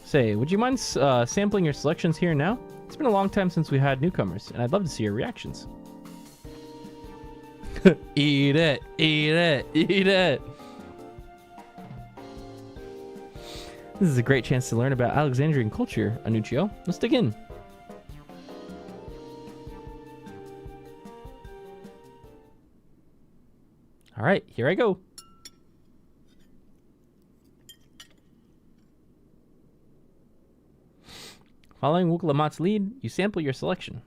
Say, would you mind sampling your selections here and now? It's been a long time since we had newcomers, and I'd love to see your reactions. Eat it, eat it, eat it. This is a great chance to learn about Alexandrian culture, Anuccio. Let's dig in. All right, here I go. Following Wooklamat's lead, you sample your selection.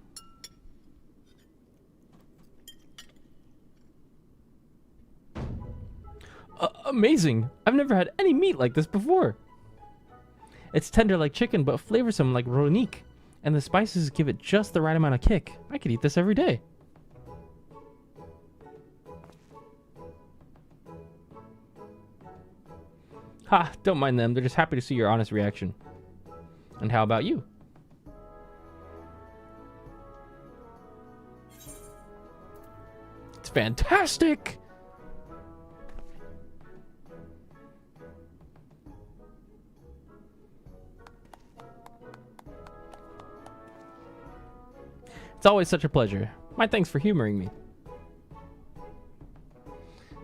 Amazing! I've never had any meat like this before. It's tender like chicken, but flavorsome like Ronique. And the spices give it just the right amount of kick. I could eat this every day. Ha! Don't mind them. They're just happy to see your honest reaction. And how about you? It's fantastic! It's always such a pleasure. My thanks for humoring me.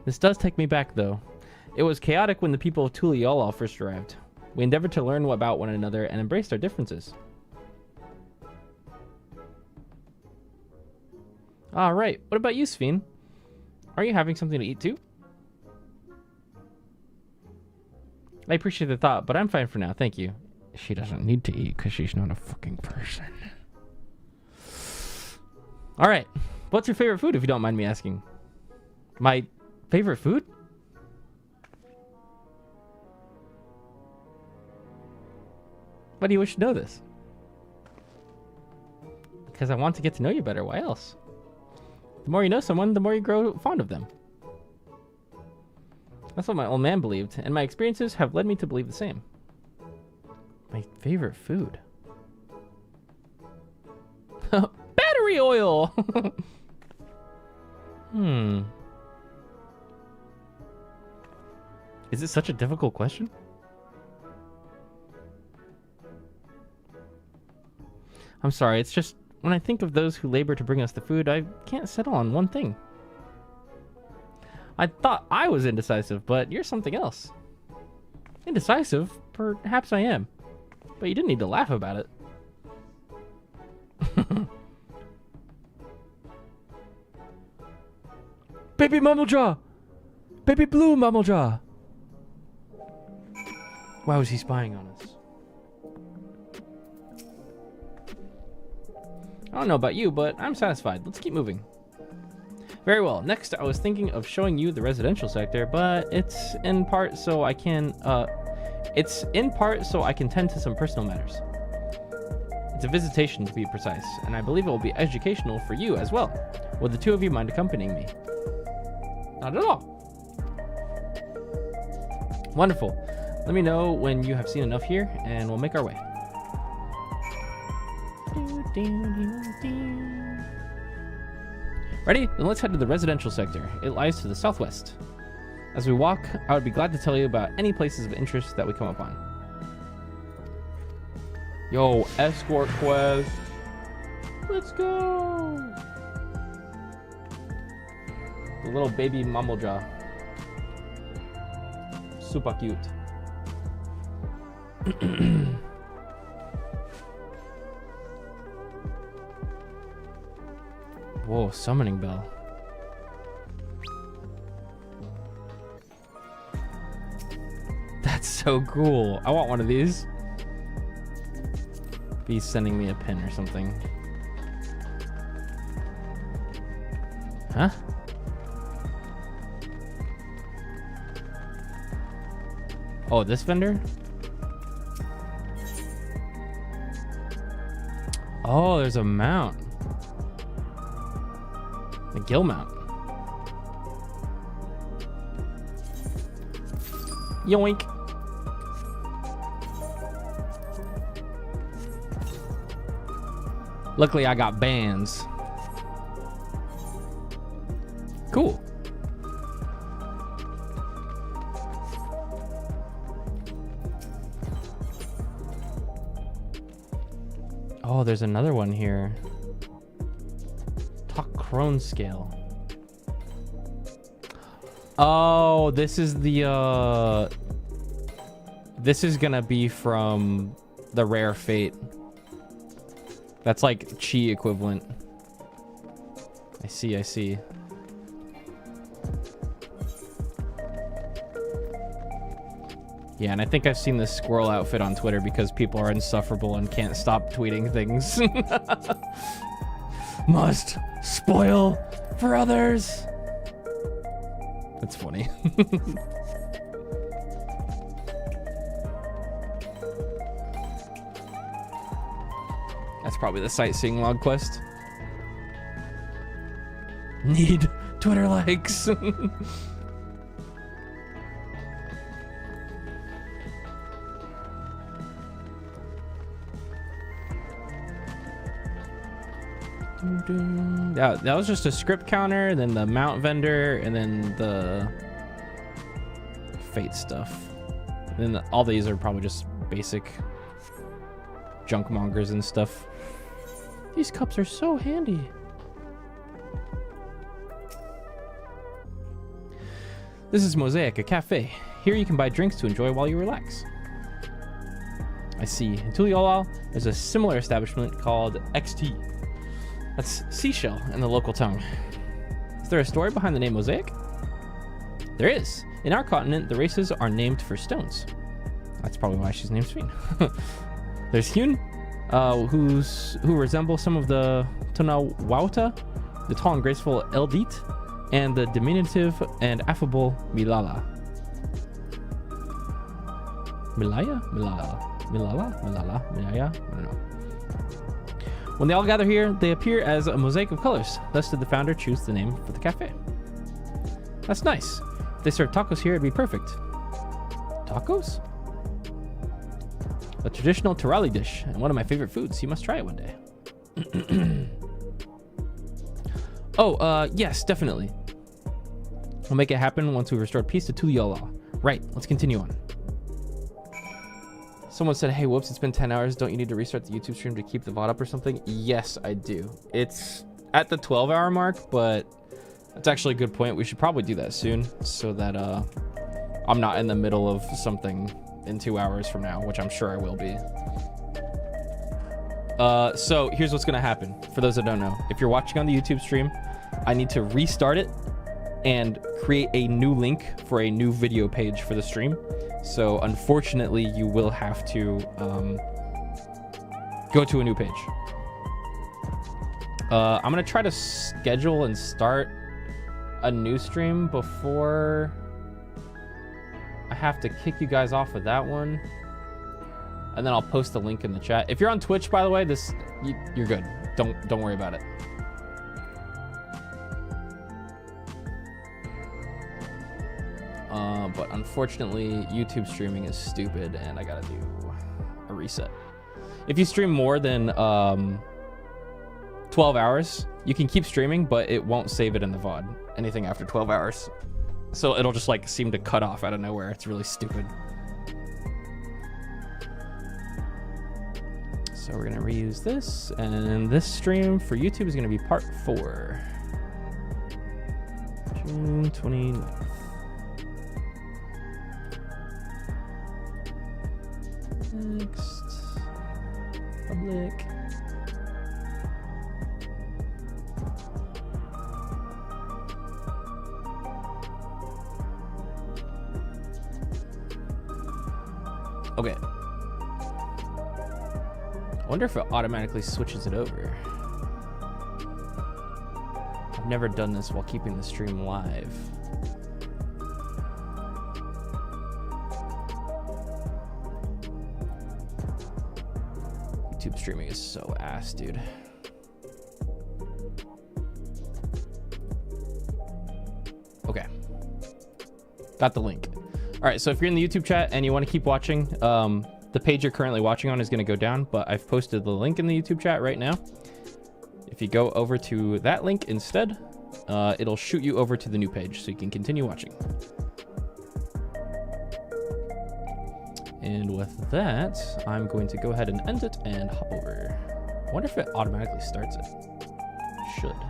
This does take me back, though. It was chaotic when the people of Tuliyola first arrived. We endeavored to learn about one another and embraced our differences. Alright, what about you, Sphene? Are you having something to eat too? I appreciate the thought, but I'm fine for now, thank you. She doesn't need to eat because she's not a fucking person. Alright, what's your favorite food if you don't mind me asking? My favorite food? Why do you wish to know this? Because I want to get to know you better. Why else? The more you know someone, the more you grow fond of them. That's what my old man believed, and my experiences have led me to believe the same. My favorite food? Battery oil! Is it such a difficult question? I'm sorry, it's just when I think of those who labor to bring us the food, I can't settle on one thing. I thought I was indecisive, but you're something else. Indecisive? Perhaps I am. But you didn't need to laugh about it. Baby Mumblejaw! Baby Blue Mumblejaw! Why was he spying on us? I don't know about you, but I'm satisfied. Let's keep moving. Very well. Next, I was thinking of showing you the residential sector, but it's in part so I can tend to some personal matters. It's a visitation to be precise, and I believe it will be educational for you as well. Would the two of you mind accompanying me? Not at all. Wonderful. Let me know when you have seen enough here, and we'll make our way. Ready? Then let's head to the residential sector. It lies to the southwest. As we walk, I would be glad to tell you about any places of interest that we come upon. Yo, escort quest. Let's go. The little baby Mamoja. Super cute. Whoa, summoning bell. That's so cool. I want one of these. He's sending me a pin or something. Huh? Oh, this vendor? Oh, there's a mount. A gill mount. Yoink. Luckily, I got bands. Cool. Oh, there's another one here. Talk Crone scale. Oh, this is the this is gonna be from the rare fate. That's like chi equivalent. I see, I see. Yeah, and I think I've seen this squirrel outfit on Twitter because people are insufferable and can't stop tweeting things. Must spoil for others. That's funny. That's probably the sightseeing log quest. Need Twitter likes. That was just a script counter, then the mount vendor, and then the fate stuff. And then all these are probably just basic junk mongers and stuff. These cups are so handy. This is Mosaic, a cafe. Here you can buy drinks to enjoy while you relax. I see. In Tuliolal, there's a similar establishment called XT. That's seashell in the local tongue. Is there a story behind the name Mosaic? There is. In our continent, the races are named for stones. That's probably why she's named Sphene. There's Hyun, who resemble some of the Tonawauta, the tall and graceful Eldit, and the diminutive and affable Milala. Milaya? Milala? Milala? Milala? Milaya? I don't know. When they all gather here, they appear as a mosaic of colors. Thus did the founder choose the name for the cafe. That's nice. If they serve tacos here, it'd be perfect. Tacos? A traditional Turali dish, and one of my favorite foods. You must try it one day. Yes, definitely. We'll make it happen once we've restored peace to Tuliolal. Right, let's continue on. Someone said, hey, Whoops, it's been 10 hours. Don't you need to restart the YouTube stream to keep the VOD up or something? Yes, I do. It's at the 12-hour mark, but that's actually a good point. We should probably do that soon so that I'm not in the middle of something in 2 hours from now, which I'm sure I will be. So here's what's going to happen. For those that don't know, if you're watching on the YouTube stream, I need to restart it and create a new link for a new video page for the stream. So unfortunately, you will have to go to a new page. I'm going to try to schedule and start a new stream before I have to kick you guys off of that one. And then I'll post the link in the chat. If you're on Twitch, by the way, you're good. Don't worry about it. But unfortunately, YouTube streaming is stupid, and I gotta do a reset. If you stream more than 12 hours, you can keep streaming, but it won't save it in the VOD. Anything after 12 hours. So it'll just like seem to cut off out of nowhere. It's really stupid. So we're gonna reuse this, and this stream for YouTube is gonna be part 4. June 29th. Next. Public. Okay. I wonder if it automatically switches it over. I've never done this while keeping the stream live. YouTube streaming is so ass, dude. Okay. Got the link. All right, so if you're in the YouTube chat and you want to keep watching, the page you're currently watching on is going to go down, but I've posted the link in the YouTube chat right now. If you go over to that link instead, it'll shoot you over to the new page so you can continue watching. And with that, I'm going to go ahead and end it and hop over. I wonder if it automatically starts it. It should.